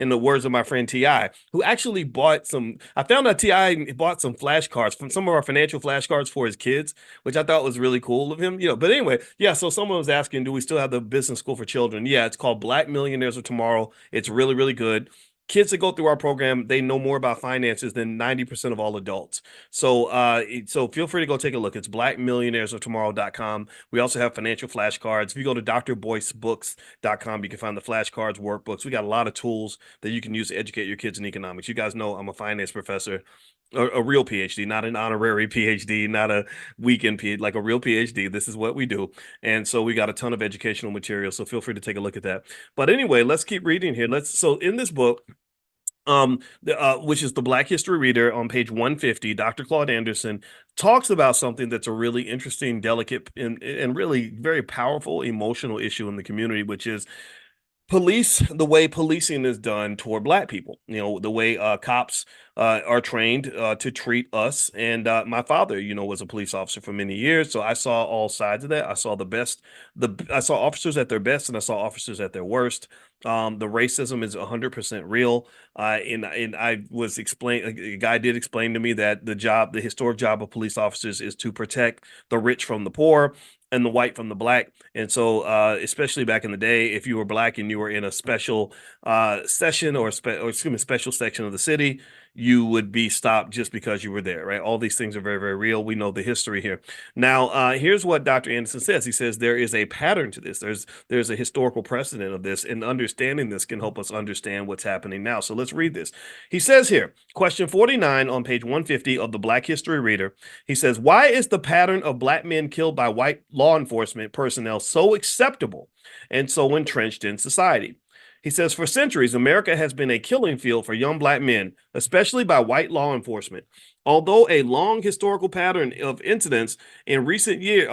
in the words of my friend T.I., who actually bought some. I found out T.I. bought some flashcards from some of our financial flashcards for his kids, which I thought was really cool of him. But anyway, yeah. So someone was asking, do we still have the business school for children? Yeah, it's called Black Millionaires of Tomorrow. It's really, really good. Kids that go through our program, they know more about finances than 90% of all adults. So feel free to go take a look. It's blackmillionairesoftomorrow.com. We also have financial flashcards. If you go to drboycebooks.com, you can find the flashcards, workbooks. We got a lot of tools that you can use to educate your kids in economics. You guys know I'm a finance professor, a real PhD, not an honorary PhD, not a weekend PhD, like a real PhD. This is what we do. And so we got a ton of educational material. So feel free to take a look at that. But anyway, let's keep reading here. So in this book, which is the Black History Reader on page 150, Dr. Claude Anderson talks about something that's a really interesting, delicate, and really very powerful emotional issue in the community, which is the way policing is done toward Black people. The way cops are trained to treat us. And my father, was a police officer for many years, so I saw all sides of that. I saw I saw officers at their best, and I saw officers at their worst. The racism is 100% real. And I was explained, a guy did explain to me that the historic job of police officers is to protect the rich from the poor and the white from the Black. And so, especially back in the day, if you were Black and you were in a special session or special section of the city, you would be stopped just because you were there, right? All these things are very, very real. We know the history here. Now, here's what Dr. Anderson says. He says there is a pattern to this. There's a historical precedent of this, and understanding this can help us understand what's happening now. So let's read this. He says here, question 49 on page 150 of the Black History Reader. He says, why is the pattern of Black men killed by white law enforcement personnel so acceptable and so entrenched in society? He says, for centuries, America has been a killing field for young Black men, especially by white law enforcement. Although a long historical pattern, incidents in recent years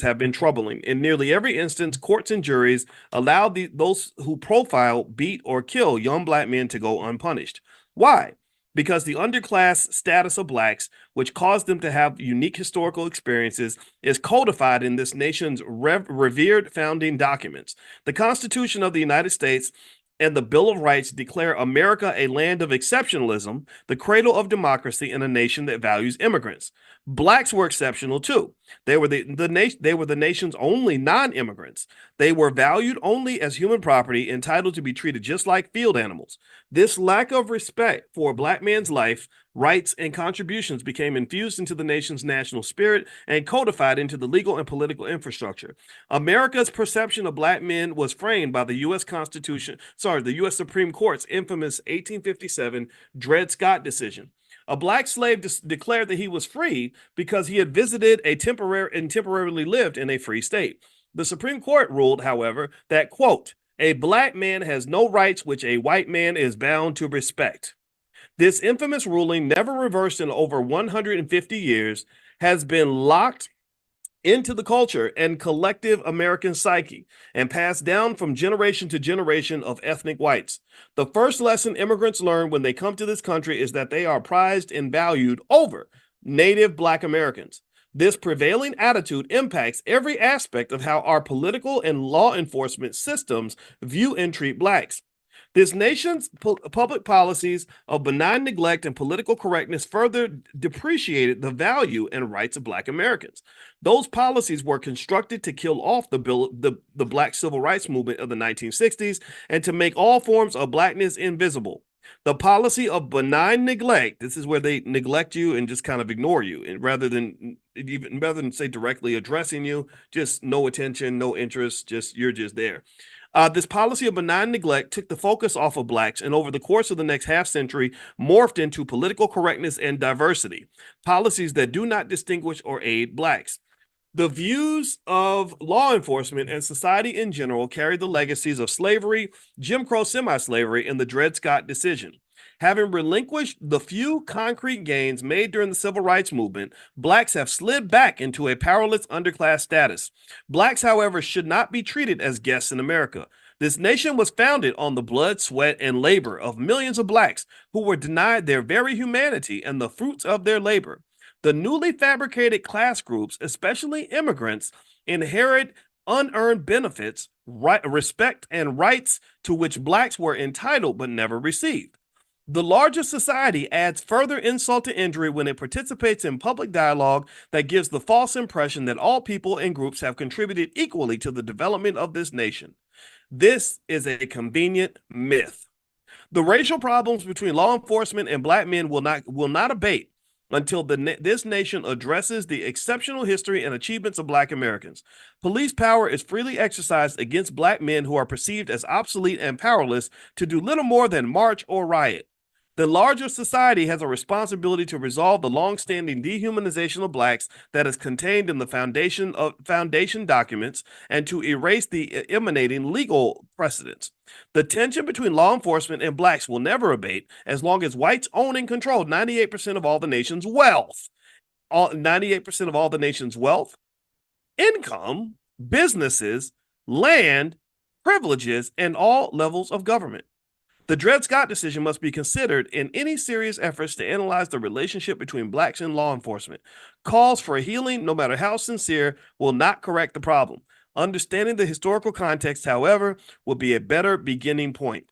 have been troubling. In nearly every instance, courts and juries allowed those who profile, beat, or kill young Black men to go unpunished. Why? Because the underclass status of Blacks, which caused them to have unique historical experiences, is codified in this nation's revered founding documents. The Constitution of the United States and the Bill of Rights declare America a land of exceptionalism, the cradle of democracy, and a nation that values immigrants. Blacks were exceptional too. They were the nation's only non-immigrants. They were valued only as human property, entitled to be treated just like field animals. This lack of respect for a Black man's life, rights, and contributions became infused into the nation's national spirit and codified into the legal and political infrastructure. America's perception of Black men was framed by the U.S. Supreme Court's infamous 1857 Dred Scott decision. A Black slave declared that he was free because he had visited and temporarily lived in a free state. The Supreme Court ruled, however, that, quote, a Black man has no rights which a white man is bound to respect. This infamous ruling, never reversed in over 150 years, has been locked into the culture and collective American psyche and passed down from generation to generation of ethnic whites. The first lesson immigrants learn when they come to this country is that they are prized and valued over native Black Americans. This prevailing attitude impacts every aspect of how our political and law enforcement systems view and treat Blacks. This nation's public policies of benign neglect and political correctness further depreciated the value and rights of Black Americans. Those policies were constructed to kill off the Black civil rights movement of the 1960s and to make all forms of Blackness invisible. The policy of benign neglect, this is where they neglect you and just kind of ignore you, and rather than say directly addressing you, just no attention, no interest, you're just there. This policy of benign neglect took the focus off of Blacks and over the course of the next half century morphed into political correctness and diversity, policies that do not distinguish or aid Blacks. The views of law enforcement and society in general carry the legacies of slavery, Jim Crow semi-slavery, and the Dred Scott decision. Having relinquished the few concrete gains made during the civil rights movement, Blacks have slid back into a powerless underclass status. Blacks, however, should not be treated as guests in America. This nation was founded on the blood, sweat, and labor of millions of Blacks who were denied their very humanity and the fruits of their labor. The newly fabricated class groups, especially immigrants, inherit unearned benefits, respect, and rights to which blacks were entitled but never received. The larger society adds further insult to injury when it participates in public dialogue that gives the false impression that all people and groups have contributed equally to the development of this nation. This is a convenient myth. The racial problems between law enforcement and black men will not abate until this nation addresses the exceptional history and achievements of black Americans. Police power is freely exercised against black men who are perceived as obsolete and powerless to do little more than march or riot. The larger society has a responsibility to resolve the long-standing dehumanization of blacks that is contained in the foundation documents and to erase the emanating legal precedents. The tension between law enforcement and blacks will never abate as long as whites own and control 98% of all the nation's wealth. 98% of all the nation's wealth, income, businesses, land, privileges, and all levels of government. The Dred Scott decision must be considered in any serious efforts to analyze the relationship between blacks and law enforcement. Calls for healing, no matter how sincere, will not correct the problem. Understanding the historical context, however, will be a better beginning point.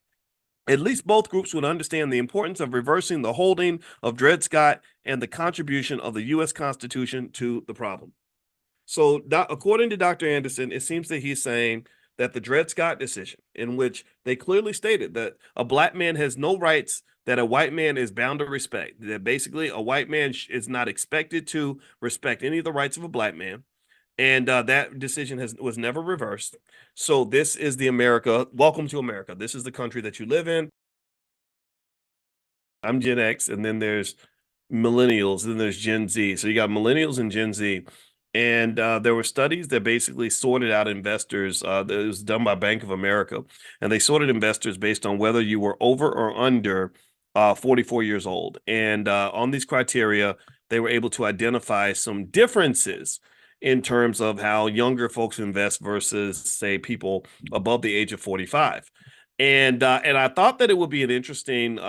At least both groups would understand the importance of reversing the holding of Dred Scott and the contribution of the U.S. Constitution to the problem. So, according to Dr. Anderson, it seems that he's saying that the Dred Scott decision, in which they clearly stated that a black man has no rights that a white man is bound to respect, that basically a white man is not expected to respect any of the rights of a black man, and that decision was never reversed. So this is the America. Welcome to America. This is the country that you live in. I'm Gen X, and then there's millennials, and then there's Gen Z. So you got millennials and Gen Z. And there were studies that basically sorted out investors. That was done by Bank of America, and they sorted investors based on whether you were over or under 44 years old. And on these criteria, they were able to identify some differences in terms of how younger folks invest versus, say, people above the age of 45. And I thought that it would be an interesting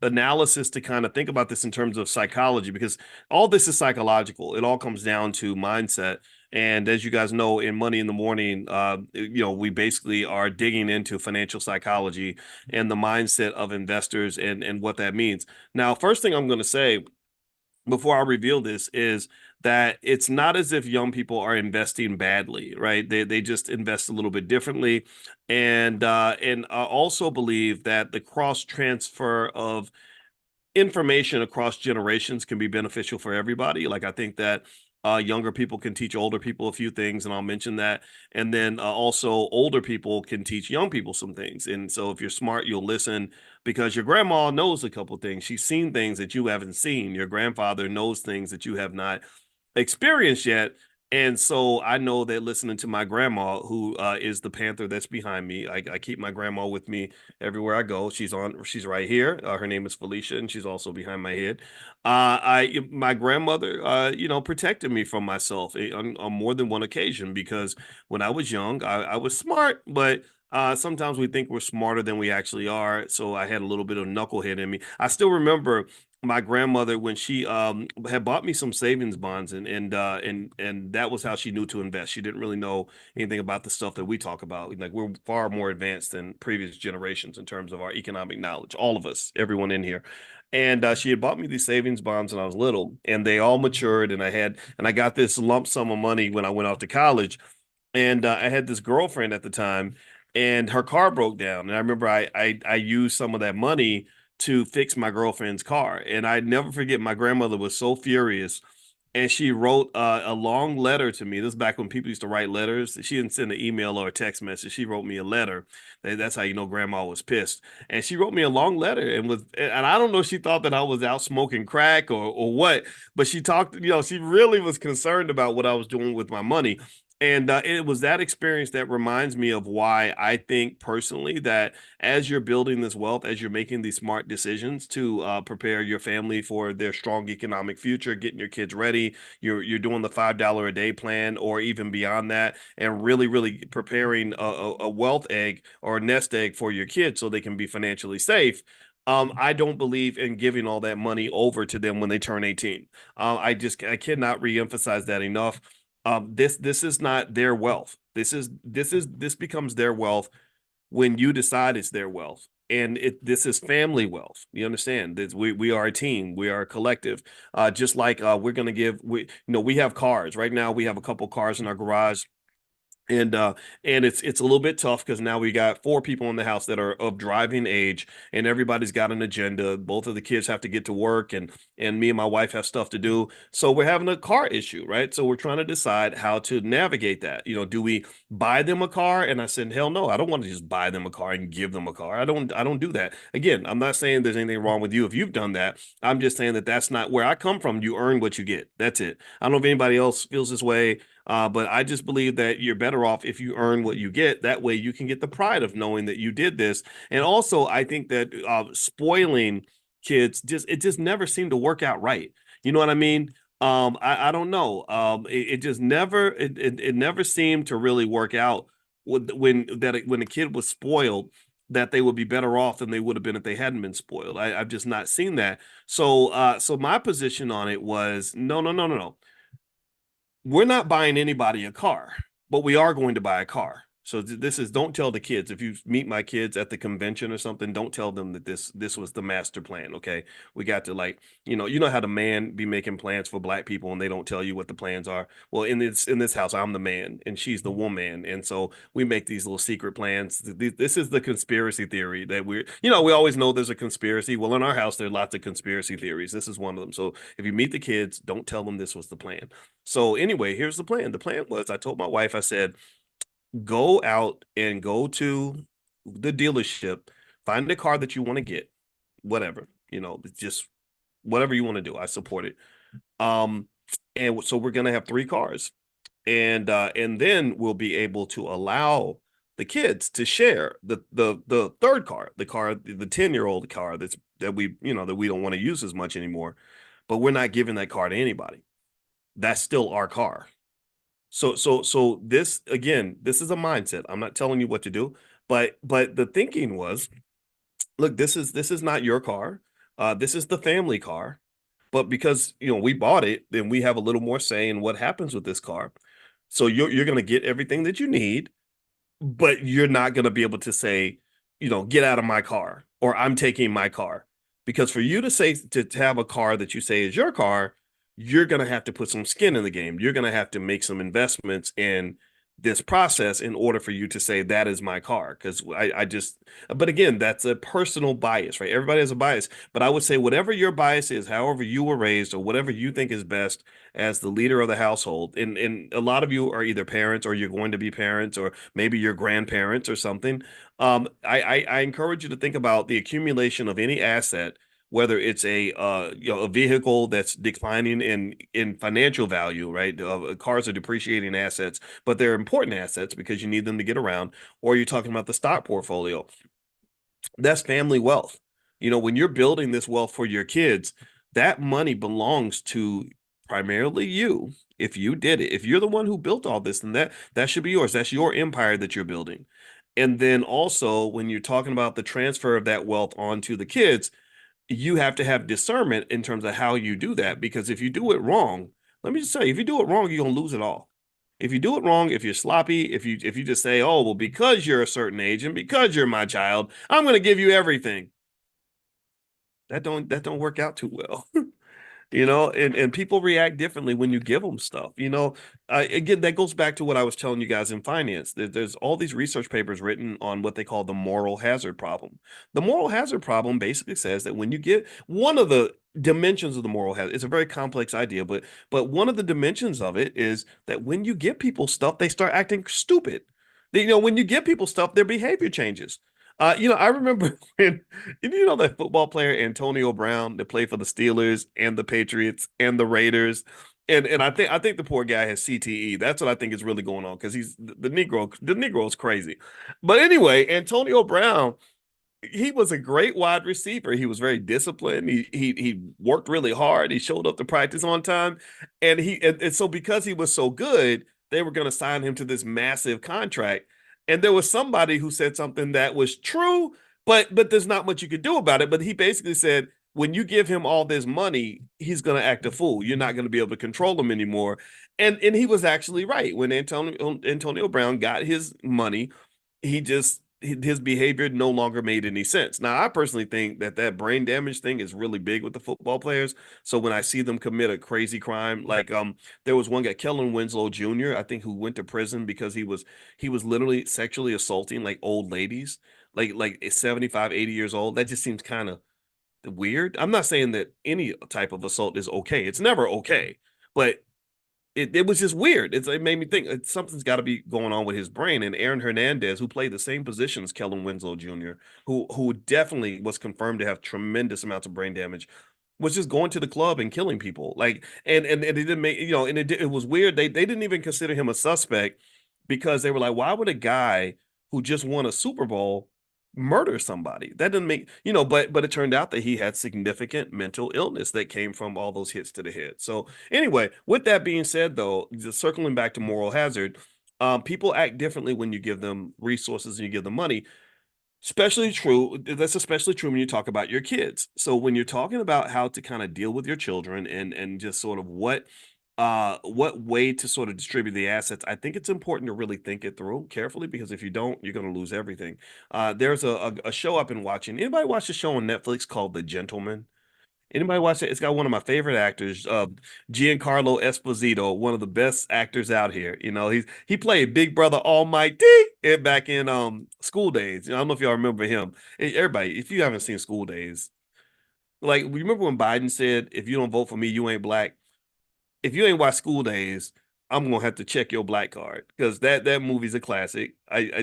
analysis to kind of think about this in terms of psychology, because all this is psychological. It all comes down to mindset. And as you guys know, in Money in the Morning, we basically are digging into financial psychology and the mindset of investors and what that means. Now, first thing I'm going to say before I reveal this is that it's not as if young people are investing badly, right? They just invest a little bit differently, and I also believe that the cross transfer of information across generations can be beneficial for everybody. Like, I think that younger people can teach older people a few things, and I'll mention that. And then also older people can teach young people some things. And so if you're smart, you'll listen, because your grandma knows a couple things. She's seen things that you haven't seen. Your grandfather knows things that you have not experienced yet. And so I know that listening to my grandma, who is the panther that's behind me, I keep my grandma with me everywhere I go. She's right here. Her name is Felicia, and she's also behind my head. My grandmother, protected me from myself on more than one occasion, because when I was young, I was smart, but sometimes we think we're smarter than we actually are. So I had a little bit of knucklehead in me. I still remember my grandmother when she had bought me some savings bonds, and that was how she knew to invest. She didn't really know anything about the stuff that we talk about. Like, we're far more advanced than previous generations in terms of our economic knowledge, all of us, everyone in here. And she had bought me these savings bonds when I was little, and they all matured, and I got this lump sum of money when I went off to college. And I had this girlfriend at the time, and her car broke down, and I remember I used some of that money to fix my girlfriend's car. And I never forget, my grandmother was so furious, and she wrote a long letter to me. This is back when people used to write letters. She didn't send an email or a text message. She wrote me a letter. That's how you know grandma was pissed. And she wrote me a long letter, and I don't know if she thought that I was out smoking crack or what, but she talked, she really was concerned about what I was doing with my money. And it was that experience that reminds me of why I think personally that as you're building this wealth, as you're making these smart decisions to prepare your family for their strong economic future, getting your kids ready, you're doing the $5 a day plan, or even beyond that, and really, really preparing a wealth egg or a nest egg for your kids so they can be financially safe. I don't believe in giving all that money over to them when they turn 18. I cannot reemphasize that enough. This is not their wealth. This becomes their wealth when you decide it's their wealth. And this is family wealth. You understand? We are a team. We are a collective. Just like we're gonna we have cars right now. We have a couple cars in our garage, and it's a little bit tough because now we got four people in the house that are of driving age, and everybody's got an agenda. Both of the kids have to get to work, and me and my wife have stuff to do, so we're having a car issue, right? So we're trying to decide how to navigate that. Do we buy them a car? And I said, hell no, I don't want to just buy them a car and give them a car. I don't do that. Again, I'm not saying there's anything wrong with you if you've done that. I'm just saying that that's not where I come from. You earn what you get. That's it. I don't know if anybody else feels this way. But I just believe that you're better off if you earn what you get. That way you can get the pride of knowing that you did this. And also, I think that spoiling kids just never seemed to work out right. You know what I mean? I don't know. It just never never seemed to really work out when a kid was spoiled, that they would be better off than they would have been if they hadn't been spoiled. I've just not seen that. So my position on it was no, no, no, no, no, we're not buying anybody a car, but we are going to buy a car. So this is, don't tell the kids. If you meet my kids at the convention or something, don't tell them that this was the master plan. Okay, we got to, like, you know how the man be making plans for black people and they don't tell you what the plans are. Well, in this house, I'm the man and she's the woman, and so we make these little secret plans. This is the conspiracy theory that we always know there's a conspiracy. Well, in our house, there are lots of conspiracy theories. This is one of them. So if you meet the kids, don't tell them this was the plan. So anyway, here's the plan. The plan was, I told my wife, I said, go out and go to the dealership, find a car that you want to get, whatever, just whatever you want to do. I support it. Um, and so we're gonna have three cars, and then we'll be able to allow the kids to share the third car, the 10-year-old car that we don't want to use as much anymore, but we're not giving that car to anybody. That's still our car. So this, again, this is a mindset. I'm not telling you what to do, but the thinking was, look, this is not your car. This is the family car. But because we bought it, then we have a little more say in what happens with this car. So you're gonna get everything that you need, but you're not going to be able to say, get out of my car, or I'm taking my car. Because for you to say, to have a car that you say is your car, you're going to have to put some skin in the game. You're going to have to make some investments in this process in order for you to say that is my car. Because but again, that's a personal bias, right? Everybody has a bias. But I would say whatever your bias is, however you were raised, or whatever you think is best as the leader of the household, and a lot of you are either parents, or you're going to be parents, or maybe you're grandparents or something. I encourage you to think about the accumulation of any asset, whether it's a vehicle that's declining in financial value, right? Cars are depreciating assets, but they're important assets because you need them to get around. Or you're talking about the stock portfolio. That's family wealth. When you're building this wealth for your kids, that money belongs to primarily you. If you did it, if you're the one who built all this, then that should be yours. That's your empire that you're building. And then also, when you're talking about the transfer of that wealth onto the kids, you have to have discernment in terms of how you do that. Because if you do it wrong, let me just say, if you do it wrong, you're gonna lose it all. If you do it wrong, if you're sloppy, if you just say, oh, well, because you're a certain age and because you're my child, I'm gonna give you everything. That don't work out too well. And people react differently when you give them stuff. Again, that goes back to what I was telling you guys in finance. There's all these research papers written on what they call the moral hazard problem. The moral hazard problem basically says that when you get one of the dimensions of the moral hazard, it's a very complex idea, but one of the dimensions of it is that when you give people stuff, they start acting stupid. When you give people stuff, their behavior changes. I remember when, that football player Antonio Brown that played for the Steelers and the Patriots and the Raiders, and I think the poor guy has CTE. That's what I think is really going on, because he's the Negro. The Negro is crazy. But anyway, Antonio Brown, he was a great wide receiver. He was very disciplined. He worked really hard. He showed up to practice on time, and so because he was so good, they were going to sign him to this massive contract. And there was somebody who said something that was true, but there's not much you could do about it. But he basically said, when you give him all this money, he's going to act a fool. You're not going to be able to control him anymore. And he was actually right. When Antonio Brown got his money, he just his behavior no longer made any sense. Now, I personally think that that brain damage thing is really big with the football players. So when I see them commit a crazy crime, like there was one guy, Kellen Winslow Jr., I think, who went to prison because he was literally sexually assaulting like old ladies, like 75, 80 years old. That just seems kind of weird. I'm not saying that any type of assault is okay. It's never okay, but it was just weird. It made me think something's got to be going on with his brain. And Aaron Hernandez, who played the same position as Kellen Winslow Jr., who definitely was confirmed to have tremendous amounts of brain damage, was just going to the club and killing people. Like, and it didn't make, and it was weird. They didn't even consider him a suspect because they were like, why would a guy who just won a Super Bowl murder somebody? That didn't make, but it turned out that he had significant mental illness that came from all those hits to the head. So anyway, with that being said, though, just circling back to moral hazard, people act differently when you give them resources and you give them money. Especially true. That's especially true when you talk about your kids. So when you're talking about how to kind of deal with your children and just sort of what way to sort of distribute the assets, I think it's important to really think it through carefully, because if you don't, you're going to lose everything. There's a show I've been watching. Anybody watch the show on Netflix called The Gentleman? Anybody watch it? It's got one of my favorite actors, Giancarlo Esposito, one of the best actors out here. He played Big Brother Almighty back in School Days. I don't know if y'all remember him. Everybody, if you haven't seen School Days, like, remember when Biden said, "If you don't vote for me, you ain't black." If you ain't watched School Days, I'm gonna have to check your black card, because that movie's a classic.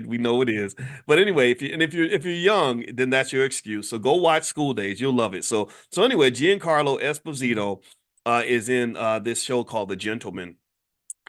We know it is. But anyway, if you're young, then that's your excuse. So go watch School Days. You'll love it. So anyway, Giancarlo Esposito is in this show called The Gentleman.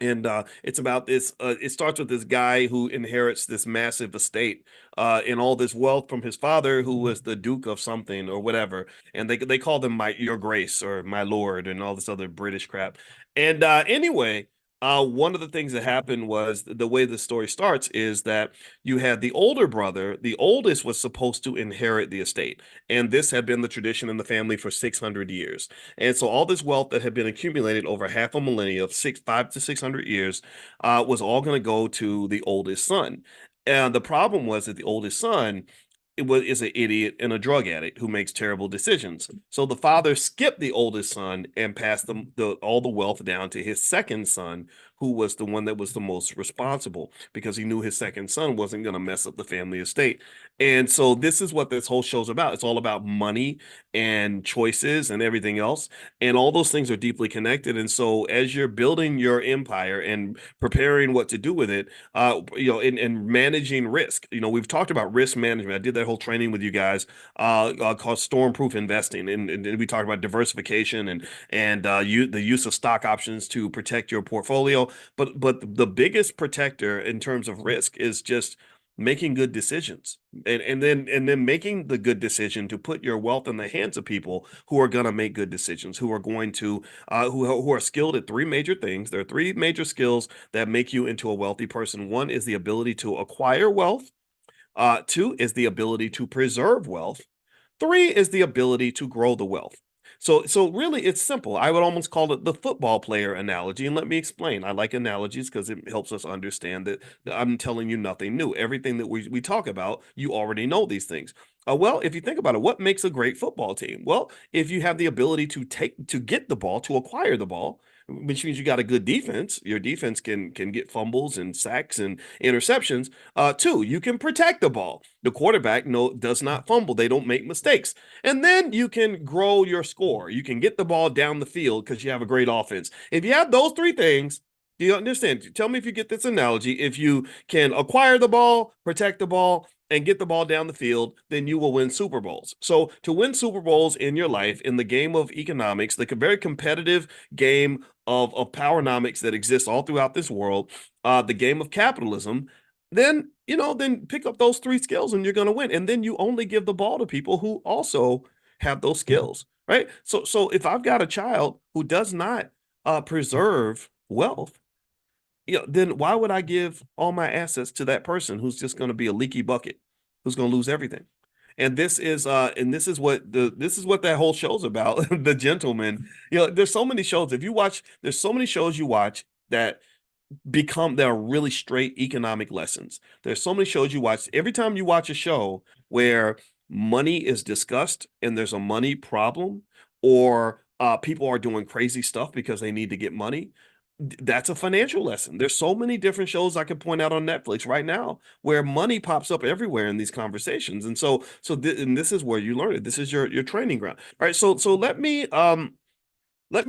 And it's about this. It starts with this guy who inherits this massive estate and all this wealth from his father, who was the Duke of something or whatever. And they call them my Your Grace or my Lord and all this other British crap. And anyway, one of the things that happened was, the way the story starts is that you had the older brother. The oldest was supposed to inherit the estate, and this had been the tradition in the family for 600 years. And so all this wealth that had been accumulated over half a millennia, 5 to 600 years, was all going to go to the oldest son. And the problem was that the oldest son is an idiot and a drug addict who makes terrible decisions. So the father skipped the oldest son and passed all the wealth down to his second son, who was the one that was the most responsible, because he knew his second son wasn't going to mess up the family estate. And so this is what this whole show's about. It's all about money and choices and everything else. And all those things are deeply connected. And so as you're building your empire and preparing what to do with it, and managing risk. We've talked about risk management. I did that whole training with you guys called Stormproof Investing, and we talked about diversification and the use of stock options to protect your portfolio. But the biggest protector in terms of risk is just making good decisions, and then making the good decision to put your wealth in the hands of people who are going to make good decisions, who are going to who are skilled at three major things. There are three major skills that make you into a wealthy person. One is the ability to acquire wealth. Two is the ability to preserve wealth. Three is the ability to grow the wealth. So really, it's simple. I would almost call it the football player analogy. And let me explain. I like analogies because it helps us understand that I'm telling you nothing new. Everything that we talk about, you already know these things. Well, if you think about it, what makes a great football team? Well, if you have the ability to get the ball, to acquire the ball, which means you got a good defense. Your defense can get fumbles and sacks and interceptions. Two, you can protect the ball. The quarterback does not fumble. They don't make mistakes. And then you can grow your score. You can get the ball down the field because you have a great offense. If you have those three things, do you understand? Tell me if you get this analogy. If you can acquire the ball, protect the ball, and get the ball down the field, then you will win Super Bowls. So to win Super Bowls in your life, in the game of economics, the very competitive game of powernomics that exists all throughout this world, the game of capitalism, then pick up those three skills and you're going to win. And then you only give the ball to people who also have those skills, right? So if I've got a child who does not preserve wealth, then why would I give all my assets to that person who's just going to be a leaky bucket, who's going to lose everything? And this is what that whole show's about. The Gentleman. There's so many shows. If you watch, there's so many shows you watch that there are really straight economic lessons. There's so many shows you watch. Every time you watch a show where money is discussed and there's a money problem, or people are doing crazy stuff because they need to get money, that's a financial lesson. There's so many different shows I could point out on Netflix right now where money pops up everywhere in these conversations. And and this is where you learn it. This is your training ground. All right, so let me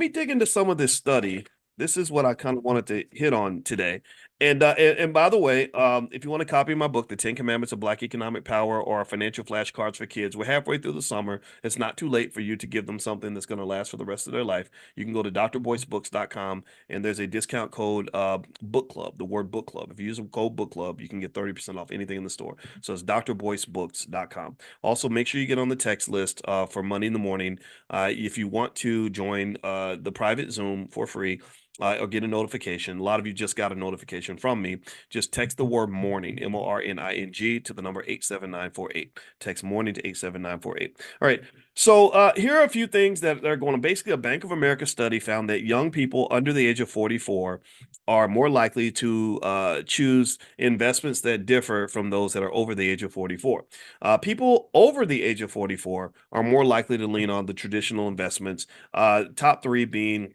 dig into some of this study. This is what I kind of wanted to hit on today. And by the way, if you want to copy my book, The 10 Commandments of Black Economic Power, or Financial Flashcards for Kids, we're halfway through the summer. It's not too late for you to give them something that's going to last for the rest of their life. You can go to drboycebooks.com, and there's a discount code, book club, the word book club. If you use the code book club, you can get 30% off anything in the store. So it's drboycebooks.com. Also, make sure you get on the text list for Money in the Morning. If you want to join the private Zoom for free, or get a notification. A lot of you just got a notification from me. Just text the word morning, MORNING, to the number 87948. Text morning to 87948. All right. So here are a few things that are going on. Basically, a Bank of America study found that young people under the age of 44 are more likely to choose investments that differ from those that are over the age of 44. People over the age of 44 are more likely to lean on the traditional investments. Top three being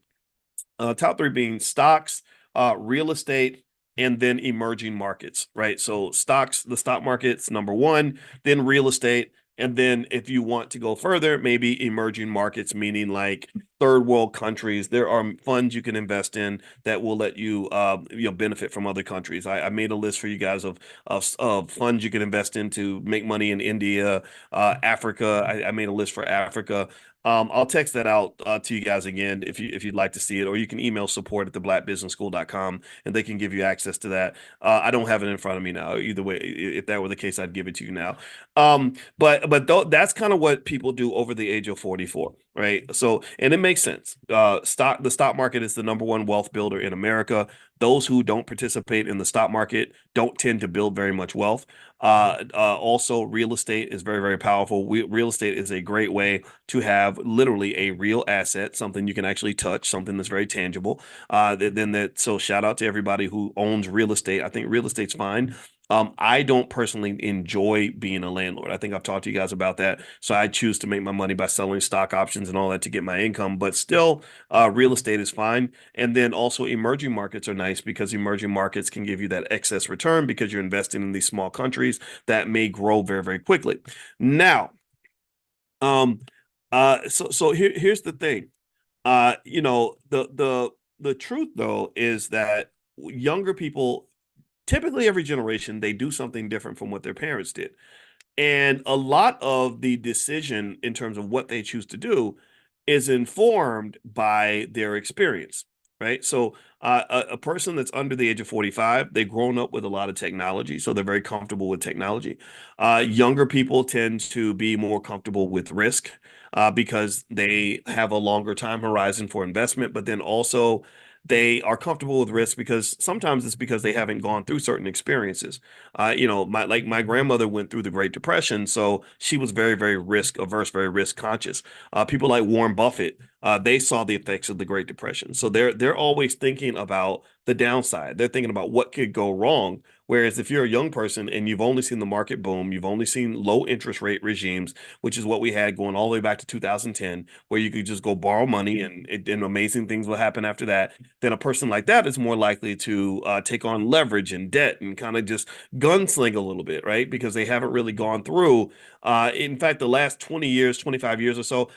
stocks, real estate, and then emerging markets, right? So stocks, the stock market's number one, then real estate, and then if you want to go further, maybe emerging markets, meaning like third world countries. There are funds you can invest in that will let you, benefit from other countries. I made a list for you guys of funds you can invest in to make money in India, Africa. I made a list for Africa. I'll text that out to you guys again if you'd like to see it, or you can email support at theblackbusinessschool.com and they can give you access to that. I don't have it in front of me now. Either way, if that were the case, I'd give it to you now. That's kind of what people do over the age of 44, right? So, and it makes sense. The stock market is the number one wealth builder in America. Those who don't participate in the stock market don't tend to build very much wealth. Also, real estate is very, very powerful. Real estate is a great way to have literally a real asset, something you can actually touch, something that's very tangible. So shout out to everybody who owns real estate. I think real estate's fine. I don't personally enjoy being a landlord. I think I've talked to you guys about that. So I choose to make my money by selling stock options and all that to get my income. But still, real estate is fine. And then also emerging markets are nice because emerging markets can give you that excess return because you're investing in these small countries that may grow very, very quickly. Now, um, here's the thing. The truth though is that younger people, typically every generation, they do something different from what their parents did. And a lot of the decision in terms of what they choose to do is informed by their experience, right? So, a person that's under the age of 45, they've grown up with a lot of technology, so they're very comfortable with technology. Younger people tend to be more comfortable with risk because they have a longer time horizon for investment, but then also they are comfortable with risk because sometimes it's because they haven't gone through certain experiences. My grandmother went through the Great Depression, so she was very, very risk averse, very risk conscious. People like Warren Buffett, they saw the effects of the Great Depression, so they're always thinking about the downside. They're thinking about what could go wrong. Whereas if you're a young person and you've only seen the market boom, you've only seen low interest rate regimes, which is what we had going all the way back to 2010, where you could just go borrow money and amazing things will happen after that, then a person like that is more likely to take on leverage and debt and kind of just gunsling a little bit, right? Because they haven't really gone through, in fact, the last 20 years, 25 years or so,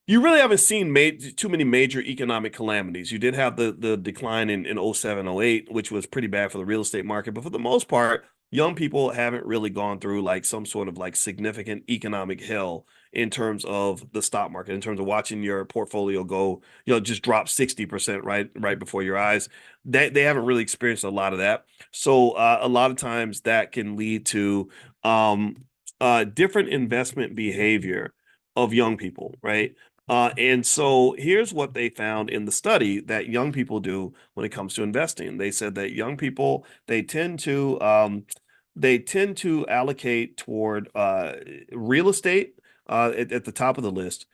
you really haven't seen too many major economic calamities. You did have the decline in 07, 08, which was pretty bad for the real estate market. But for the most part, young people haven't really gone through like some sort of like significant economic hell in terms of the stock market, in terms of watching your portfolio go, just drop 60% right before your eyes. They haven't really experienced a lot of that. So a lot of times that can lead to different investment behavior of young people, right? And so here's what they found in the study that young people do when it comes to investing. They said that young people, they tend to they tend to allocate toward real estate at the top of the list,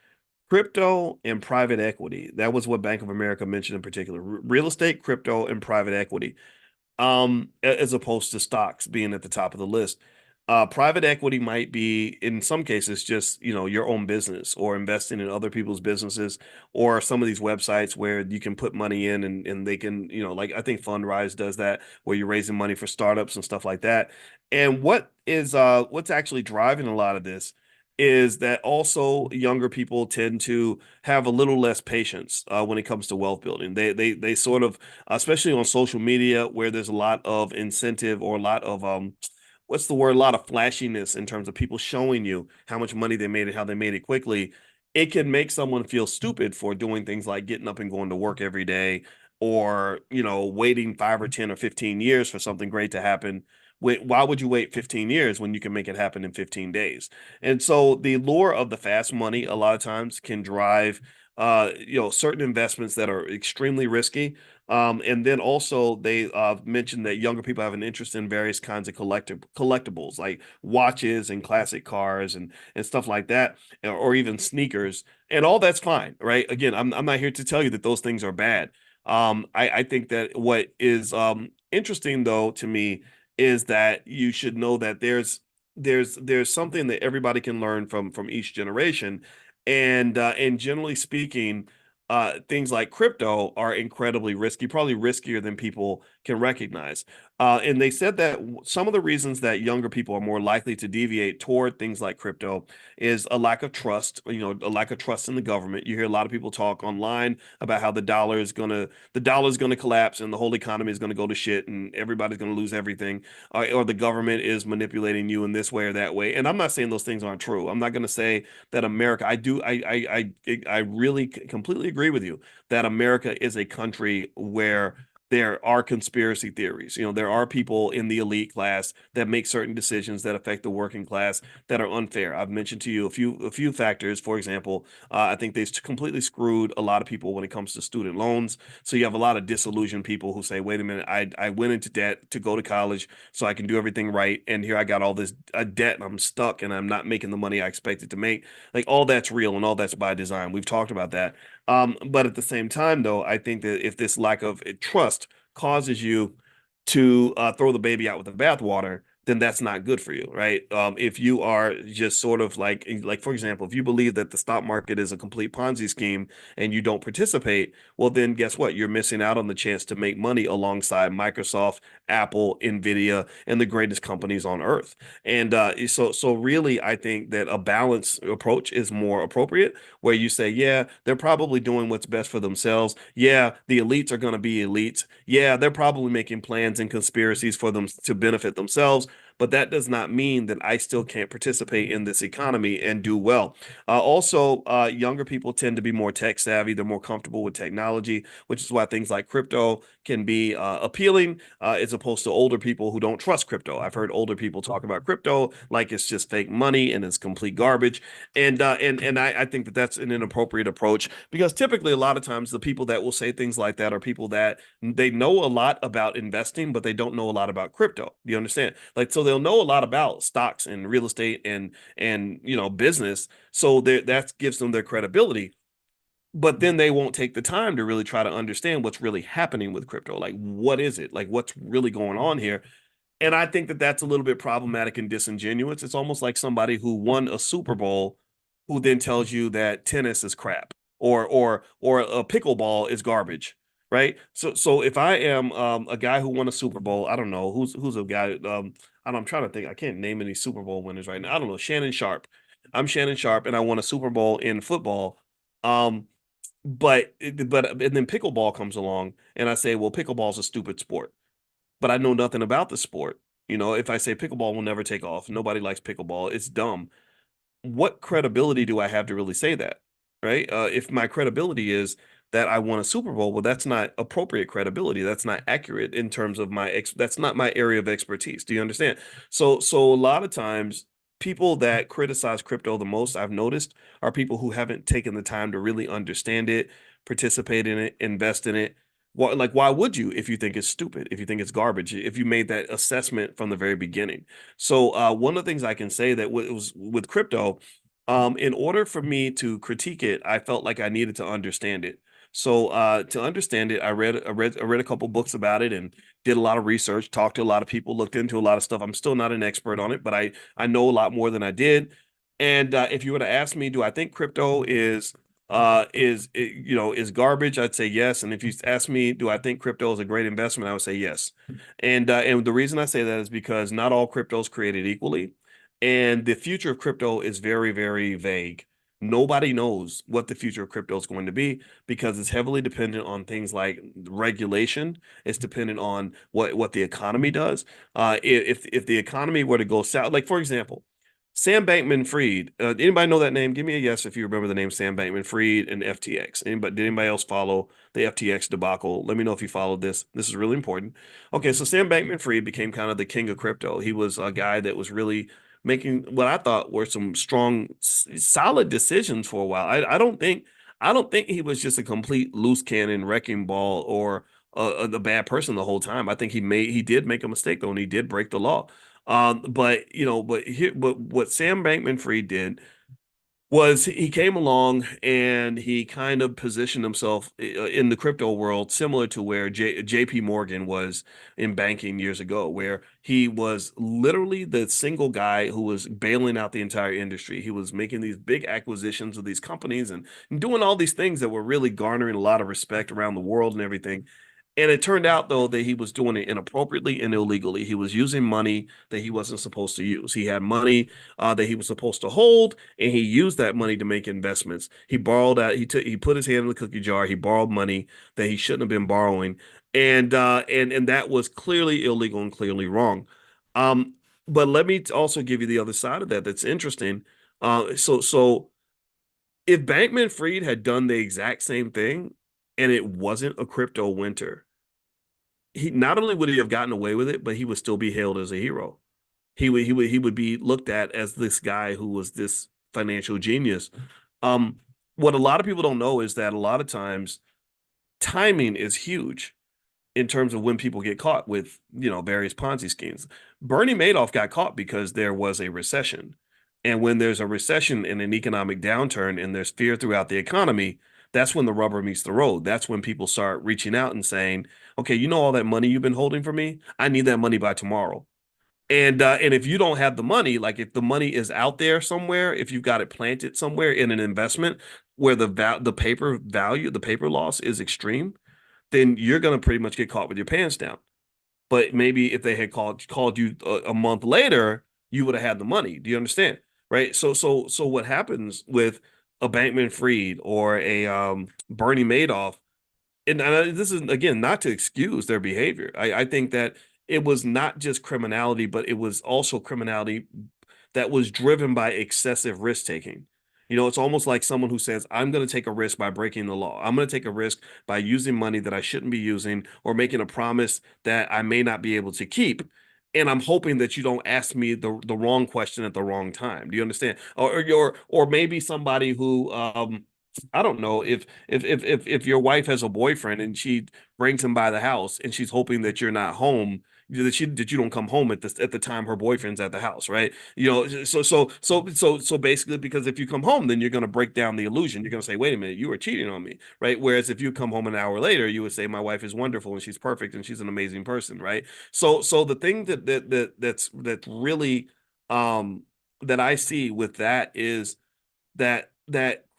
crypto and private equity. That was what Bank of America mentioned in particular. Real estate, crypto, and private equity, as opposed to stocks being at the top of the list. Private equity might be, in some cases, just, your own business or investing in other people's businesses, or some of these websites where you can put money in and they can, like I think Fundrise does that, where you're raising money for startups and stuff like that. And what's actually driving a lot of this is that also younger people tend to have a little less patience when it comes to wealth building. They sort of, especially on social media, where there's a lot of incentive, or a lot of what's the word? A lot of flashiness in terms of people showing you how much money they made and how they made it quickly. It can make someone feel stupid for doing things like getting up and going to work every day, or, waiting 5 or 10 or 15 years for something great to happen. Why would you wait 15 years when you can make it happen in 15 days? And so the lure of the fast money a lot of times can drive certain investments that are extremely risky. And then also they mentioned that younger people have an interest in various kinds of collectibles, like watches and classic cars and stuff like that, or even sneakers. And all that's fine, right? Again, I'm not here to tell you that those things are bad. I think that what is interesting, though, to me, is that you should know that there's something that everybody can learn from each generation. And generally speaking, things like crypto are incredibly risky, probably riskier than people can recognize. And they said that some of the reasons that younger people are more likely to deviate toward things like crypto is a lack of trust, a lack of trust in the government. You hear a lot of people talk online about how the dollar is gonna collapse and the whole economy is gonna go to shit and everybody's gonna lose everything, or the government is manipulating you in this way or that way. And I'm not saying those things aren't true. I'm not gonna say that America, I do, I really completely agree with you that America is a country where there are conspiracy theories. There are people in the elite class that make certain decisions that affect the working class that are unfair. I've mentioned to you a few factors. For example, I think they've completely screwed a lot of people when it comes to student loans. So you have a lot of disillusioned people who say, "Wait a minute, I went into debt to go to college so I can do everything right, and here I got all this debt, and I'm stuck, and I'm not making the money I expected to make." Like, all that's real and all that's by design. We've talked about that. But at the same time, though, I think that if this lack of trust causes you to throw the baby out with the bathwater, then that's not good for you, right? If you are just sort of like for example, if you believe that the stock market is a complete Ponzi scheme and you don't participate, well, then guess what? You're missing out on the chance to make money alongside Microsoft, Apple, Nvidia, and the greatest companies on earth. And so really, I think that a balanced approach is more appropriate, where you say, yeah, they're probably doing what's best for themselves. Yeah, the elites are going to be elites. Yeah, they're probably making plans and conspiracies for them to benefit themselves. But that does not mean that I still can't participate in this economy and do well. Also, younger people tend to be more tech savvy. They're more comfortable with technology, which is why things like crypto can be appealing, as opposed to older people who don't trust crypto. I've heard older people talk about crypto like it's just fake money and it's complete garbage. And I think that that's an inappropriate approach, because typically a lot of times the people that will say things like that are people that they know a lot about investing, but they don't know a lot about crypto. You understand? Like, so they'll know a lot about stocks and real estate and business. So that gives them their credibility. But then they won't take the time to really try to understand what's really happening with crypto. Like, what is it? Like, what's really going on here? And I think that that's a little bit problematic and disingenuous. It's almost like somebody who won a Super Bowl who then tells you that tennis is crap, or a pickleball is garbage, right? So if I am a guy who won a Super Bowl, I don't know who's a guy. I'm trying to think. I can't name any Super Bowl winners right now. I don't know. Shannon Sharp. I'm Shannon Sharp, and I won a Super Bowl in football. Um, but and then pickleball comes along, and I say, well, pickleball's a stupid sport, but I know nothing about the sport. If I say pickleball will never take off, nobody likes pickleball, it's dumb. What credibility do I have to really say that? Right? If my credibility is that I won a Super Bowl, well, that's not appropriate credibility. That's not accurate in terms of that's not my area of expertise. Do you understand? So a lot of times people that criticize crypto the most, I've noticed, are people who haven't taken the time to really understand it, participate in it, invest in it. Why would you if you think it's stupid, if you think it's garbage, if you made that assessment from the very beginning? So one of the things I can say that was with crypto, in order for me to critique it, I felt like I needed to understand it. So to understand it, I read a couple books about it and did a lot of research, talked to a lot of people, looked into a lot of stuff. I'm still not an expert on it, but I know a lot more than I did. And if you were to ask me, do I think crypto is garbage? I'd say yes. And if you ask me, do I think crypto is a great investment? I would say yes. And the reason I say that is because not all crypto is created equally, and the future of crypto is very, very vague. Nobody knows what the future of crypto is going to be because it's heavily dependent on things like regulation. It's dependent on what the economy does. If the economy were to go south, like for example, Sam Bankman-Fried. Anybody know that name? Give me a yes if you remember the name Sam Bankman-Fried and FTX. Did anybody else follow the FTX debacle? Let me know if you followed this. This is really important. Okay, so Sam Bankman-Fried became kind of the king of crypto. He was a guy that was really making what I thought were some strong, solid decisions for a while. I don't think he was just a complete loose cannon wrecking ball or a bad person the whole time. I think he did make a mistake though, and he did break the law. But what Sam Bankman-Fried did was he came along and he kind of positioned himself in the crypto world similar to where JP Morgan was in banking years ago, where he was literally the single guy who was bailing out the entire industry. He was making these big acquisitions of these companies and doing all these things that were really garnering a lot of respect around the world and everything. And it turned out, though, that he was doing it inappropriately and illegally. He was using money that he wasn't supposed to use. He had money that he was supposed to hold, and he used that money to make investments. He borrowed out. He put his hand in the cookie jar. He borrowed money that he shouldn't have been borrowing, and that was clearly illegal and clearly wrong. Um, but let me also give you the other side of that. That's interesting. So if Bankman Fried had done the exact same thing, and it wasn't a crypto winter, he not only would he have gotten away with it, but he would still be hailed as a hero. He would be looked at as this guy who was this financial genius. Um, what a lot of people don't know is that a lot of times timing is huge in terms of when people get caught with, various Ponzi schemes. Bernie Madoff got caught because there was a recession. And when there's a recession and an economic downturn and there's fear throughout the economy, that's when the rubber meets the road. That's when people start reaching out and saying, okay, all that money you've been holding for me? I need that money by tomorrow. And if you don't have the money, like if the money is out there somewhere, if you've got it planted somewhere in an investment where the paper loss is extreme, then you're going to pretty much get caught with your pants down. But maybe if they had called you a month later, you would have had the money. Do you understand? Right? So what happens with a Bankman Fried or a Bernie Madoff, and this is again not to excuse their behavior. I think that it was not just criminality, but it was also criminality that was driven by excessive risk taking. It's almost like someone who says, I'm going to take a risk by breaking the law. I'm going to take a risk by using money that I shouldn't be using or making a promise that I may not be able to keep. And I'm hoping that you don't ask me the wrong question at the wrong time. Do you understand? Or maybe somebody who I don't know if your wife has a boyfriend and she brings him by the house and she's hoping that you're not home, that you don't come home at the time her boyfriend's at the house, right? So basically, because if you come home, then you're going to break down the illusion. You're going to say, wait a minute, you were cheating on me, right? Whereas if you come home an hour later, you would say, my wife is wonderful and she's perfect and she's an amazing person, right? So the thing that's really um that I see with that is that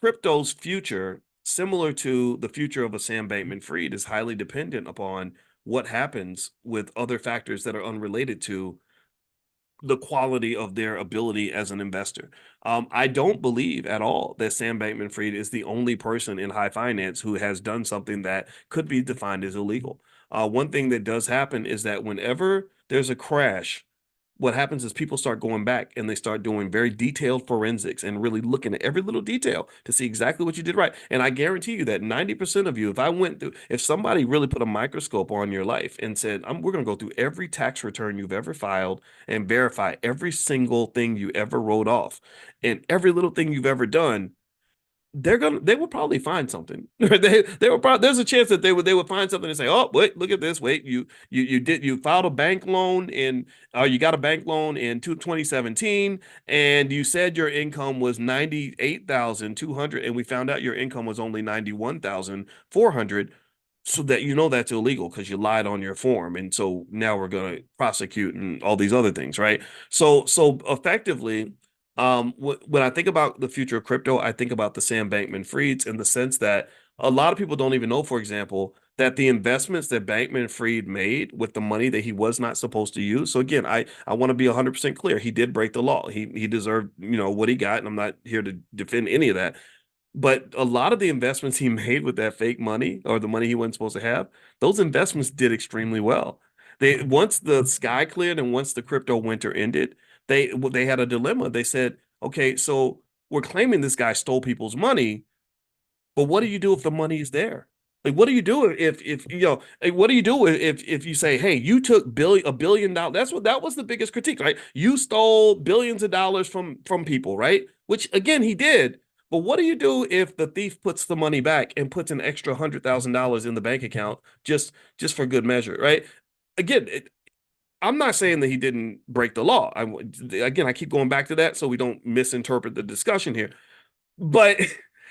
crypto's future, similar to the future of a Sam Bankman-Fried, is highly dependent upon what happens with other factors that are unrelated to the quality of their ability as an investor. I don't believe at all that Sam Bankman-Fried is the only person in high finance who has done something that could be defined as illegal. One thing that does happen is that whenever there's a crash, what happens is people start going back and they start doing very detailed forensics and really looking at every little detail to see exactly what you did right. And I guarantee you that 90% of you, if somebody really put a microscope on your life and said, we're going to go through every tax return you've ever filed and verify every single thing you ever wrote off and every little thing you've ever done, they would probably find something. They would probably, there's a chance that they would find something and say, oh wait, look at this. Wait, you filed a bank loan in you got a bank loan in 2017 and you said your income was 98,200 and we found out your income was only 91,400. So that that's illegal because you lied on your form, and so now we're going to prosecute and all these other things, right? So effectively, when I think about the future of crypto, I think about the Sam Bankman-Frieds in the sense that a lot of people don't even know, for example, that the investments that Bankman-Fried made with the money that he was not supposed to use. So again, I want to be 100% clear. He did break the law. He deserved, what he got, and I'm not here to defend any of that. But a lot of the investments he made with that fake money or the money he wasn't supposed to have, those investments did extremely well. They once the sky cleared and once the crypto winter ended, they had a dilemma. They said, okay, so we're claiming this guy stole people's money, but what do you do if the money is there? Like, what do you do if like, what do you do if you say, hey, you took $1 billion? That was the biggest critique, right? You stole billions of dollars from people, right? Which again, he did. But what do you do if the thief puts the money back and puts an extra $100,000 in the bank account just for good measure, right? Again, I'm not saying that he didn't break the law. Again, I keep going back to that so we don't misinterpret the discussion here. But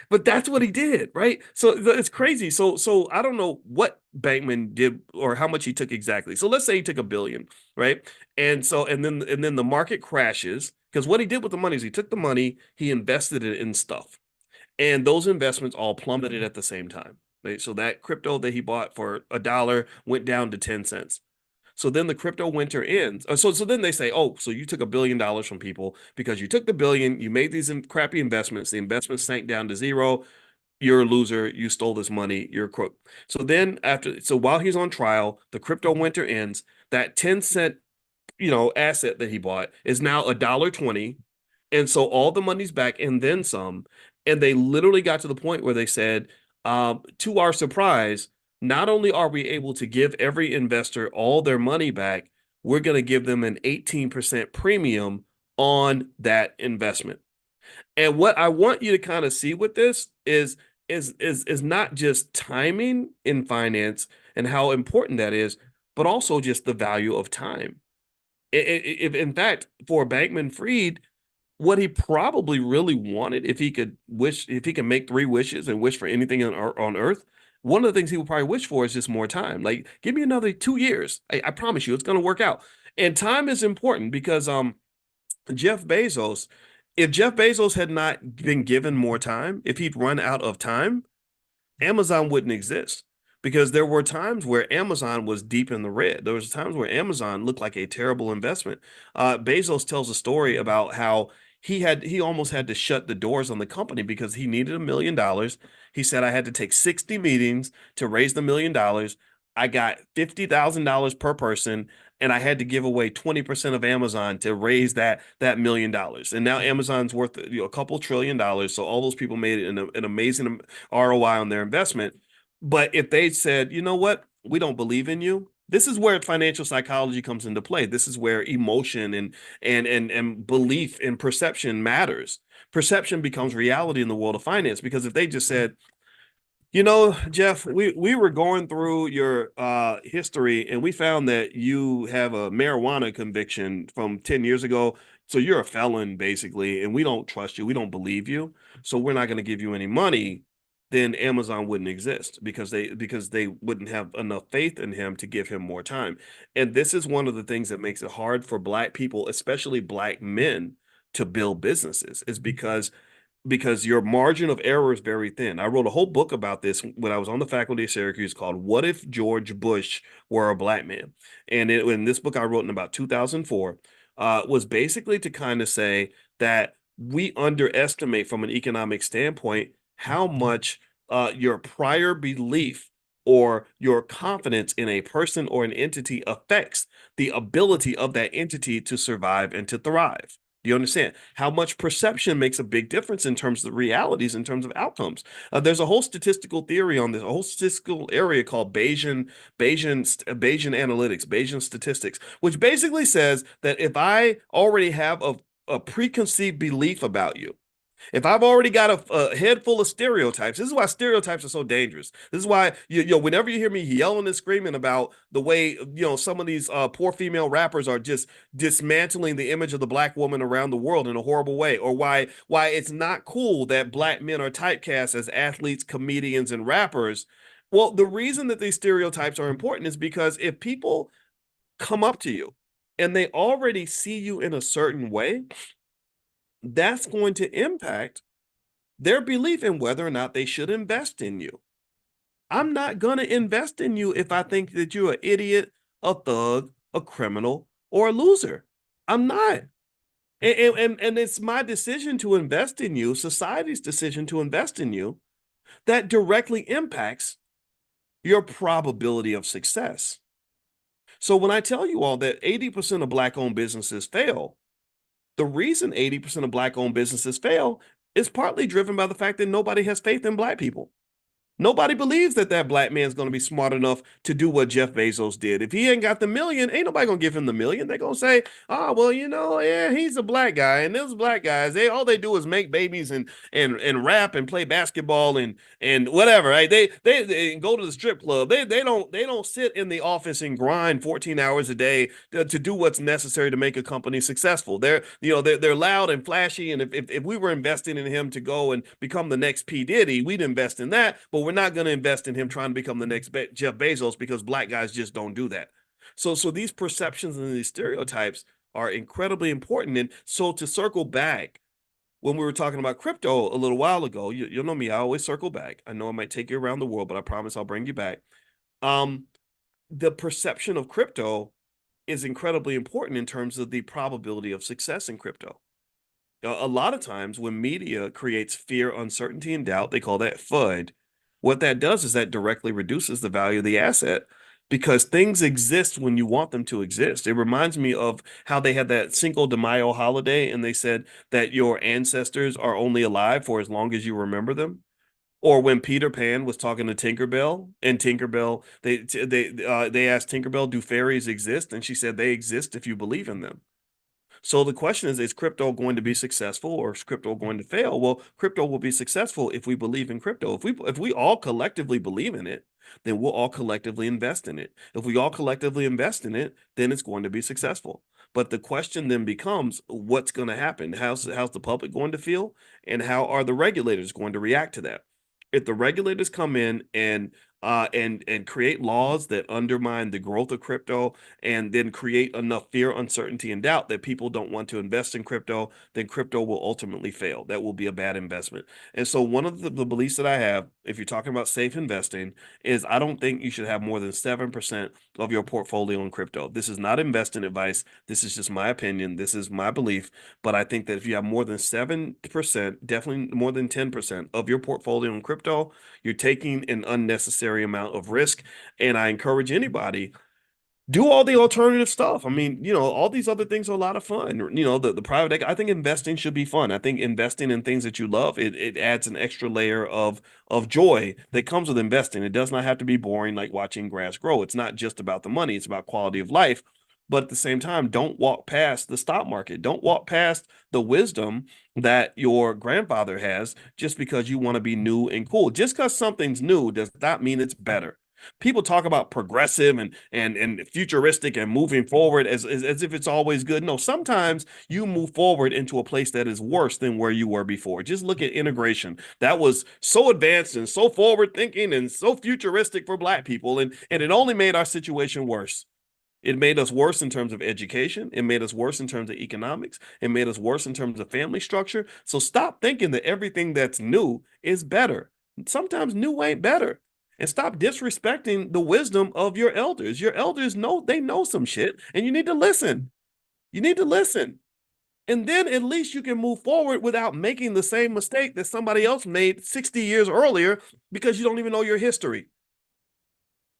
but that's what he did, right? So it's crazy. So I don't know what Bankman did or how much he took exactly. So let's say he took 1 billion, right? And then the market crashes because what he did with the money is he took the money, he invested it in stuff. And those investments all plummeted at the same time. Right? So that crypto that he bought for $1 went down to 10 cents. So then the crypto winter ends. So then they say, oh, so you took $1 billion from people because you took the billion, you made these crappy investments, the investments sank down to zero. You're a loser. You stole this money. You're a crook. So while he's on trial, the crypto winter ends. That 10 cent, asset that he bought is now $1.20, and so all the money's back and then some. And they literally got to the point where they said, to our surprise, not only are we able to give every investor all their money back, we're going to give them an 18% premium on that investment. And what I want you to kind of see with this is not just timing in finance and how important that is, but also just the value of time. If in fact, for Bankman Fried, what he probably really wanted, if he could make three wishes and wish for anything on earth, one of the things he would probably wish for is just more time. Like, give me another 2 years. I promise you, it's going to work out. And time is important because Jeff Bezos, if Jeff Bezos had not been given more time, if he'd run out of time, Amazon wouldn't exist because there were times where Amazon was deep in the red. There was times where Amazon looked like a terrible investment. Bezos tells a story about how he almost had to shut the doors on the company because he needed $1 million. He said, I had to take 60 meetings to raise the $1 million. I got $50,000 per person, and I had to give away 20% of Amazon to raise that $1 million. And now Amazon's worth a couple $1 trillion. So all those people made an amazing ROI on their investment. But if they said, you know what, we don't believe in you, this is where financial psychology comes into play. This is where emotion and belief and perception matters. Perception becomes reality in the world of finance because if they just said, Jeff, we were going through your history and we found that you have a marijuana conviction from 10 years ago. So you're a felon, basically, and we don't trust you. We don't believe you. So we're not going to give you any money. Then Amazon wouldn't exist because they wouldn't have enough faith in him to give him more time. And this is one of the things that makes it hard for Black people, especially Black men, to build businesses, is because your margin of error is very thin. I wrote a whole book about this when I was on the faculty of Syracuse called What If George Bush Were a Black Man? And in this book I wrote in about 2004 was basically to kind of say that we underestimate from an economic standpoint how much your prior belief or your confidence in a person or an entity affects the ability of that entity to survive and to thrive. Do you understand how much perception makes a big difference in terms of the realities, in terms of outcomes? There's a whole statistical theory on this, a whole statistical area called Bayesian analytics, Bayesian statistics, which basically says that if I already have a preconceived belief about you, If I've already got a head full of stereotypes, this is why stereotypes are so dangerous. This is why whenever you hear me yelling and screaming about the way some of these poor female rappers are just dismantling the image of the black woman around the world in a horrible way, or why it's not cool that black men are typecast as athletes, comedians, and rappers. Well, the reason that these stereotypes are important is because if people come up to you and they already see you in a certain way, that's going to impact their belief in whether or not they should invest in you. I'm not going to invest in you if I think that you're an idiot, a thug, a criminal, or a loser. I'm not. And it's my decision to invest in you, society's decision to invest in you, that directly impacts your probability of success. So when I tell you all that 80% of black owned businesses fail, the reason 80% of black owned businesses fail is partly driven by the fact that nobody has faith in black people. Nobody believes that that black man's going to be smart enough to do what Jeff Bezos did. If he ain't got the million, ain't nobody going to give him the million. They're going to say, oh, well, yeah, he's a black guy. And those black guys, all they do is make babies and rap and play basketball and whatever, right? They go to the strip club. They don't sit in the office and grind 14 hours a day to do what's necessary to make a company successful. They're loud and flashy. And if we were investing in him to go and become the next P. Diddy, we'd invest in that. But we're not going to invest in him trying to become the next Jeff Bezos, because black guys just don't do that. So these perceptions and these stereotypes are incredibly important. And so to circle back, when we were talking about crypto a little while ago, you'll know me, I always circle back. I know I might take you around the world, but I promise I'll bring you back. Um, the perception of crypto is incredibly important in terms of the probability of success in crypto. A lot of times when media creates fear, uncertainty, and doubt, they call that FUD. What that does is that directly reduces the value of the asset, because things exist when you want them to exist. It reminds me of how they had that Cinco de Mayo holiday and they said that your ancestors are only alive for as long as you remember them. Or when Peter Pan was talking to Tinkerbell, and Tinkerbell, they asked Tinkerbell, "Do fairies exist?" And she said, "They exist if you believe in them." So the question is crypto going to be successful, or is crypto going to fail? Well, crypto will be successful if we believe in crypto. If we all collectively believe in it, then we'll all collectively invest in it. If we all collectively invest in it, then it's going to be successful. But the question then becomes, what's going to happen? How's the public going to feel? And how are the regulators going to react to that? If the regulators come in and create laws that undermine the growth of crypto, and then create enough fear, uncertainty, and doubt that people don't want to invest in crypto, then crypto will ultimately fail. That will be a bad investment. And so one of the beliefs that I have, if you're talking about safe investing, is I don't think you should have more than 7% of your portfolio in crypto. This is not investing advice. This is just my opinion. This is my belief. But I think that if you have more than 7%, definitely more than 10% of your portfolio in crypto, you're taking an unnecessary amount of risk. And I encourage anybody, do all the alternative stuff. I mean, all these other things are a lot of fun. The private, I think investing should be fun. I think investing in things that you love, it adds an extra layer of joy that comes with investing. It does not have to be boring like watching grass grow. It's not just about the money, it's about quality of life. But at the same time, don't walk past the stock market. Don't walk past the wisdom that your grandfather has just because you want to be new and cool. Just because something's new does not mean it's better. People talk about progressive and futuristic and moving forward as if it's always good. No, sometimes you move forward into a place that is worse than where you were before. Just look at integration. That was so advanced and so forward thinking and so futuristic for black people, and it only made our situation worse. It made us worse in terms of education. It made us worse in terms of economics. It made us worse in terms of family structure. So stop thinking that everything that's new is better. Sometimes new ain't better. And stop disrespecting the wisdom of your elders. Your elders they know some shit, and you need to listen. You need to listen. And then at least you can move forward without making the same mistake that somebody else made 60 years earlier, because you don't even know your history.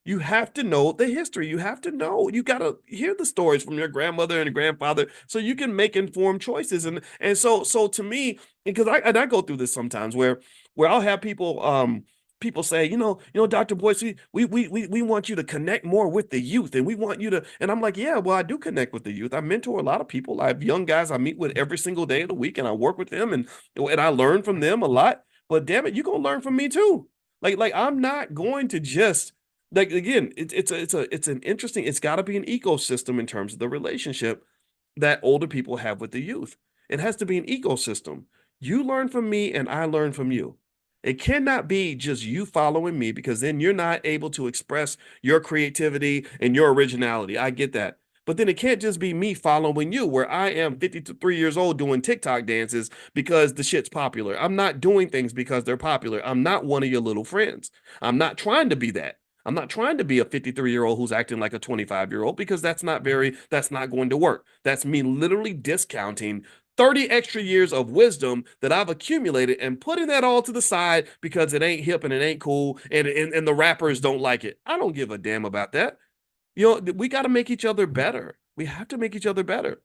You have to know the history. You have to know. You got to hear the stories from your grandmother and grandfather so you can make informed choices. And so to me, because I go through this sometimes where I'll have people people say, Dr. Boyce, we want you to connect more with the youth, and we want you to, and I'm like, yeah, well, I do connect with the youth. I mentor a lot of people. I have young guys I meet with every single day of the week, and I work with them, and I learn from them a lot. But damn it, you're gonna learn from me too. Like I'm not going to just like again, it's an interesting, it's got to be an ecosystem in terms of the relationship that older people have with the youth. It has to be an ecosystem. You learn from me and I learn from you. It cannot be just you following me, because then you're not able to express your creativity and your originality. I get that. But then it can't just be me following you, where I am 53 years old doing TikTok dances because the shit's popular. I'm not doing things because they're popular. I'm not one of your little friends. I'm not trying to be that. I'm not trying to be a 53-year-old who's acting like a 25-year-old, because that's not going to work. That's me literally discounting 30 extra years of wisdom that I've accumulated and putting that all to the side because it ain't hip and it ain't cool, and the rappers don't like it. I don't give a damn about that. We got to make each other better. We have to make each other better.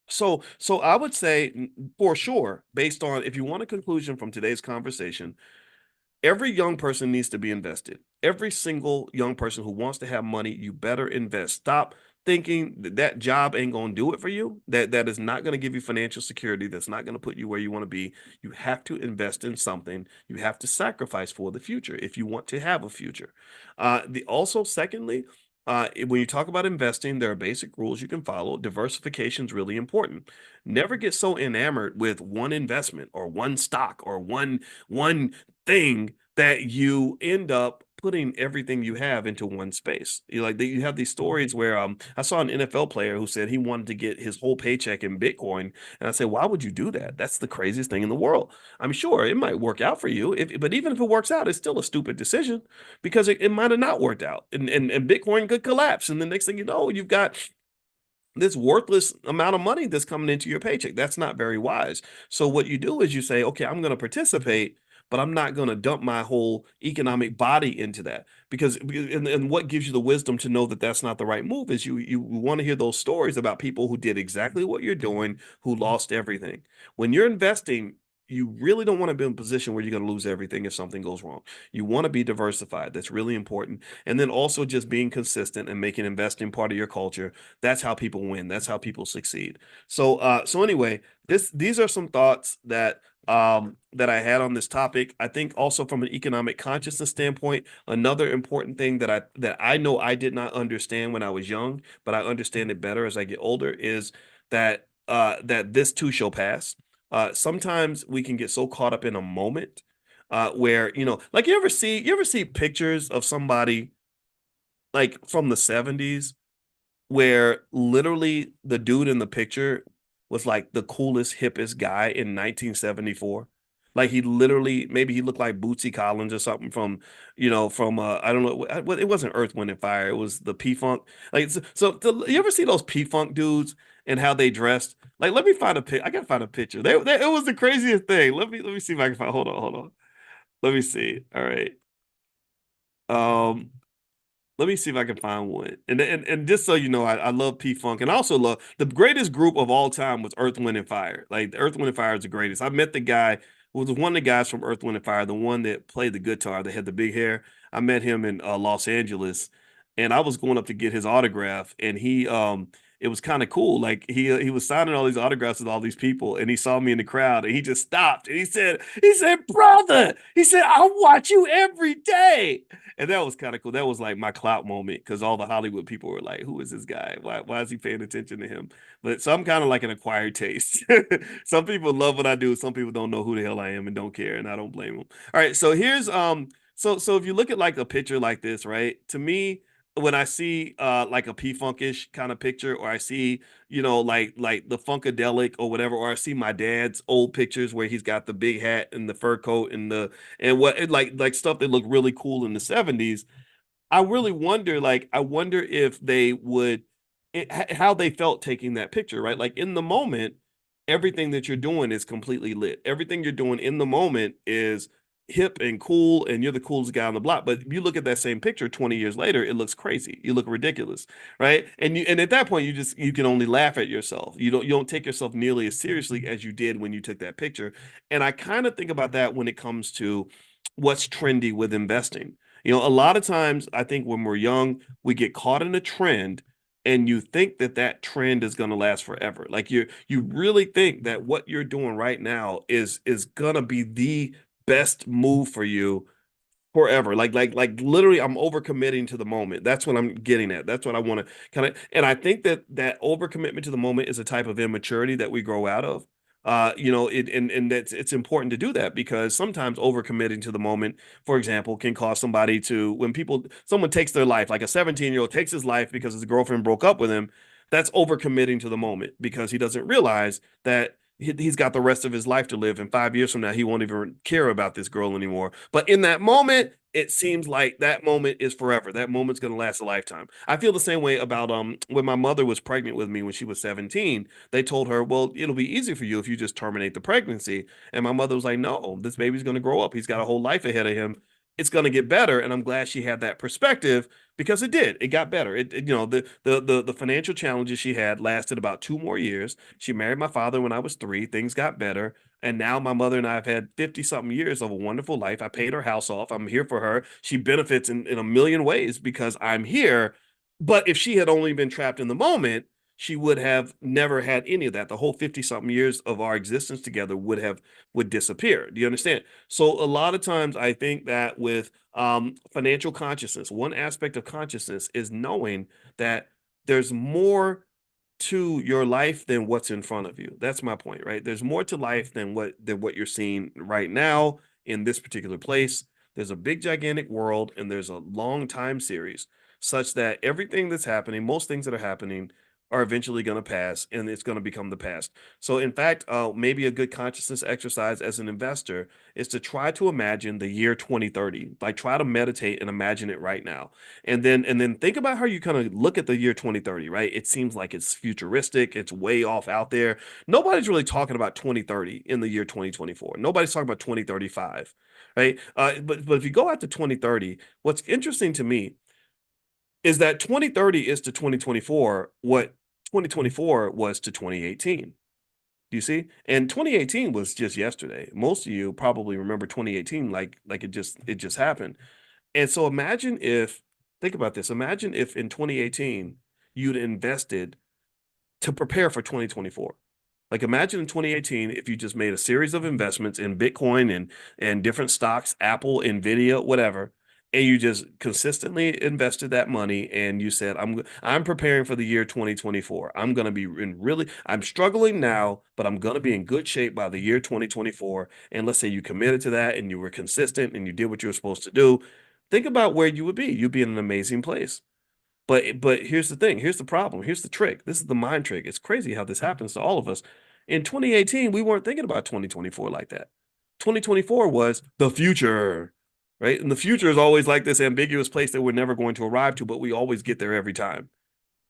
So I would say, for sure, based on, if you want a conclusion from today's conversation, every young person needs to be invested. Every single young person who wants to have money, you better invest. Stop thinking that job ain't going to do it for you. That is not going to give you financial security. That's not going to put you where you want to be. You have to invest in something. You have to sacrifice for the future if you want to have a future. Secondly, when you talk about investing, there are basic rules you can follow. Diversification is really important. Never get so enamored with one investment or one stock or one thing that you end up putting everything you have into one space. You have these stories where I saw an NFL player who said he wanted to get his whole paycheck in Bitcoin, and I said, why would you do that? That's the craziest thing in the world. I'm sure it might work out for you, but even if it works out, it's still a stupid decision, because it might have not worked out, and Bitcoin could collapse, and the next thing you know, you've got this worthless amount of money that's coming into your paycheck. That's not very wise. So what you do is you say, okay, I'm going to participate, but I'm not going to dump my whole economic body into that, and what gives you the wisdom to know that that's not the right move is you want to hear those stories about people who did exactly what you're doing, who lost everything. When you're investing, you really don't want to be in a position where you're going to lose everything if something goes wrong. You want to be diversified. That's really important. And then also just being consistent and making investing part of your culture. That's how people win. That's how people succeed. So anyway, these are some thoughts that I had on this topic. I think also from an economic consciousness standpoint, another important thing that I know I did not understand when I was young, but I understand it better as I get older, is that this too shall pass. Sometimes we can get so caught up in a moment, where, like, you ever see pictures of somebody like from the 70s, where literally the dude in the picture was like the coolest, hippest guy in 1974. Like, he literally, maybe he looked like Bootsy Collins or something from I don't know, it wasn't Earth, Wind and Fire. It was the P Funk. Like, you ever see those P Funk dudes and how they dressed? Like, let me find a pic. I gotta find a picture. It was the craziest thing. Let me see if I can find. Hold on. Let me see. All right. Um, Let me see if I can find one. And just so you know, I love P Funk, and I also love, the greatest group of all time was Earth, Wind and Fire. Like, the Earth, Wind and Fire is the greatest. I met the guy who was one of the guys from Earth, Wind and Fire, the one that played the guitar, that had the big hair. I met him in Los Angeles, and I was going up to get his autograph, and it was kind of cool. Like, he was signing all these autographs with all these people, and he saw me in the crowd, and he just stopped, and he said, brother, he said, I watch you every day. And that was kind of cool. That was like my clout moment, because all the Hollywood people were like, who is this guy? Why is he paying attention to him? But so I'm kind of like an acquired taste. Some people love what I do. Some people don't know who the hell I am and don't care, and I don't blame them. All right, so here's so if you look at like a picture like this, right? To me, when I see like a P-funkish kind of picture, or I see, like the Funkadelic or whatever, or I see my dad's old pictures where he's got the big hat and the fur coat and what, like stuff that looked really cool in the 70s. I really wonder, like, I wonder if they would, how they felt taking that picture, right? Like, in the moment, everything that you're doing is completely lit. Everything you're doing in the moment is hip and cool, and you're the coolest guy on the block. But you look at that same picture 20 years later, it looks crazy. You look ridiculous, right? And at that point, you can only laugh at yourself. You don't take yourself nearly as seriously as you did when you took that picture. And I kind of think about that when it comes to what's trendy with investing. A lot of times I think when we're young, we get caught in a trend and you think that that trend is going to last forever. Like you really think that what you're doing right now is going to be the best move for you forever. Like literally I'm overcommitting to the moment. That's what I'm getting at. That's what I want to kind of, and I think that that overcommitment to the moment is a type of immaturity that we grow out of. And that's it's important to do that because sometimes overcommitting to the moment, for example, can cause somebody to when someone takes their life, like a 17-year-old takes his life because his girlfriend broke up with him. That's overcommitting to the moment because he doesn't realize that he's got the rest of his life to live. And 5 years from now, he won't even care about this girl anymore. But in that moment, it seems like that moment is forever. That moment's going to last a lifetime. I feel the same way about when my mother was pregnant with me when she was 17. They told her, well, it'll be easy for you if you just terminate the pregnancy. And my mother was like, no, this baby's going to grow up. He's got a whole life ahead of him. It's going to get better. And I'm glad she had that perspective because it did. It got better. The financial challenges she had lasted about 2 more years. She married my father when I was 3. Things got better. And now my mother and I have had 50 something years of a wonderful life. I paid her house off. I'm here for her. She benefits in a million ways because I'm here. But if she had only been trapped in the moment, she would have never had any of that. The whole 50 something years of our existence together would disappear. Do you understand? So a lot of times I think that with financial consciousness, one aspect of consciousness is knowing that there's more to your life than what's in front of you. That's my point, right? There's more to life than what you're seeing right now in this particular place. There's a big gigantic world and there's a long time series such that everything that's happening, most things that are happening are eventually going to pass and it's going to become the past. So in fact, maybe a good consciousness exercise as an investor is to try to imagine the year 2030. Like try to meditate and imagine it right now and then think about how you kind of look at the year 2030, right? It seems like it's futuristic, it's way off out there. Nobody's really talking about 2030 in the year 2024. Nobody's talking about 2035, right? But if you go out to 2030, what's interesting to me is that 2030 is to 2024 what 2024 was to 2018. Do you see? And 2018 was just yesterday. Most of you probably remember 2018 like it just happened. And so think about this. Imagine if in 2018 you'd invested to prepare for 2024. Like imagine in 2018 if you just made a series of investments in Bitcoin and different stocks, Apple, Nvidia, whatever, and you just consistently invested that money and you said I'm preparing for the year 2024. I'm struggling now, but I'm going to be in good shape by the year 2024. And let's say you committed to that and you were consistent and you did what you were supposed to do. Think about where you would be. You'd be in an amazing place. But here's the thing. Here's the problem. Here's the trick. This is the mind trick. It's crazy how this happens to all of us. In 2018, we weren't thinking about 2024 like that. 2024 was the future, right? And the future is always like this ambiguous place that we're never going to arrive to, but we always get there every time.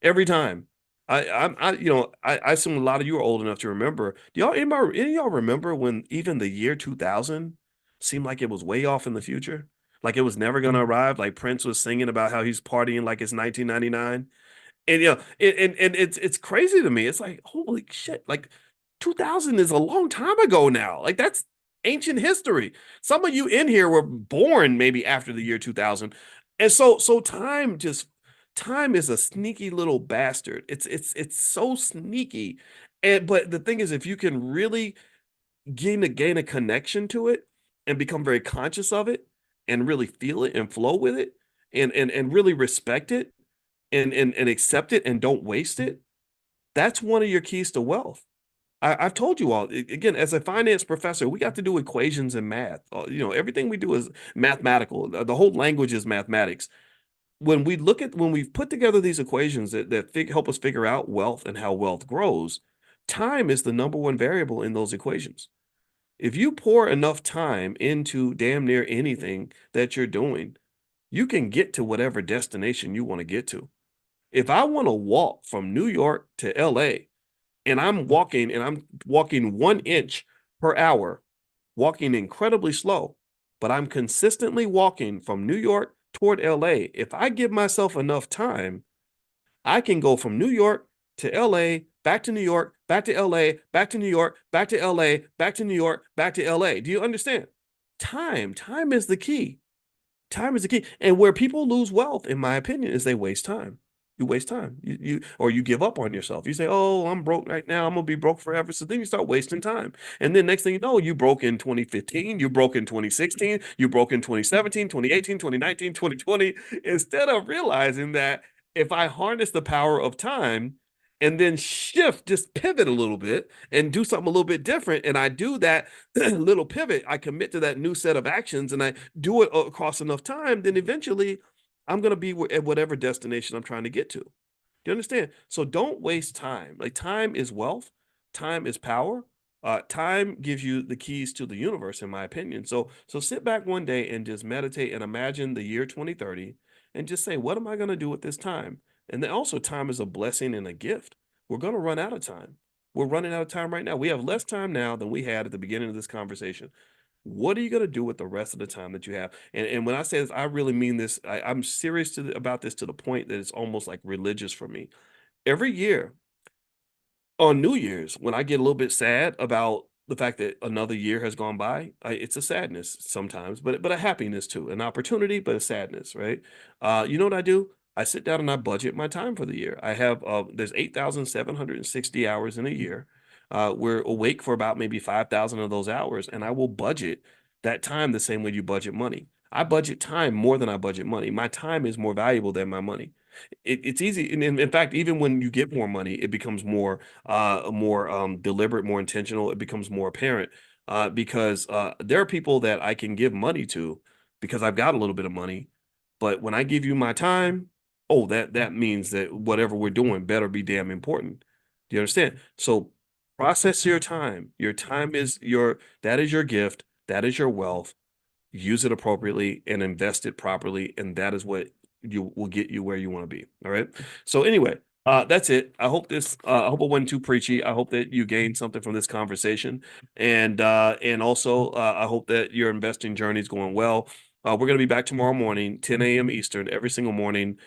Every time. I assume a lot of you are old enough to remember. Any of y'all remember when even the year 2000 seemed like it was way off in the future? Like it was never going to arrive. Like Prince was singing about how he's partying like it's 1999. And and it's crazy to me. It's like, holy shit, like 2000 is a long time ago now. Like that's ancient history. Some of you in here were born maybe after the year 2000. And so time is a sneaky little bastard. It's so sneaky. And but the thing is if you can really gain a connection to it and become very conscious of it and really feel it and flow with it and really respect it and accept it and don't waste it, that's one of your keys to wealth. I've told you all again, as a finance professor, we got to do equations and math. Everything we do is mathematical. The whole language is mathematics. When we've put together these equations that help us figure out wealth and how wealth grows, time is the number one variable in those equations. If you pour enough time into damn near anything that you're doing, you can get to whatever destination you want to get to. If I want to walk from New York to LA and I'm walking 1 inch per hour, walking incredibly slow, but I'm consistently walking from New York toward LA. If I give myself enough time, I can go from New York to LA, back to New York, back to LA, back to New York, back to LA, back to New York, back to LA. Do you understand? Time is the key. Time is the key. And where people lose wealth, in my opinion, is they waste time. You waste time. Or you give up on yourself. You say, "Oh, I'm broke right now. I'm gonna be broke forever." So then you start wasting time. And then next thing you know, you broke in 2015, you broke in 2016, you broke in 2017, 2018, 2019, 2020. Instead of realizing that if I harness the power of time and then shift, just pivot a little bit and do something a little bit different, and I do that little pivot, I commit to that new set of actions and I do it across enough time, then eventually I'm going to be at whatever destination I'm trying to get to. Do you understand? So don't waste time. Like, time is wealth, time is power. Time gives you the keys to the universe, in my opinion. So sit back one day and just meditate and imagine the year 2030 and just say, what am I going to do with this time? And then also, time is a blessing and a gift. We're going to run out of time. We're running out of time right now. We have less time now than we had at the beginning of this conversation. What are you going to do with the rest of the time that you have? And when I say this, I really mean this. I'm serious about this to the point that it's almost like religious for me. Every year on New Year's, when I get a little bit sad about the fact that another year has gone by, it's a sadness sometimes, but a happiness too, an opportunity, but a sadness, right? You know what I do? I sit down and I budget my time for the year. I have there's 8,760 hours in a year. We're awake for about maybe 5,000 of those hours, and I will budget that time the same way you budget money. I budget time more than I budget money. My time is more valuable than my money. It's easy, and in fact, even when you get more money, it becomes more deliberate, more intentional. It becomes more apparent because there are people that I can give money to because I've got a little bit of money, but when I give you my time, oh, that means that whatever we're doing better be damn important. Do you understand? So process your time. Your time is that is your gift. That is your wealth. Use it appropriately and invest it properly, and that is what you will get you where you want to be. All right. So anyway, that's it. I hope it wasn't too preachy. I hope that you gained something from this conversation, and also I hope that your investing journey is going well. We're going to be back tomorrow morning, 10 a.m. Eastern, every single morning.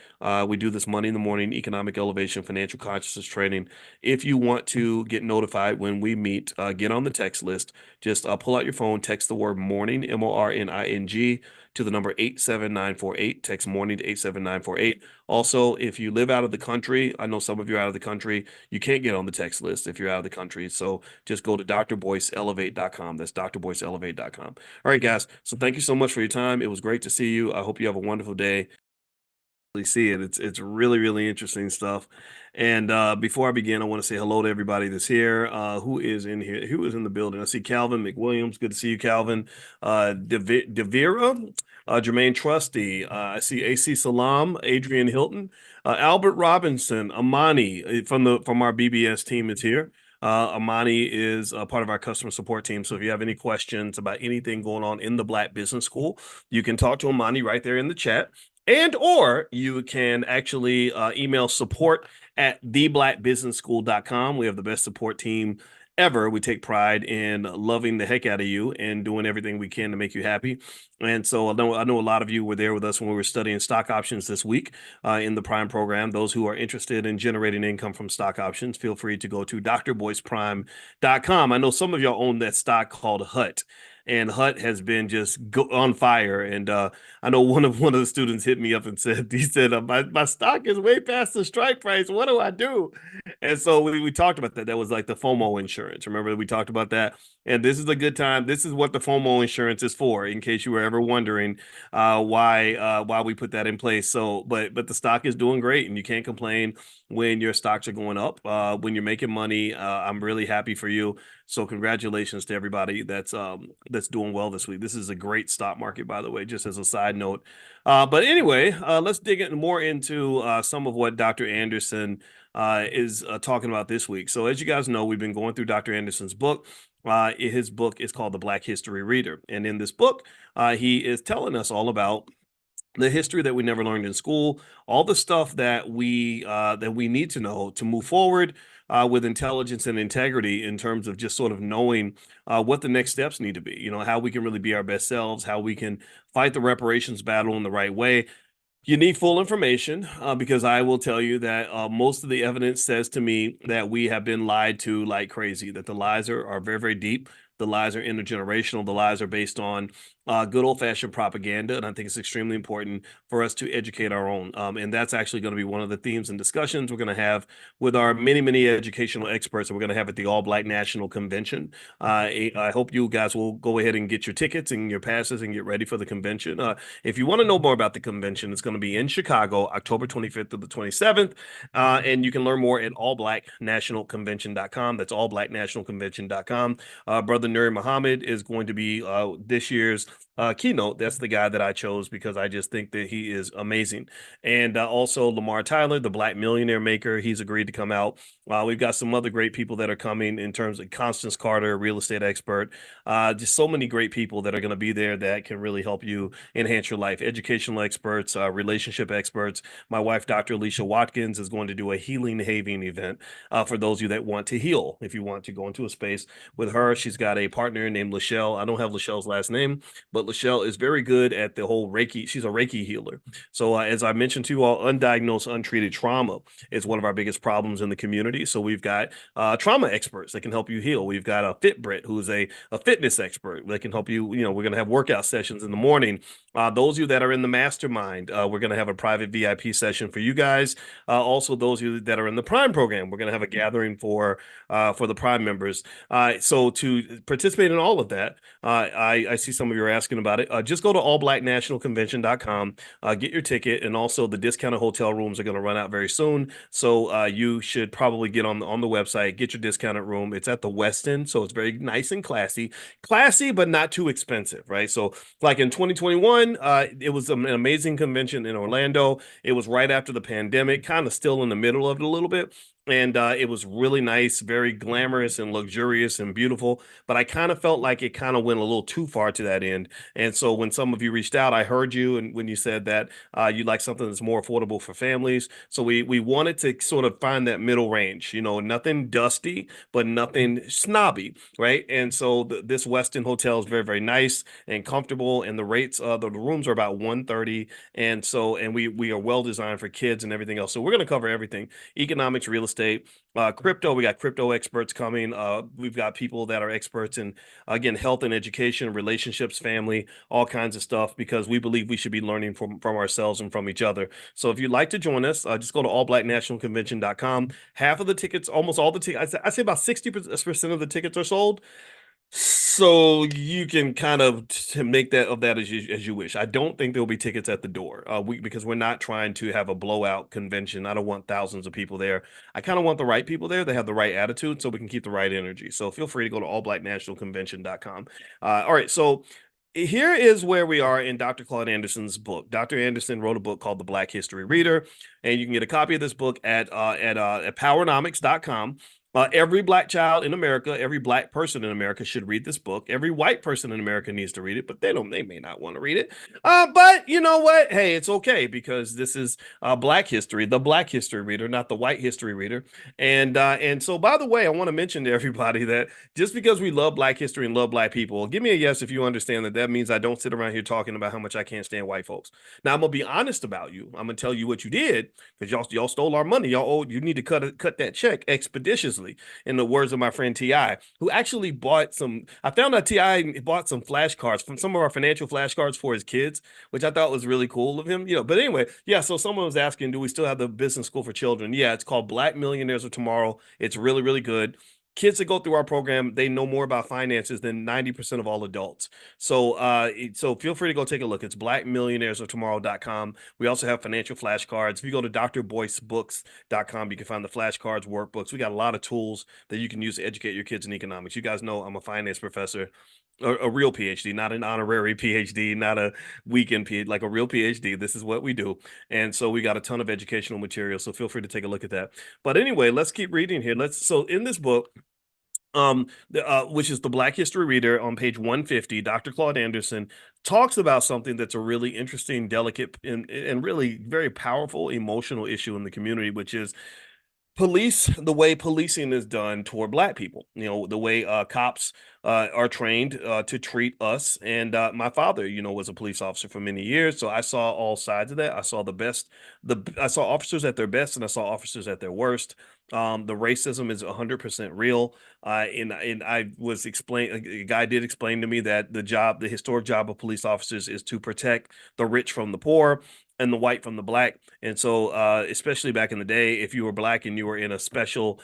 We do this Monday in the morning economic elevation, financial consciousness training. If you want to get notified when we meet, get on the text list. Just pull out your phone, text the word morning, MORNING, to the number 87948. Text morning to 87948. Also, if you live out of the country, I know some of you are out of the country, you can't get on the text list if you're out of the country. So just go to drboyceelevate.com. That's drboyceelevate.com. All right, guys. So thank you so much for your time. It was great to see you. I hope you have a wonderful day. See it. It's really, really interesting stuff. And before I begin, I want to say hello to everybody that's here. Who is in here? Who is in the building? I see Calvin McWilliams. Good to see you, Calvin. Devira, Jermaine Trusty. I see AC Salam, Adrian Hilton, Albert Robinson, Amani from our BBS team is here. Amani is part of our customer support team. So if you have any questions about anything going on in the Black Business School, you can talk to Amani right there in the chat. And or you can actually email support at theblackbusinessschool.com. We have the best support team ever. We take pride in loving the heck out of you and doing everything we can to make you happy. And so I know a lot of you were there with us when we were studying stock options this week in the Prime program. Those who are interested in generating income from stock options, feel free to go to drboyceprime.com. I know some of y'all own that stock called HUT. And HUT has been just on fire. And I know one of the students hit me up and said, he said, my stock is way past the strike price. What do I do? And so we talked about that. That was like the FOMO insurance. Remember, we talked about that. And this is a good time. This is what the FOMO insurance is for, in case you were ever wondering why we put that in place. So, but the stock is doing great, and you can't complain when your stocks are going up. When you're making money, I'm really happy for you. So congratulations to everybody that's doing well this week. This is a great stock market, by the way, just as a side note. But anyway, let's dig more into some of what Dr. Anderson is talking about this week. So as you guys know, we've been going through Dr. Anderson's book. His book is called The Black History Reader. And in this book, he is telling us all about the history that we never learned in school, all the stuff that we need to know to move forward with intelligence and integrity in terms of just sort of knowing what the next steps need to be. You know, how we can really be our best selves, how we can fight the reparations battle in the right way. You need full information because I will tell you that most of the evidence says to me that we have been lied to like crazy, that the lies are very, very deep. The lies are intergenerational. The lies are based on good old-fashioned propaganda, and I think it's extremely important for us to educate our own. And that's actually going to be one of the themes and discussions we're going to have with our many educational experts that we're going to have at the All Black National Convention. I hope you guys will go ahead and get your tickets and your passes and get ready for the convention. If you want to know more about the convention, it's going to be in Chicago, October 25th to the 27th. And you can learn more at allblacknationalconvention.com. That's allblacknationalconvention.com. Brother Nuri Muhammad is going to be this year's keynote. That's the guy that I chose because I just think that he is amazing. And also Lamar Tyler, the Black millionaire maker, he's agreed to come out. We've got some other great people that are coming in terms of Constance Carter, real estate expert. Just so many great people that are going to be there that can really help you enhance your life. Educational experts, relationship experts. My wife, Dr. Alicia Watkins, is going to do a healing having event for those of you that want to heal. If you want to go into a space with her, she's got a partner named Lachelle. I don't have Lachelle's last name, but Lachelle is very good at the whole Reiki. She's a Reiki healer. So as I mentioned to you all, undiagnosed, untreated trauma is one of our biggest problems in the community. So we've got trauma experts that can help you heal. We've got a Fitbrit, who's a fitness expert that can help you. You know, we're going to have workout sessions in the morning. Those of you that are in the mastermind, we're going to have a private VIP session for you guys. Also, those of you that are in the Prime program, we're going to have a gathering for the Prime members. So to participate in all of that, I see some of you are asking about it. Just go to allblacknationalconvention.com, get your ticket, and also the discounted hotel rooms are going to run out very soon. So you should probably get on the website, get your discounted room. It's at the Westin, so it's very nice and classy, but not too expensive, right? So like in 2021, it was an amazing convention in Orlando. It was right after the pandemic, kind of still in the middle of it a little bit. And it was really nice, very glamorous and luxurious and beautiful. But I kind of felt like it kind of went a little too far to that end. And so when some of you reached out, I heard you, and when you said that you'd like something that's more affordable for families. So we wanted to sort of find that middle range, you know, nothing dusty, but nothing snobby, right? And so this Westin hotel is very, very nice and comfortable. And the rates, the rooms are about 130. And we are well designed for kids and everything else. So we're going to cover everything: economics, real estate, crypto. We got crypto experts coming. We've got people that are experts in, again, health and education, relationships, family, all kinds of stuff, because we believe we should be learning from ourselves and from each other. So if you'd like to join us, just go to allblacknationalconvention.com. Half of the tickets, almost all the tickets, I say about 60% of the tickets are sold. So you can kind of make that as you wish. I don't think there'll be tickets at the door, because we're not trying to have a blowout convention. I don't want thousands of people there. I kind of want the right people there. They have the right attitude, so we can keep the right energy. So feel free to go to allblacknationalconvention.com. All right, so here is where we are in Dr. Claude Anderson's book. Dr. Anderson wrote a book called The Black History Reader, and you can get a copy of this book at powernomics.com. Every Black child in America, every Black person in America should read this book. Every white person in America needs to read it, but they may not want to read it. But you know what? Hey, it's okay, because this is Black history, the Black history reader, not the white history reader. And so, by the way, I want to mention to everybody that just because we love Black history and love Black people, give me a yes if you understand that means I don't sit around here talking about how much I can't stand white folks. Now, I'm gonna be honest about you. I'm gonna tell you what you did, because y'all stole our money. You need to cut that check expeditiously, in the words of my friend T.I., who actually bought some. I found out T.I. bought some flashcards, from some of our financial flashcards, for his kids, which I thought was really cool of him. But anyway, yeah, so someone was asking, do we still have the business school for children? Yeah, it's called Black Millionaires of Tomorrow. It's really, really good. Kids that go through our program, they know more about finances than 90% of all adults. So feel free to go take a look. It's blackmillionairesoftomorrow.com. We also have financial flashcards. If you go to drboycebooks.com, you can find the flashcards, workbooks. We got a lot of tools that you can use to educate your kids in economics. You guys know I'm a finance professor, a real PhD, not an honorary PhD, not a weekend PhD, like a real PhD. This is what we do. And so we got a ton of educational material. So feel free to take a look at that. But anyway, let's keep reading here. So in this book, which is the Black History Reader, on page 150, Dr. Claude Anderson talks about something that's a really interesting, delicate, and really very powerful emotional issue in the community, which is the way policing is done toward black people, the way cops are trained to treat us. And my father, was a police officer for many years, so I saw all sides of that. I saw the best, I saw officers at their best, and I saw officers at their worst. The racism is 100% real. And I was explained, a guy did explain to me that the historic job of police officers is to protect the rich from the poor and the white from the black. And so, especially back in the day, if you were black and you were in a special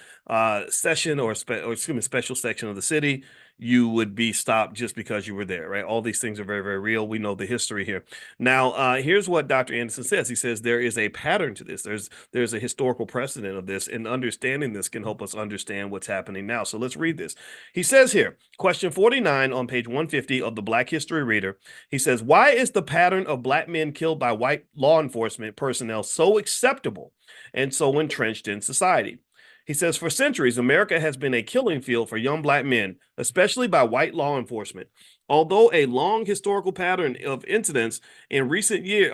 session or excuse me, special section of the city, you would be stopped just because you were there, right? All these things are very, very real. We know the history here. Now, here's what Dr. Anderson says. He says there is a pattern to this. There's a historical precedent of this, and understanding this can help us understand what's happening now. So let's read this. He says here, question 49 on page 150 of the Black History Reader. He says, why is the pattern of black men killed by white law enforcement personnel so acceptable and so entrenched in society? He says, for centuries, America has been a killing field for young black men, especially by white law enforcement. Although a long historical pattern, incidents in recent years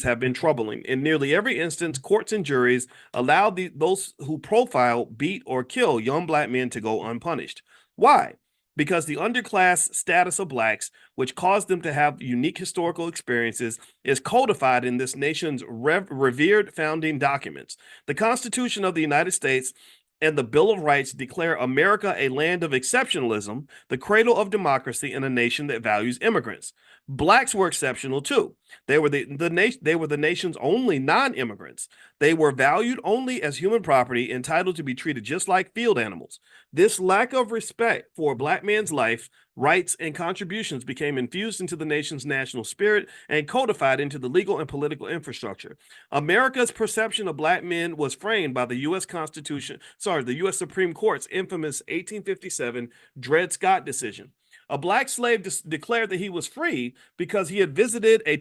have been troubling. In nearly every instance, courts and juries allowed those who profile, beat, or kill young black men to go unpunished. Why? Because the underclass status of blacks, which caused them to have unique historical experiences, is codified in this nation's revered founding documents. The Constitution of the United States and the Bill of Rights declare America a land of exceptionalism, the cradle of democracy, and a nation that values immigrants. Blacks were exceptional too. They were the nation's only non-immigrants. They were valued only as human property, entitled to be treated just like field animals. This lack of respect for a black man's life, rights, and contributions became infused into the nation's national spirit and codified into the legal and political infrastructure. America's perception of black men was framed by the U.S. Supreme Court's infamous 1857 Dred Scott decision. A black slave declared that he was free because he had visited and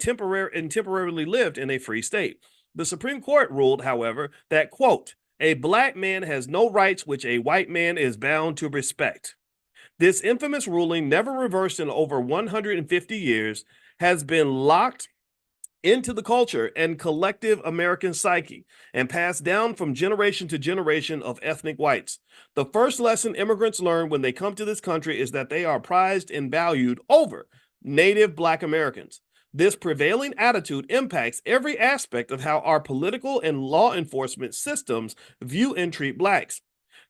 temporarily lived in a free state. The Supreme Court ruled, however, that, quote, a black man has no rights which a white man is bound to respect. This infamous ruling, never reversed in over 150 years, has been locked into the culture and collective American psyche and passed down from generation to generation of ethnic whites. The first lesson immigrants learn when they come to this country is that they are prized and valued over native black Americans. This prevailing attitude impacts every aspect of how our political and law enforcement systems view and treat blacks.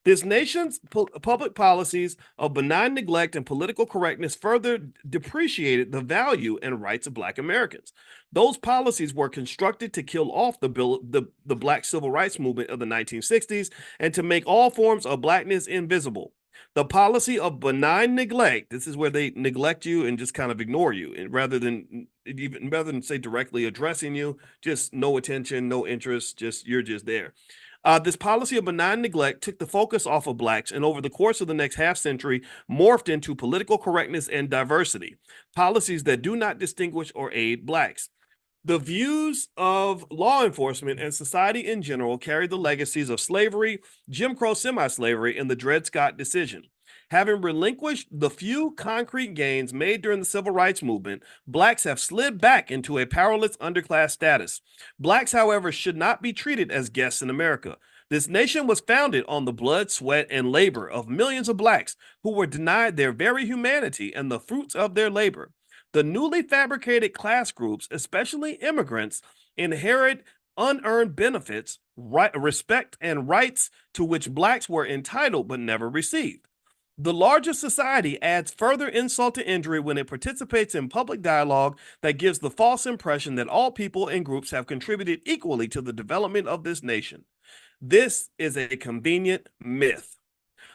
This nation's public policies of benign neglect and political correctness further depreciated the value and rights of black Americans. Those policies were constructed to kill off the black civil rights movement of the 1960s and to make all forms of blackness invisible. The policy of benign neglect, this is where they neglect you and just kind of ignore you, and rather than say directly addressing you, just no attention, no interest, you're just there. This policy of benign neglect took the focus off of blacks and over the course of the next half century morphed into political correctness and diversity, policies that do not distinguish or aid blacks. The views of law enforcement and society in general carry the legacies of slavery, Jim Crow semi-slavery, and the Dred Scott decision. Having relinquished the few concrete gains made during the civil rights movement, blacks have slid back into a powerless underclass status. Blacks, however, should not be treated as guests in America. This nation was founded on the blood, sweat, and labor of millions of blacks who were denied their very humanity and the fruits of their labor. The newly fabricated class groups, especially immigrants, inherit unearned benefits, respect, and rights to which blacks were entitled but never received. The larger society adds further insult to injury when it participates in public dialogue that gives the false impression that all people and groups have contributed equally to the development of this nation. This is a convenient myth.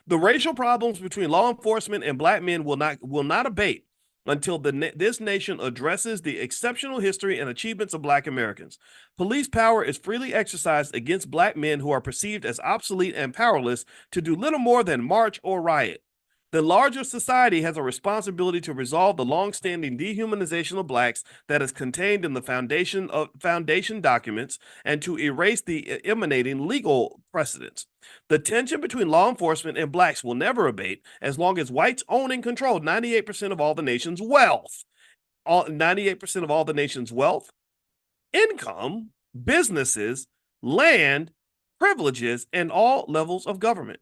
The racial problems between law enforcement and black men will not abate until this nation addresses the exceptional history and achievements of black Americans. Police power is freely exercised against black men who are perceived as obsolete and powerless to do little more than march or riot. The larger society has a responsibility to resolve the long-standing dehumanization of blacks that is contained in the foundation documents and to erase the emanating legal precedents. The tension between law enforcement and blacks will never abate as long as whites own and control 98% of all the nation's wealth. 98% of all the nation's wealth, income, businesses, land, privileges, and all levels of government.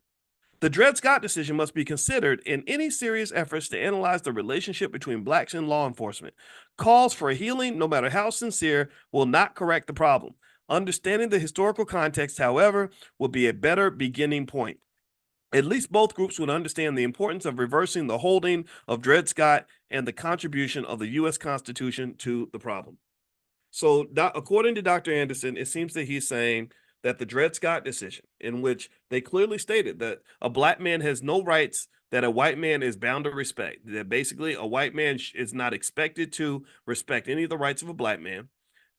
The Dred Scott decision must be considered in any serious efforts to analyze the relationship between blacks and law enforcement. Calls for healing, no matter how sincere, will not correct the problem. Understanding the historical context, however, will be a better beginning point. At least both groups would understand the importance of reversing the holding of Dred Scott and the contribution of the U.S. Constitution to the problem. So, according to Dr. Anderson, it seems that he's saying that the Dred Scott decision, in which they clearly stated that a black man has no rights that a white man is bound to respect, that basically a white man is not expected to respect any of the rights of a black man,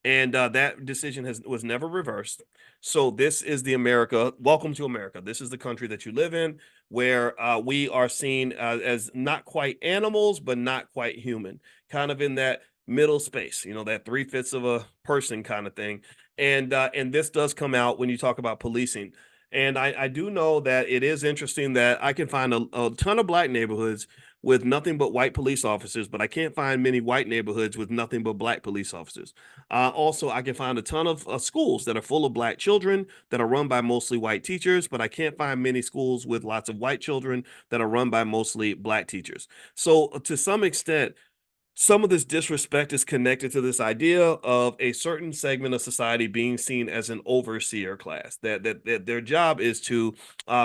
and that decision was never reversed. So this is the America. Welcome to America. This is the country that you live in, where we are seen as not quite animals, but not quite human, kind of in that middle space. You know, that 3/5 of a person kind of thing. And this does come out when you talk about policing. And I do know that it is interesting that I can find a ton of black neighborhoods with nothing but white police officers, but I can't find many white neighborhoods with nothing but black police officers. Also, I can find a ton of schools that are full of black children that are run by mostly white teachers, but I can't find many schools with lots of white children that are run by mostly black teachers. So, to some extent, some of this disrespect is connected to this idea of a certain segment of society being seen as an overseer class, that their job is to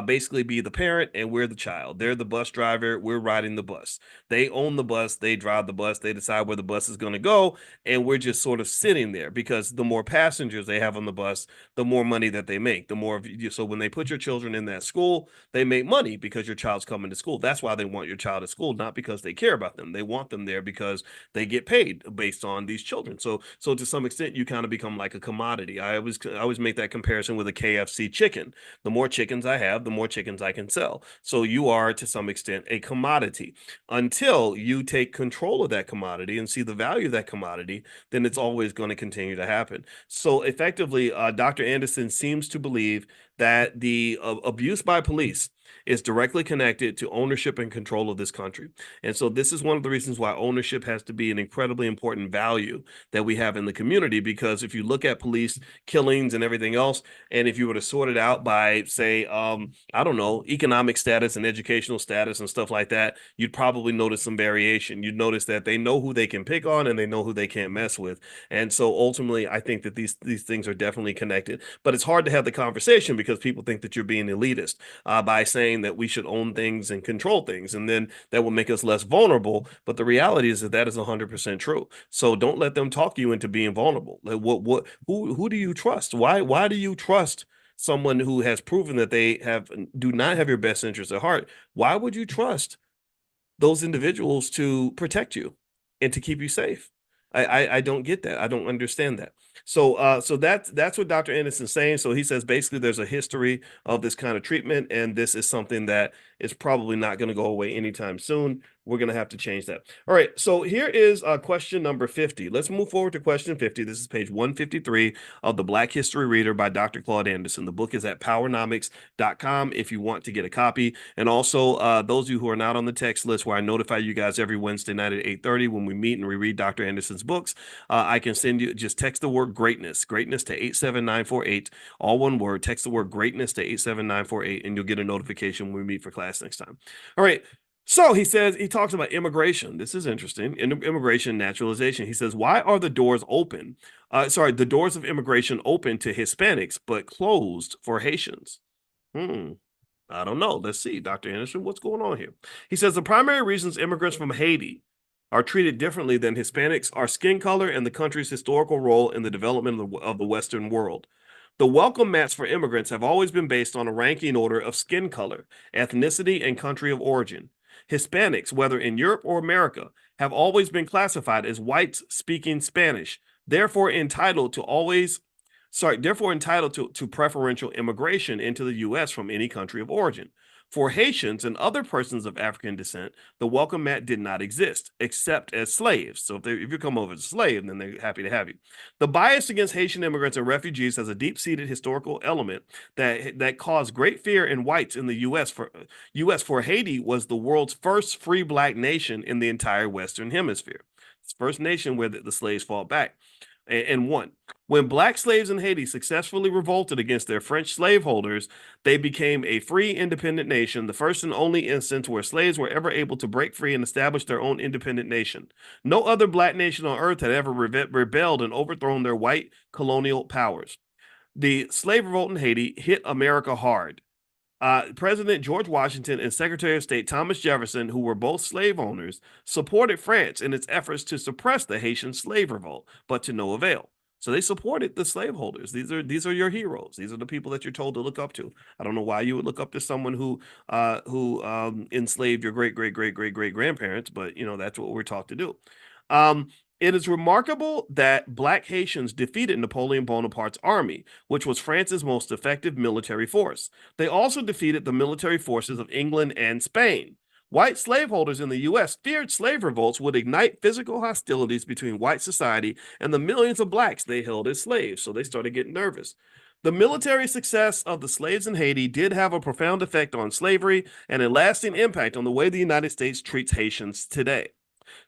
basically be the parent and we're the child. They're the bus driver, we're riding the bus. They own the bus, they drive the bus, they decide where the bus is going to go, and we're just sort of sitting there because the more passengers they have on the bus, the more money that they make. The more so when they put your children in that school, they make money because your child's coming to school. That's why they want your child at school, not because they care about them. They want them there because they get paid based on these children. So to some extent, you kind of become like a commodity. I always make that comparison with a KFC chicken. The more chickens I have, the more chickens I can sell. So you are to some extent a commodity. Until you take control of that commodity and see the value of that commodity, then it's always going to continue to happen. So effectively, Dr. Anderson seems to believe that the abuse by police is directly connected to ownership and control of this country. And so this is one of the reasons why ownership has to be an incredibly important value that we have in the community, because if you look at police killings and everything else, and if you were to sort it out by, say, I don't know, economic status and educational status and stuff like that, you'd probably notice some variation. You'd notice that they know who they can pick on and they know who they can't mess with. And so ultimately, I think that these things are definitely connected. But it's hard to have the conversation because people think that you're being elitist by saying that we should own things and control things, and then that will make us less vulnerable. But the reality is that that is 100% true. So don't let them talk you into being vulnerable. Like who do you trust? Why do you trust someone who has proven that they do not have your best interests at heart? Why would you trust those individuals to protect you and to keep you safe? I don't get that. I don't understand that. So that's what Dr. Anderson's saying. So he says basically there's a history of this kind of treatment, and this is something that is probably not going to go away anytime soon. We're going to have to change that. All right. So here is question number 50. Let's move forward to question 50. This is page 153 of the Black History Reader by Dr. Claude Anderson. The book is at powernomics.com if you want to get a copy. And also those of you who are not on the text list, where I notify you guys every Wednesday night at 8:30 when we meet and we read Dr. Anderson's books, I can send you, just text the word greatness to 87948, all one word. Text the word greatness to 87948, and you'll get a notification when we meet for class next time. All right. So he talks about immigration. This is interesting. Immigration, naturalization. He says, why are the doors open? The doors of immigration open to Hispanics, but closed for Haitians? I don't know. Let's see, Dr. Anderson, what's going on here? He says the primary reasons immigrants from Haiti are treated differently than Hispanics are skin color and the country's historical role in the development of the Western world. The welcome mats for immigrants have always been based on a ranking order of skin color, ethnicity, and country of origin. Hispanics, whether in Europe or America, have always been classified as whites speaking Spanish, therefore entitled to preferential immigration into the U.S. from any country of origin. For Haitians and other persons of African descent, the welcome mat did not exist, except as slaves. So if you come over as a slave, then they're happy to have you. The bias against Haitian immigrants and refugees has a deep-seated historical element that caused great fear in whites in the U.S. For Haiti was the world's first free black nation in the entire Western Hemisphere. It's the first nation where the slaves fought back. and won. When black slaves in Haiti successfully revolted against their French slaveholders, they became a free, independent nation, the first and only instance where slaves were ever able to break free and establish their own independent nation. No other black nation on earth had ever rebelled and overthrown their white colonial powers. The slave revolt in Haiti hit America hard. President George Washington and Secretary of State Thomas Jefferson, who were both slave owners, supported France in its efforts to suppress the Haitian slave revolt, but to no avail. So they supported the slaveholders. These are your heroes. These are the people that you're told to look up to. I don't know why you would look up to someone who enslaved your great grandparents, but that's what we're taught to do. It is remarkable that black Haitians defeated Napoleon Bonaparte's army, which was France's most effective military force. They also defeated the military forces of England and Spain. White slaveholders in the U.S. feared slave revolts would ignite physical hostilities between white society and the millions of blacks they held as slaves, so they started getting nervous. The military success of the slaves in Haiti did have a profound effect on slavery and a lasting impact on the way the United States treats Haitians today.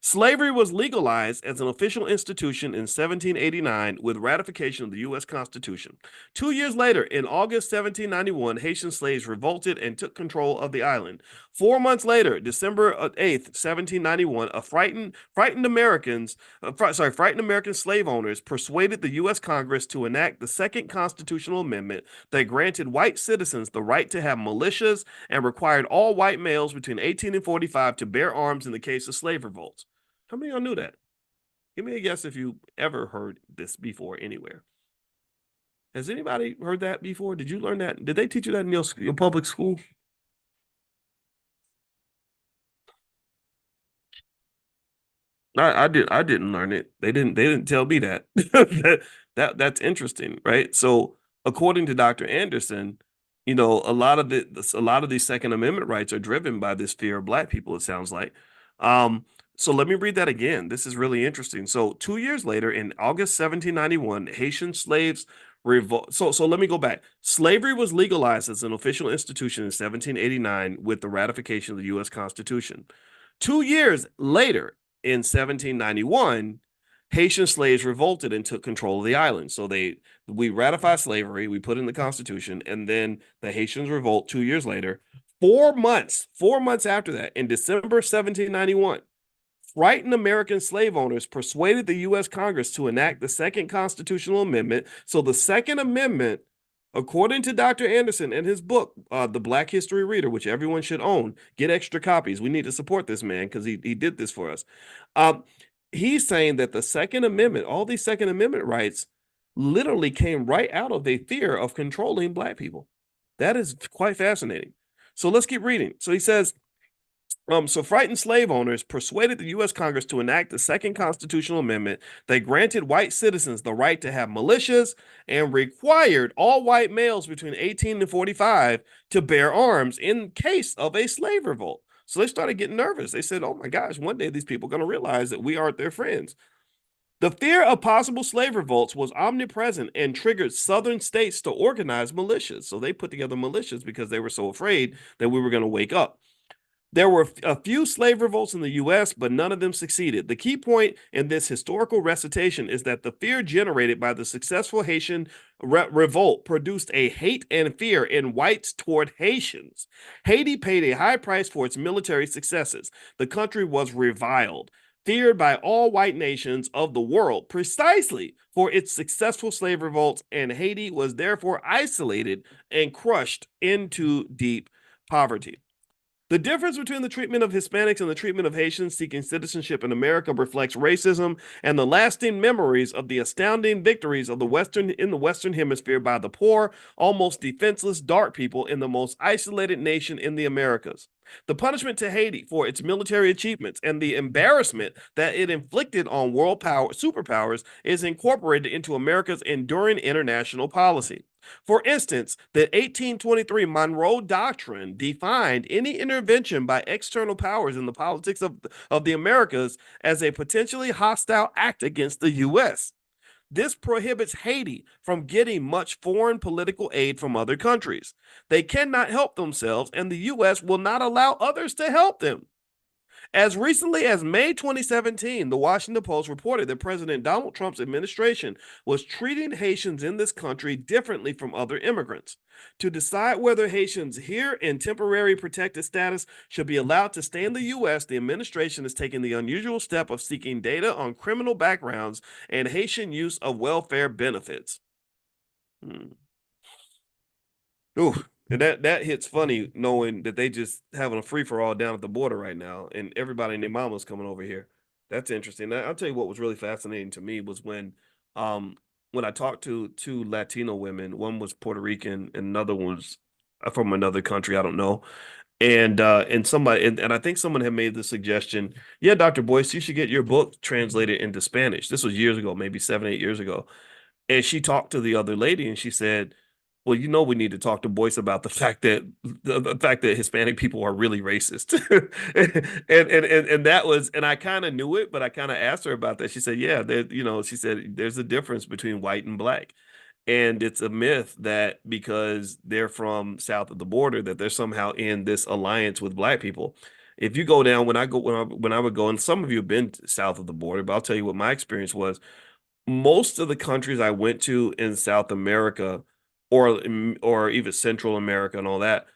Slavery was legalized as an official institution in 1789 with ratification of the U.S. Constitution. 2 years later, in August 1791, Haitian slaves revolted and took control of the island. 4 months later, December 8th, 1791, frightened American slave owners persuaded the U.S. Congress to enact the Second Constitutional Amendment that granted white citizens the right to have militias and required all white males between 18 and 45 to bear arms in the case of slave revolts. How many of y'all knew that? Give me a guess if you ever heard this before anywhere. Has anybody heard that before? Did you learn that? Did they teach you that in your public school? I didn't learn it. They didn't tell me that. That's interesting, right? So according to Dr. Anderson, a lot of these Second Amendment rights are driven by this fear of black people, it sounds like. So let me read that again. This is really interesting. So 2 years later, in August 1791, Haitian slaves revolt. So let me go back. Slavery was legalized as an official institution in 1789 with the ratification of the U.S. Constitution. 2 years later, in 1791, Haitian slaves revolted and took control of the island. So we ratified slavery, we put in the Constitution, and then the Haitians revolt 2 years later. 4 months after that, in December 1791, frightened American slave owners persuaded the U.S. Congress to enact the Second Constitutional Amendment. So the Second Amendment, according to Dr. Anderson in his book, The Black History Reader, which everyone should own, get extra copies. We need to support this man because he did this for us. He's saying that the Second Amendment, all these Second Amendment rights, literally came right out of a fear of controlling black people. That is quite fascinating. So let's keep reading. So he says, so frightened slave owners persuaded the U.S. Congress to enact the Second Constitutional Amendment that granted white citizens the right to have militias and required all white males between 18 and 45 to bear arms in case of a slave revolt. So they started getting nervous. They said, oh my gosh, one day these people are going to realize that we aren't their friends. The fear of possible slave revolts was omnipresent and triggered southern states to organize militias. So they put together militias because they were so afraid that we were going to wake up. There were a few slave revolts in the U.S., but none of them succeeded. The key point in this historical recitation is that the fear generated by the successful Haitian revolt produced a hate and fear in whites toward Haitians. Haiti paid a high price for its military successes. The country was reviled, feared by all white nations of the world precisely for its successful slave revolts, and Haiti was therefore isolated and crushed into deep poverty. The difference between the treatment of Hispanics and the treatment of Haitians seeking citizenship in America reflects racism and the lasting memories of the astounding victories of the Western Hemisphere by the poor, almost defenseless dark people in the most isolated nation in the Americas. The punishment to Haiti for its military achievements and the embarrassment that it inflicted on world superpowers is incorporated into America's enduring international policy. For instance, the 1823 Monroe Doctrine defined any intervention by external powers in the politics of the Americas as a potentially hostile act against the U.S. This prohibits Haiti from getting much foreign political aid from other countries. They cannot help themselves, and the U.S. will not allow others to help them. As recently as May 2017, the Washington Post reported that President Donald Trump's administration was treating Haitians in this country differently from other immigrants. To decide whether Haitians here in temporary protected status should be allowed to stay in the U.S., the administration is taking the unusual step of seeking data on criminal backgrounds and Haitian use of welfare benefits. Hmm. Ooh, and that hits funny knowing that they just having a free for all down at the border right now, and everybody and their mama's coming over here. That's interesting. I'll tell you what was really fascinating to me was um, when I talked to two Latino women. One was Puerto Rican, and another one was from another country. I don't know. And somebody and I think someone had made the suggestion, yeah, Dr. Boyce, you should get your book translated into Spanish. This was years ago, maybe 7, 8 years ago. And she talked to the other lady and she said, well, we need to talk to Boyce about the fact that Hispanic people are really racist. And that was, and I kind of knew it, but I kind of asked her about that. She said, yeah, she said there's a difference between white and black. And it's a myth that because they're from south of the border, that they're somehow in this alliance with black people. If you go down, when I would go, and some of you have been south of the border, but I'll tell you what my experience was. Most of the countries I went to in South America or even Central America and all that,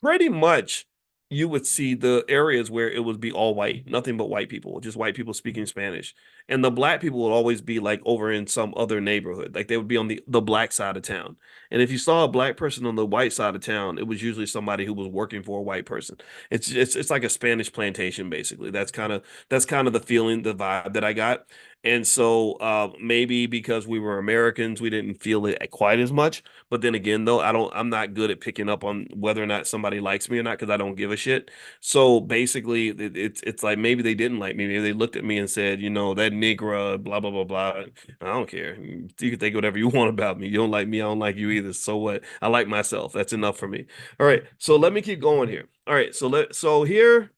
pretty much you would see the areas where it would be all white, nothing but white people, just white people speaking Spanish. And the black people would always be like over in some other neighborhood. Like they would be on the black side of town. And if you saw a black person on the white side of town, it was usually somebody who was working for a white person. It's like a Spanish plantation, basically. That's kind of the feeling, the vibe that I got. And so maybe because we were Americans, we didn't feel it quite as much. But then again, though, I'm not good at picking up on whether or not somebody likes me or not because I don't give a shit. So basically, it's like maybe they didn't like me. Maybe they looked at me and said, that Negra, blah blah blah blah. I don't care. You can think whatever you want about me. You don't like me, I don't like you either. So what? I like myself. That's enough for me. All right. So let me keep going here. All right. So here,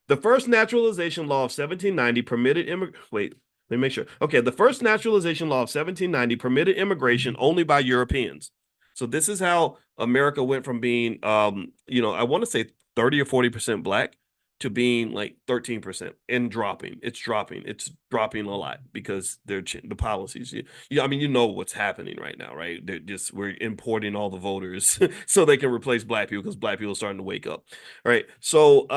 the first naturalization law of 1790 permitted wait. Let me make sure. Okay, the first naturalization law of 1790 permitted immigration only by Europeans. So this is how America went from being, I want to say 30 or 40% black to being like 13% and dropping. It's dropping. It's dropping a lot because the policies. I mean, you know what's happening right now, right? We're importing all the voters so they can replace black people because black people are starting to wake up. All right. So,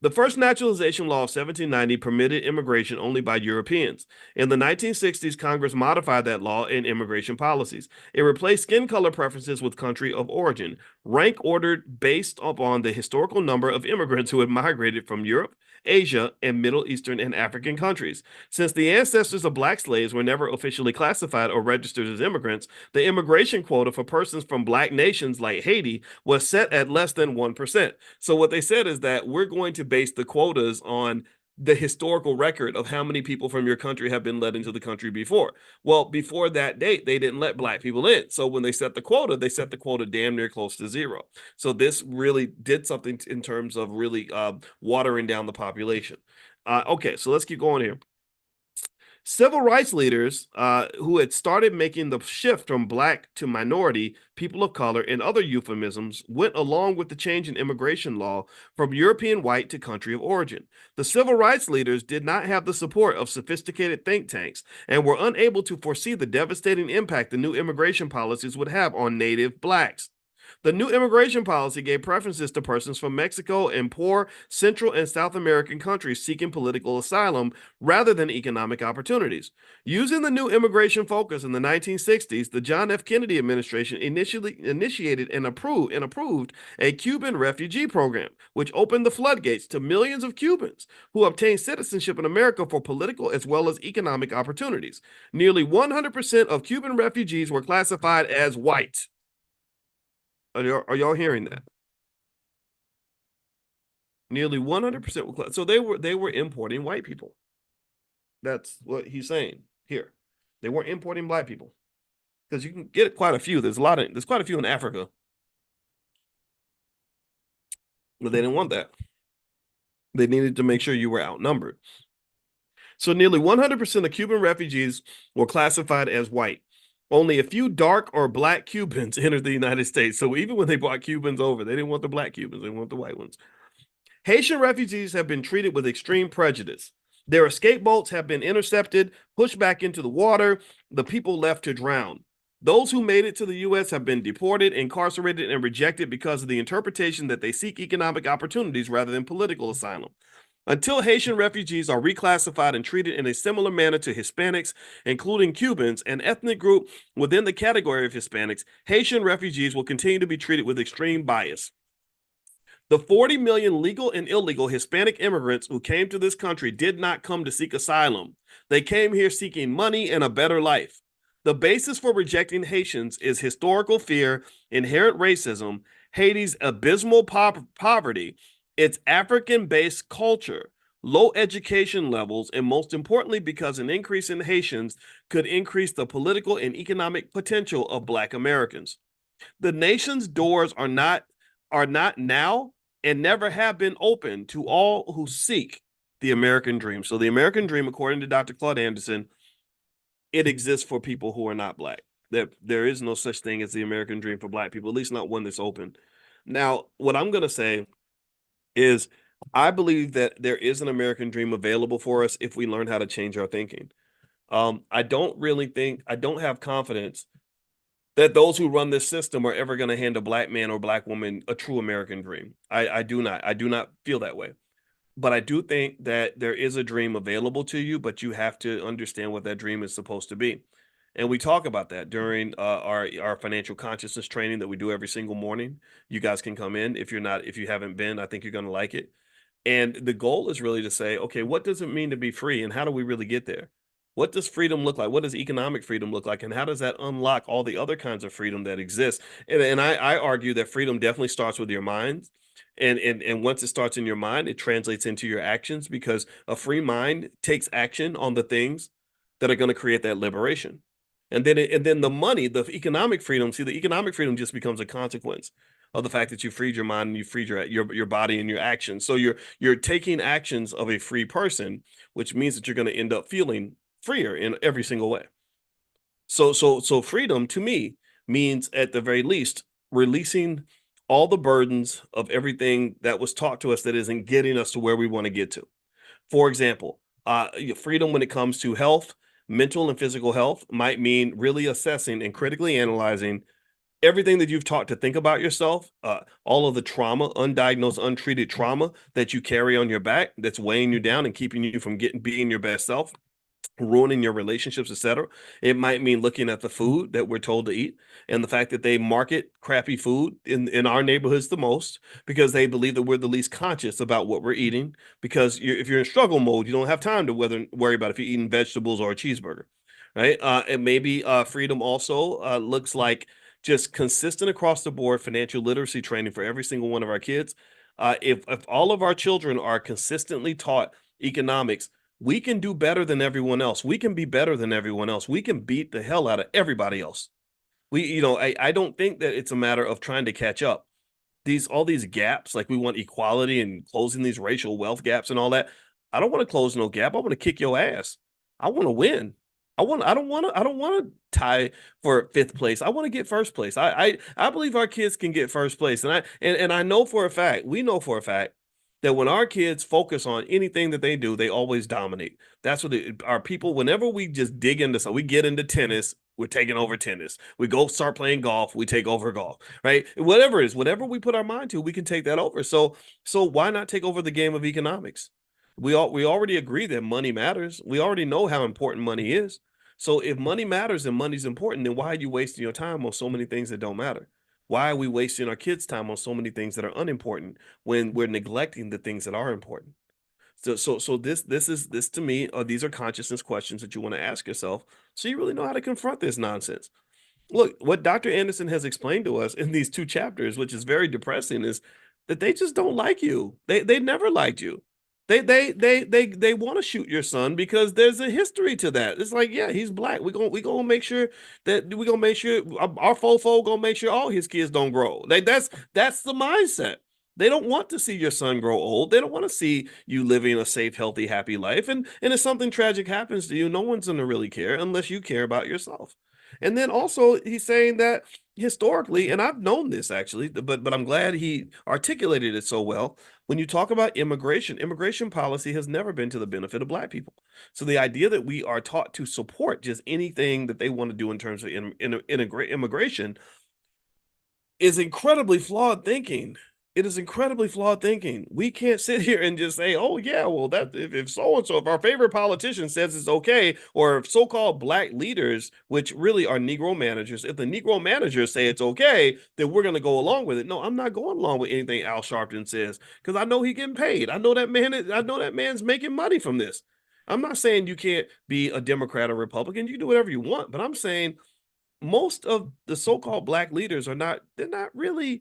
the first naturalization law of 1790 permitted immigration only by Europeans. In the 1960s, Congress modified that law in immigration policies. It replaced skin color preferences with country of origin, rank ordered based upon the historical number of immigrants who had migrated from Europe, Asia, and Middle Eastern and African countries. Since the ancestors of black slaves were never officially classified or registered as immigrants, the immigration quota for persons from black nations like Haiti was set at less than 1%. So what they said is that we're going to base the quotas on the historical record of how many people from your country have been let into the country before. Well, before that date, they didn't let black people in. So when they set the quota damn near close to zero. So this really did something in terms of really watering down the population. Okay, so let's keep going here. Civil rights leaders who had started making the shift from black to minority, people of color, and other euphemisms went along with the change in immigration law from European white to country of origin. The civil rights leaders did not have the support of sophisticated think tanks and were unable to foresee the devastating impact the new immigration policies would have on native blacks. The new immigration policy gave preferences to persons from Mexico and poor Central and South American countries seeking political asylum rather than economic opportunities. Using the new immigration focus in the 1960s, the John F. Kennedy administration initially initiated and approved a Cuban refugee program, which opened the floodgates to millions of Cubans who obtained citizenship in America for political as well as economic opportunities. Nearly 100% of Cuban refugees were classified as white. Are y'all hearing that? Nearly 100%. So they were importing white people. That's what he's saying here. They weren't importing black people because you can get quite a few. There's quite a few in Africa, but they didn't want that. They needed to make sure you were outnumbered. So nearly 100% of Cuban refugees were classified as white. Only a few dark or black Cubans entered the United States. So even when they brought Cubans over, they didn't want the black Cubans, they want the white ones. Haitian refugees have been treated with extreme prejudice. Their escape boats have been intercepted, pushed back into the water, the people left to drown. Those who made it to the U.S. have been deported, incarcerated, and rejected because of the interpretation that they seek economic opportunities rather than political asylum. Until Haitian refugees are reclassified and treated in a similar manner to Hispanics, including Cubans, an ethnic group within the category of Hispanics, Haitian refugees will continue to be treated with extreme bias. The 40 million legal and illegal Hispanic immigrants who came to this country did not come to seek asylum. They came here seeking money and a better life. The basis for rejecting Haitians is historical fear, inherent racism, Haiti's abysmal poverty, its African-based culture, low education levels, and most importantly, because an increase in Haitians could increase the political and economic potential of Black Americans. The nation's doors are not now and never have been open to all who seek the American dream. So the American dream, according to Dr. Claude Anderson, it exists for people who are not Black. There is no such thing as the American dream for Black people, at least not one that's open. Now, what I'm going to say is I believe that there is an American dream available for us if we learn how to change our thinking. I don't have confidence that those who run this system are ever going to hand a Black man or Black woman a true American dream. I do not feel that way. But I do think that there is a dream available to you, but you have to understand what that dream is supposed to be. And we talk about that during our financial consciousness training that we do every single morning. You guys can come in if you haven't been. I think you're going to like it. And the goal is really to say, okay, what does it mean to be free, and how do we really get there? What does freedom look like? What does economic freedom look like? And how does that unlock all the other kinds of freedom that exist? And I argue that freedom definitely starts with your mind. And once it starts in your mind, it translates into your actions, because a free mind takes action on the things that are going to create that liberation. And then the money, the economic freedom, see, the economic freedom just becomes a consequence of the fact that you freed your mind and you freed your body and your actions. So you're taking actions of a free person, which means that you're going to end up feeling freer in every single way. So freedom to me means, at the very least, releasing all the burdens of everything that was taught to us that isn't getting us to where we want to get to. For example, freedom when it comes to health, mental and physical health, might mean really assessing and critically analyzing everything that you've taught to think about yourself, all of the trauma, undiagnosed, untreated trauma that you carry on your back that's weighing you down and keeping you from being your best self, ruining your relationships, etc. It might mean looking at the food that we're told to eat, and the fact that they market crappy food in our neighborhoods the most, because they believe that we're the least conscious about what we're eating. Because if you're in struggle mode, you don't have time to worry about if you're eating vegetables or a cheeseburger, right? And maybe freedom also looks like just consistent across the board financial literacy training for every single one of our kids. If all of our children are consistently taught economics, we can do better than everyone else. We can be better than everyone else. We can beat the hell out of everybody else. I don't think that it's a matter of trying to catch up. All these gaps, like we want equality and closing these racial wealth gaps and all that. I don't want to close no gap. I want to kick your ass. I want to win. I don't want to tie for fifth place. I want to get first place. I believe our kids can get first place. And I know for a fact, we know for a fact that when our kids focus on anything that they do, they always dominate. That's what our people, whenever we just dig into, so we get into tennis, we're taking over tennis. We go start playing golf, we take over golf, right? Whatever it is, whatever we put our mind to, we can take that over. So why not take over the game of economics? We already agree that money matters. We already know how important money is. So if money matters and money's important, then why are you wasting your time on so many things that don't matter? Why are we wasting our kids' time on so many things that are unimportant when we're neglecting the things that are important? So this to me, these are consciousness questions that you want to ask yourself, so you really know how to confront this nonsense. Look, what Dr. Anderson has explained to us in these 2 chapters, which is very depressing, is that they just don't like you. They never liked you. They want to shoot your son because there's a history to that. It's like, yeah, he's Black. We gonna make sure our fofo gonna make sure all his kids don't grow. That's the mindset. They don't want to see your son grow old. They don't want to see you living a safe, healthy, happy life. And if something tragic happens to you, no one's gonna really care unless you care about yourself. And then also he's saying that historically, and I've known this actually, but I'm glad he articulated it so well. When you talk about immigration policy has never been to the benefit of Black people. So the idea that we are taught to support just anything that they want to do in terms of immigration is incredibly flawed thinking. It is incredibly flawed thinking. We can't sit here and just say, "Oh yeah, well that if so and so, if our favorite politician says it's okay, or if so-called Black leaders, which really are Negro managers, if the Negro managers say it's okay, then we're going to go along with it." No, I'm not going along with anything Al Sharpton says because I know he's getting paid. I know that man. I know that man's making money from this. I'm not saying you can't be a Democrat or Republican. You can do whatever you want, but I'm saying most of the so-called Black leaders are not they're not really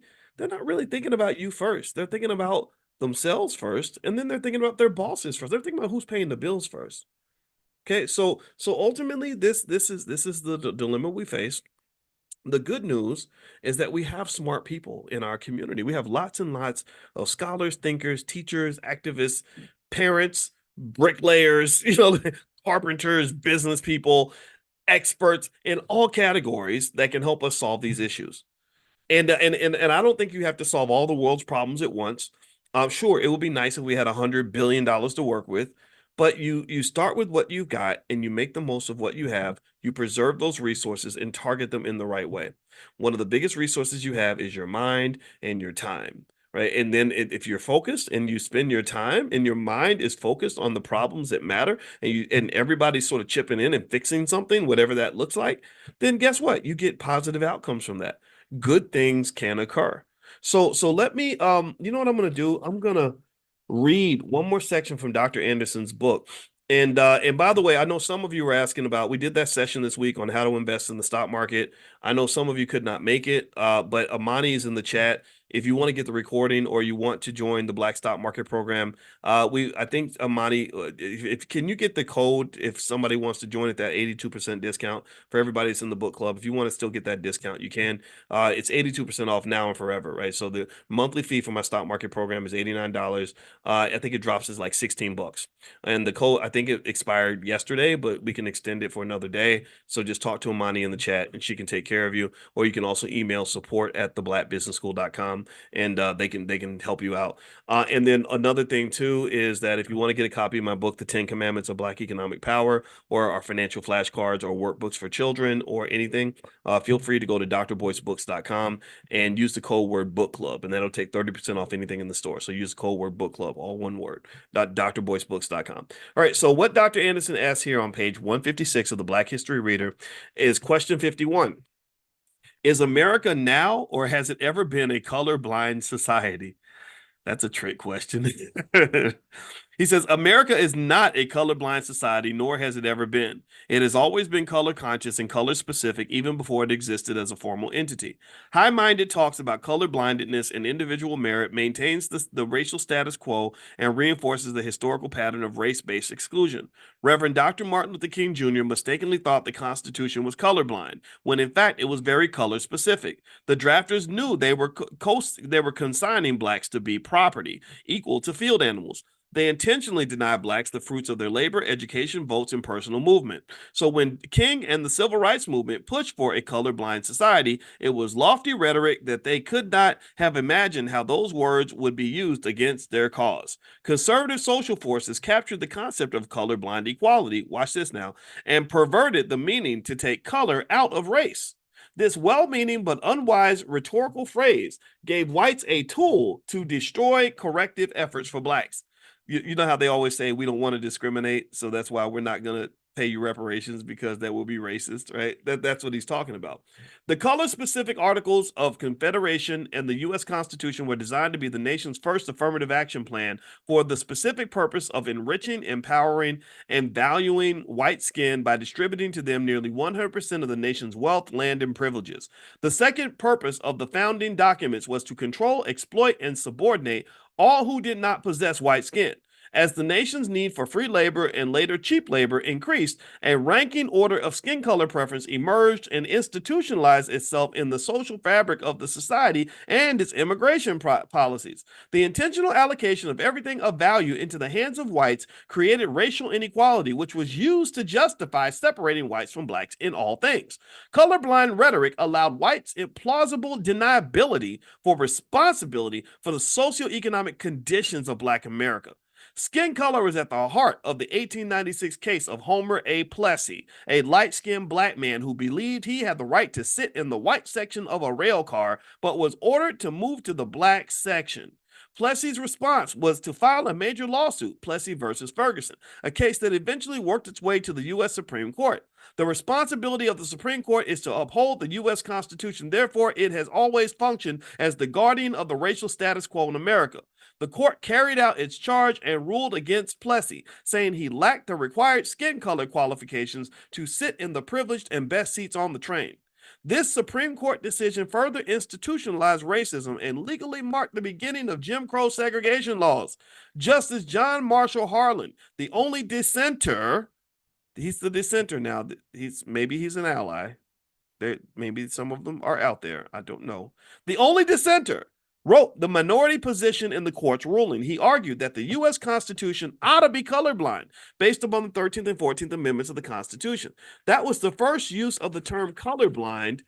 thinking about you first. They're thinking about themselves first, and then they're thinking about their bosses first. They're thinking about who's paying the bills first. Okay, so ultimately this is the dilemma we face. The good news is that we have smart people in our community. We have lots and lots of scholars, thinkers, teachers, activists, parents, bricklayers, carpenters, business people, experts in all categories that can help us solve these issues. And I don't think you have to solve all the world's problems at once. Sure, it would be nice if we had $100 billion to work with, but you start with what you've got and you make the most of what you have. You preserve those resources and target them in the right way. One of the biggest resources you have is your mind and your time. Right. And then if you're focused and you spend your time and your mind is focused on the problems that matter and everybody's sort of chipping in and fixing something, whatever that looks like, then guess what? You get positive outcomes from that. Good things can occur. So let me you know what I'm going to do? I'm going to read one more section from Dr. Anderson's book. And by the way, I know some of you were asking about, we did that session this week on how to invest in the stock market. I know some of you could not make it, but Amani is in the chat. If you want to get the recording or you want to join the Black Stock Market Program, I think Amani, if can you get the code if somebody wants to join at that 82% discount for everybody that's in the book club? If you want to still get that discount, you can. It's 82% off now and forever, right? So the monthly fee for my stock market program is $89. I think it drops is like $16. And the code, I think it expired yesterday, but we can extend it for another day. So just talk to Amani in the chat and she can take care of you. Or you can also email support@theblackbusinessschool.com and they can help you out. And then another thing too is that if you want to get a copy of my book, The 10 Commandments of Black Economic Power, or our financial flashcards or workbooks for children or anything, feel free to go to drboycebooks.com and use the code word book club, and that'll take 30% off anything in the store. So use the code word book club, all one word, drboycebooks.com. All right, so what Dr. Anderson asks here on page 156 of the Black History Reader is question 51. Is America now or has it ever been a colorblind society? That's a trick question. He says, America is not a colorblind society, nor has it ever been. It has always been color conscious and color specific, even before it existed as a formal entity. High minded talks about color blindedness and individual merit maintains the racial status quo and reinforces the historical pattern of race based exclusion. Reverend Dr. Martin Luther King Jr. mistakenly thought the Constitution was colorblind, when in fact it was very color specific. The drafters knew they were consigning blacks to be property, equal to field animals. They intentionally deny blacks the fruits of their labor, education, votes, and personal movement. So when King and the civil rights movement pushed for a colorblind society, it was lofty rhetoric that they could not have imagined how those words would be used against their cause. Conservative social forces captured the concept of colorblind equality, watch this now, and perverted the meaning to take color out of race. This well meaning but unwise rhetorical phrase gave whites a tool to destroy corrective efforts for blacks. You know how they always say we don't want to discriminate, so that's why we're not going to pay you reparations because that will be racist, right? That's what he's talking about. The color-specific Articles of Confederation and the U.S. Constitution were designed to be the nation's first affirmative action plan for the specific purpose of enriching, empowering, and valuing white skin by distributing to them nearly 100% of the nation's wealth, land, and privileges. The second purpose of the founding documents was to control, exploit, and subordinate all who did not possess white skin. As the nation's need for free labor and later cheap labor increased, a ranking order of skin color preference emerged and institutionalized itself in the social fabric of the society and its immigration policies. The intentional allocation of everything of value into the hands of whites created racial inequality, which was used to justify separating whites from blacks in all things. Colorblind rhetoric allowed whites plausible deniability for responsibility for the socioeconomic conditions of Black America. Skin color was at the heart of the 1896 case of Homer A. Plessy, a light-skinned black man who believed he had the right to sit in the white section of a rail car, but was ordered to move to the black section. Plessy's response was to file a major lawsuit, Plessy versus Ferguson, a case that eventually worked its way to the U.S. Supreme Court. The responsibility of the Supreme Court is to uphold the U.S. Constitution. Therefore, it has always functioned as the guardian of the racial status quo in America. The court carried out its charge and ruled against Plessy, saying he lacked the required skin color qualifications to sit in the privileged and best seats on the train. This Supreme Court decision further institutionalized racism and legally marked the beginning of Jim Crow segregation laws. Justice John Marshall Harlan, the only dissenter, he's the dissenter now. Maybe he's an ally. Maybe some of them are out there. I don't know. The only dissenter wrote the minority position in the court's ruling. He argued that the U.S. Constitution ought to be colorblind based upon the 13th and 14th Amendments of the Constitution. That was the first use of the term colorblind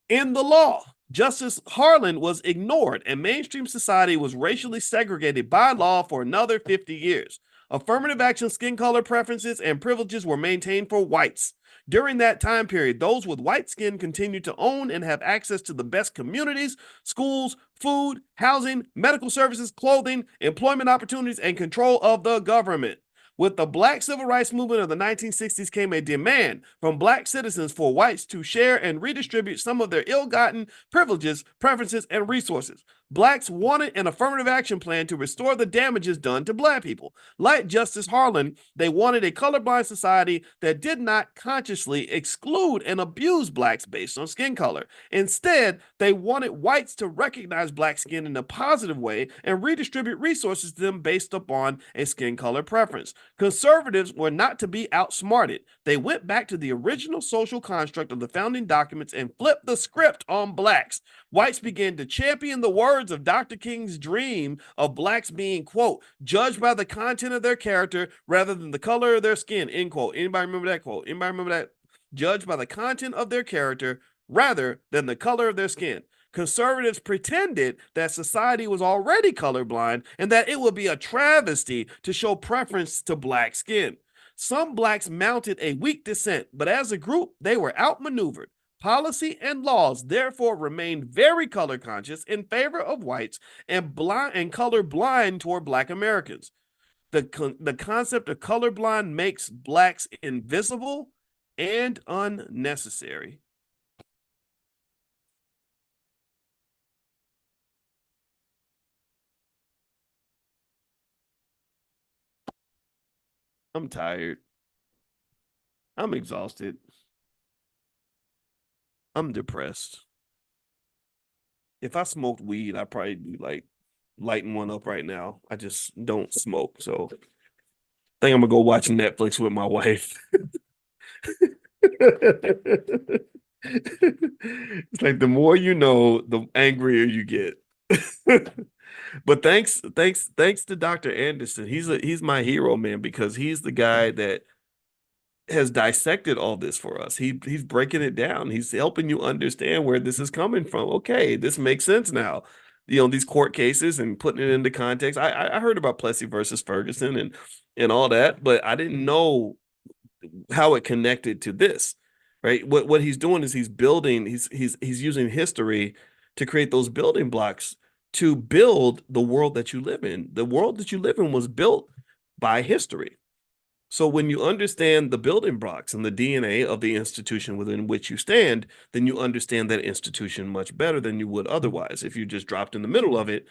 in the law. Justice Harlan was ignored, and mainstream society was racially segregated by law for another 50 years. Affirmative action skin color preferences and privileges were maintained for whites. During that time period, those with white skin continued to own and have access to the best communities, schools, food, housing, medical services, clothing, employment opportunities, and control of the government. With the Black Civil Rights Movement of the 1960s came a demand from Black citizens for whites to share and redistribute some of their ill-gotten privileges, preferences, and resources. Blacks wanted an affirmative action plan to restore the damages done to Black people. Like Justice Harlan, they wanted a colorblind society that did not consciously exclude and abuse Blacks based on skin color. Instead, they wanted whites to recognize Black skin in a positive way and redistribute resources to them based upon a skin color preference. Conservatives were not to be outsmarted. They went back to the original social construct of the founding documents and flipped the script on Blacks. Whites began to champion the words of Dr. King's dream of Blacks being, quote, judged by the content of their character rather than the color of their skin, end quote. Anybody remember that quote? Anybody remember that? Judged by the content of their character rather than the color of their skin. Conservatives pretended that society was already colorblind and that it would be a travesty to show preference to Black skin. Some Blacks mounted a weak dissent, but as a group, they were outmaneuvered. Policy and laws therefore remained very color conscious in favor of whites and color blind toward Black Americans. The concept of colorblind makes Blacks invisible and unnecessary. I'm tired. I'm exhausted. I'm depressed. If I smoked weed, I'd probably be like lighting one up right now. I just don't smoke. So I think I'm gonna go watch Netflix with my wife. It's like the more you know, the angrier you get. But thanks to Dr. Anderson. He's my hero, man, because he's the guy that has dissected all this for us. He's breaking it down. He's helping you understand where this is coming from. Okay, this makes sense now. You know, these court cases and putting it into context. I heard about Plessy versus Ferguson and all that, but I didn't know how it connected to this. Right? What he's doing is he's building, he's using history to create those building blocks to build the world that you live in. The world that you live in was built by history. So when you understand the building blocks and the DNA of the institution within which you stand, then you understand that institution much better than you would otherwise. If you just dropped in the middle of it,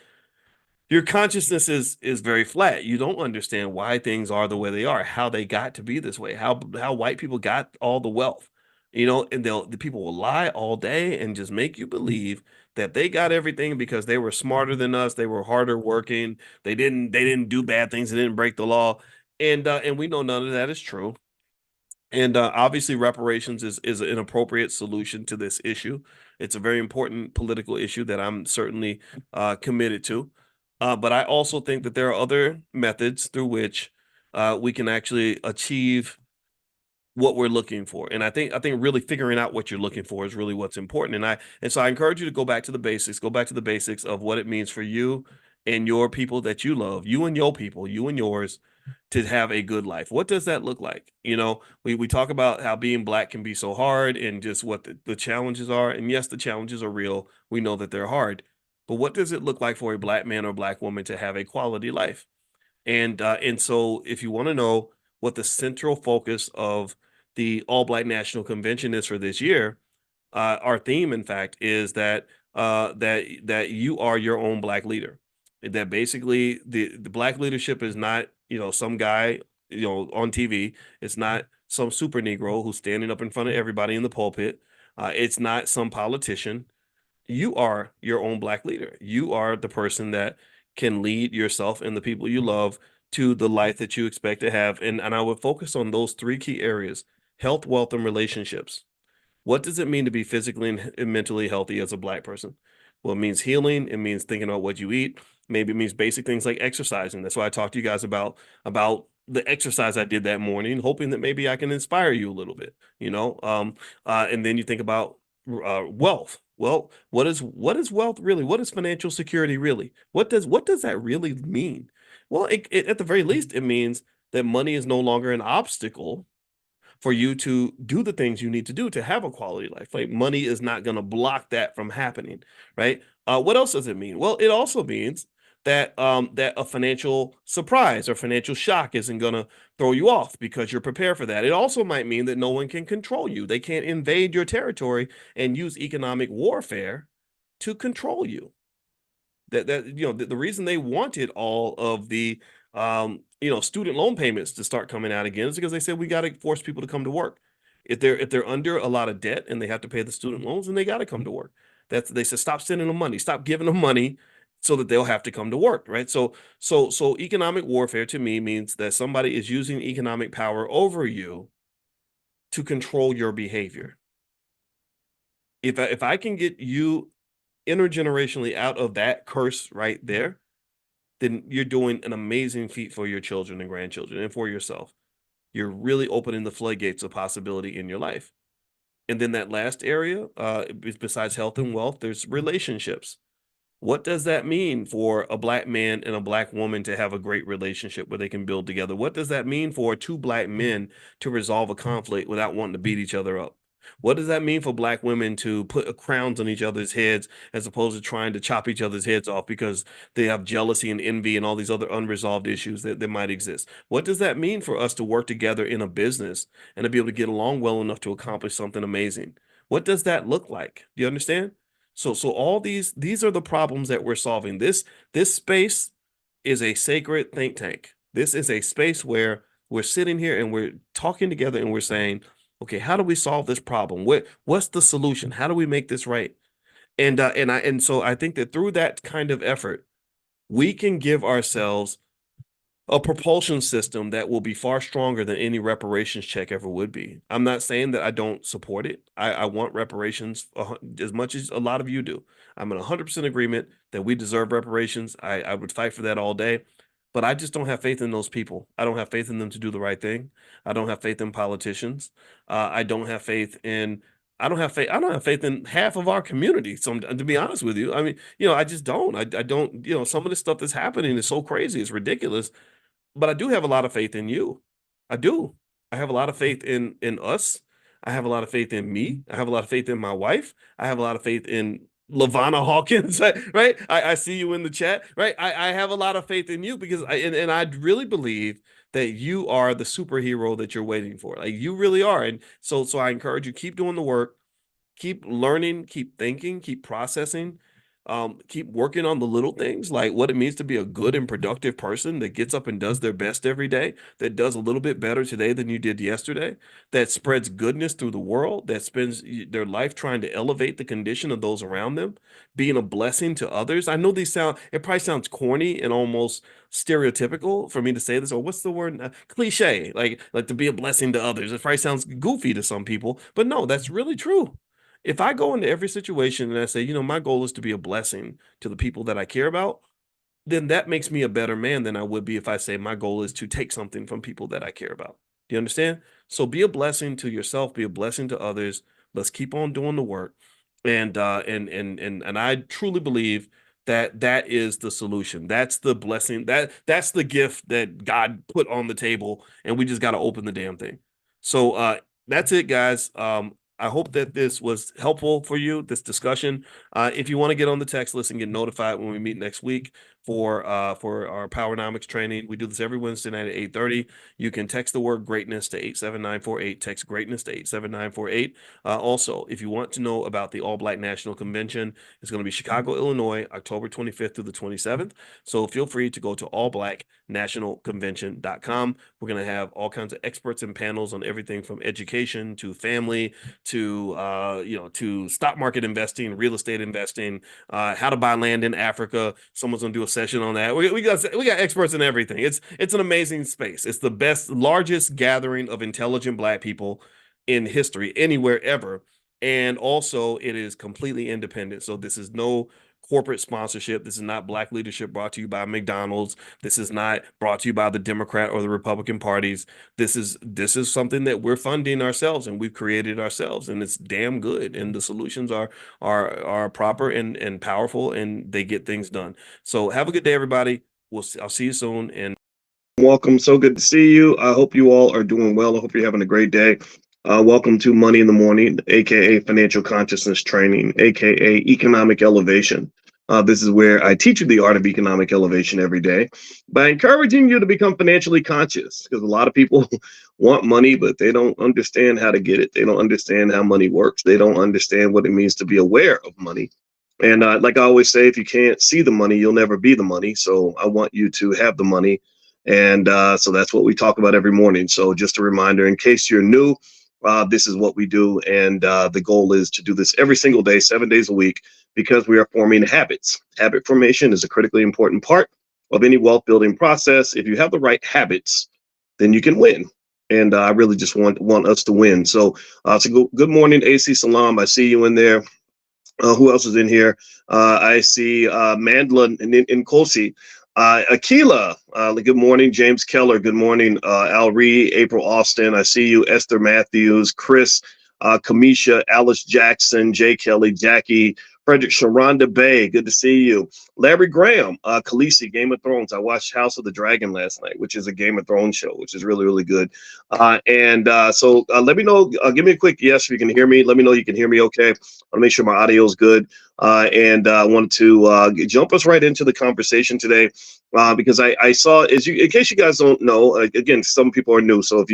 your consciousness is very flat. You don't understand why things are the way they are, how they got to be this way, how white people got all the wealth. You know, and the people will lie all day and just make you believe that they got everything because they were smarter than us, they were harder working, they didn't do bad things, they didn't break the law, and we know none of that is true. And obviously, reparations is an appropriate solution to this issue. It's a very important political issue that I'm certainly committed to. But I also think that there are other methods through which we can actually achieve what we're looking for. And I think really figuring out what you're looking for is really what's important. And so I encourage you to go back to the basics, go back to the basics of what it means for you and your people that you love, you and your people, you and yours, to have a good life. What does that look like? We talk about how being Black can be so hard and just what the challenges are. And yes, the challenges are real. We know that they're hard. But what does it look like for a Black man or Black woman to have a quality life? And so if you want to know what the central focus of the All Black National Convention is for this year, our theme, in fact, is that you are your own Black leader. That basically the Black leadership is not some guy on TV. It's not some super Negro who's standing up in front of everybody in the pulpit. It's not some politician. You are your own Black leader. You are the person that can lead yourself and the people you love to the life that you expect to have. And I would focus on those three key areas: health, wealth, and relationships. What does it mean to be physically and mentally healthy as a Black person? Well, it means healing. It means thinking about what you eat. Maybe it means basic things like exercising. That's why I talked to you guys about the exercise I did that morning, hoping that maybe I can inspire you a little bit. And then you think about wealth. Well, what is wealth really? What is financial security really? What does that really mean? Well, at the very least, it means that money is no longer an obstacle for you to do the things you need to do to have a quality life. Like, money is not going to block that from happening, right? What else does it mean? Well, it also means that a financial surprise or financial shock isn't going to throw you off because you're prepared for that. It also might mean that no one can control you. They can't invade your territory and use economic warfare to control you. The reason they wanted all of the student loan payments to start coming out again is because they said we got to force people to come to work. If they're under a lot of debt and they have to pay the student loans, then they got to come to work. They said stop sending them money, stop giving them money so that they'll have to come to work, right? So economic warfare to me means that somebody is using economic power over you to control your behavior. If I can get you intergenerationally out of that curse right there, then you're doing an amazing feat for your children and grandchildren and for yourself. You're really opening the floodgates of possibility in your life. And then that last area, besides health and wealth, there's relationships. What does that mean for a Black man and a Black woman to have a great relationship where they can build together? What does that mean for two Black men to resolve a conflict without wanting to beat each other up? What does that mean for Black women to put crowns on each other's heads as opposed to trying to chop each other's heads off because they have jealousy and envy and all these other unresolved issues that might exist? What does that mean for us to work together in a business and to be able to get along well enough to accomplish something amazing? What does that look like? Do you understand? So all these are the problems that we're solving. This space is a sacred think tank. This is a space where we're sitting here and we're talking together and we're saying, okay, how do we solve this problem? What's the solution? How do we make this right? And so I think that through that kind of effort, we can give ourselves a propulsion system that will be far stronger than any reparations check ever would be. I'm not saying that I don't support it. I want reparations as much as a lot of you do. I'm in 100% agreement that we deserve reparations. I would fight for that all day, but I just don't have faith in those people. I don't have faith in them to do the right thing. I don't have faith in politicians. I don't have faith in. I don't have faith. I don't have faith in half of our community. So to be honest with you, I mean, I just don't. I don't. Some of the stuff that's happening is so crazy. It's ridiculous, but I do have a lot of faith in you. I do. I have a lot of faith in us. I have a lot of faith in me. I have a lot of faith in my wife. I have a lot of faith in Lavana Hawkins, right? I see you in the chat, right? I have a lot of faith in you because I really believe that you are the superhero that you're waiting for. Like, you really are. And so I encourage you, keep doing the work, keep learning, keep thinking, keep processing. keep working on the little things, like what it means to be a good and productive person that gets up and does their best every day, that does a little bit better today than you did yesterday, that spreads goodness through the world, that spends their life trying to elevate the condition of those around them, being a blessing to others. I know it probably sounds corny and almost stereotypical for me to say this, or what's the word? Cliche, like to be a blessing to others. It probably sounds goofy to some people, but no, that's really true. If I go into every situation and I say, my goal is to be a blessing to the people that I care about, then that makes me a better man than I would be if I say my goal is to take something from people that I care about. Do you understand? So be a blessing to yourself, be a blessing to others. Let's keep on doing the work. And I truly believe that that is the solution. That's the blessing. That's the gift that God put on the table, and we just got to open the damn thing. So that's it, guys. I hope that this was helpful for you, this discussion. If you want to get on the text list and get notified when we meet next week for our Powernomics training, we do this every Wednesday night at 8:30. You can text the word greatness to 87948. Text greatness to 87948. Also, if you want to know about the All Black National Convention, it's going to be Chicago, Illinois, October 25th through the 27th. So feel free to go to allblacknationalconvention.com. We're going to have all kinds of experts and panels on everything from education to family to stock market investing, real estate investing, how to buy land in Africa. Someone's gonna do a session on that. We got experts in everything. It's an amazing space. It's the largest gathering of intelligent Black people in history anywhere ever. And also it is completely independent. So this is no corporate sponsorship. This is not Black leadership brought to you by McDonald's. This is not brought to you by the Democrat or the Republican parties. This is something that we're funding ourselves and we've created ourselves, and it's damn good. And the solutions are proper and powerful, and they get things done. So have a good day, everybody. I'll see you soon. And welcome. So good to see you. I hope you all are doing well. I hope you're having a great day. Welcome to Money in the Morning, aka Financial Consciousness Training, aka Economic Elevation. This is where I teach you the art of economic elevation every day by encouraging you to become financially conscious, because a lot of people want money, but they don't understand how to get it. They don't understand how money works. They don't understand what it means to be aware of money. And like I always say, if you can't see the money, you'll never be the money. So I want you to have the money. And so that's what we talk about every morning. So just a reminder, in case you're new, this is what we do. And the goal is to do this every single day, 7 days a week, because we are forming habits. Habit formation is a critically important part of any wealth building process. If you have the right habits, then you can win. And I really just want us to win. So, good morning, AC Salam. I see you in there. Who else is in here? I see Mandla and Kosi. Akila, good morning. James Keller, good morning. Al Ree, April Austin, I see you. Esther Matthews, Chris, Kamisha, Alice Jackson, Jay Kelly, Jackie, Frederick, Sharonda Bay, good to see you. Larry Graham, Khaleesi, Game of Thrones. I watched House of the Dragon last night, which is a Game of Thrones show, which is really, really good. So let me know, give me a quick yes if you can hear me. Let me know you can hear me okay. I'll make sure my audio is good. I wanted to jump us right into the conversation today because I saw, in case you guys don't know, again, some people are new. So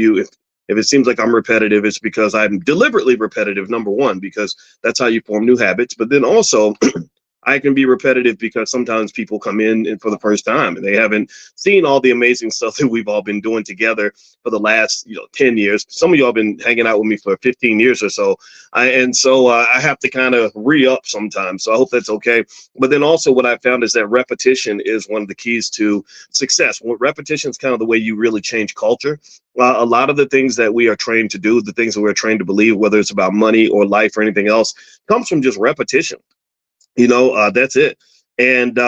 if it seems like I'm repetitive, it's because I'm deliberately repetitive, number one, because that's how you form new habits. But then also, I can be repetitive because sometimes people come in for the first time and they haven't seen all the amazing stuff that we've all been doing together for the last 10 years. Some of y'all been hanging out with me for 15 years or so. I have to kind of re-up sometimes. So I hope that's okay. But then also what I found is that repetition is one of the keys to success. Repetition is kind of the way you really change culture. A lot of the things that we are trained to do, the things that we're trained to believe, whether it's about money or life or anything else, comes from just repetition. That's it. And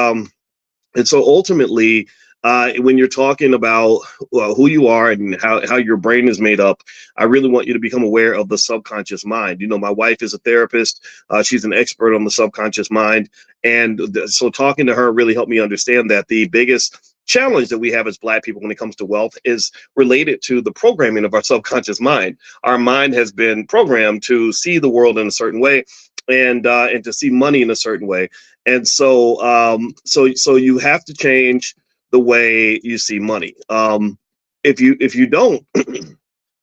so ultimately, when you're talking about who you are and how your brain is made up, I really want you to become aware of the subconscious mind. My wife is a therapist. She's an expert on the subconscious mind. And so talking to her really helped me understand that the biggest challenge that we have as Black people when it comes to wealth is related to the programming of our subconscious mind. Our mind has been programmed to see the world in a certain way and to see money in a certain way. And so you have to change the way you see money. If you don't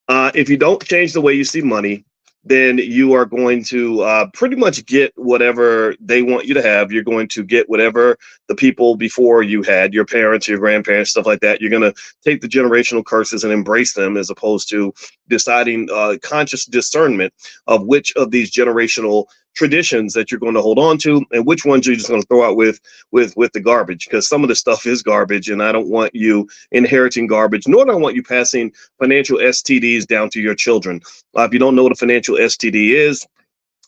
if you don't change the way you see money, then you are going to pretty much get whatever they want you to have. You're going to get whatever the people before you had, your parents, your grandparents, stuff like that. You're going to take the generational curses and embrace them, as opposed to deciding conscious discernment of which of these generational traditions that you're going to hold on to and which ones you're just going to throw out with the garbage, because some of the stuff is garbage, and I don't want you inheriting garbage, nor do I want you passing financial STDs down to your children. If you don't know what a financial STD is,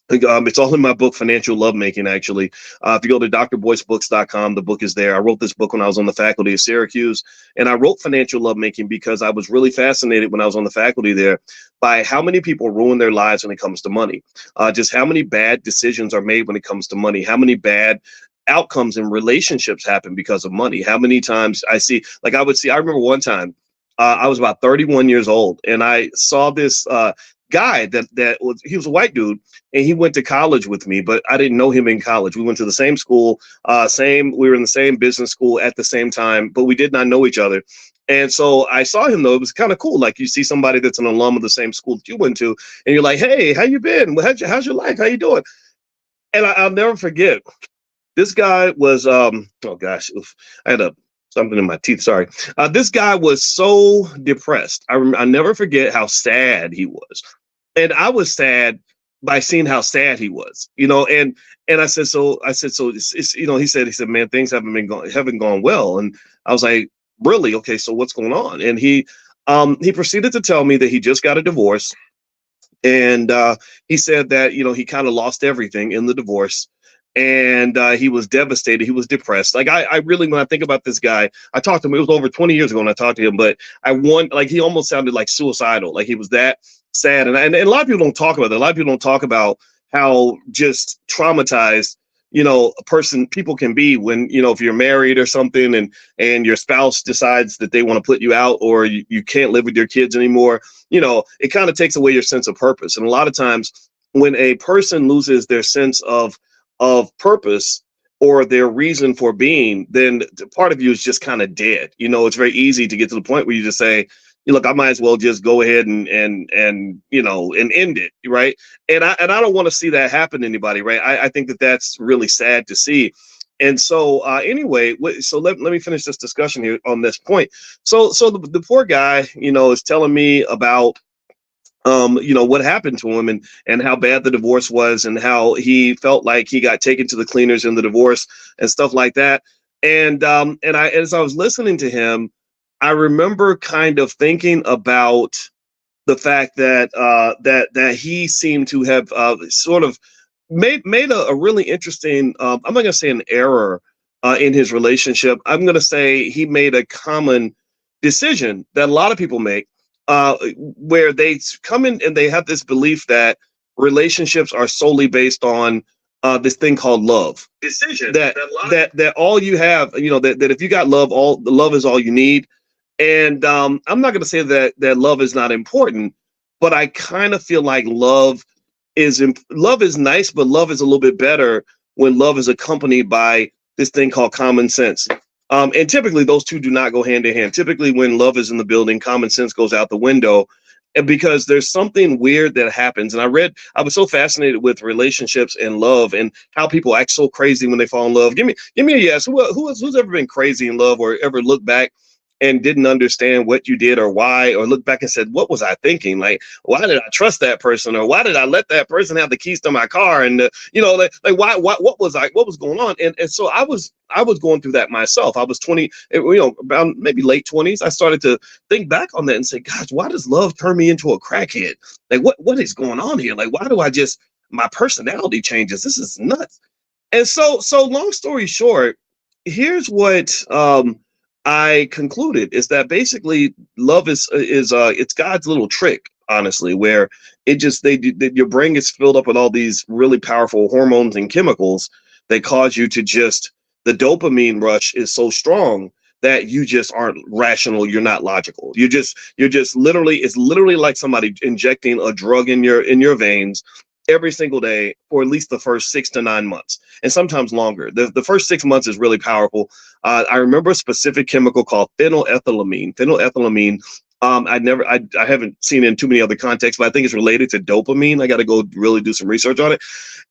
it's all in my book, Financial Lovemaking, actually. If you go to drboycebooks.com, the book is there. I wrote this book when I was on the faculty of Syracuse, and I wrote Financial Lovemaking because I was really fascinated when I was on the faculty there by how many people ruin their lives when it comes to money. Just how many bad decisions are made when it comes to money, how many bad outcomes in relationships happen because of money. How many times I remember one time, I was about 31 years old, and I saw this guy he was a white dude, and he went to college with me, but I didn't know him in college. We went to the same school, we were in the same business school at the same time, but we did not know each other. And so I saw him, though. It was kind of cool. Like, you see somebody that's an alum of the same school that you went to, and you're like, hey, how you been? How's your life? How you doing? And I'll never forget. This guy was, oh gosh, I had something in my teeth. Sorry. This guy was so depressed. I never forget how sad he was. And I was sad by seeing how sad he was, and I said, so it's he said, man, things haven't gone well. And I was like, really? Okay. So what's going on? And he proceeded to tell me that he just got a divorce. And he said that, he kind of lost everything in the divorce. And he was devastated. He was depressed. Like, I really, when I think about this guy, I talked to him. It was over 20 years ago when I talked to him, but he almost sounded like suicidal. Like, he was that sad. And a lot of people don't talk about that. A lot of people don't talk about how just traumatized, people can be when, if you're married or something, and your spouse decides that they want to put you out, or you can't live with your kids anymore. It kind of takes away your sense of purpose. And a lot of times when a person loses their sense of purpose or their reason for being, then part of you is just kind of dead. It's very easy to get to the point where you just say, look, I might as well just go ahead and end it, right? And I don't want to see that happen to anybody, right? I think that that's really sad to see. And so anyway, so let me finish this discussion here on this point. So the poor guy, is telling me about what happened to him, and how bad the divorce was, and how he felt like he got taken to the cleaners in the divorce and stuff like that. And as I was listening to him, I remember kind of thinking about the fact that that he seemed to have sort of made a really interesting, I'm not going to say an error in his relationship. I'm going to say he made a common decision that a lot of people make, where they come in and they have this belief that relationships are solely based on this thing called love. Decision that all you have, that if you got love, all the love is all you need. And I'm not going to say that love is not important, but I kind of feel like love is nice, but love is a little bit better when love is accompanied by this thing called common sense. And typically those two do not go hand in hand. Typically when love is in the building, common sense goes out the window, and because there's something weird that happens. And I was so fascinated with relationships and love and how people act so crazy when they fall in love. Give me a yes. Who's ever been crazy in love, or ever looked back and didn't understand what you did or why, or look back and said, what was I thinking? Like, why did I trust that person? Or why did I let that person have the keys to my car? And, why, what was going on? And so I was going through that myself. I was 20, about maybe late 20s. I started to think back on that and say, gosh, why does love turn me into a crackhead? Like, what is going on here? Like, why do my personality changes? This is nuts. And so long story short, here's what, I concluded is that basically love is it's God's little trick, honestly, where your brain gets filled up with all these really powerful hormones and chemicals that cause you to the dopamine rush is so strong that you just aren't rational. You're not logical. You're just literally, it's literally like somebody injecting a drug in your veins every single day for at least the first 6 to 9 months, and sometimes longer. The first 6 months is really powerful. I remember a specific chemical called phenylethylamine. Phenylethylamine I haven't seen it in too many other contexts, but I think it's related to dopamine. I got to go really do some research on it.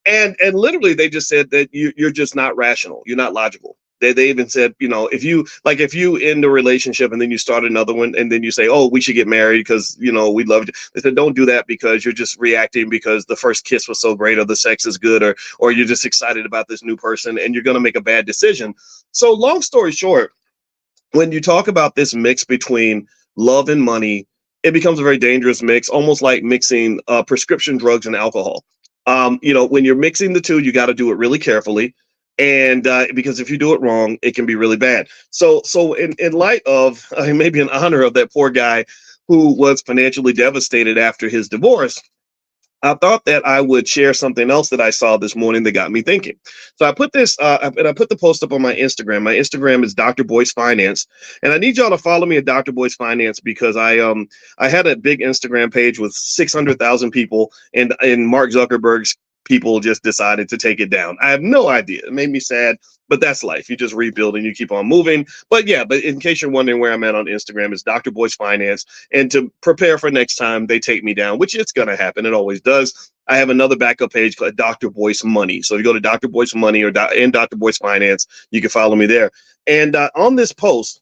And literally they just said that you're just not rational. You're not logical. They even said, if you end a relationship and then you start another one and then you say, oh, we should get married because, we love you. They said, don't do that because you're just reacting because the first kiss was so great or the sex is good or you're just excited about this new person and you're going to make a bad decision. So long story short, when you talk about this mix between love and money, it becomes a very dangerous mix, almost like mixing prescription drugs and alcohol. When you're mixing the two, you got to do it really carefully. And because if you do it wrong, it can be really bad. So in light of maybe in honor of that poor guy who was financially devastated after his divorce, I thought that I would share something else that I saw this morning that got me thinking. So I put this, and I put the post up on my Instagram. My Instagram is Dr. Boyce Finance, and I need y'all to follow me at Dr. Boyce Finance because I had a big Instagram page with 600,000 people, and Mark Zuckerberg's people just decided to take it down. I have no idea. It made me sad, but that's life. You just rebuild and you keep on moving. But in case you're wondering where I'm at on Instagram, it's Dr. Boyce Finance. And to prepare for next time they take me down, which it's going to happen. It always does. I have another backup page called Dr. Boyce Money. So if you go to Dr. Boyce Money and Dr. Boyce Finance, you can follow me there. And on this post,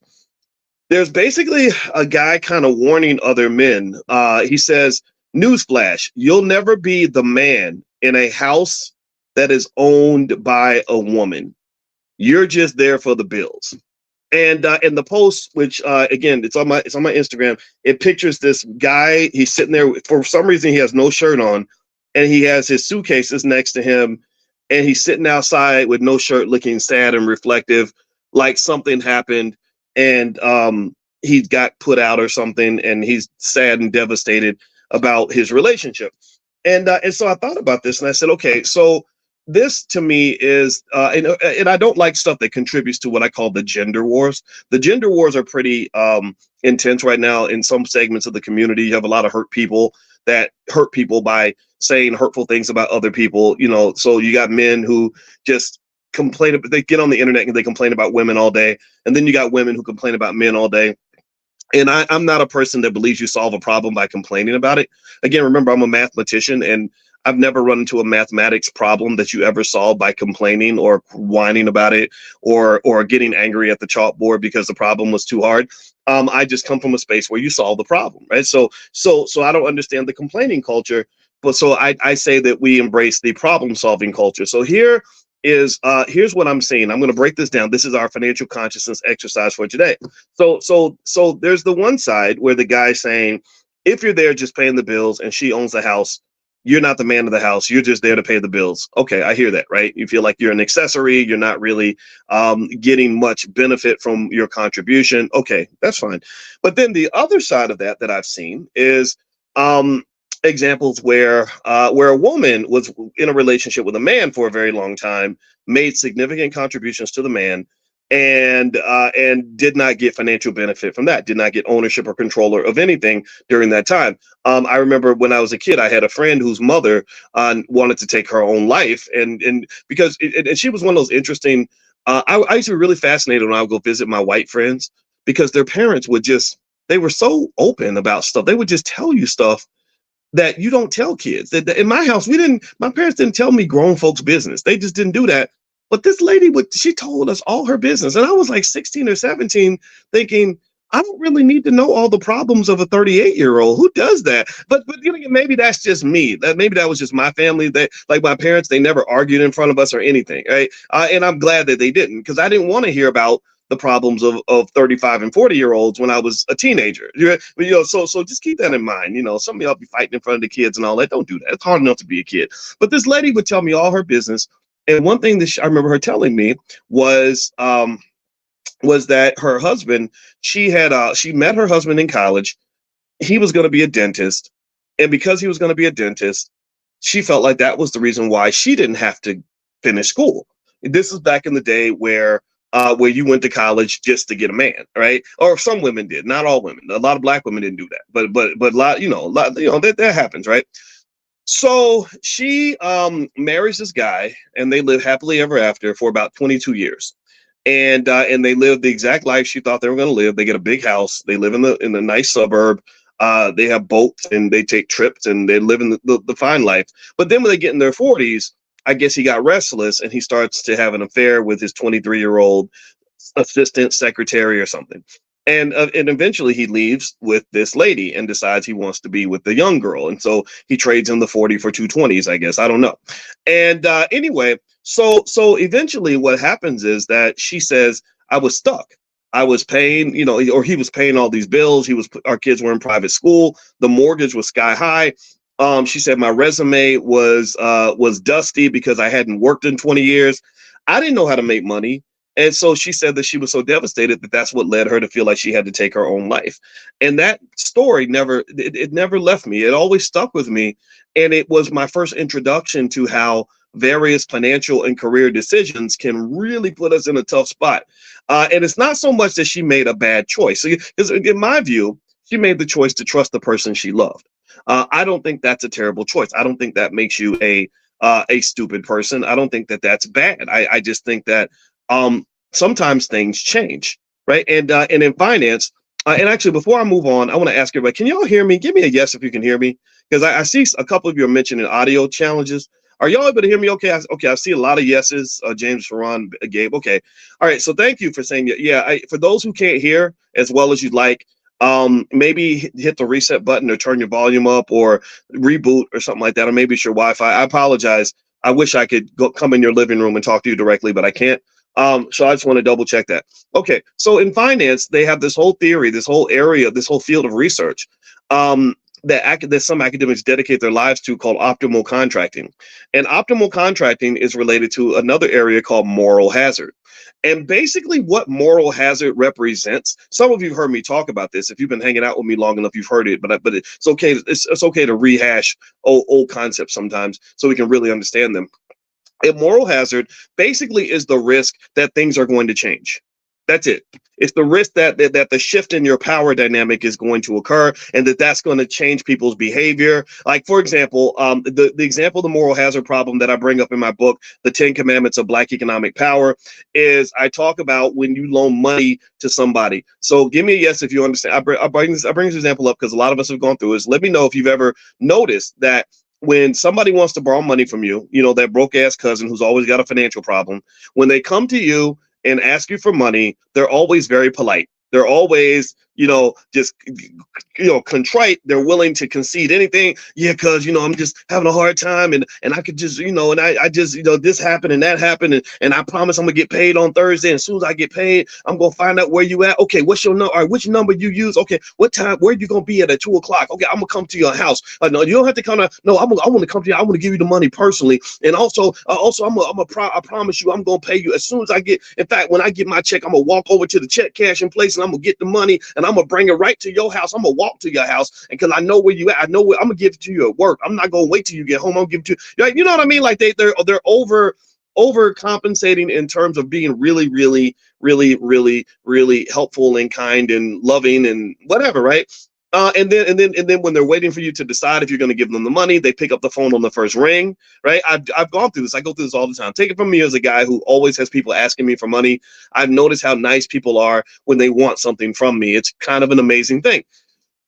there's basically a guy kind of warning other men. He says, newsflash, you'll never be the man in a house that is owned by a woman. You're just there for the bills. And in the post, which again, it's on my Instagram, it pictures this guy. He's sitting there for some reason. He has no shirt on, and he has his suitcases next to him, and he's sitting outside with no shirt, looking sad and reflective, like something happened, and he got put out or something, and he's sad and devastated about his relationship. And so I thought about this, and I said, okay, so this to me is, and I don't like stuff that contributes to what I call the gender wars. The gender wars are pretty intense right now in some segments of the community. You have a lot of hurt people that hurt people by saying hurtful things about other people. So you got men who just complain. They get on the internet and they complain about women all day, and then you got women who complain about men all day. And I'm not a person that believes you solve a problem by complaining about it. Again, remember, I'm a mathematician, and I've never run into a mathematics problem that you ever solve by complaining or whining about it or getting angry at the chalkboard because the problem was too hard. I just come from a space where you solve the problem, right? So I don't understand the complaining culture, but so I say that we embrace the problem-solving culture. So here's what I'm saying. I'm going to break this down. This is our financial consciousness exercise for today. So there's the one side where the guy's saying, if you're there just paying the bills and she owns the house, you're not the man of the house. You're just there to pay the bills. Okay, I hear that, right? You feel like you're an accessory. You're not really getting much benefit from your contribution. Okay, that's fine. But then the other side of that I've seen is examples where a woman was in a relationship with a man for a very long time, made significant contributions to the man, and did not get financial benefit from that, did not get ownership or control of anything during that time. I remember when I was a kid, I had a friend whose mother wanted to take her own life, and because and she was one of those interesting. I used to be really fascinated when I would go visit my white friends because their parents they were so open about stuff. They would just tell you stuff that you don't tell kids. That in my house, my parents didn't tell me grown folks' business. They just didn't do that. But this lady she told us all her business. And I was like 16 or 17 thinking, I don't really need to know all the problems of a 38-year-old. Who does that? But maybe that's just me. Maybe that was just my family. That, like my parents, they never argued in front of us or anything, right? And I'm glad that they didn't, because I didn't want to hear about the problems of 35 and 40-year-olds when I was a teenager. So just keep that in mind. Some of y'all be fighting in front of the kids and all that. Don't do that. It's hard enough to be a kid. But this lady would tell me all her business. And one thing that I remember her telling me was that her husband, she met her husband in college. He was going to be a dentist. And because he was going to be a dentist, she felt like that was the reason why she didn't have to finish school. This is back in the day where you went to college just to get a man, right? Or some women did, not all women. A lot of Black women didn't do that, but a lot, that happens, right? So she marries this guy, and they live happily ever after for about 22 years. and they live the exact life she thought they were going to live. They get a big house. They live in the nice suburb. They have boats and they take trips and they live in the fine life. But then when they get in their 40s, I guess he got restless and he starts to have an affair with his 23-year-old assistant secretary or something. And eventually he leaves with this lady and decides he wants to be with the young girl. And so he trades in the 40 for 220s, I guess. I don't know. And anyway, so eventually what happens is that she says, I was stuck. I was paying, or he was paying all these bills. Our kids were in private school. The mortgage was sky high. She said my resume was dusty because I hadn't worked in 20 years. I didn't know how to make money. And so she said that she was so devastated that that's what led her to feel like she had to take her own life. And that story never left me. It always stuck with me. And it was my first introduction to how various financial and career decisions can really put us in a tough spot. And it's not so much that she made a bad choice. Because in my view, she made the choice to trust the person she loved. I don't think that's a terrible choice. I don't think that makes you a stupid person. I don't think that that's bad. I just think that sometimes things change, right? And in finance, and actually, before I move on, I want to ask everybody, can y'all hear me? Give me a yes if you can hear me, because I see a couple of you are mentioning audio challenges. Are y'all able to hear me? Okay, I see a lot of yeses. James, Ferran, Gabe. Okay, all right. So thank you for saying that. Yeah, for those who can't hear as well as you'd like, maybe hit the reset button or turn your volume up or reboot or something like that, or maybe it's your Wi-Fi. I apologize. I wish I could come in your living room and talk to you directly, but I can't. So I just want to double check that. Okay, so in finance, they have this whole theory, this whole area, this whole field of research that some academics dedicate their lives to, called optimal contracting. And optimal contracting is related to another area called moral hazard. And basically what moral hazard represents, some of you have heard me talk about this. If you've been hanging out with me long enough, you've heard it, but it's okay. It's okay to rehash old concepts sometimes so we can really understand them. A moral hazard basically is the risk that things are going to change. That's it. It's the risk that the shift in your power dynamic is going to occur, and that's going to change people's behavior. Like, for example, the example of the moral hazard problem that I bring up in my book, The 10 Commandments of Black Economic Power, is I talk about when you loan money to somebody. So give me a yes if you understand. I bring this example up because a lot of us have gone through this. Let me know if you've ever noticed that when somebody wants to borrow money from you, that broke ass cousin who's always got a financial problem, when they come to you and ask you for money, they're always very polite. They're always, just, contrite. They're willing to concede anything. Yeah, because, I'm just having a hard time and I could just, and I just, this happened and that happened. And I promise I'm going to get paid on Thursday. And as soon as I get paid, I'm going to find out where you at. Okay, what's your number? All right, which number you use? Okay, what time? Where you going to be at 2:00? Okay, I'm going to come to your house. No, you don't have to come. No, I want to come to you. I want to give you the money personally. And also, I promise you, I'm going to pay you as soon as I get. In fact, when I get my check, I'm going to walk over to the check cashing place and I'm going to get the money and I'm going to bring it right to your house. I'm going to walk to your house because I know where you at. I know where I'm going to give it to you at work. I'm not going to wait till you get home. I'm going to give it to you. You know what I mean? Like they're overcompensating in terms of being really, really, really, really, really helpful and kind and loving and whatever, right? And then when they're waiting for you to decide if you're going to give them the money, they pick up the phone on the first ring, right? I've gone through this. I go through this all the time. Take it from me as a guy who always has people asking me for money. I've noticed how nice people are when they want something from me. It's kind of an amazing thing.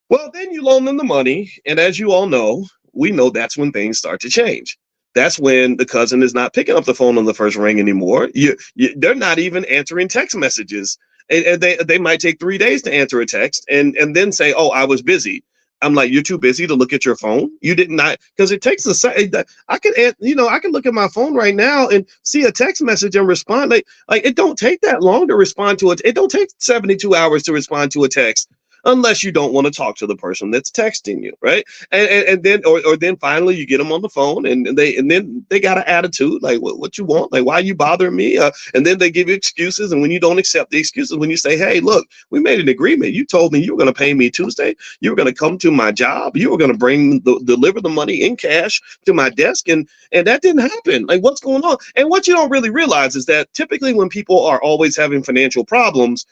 Well, then you loan them the money, and as you all know, we know that's when things start to change. That's when the cousin is not picking up the phone on the first ring anymore. They're not even answering text messages. And they might take 3 days to answer a text and then say, oh, I was busy. I'm like, you're too busy to look at your phone. You did not, because it takes I can look at my phone right now and see a text message and respond. Like it don't take that long to respond to it. It don't take 72 hours to respond to a text. Unless you don't want to talk to the person that's texting you, right? And then or then finally you get them on the phone and then they got an attitude like what you want, like why you bothering me? And then they give you excuses, and when you don't accept the excuses, when you say, hey, look, we made an agreement. You told me you were going to pay me Tuesday. You were going to come to my job. You were going to deliver the money in cash to my desk, and that didn't happen. Like what's going on? And what you don't really realize is that typically when people are always having financial problems,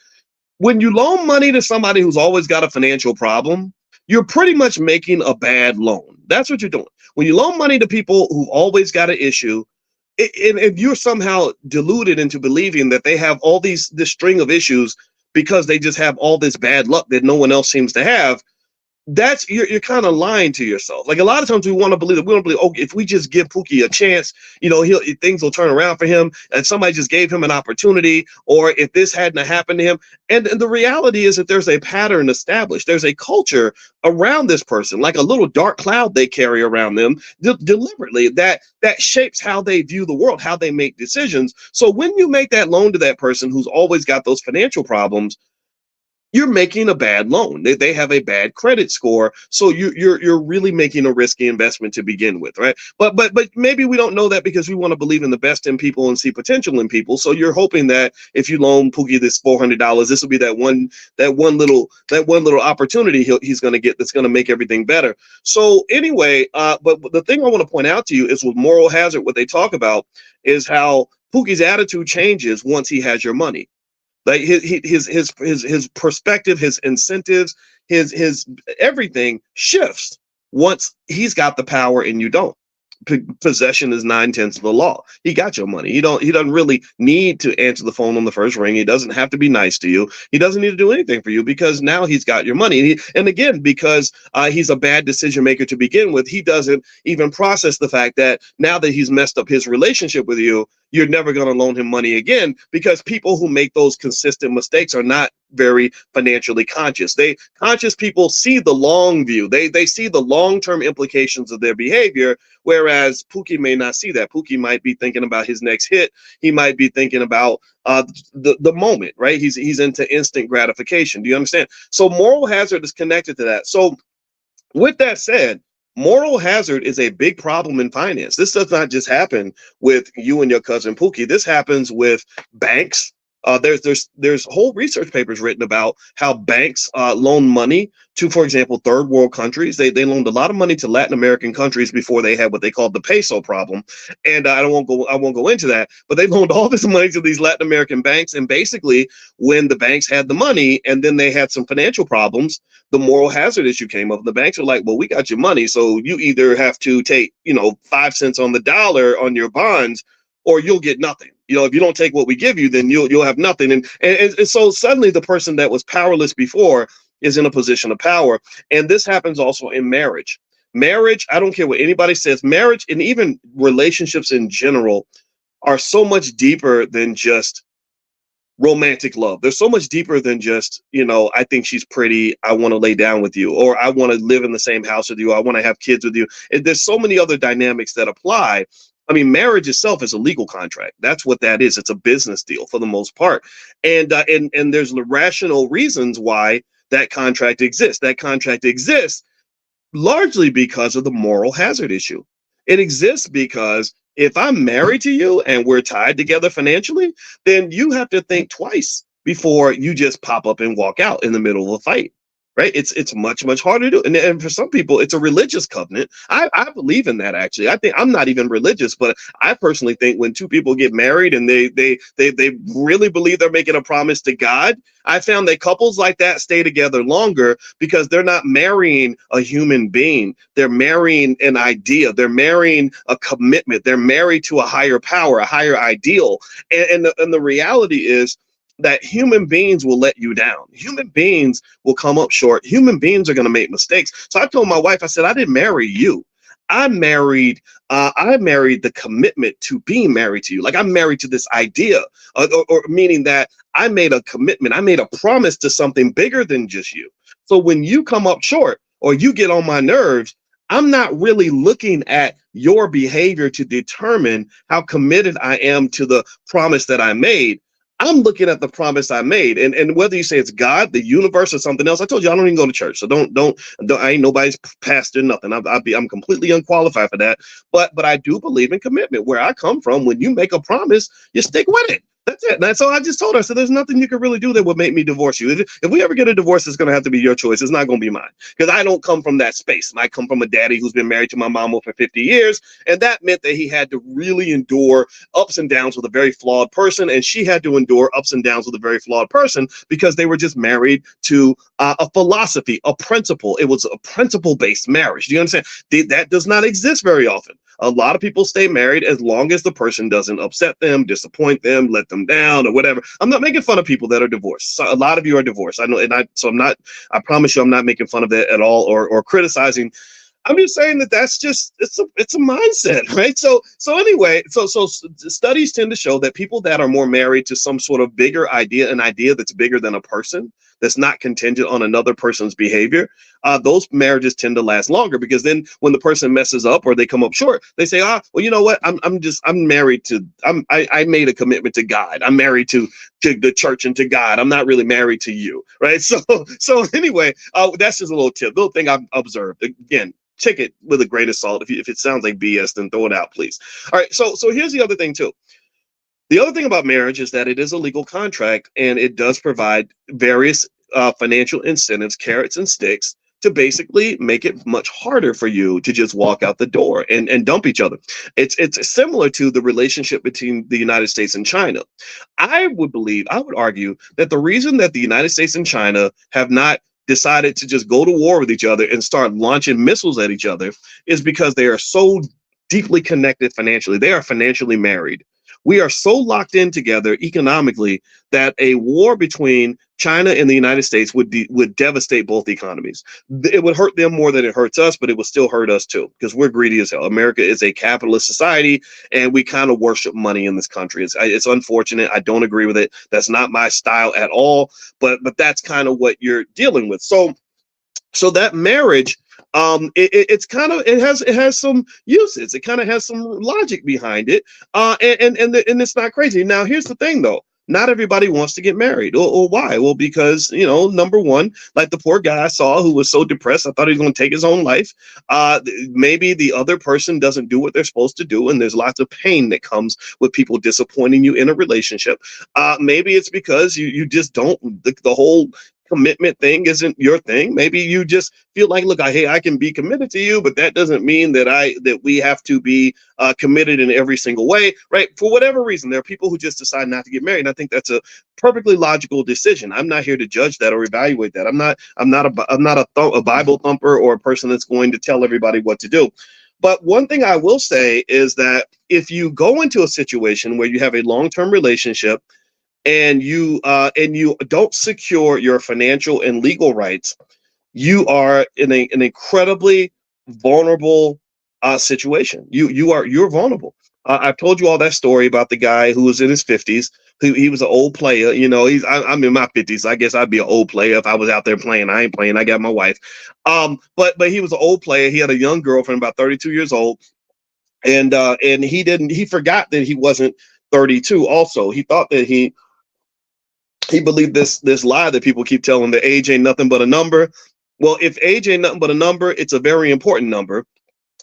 when you loan money to somebody who's always got a financial problem, you're pretty much making a bad loan. That's what you're doing. When you loan money to people who've always got an issue, and you're somehow deluded into believing that they have all this string of issues because they just have all this bad luck that no one else seems to have, that's you're kind of lying to yourself. Like a lot of times we want to believe that we don't believe, oh, if we just give Pookie a chance, things will turn around for him, and somebody just gave him an opportunity, or if this hadn't happened to him. And the reality is that there's a pattern established. There's a culture around this person, like a little dark cloud they carry around them deliberately that shapes how they view the world, how they make decisions. So when you make that loan to that person who's always got those financial problems, you're making a bad loan. They have a bad credit score, so you're really making a risky investment to begin with, right? But maybe we don't know that because we want to believe in the best in people and see potential in people. So you're hoping that if you loan Pookie this $400, this will be that one little opportunity he's going to get that's going to make everything better. So anyway, but the thing I want to point out to you is with moral hazard, what they talk about is how Pookie's attitude changes once he has your money. Like his perspective, his incentives, his everything shifts once he's got the power and you don't. Possession is 9/10 of the law. He got your money. He doesn't really need to answer the phone on the first ring. He doesn't have to be nice to you. He doesn't need to do anything for you because now he's got your money. And again, because he's a bad decision maker to begin with, he doesn't even process the fact that now that he's messed up his relationship with you, you're never going to loan him money again, because people who make those consistent mistakes are not very financially conscious. Conscious people see the long view. They see the long-term implications of their behavior, whereas Pookie may not see that. Pookie might be thinking about his next hit. He might be thinking about the moment, right? He's into instant gratification. Do you understand? So moral hazard is connected to that. So with that said, moral hazard is a big problem in finance. This does not just happen with you and your cousin Pookie. This happens with banks. There's whole research papers written about how banks loan money to, for example, third world countries. They loaned a lot of money to Latin American countries before they had what they called the peso problem. And I won't go into that, but they loaned all this money to these Latin American banks. And basically, when the banks had the money and then they had some financial problems, the moral hazard issue came up. The banks were like, well, we got your money, so you either have to take 5 cents on the dollar on your bonds, or you'll get nothing. If you don't take what we give you, then you'll have nothing. And so suddenly the person that was powerless before is in a position of power. And this happens also in marriage. Marriage, I don't care what anybody says, marriage and even relationships in general are so much deeper than just romantic love. They're so much deeper than just, I think she's pretty, I want to lay down with you, or I want to live in the same house with you, I want to have kids with you. There's so many other dynamics that apply. I mean, marriage itself is a legal contract. That's what that is. It's a business deal for the most part. And there's rational reasons why that contract exists. That contract exists largely because of the moral hazard issue. It exists because if I'm married to you and we're tied together financially, then you have to think twice before you just pop up and walk out in the middle of a fight. Right? It's much, much harder to do. And for some people, it's a religious covenant. I believe in that, actually. I think I'm not even religious, but I personally think when two people get married and they really believe they're making a promise to God, I found that couples like that stay together longer because they're not marrying a human being. They're marrying an idea. They're marrying a commitment. They're married to a higher power, a higher ideal. And the reality is that human beings will let you down. Human beings will come up short. Human beings are going to make mistakes. So I told my wife, I said, I didn't marry you. I married the commitment to being married to you. Like I'm married to this idea, or meaning that I made a commitment. I made a promise to something bigger than just you. So when you come up short or you get on my nerves, I'm not really looking at your behavior to determine how committed I am to the promise that I made. I'm looking at the promise I made, and whether you say it's God, the universe, or something else. I told you I don't even go to church, so don't. I ain't nobody's pastor, nothing. I'm completely unqualified for that. But I do believe in commitment. Where I come from, when you make a promise, you stick with it. That's it. And so I just told her, I said, there's nothing you can really do that would make me divorce you. If we ever get a divorce, it's going to have to be your choice. It's not going to be mine, because I don't come from that space. I come from a daddy who's been married to my mama for 50 years. And that meant that he had to really endure ups and downs with a very flawed person. And she had to endure ups and downs with a very flawed person, because they were just married to a philosophy, a principle. It was a principle-based marriage. Do you understand? That does not exist very often. A lot of people stay married as long as the person doesn't upset them, disappoint them, let them down, or whatever. I'm not making fun of people that are divorced. So a lot of you are divorced. I know, I'm not. I promise you, I'm not making fun of that at all, or criticizing. I'm just saying that that's just it's a mindset, right? So anyway, so studies tend to show that people that are more married to some sort of bigger idea, an idea that's bigger than a person, that's not contingent on another person's behavior, those marriages tend to last longer, because then when the person messes up or they come up short, they say, well, you know what? I'm married to I made a commitment to God. I'm married to the church and to God. I'm not really married to you, right? So anyway, that's just a little thing I've observed. Again, take it with a grain of salt. If it sounds like BS, then throw it out, please. All right. So here's the other thing too. The other thing about marriage is that it is a legal contract, and it does provide various financial incentives, carrots and sticks, to basically make it much harder for you to just walk out the door and dump each other. It's similar to the relationship between the United States and China. I would argue that the reason that the United States and China have not decided to just go to war with each other and start launching missiles at each other is because they are so deeply connected financially. They are financially married. We are so locked in together economically that a war between China and the United States would devastate both economies. It would hurt them more than it hurts us, but it would still hurt us too, because we're greedy as hell. America is a capitalist society, and we kind of worship money in this country. It's unfortunate. I don't agree with it. That's not my style at all. But that's kind of what you're dealing with. So that marriage, it has some uses. It kind of has some logic behind it, and it's not crazy. Now, here's the thing, though. Not everybody wants to get married. Or why? Well, because, number one, like the poor guy I saw who was so depressed, I thought he was going to take his own life. Maybe the other person doesn't do what they're supposed to do, and there's lots of pain that comes with people disappointing you in a relationship. Maybe it's because you just don't, the whole commitment thing isn't your thing. Maybe you just feel like, look, I can be committed to you, but that doesn't mean that we have to be committed in every single way, right? For whatever reason, there are people who just decide not to get married, and I think that's a perfectly logical decision. I'm not here to judge that or evaluate that. I'm not a Bible thumper or a person that's going to tell everybody what to do. But one thing I will say is that if you go into a situation where you have a long-term relationship, and you don't secure your financial and legal rights, you are in an incredibly vulnerable situation. You're vulnerable. I've told you all that story about the guy who was in his 50s. He was an old player. I'm in my 50s. I guess I'd be an old player if I was out there playing. I ain't playing. I got my wife. But he was an old player. He had a young girlfriend, about 32 years old, and he forgot that he wasn't 32. Also, he thought that he believed this lie that people keep telling, that age ain't nothing but a number. Well, if age ain't nothing but a number, it's a very important number,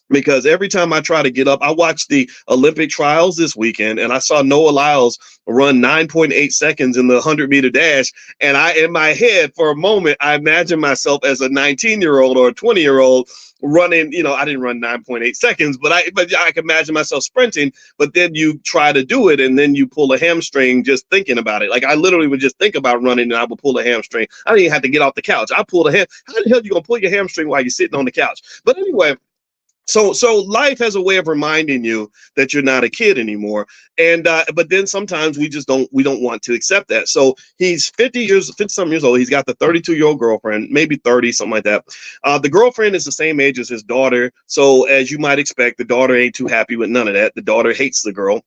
because every time I try to get up, I watched the Olympic trials this weekend, and I saw Noah Lyles run 9.8 seconds in the 100-meter dash. And in my head, for a moment, I imagined myself as a 19-year-old or a 20-year-old running. I didn't run 9.8 seconds, but I can imagine myself sprinting. But then you try to do it, and then you pull a hamstring just thinking about it. Like, I literally would just think about running, and I would pull a hamstring. I didn't even have to get off the couch. I pulled a ham. How the hell are you gonna pull your hamstring while you're sitting on the couch? But anyway. So life has a way of reminding you that you're not a kid anymore, and but then sometimes we don't want to accept that. So he's 50 something years old. He's got the 32-year-old girlfriend, maybe 30, something like that. The girlfriend is the same age as his daughter, so as you might expect, the daughter ain't too happy with none of that. The daughter hates the girl,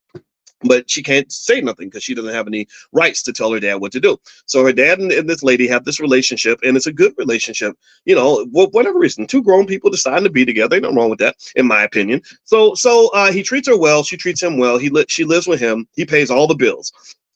but she can't say nothing because she doesn't have any rights to tell her dad what to do. So her dad and this lady have this relationship, and it's a good relationship. Whatever reason, two grown people deciding to be together, ain't nothing wrong with that, in my opinion. So he treats her well, she treats him well. She lives with him. He pays all the bills,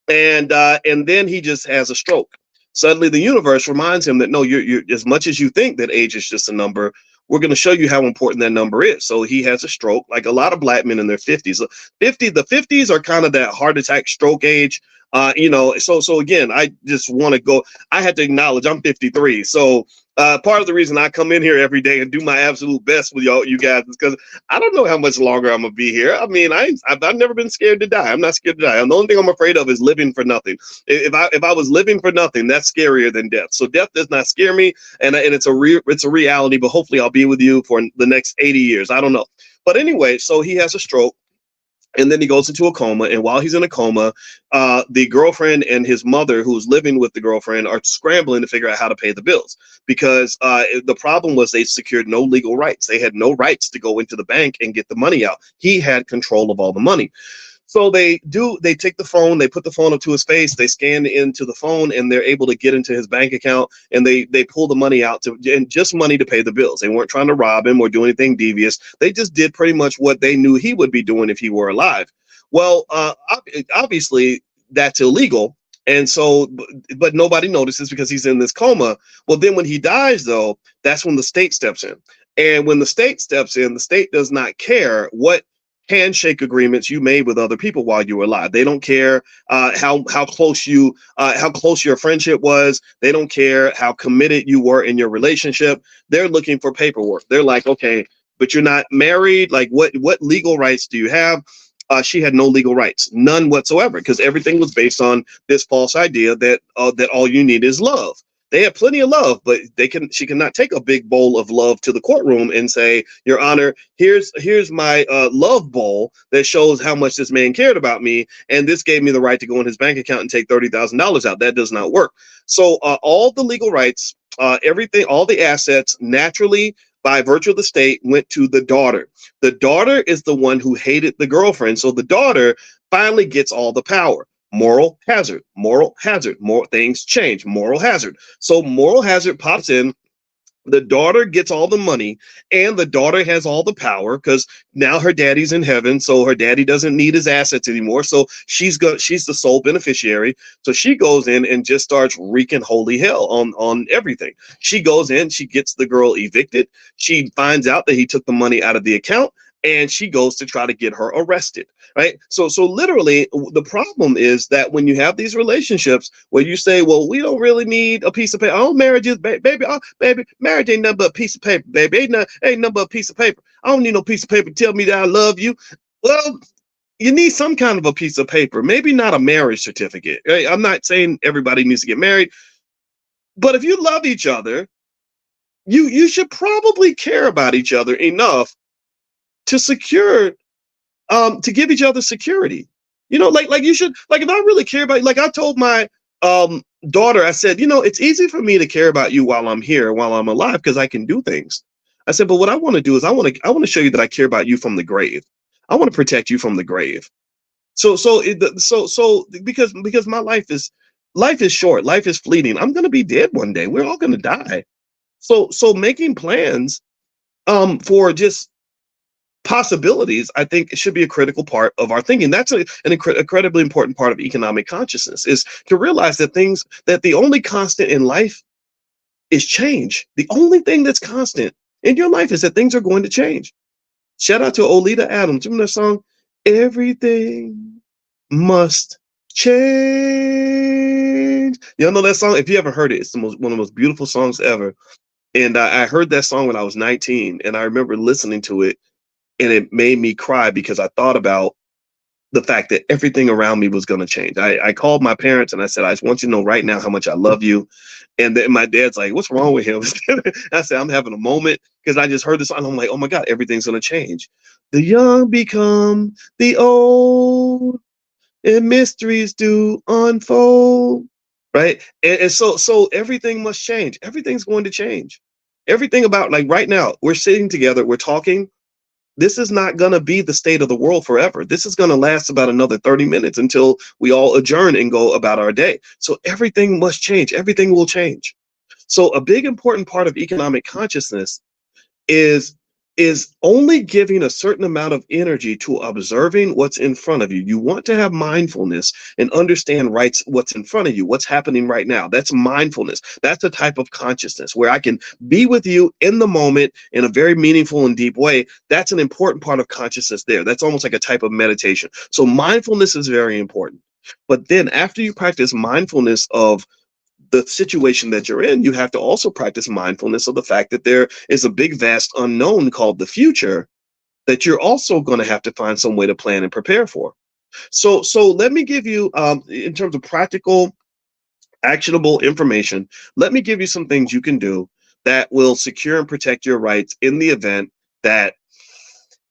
and then he just has a stroke. Suddenly, the universe reminds him that no, you're as much as you think that age is just a number. We're going to show you how important that number is. So he has a stroke, like a lot of black men in their 50s. The 50s are kind of that heart attack stroke age. So again, I just want to go. I had to acknowledge I'm 53. So Part of the reason I come in here every day and do my absolute best with you guys, is because I don't know how much longer I'm gonna be here. I mean, I've never been scared to die. I'm not scared to die. And the only thing I'm afraid of is living for nothing. If I was living for nothing, that's scarier than death. So death does not scare me, and it's a reality. But hopefully, I'll be with you for the next 80 years. I don't know. But anyway, so he has a stroke. And then he goes into a coma. And while he's in a coma, the girlfriend and his mother, who's living with the girlfriend, are scrambling to figure out how to pay the bills, because the problem was they secured no legal rights. They had no rights to go into the bank and get the money out. He had control of all the money. So they take the phone, they put the phone up to his face, they scan into the phone, and they're able to get into his bank account, and they pull the money out and just money to pay the bills. They weren't trying to rob him or do anything devious. They just did pretty much what they knew he would be doing if he were alive. Well, obviously that's illegal. And so, but nobody notices because he's in this coma. Well, then when he dies, though, that's when the state steps in. And when the state steps in, the state does not care what handshake agreements you made with other people while you were alive. They don't care how close your friendship was. They don't care how committed you were in your relationship. They're looking for paperwork. They're like, okay, but you're not married. Like, what legal rights do you have? She had no legal rights, none whatsoever, because everything was based on this false idea that all you need is love. They have plenty of love, but she cannot take a big bowl of love to the courtroom and say, Your Honor, here's my love bowl that shows how much this man cared about me, and this gave me the right to go in his bank account and take $30,000 out. That does not work. So all the legal rights, everything, all the assets, naturally, by virtue of the state, went to the daughter. The daughter is the one who hated the girlfriend, so the daughter finally gets all the power. Moral hazard, more things change, moral hazard. So moral hazard pops in. The daughter gets all the money, and the daughter has all the power because now her daddy's in heaven, so her daddy doesn't need his assets anymore. So she's the sole beneficiary. So she goes in and just starts wreaking holy hell on everything. She goes in, she gets the girl evicted. She finds out that he took the money out of the account, and she goes to try to get her arrested. Right. So literally, the problem is that when you have these relationships where you say, well, we don't really need a piece of paper. Oh, marriage is, baby, marriage ain't nothing but a piece of paper, baby. Ain't nothing but a piece of paper. I don't need no piece of paper to tell me that I love you. Well, you need some kind of a piece of paper, maybe not a marriage certificate. Right? I'm not saying everybody needs to get married, but if you love each other, you should probably care about each other enough to to give each other security. Like you should, like, if I really care about you, like I told my daughter, I said, it's easy for me to care about you while I'm here, while I'm alive, because I can do things. I said, but what I want to do is I want to show you that I care about you from the grave. I want to protect you from the grave. So because my life is short, life is fleeting. I'm gonna be dead one day. We're all gonna die. So making plans for just possibilities, I think it should be a critical part of our thinking. That's an incredibly important part of economic consciousness, is to realize that the only constant in life is change. The only thing that's constant in your life is that things are going to change. Shout out to Olita Adams. Remember that song? Everything must change. Y'all know that song? If you haven't heard it, it's one of the most beautiful songs ever. And I heard that song when I was 19, and I remember listening to it, and it made me cry because I thought about the fact that everything around me was going to change. I called my parents and I said, I just want you to know right now how much I love you. And then my dad's like, what's wrong with him? I said, I'm having a moment because I just heard this song. I'm like, oh my God, everything's going to change. The young become the old and mysteries do unfold. Right. And so everything must change. Everything's going to change. Everything about, like, right now, we're sitting together, we're talking. This is not going to be the state of the world forever. This is going to last about another 30 minutes until we all adjourn and go about our day. So everything must change. Everything will change. So a big important part of economic consciousness is only giving a certain amount of energy to observing what's in front of you. You want to have mindfulness and understand what's in front of you, what's happening right now. That's mindfulness. That's a type of consciousness where I can be with you in the moment in a very meaningful and deep way. That's an important part of consciousness there. That's almost like a type of meditation. So mindfulness is very important. But then after you practice mindfulness of the situation that you're in, you have to also practice mindfulness of the fact that there is a big, vast unknown called the future that you're also going to have to find some way to plan and prepare for. So let me give you, in terms of practical, actionable information, let me give you some things you can do that will secure and protect your rights in the event that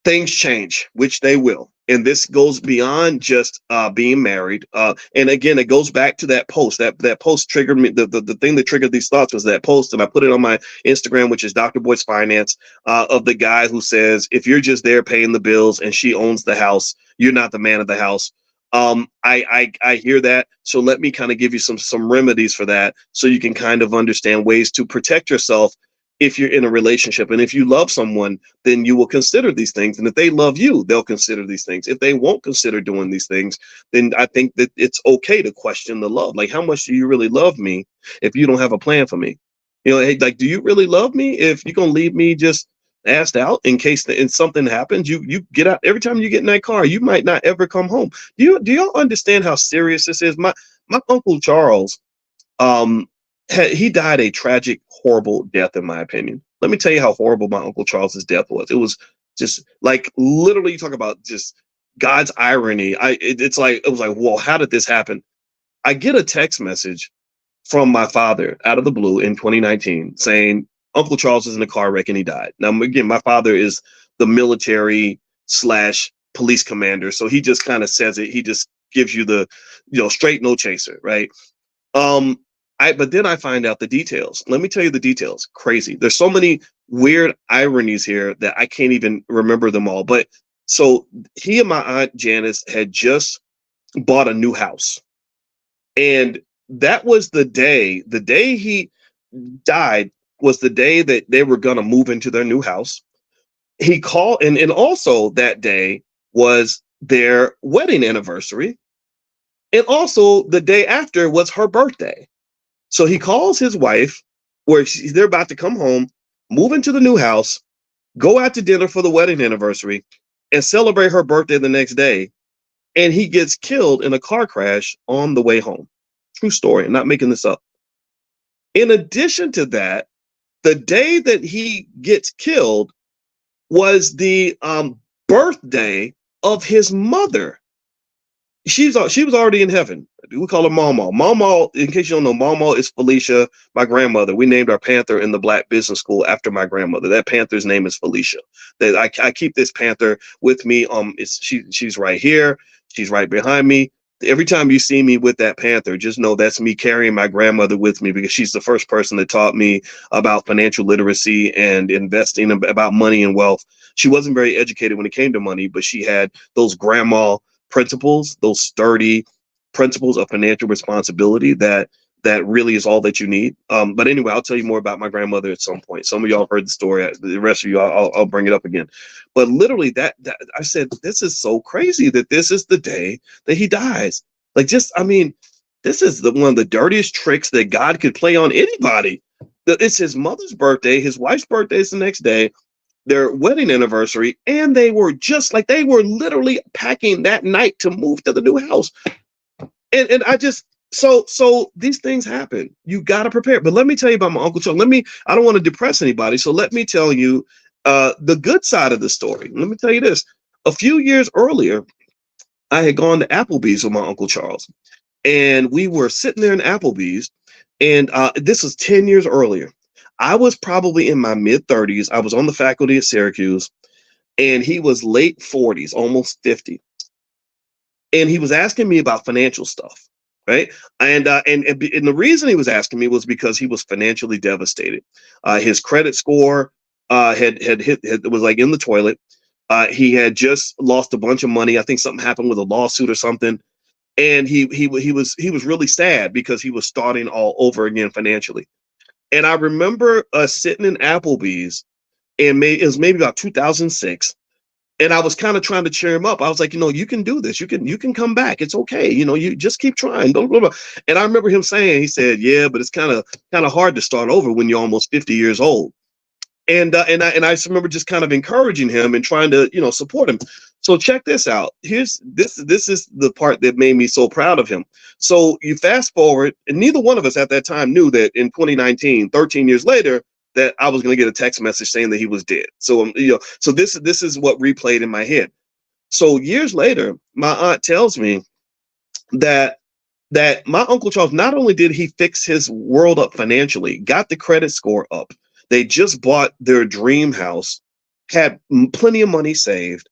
things change, which they will. And this goes beyond just being married. And again, it goes back to that post. That post triggered me. The thing that triggered these thoughts was that post, and I put it on my Instagram, which is Dr. Boyce Finance, of the guy who says, if you're just there paying the bills and she owns the house, you're not the man of the house. I hear that. So let me kind of give you some remedies for that, so you can kind of understand ways to protect yourself if you're in a relationship. And if you love someone, then you will consider these things. And if they love you, they'll consider these things. If they won't consider doing these things, then I think that it's okay to question the love. Like, how much do you really love me if you don't have a plan for me? You know, hey, like, do you really love me if you're going to leave me just asked out in case something happens? You get out every time you get in that car, you might not ever come home. Do y'all understand how serious this is? My Uncle Charles, he died a tragic, horrible death, in my opinion. Let me tell you how horrible my Uncle Charles's death was. It was just like, literally, you talk about just God's irony. It was like, whoa, how did this happen? I get a text message from my father out of the blue in 2019 saying Uncle Charles was in a car wreck and he died. Now, again, my father is the military / police commander, so he just kind of says it. He just gives you the, straight no chaser, right? But then I find out the details. Let me tell you the details. Crazy. There's so many weird ironies here that I can't even remember them all. But so he and my aunt Janice had just bought a new house. And that was the day he died was the day that they were going to move into their new house. He called, and also that day was their wedding anniversary. And also the day after was her birthday. So he calls his wife, they're about to come home, move into the new house, go out to dinner for the wedding anniversary, and celebrate her birthday the next day. And he gets killed in a car crash on the way home. True story. I'm not making this up. In addition to that, the day that he gets killed was the birthday of his mother. She was already in heaven. We call her Mama. Mama, in case you don't know, Mama is Felicia, my grandmother. We named our panther in the Black Business School after my grandmother. That panther's name is Felicia. I keep this panther with me. She's right here. She's right behind me. Every time you see me with that panther, just know that's me carrying my grandmother with me, because she's the first person that taught me about financial literacy and investing, about money and wealth. She wasn't very educated when it came to money, but she had those grandma principles, those sturdy principles of financial responsibility that really is all that you need. But anyway, I'll tell you more about my grandmother at some point. Some of y'all heard the story. The rest of you, I'll bring it up again. But literally, that I said, this is so crazy that this is the day that he dies. Like, this is one of the dirtiest tricks that God could play on anybody. It's his mother's birthday. His wife's birthday is the next day. Their wedding anniversary, and they were literally packing that night to move to the new house. And I just, so these things happen. You got to prepare. But let me tell you about my Uncle Charles. I don't want to depress anybody, so let me tell you the good side of the story. Let me tell you this. A few years earlier, I had gone to Applebee's with my Uncle Charles, and we were sitting there in Applebee's, and this was 10 years earlier. I was probably in my mid-30s. I was on the faculty at Syracuse, and he was late 40s, almost 50. And he was asking me about financial stuff, right? And the reason he was asking me was because he was financially devastated. His credit score was like in the toilet. He had just lost a bunch of money. I think something happened with a lawsuit or something. And he was really sad because he was starting all over again financially. And I remember us sitting in Applebee's, and it was maybe about 2006. And I was kind of trying to cheer him up. I was like, you can do this. You can come back. It's okay. You just keep trying. Blah, blah, blah. And I remember him saying, he said, yeah, but it's kind of hard to start over when you're almost 50 years old. And I just remember just kind of encouraging him and trying to, support him. So check this out. This is the part that made me so proud of him. So you fast forward, and neither one of us at that time knew that in 2019, 13 years later, that I was going to get a text message saying that he was dead. So so this is what replayed in my head. So years later, my aunt tells me that my Uncle Charles, not only did he fix his world up financially, got the credit score up, they just bought their dream house, had plenty of money saved.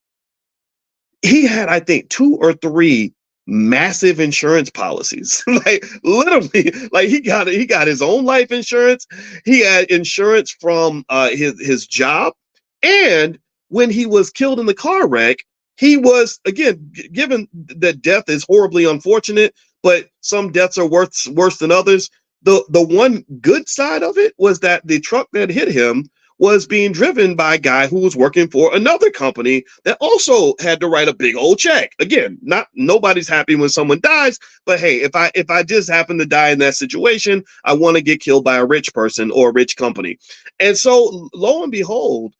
He had, I think, 2 or 3 massive insurance policies. Like literally, like he got his own life insurance. He had insurance from his job, and when he was killed in the car wreck, he was, again, given that death is horribly unfortunate, but some deaths are worse than others. The one good side of it was that the truck that hit him was being driven by a guy who was working for another company that also had to write a big old check. Again, nobody's happy when someone dies, but hey, if I just happen to die in that situation, I want to get killed by a rich person or a rich company. And so lo and behold,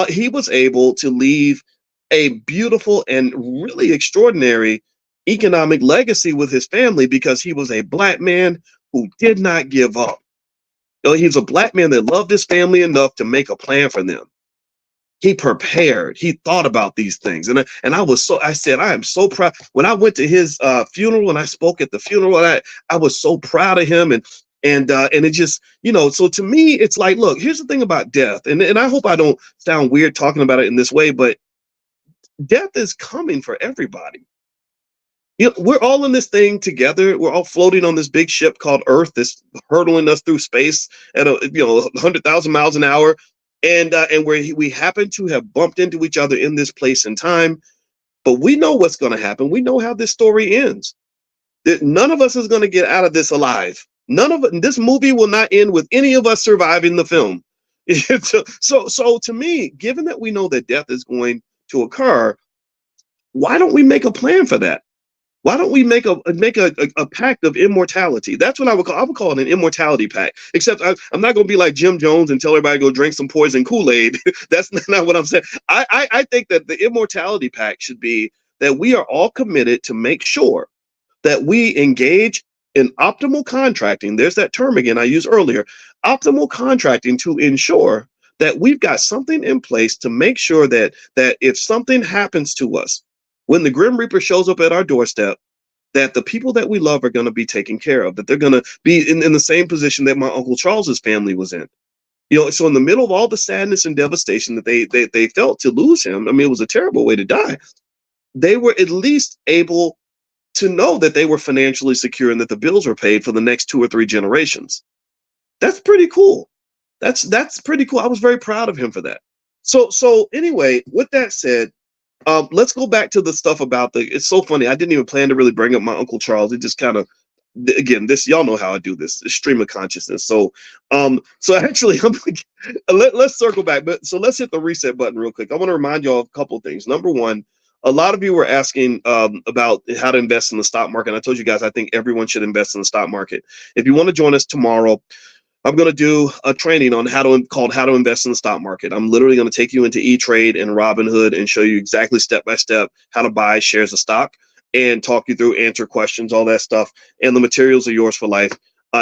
he was able to leave a beautiful and really extraordinary economic legacy with his family because he was a Black man who did not give up. He was a Black man that loved his family enough to make a plan for them. He prepared. He thought about these things, and I said, I am so proud. When I went to his funeral and I spoke at the funeral, I was so proud of him, and it just, so to me, it's like, look, here's the thing about death, and I hope I don't sound weird talking about it in this way, but death is coming for everybody. We're all in this thing together. We're all floating on this big ship called Earth that's hurtling us through space at 100,000 miles an hour, and where we happen to have bumped into each other in this place and time. But we know what's going to happen. We know how this story ends. That none of us is going to get out of this alive. This movie will not end with any of us surviving the film. So to me, given that we know that death is going to occur, why don't we make a plan for that? Why don't we make a pact of immortality? That's what I would call it, an immortality pact. Except I'm not going to be like Jim Jones and tell everybody to go drink some poison Kool-Aid. That's not what I'm saying. I think that the immortality pact should be that we are all committed to make sure that we engage in optimal contracting. There's that term again I used earlier, optimal contracting, to ensure that we've got something in place to make sure that if something happens to us, when the Grim Reaper shows up at our doorstep, that the people that we love are going to be taken care of, that they're going to be in the same position that my Uncle Charles's family was in. So in the middle of all the sadness and devastation that they felt to lose him, I mean, it was a terrible way to die. They were at least able to know that they were financially secure and that the bills were paid for the next 2 or 3 generations. That's pretty cool. That's pretty cool. I was very proud of him for that. So anyway, with that said, let's go back to the stuff about it's so funny. I didn't even plan to really bring up my Uncle Charles. It just kind of, again, y'all know how I do this, stream of consciousness. So actually, let's circle back. But so let's hit the reset button real quick. I want to remind y'all of a couple of things. Number one, a lot of you were asking about how to invest in the stock market. And I told you guys, I think everyone should invest in the stock market. If you want to join us tomorrow, I'm going to do a training on called How to Invest in the Stock Market. I'm literally going to take you into E-Trade and Robinhood and show you exactly step by step how to buy shares of stock and talk you through, answer questions, all that stuff. And the materials are yours for life.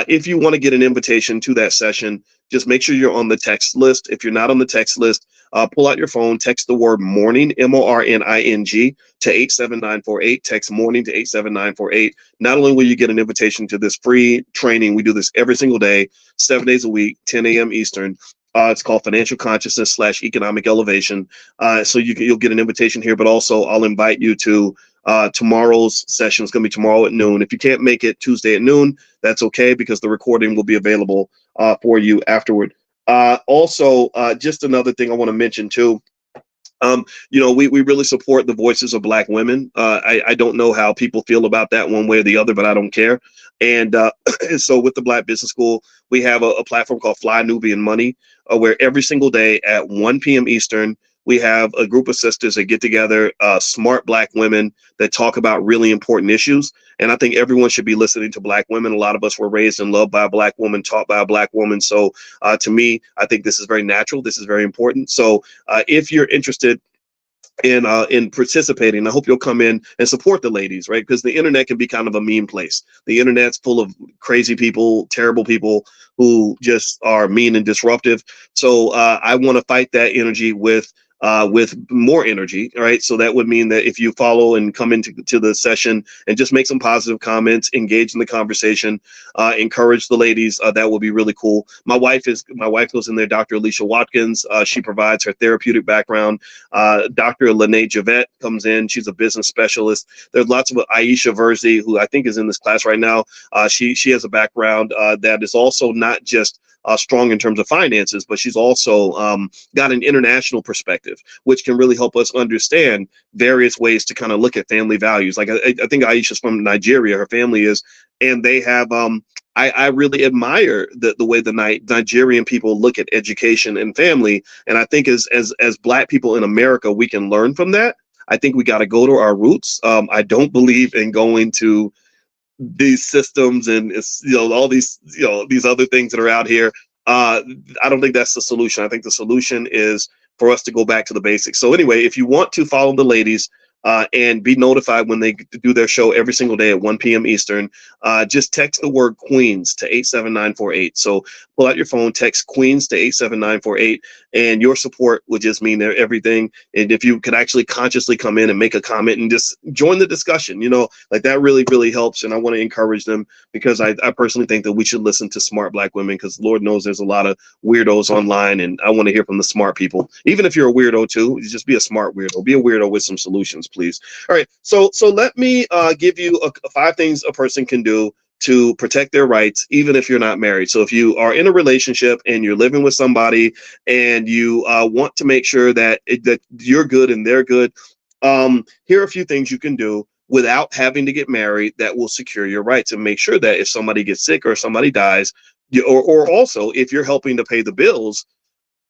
If you want to get an invitation to that session, just make sure you're on the text list. If you're not on the text list, pull out your phone, text the word morning, MORNING, to 87948. Text morning to 87948. Not only will you get an invitation to this free training, we do this every single day, 7 days a week, 10 a.m. Eastern. It's called Financial Consciousness / Economic Elevation. So you'll get an invitation here, but also I'll invite you to tomorrow's session. It's going to be tomorrow at noon. If you can't make it Tuesday at noon, that's okay, because the recording will be available for you afterward. Also, just another thing I want to mention too. We really support the voices of Black women. I don't know how people feel about that one way or the other, but I don't care. And so with the Black Business School, we have a platform called Fly Nubian Money, where every single day at 1 p.m. Eastern, We have a group of sisters that get together, smart Black women that talk about really important issues. And I think everyone should be listening to Black women. A lot of us were raised and loved by a Black woman, taught by a Black woman. So to me, I think this is very natural. This is very important. So if you're interested in participating, I hope you'll come in and support the ladies, right? Because the internet can be kind of a mean place. The internet's full of crazy people, terrible people who just are mean and disruptive. So I want to fight that energy with more energy. All right. So that would mean that if you follow and come into the session and just make some positive comments, engage in the conversation, encourage the ladies, that will be really cool. My wife goes in there, Dr. Alicia Watkins. She provides her therapeutic background. Dr. Lene Javette comes in. She's a business specialist. There's lots of Aisha Verzi, who I think is in this class right now. She has a background that is also not just strong in terms of finances, but she's also got an international perspective, which can really help us understand various ways to kind of look at family values. Like I think Aisha's from Nigeria, her family is, and they have. I really admire the way the Nigerian people look at education and family, and I think as Black people in America, we can learn from that. I think we got to go to our roots. I don't believe in going to these systems and all these these other things that are out here. I don't think that's the solution. I think the solution is for us to go back to the basics. So anyway, if you want to follow the ladies and be notified when they do their show every single day at 1 p.m. Eastern, just text the word Queens to 87948. So pull out your phone, text Queens to 87948, and your support would just mean everything. And if you could actually consciously come in and make a comment and just join the discussion, like that really, really helps. And I want to encourage them because I personally think that we should listen to smart Black women, because Lord knows there's a lot of weirdos online, and I want to hear from the smart people. Even if you're a weirdo too, just be a smart weirdo. Be a weirdo with some solutions, please. All right. So let me give you 5 things a person can do to protect their rights, even if you're not married. So if you are in a relationship and you're living with somebody and you want to make sure that you're good and they're good, here are a few things you can do without having to get married that will secure your rights and make sure that if somebody gets sick or somebody dies, or also if you're helping to pay the bills,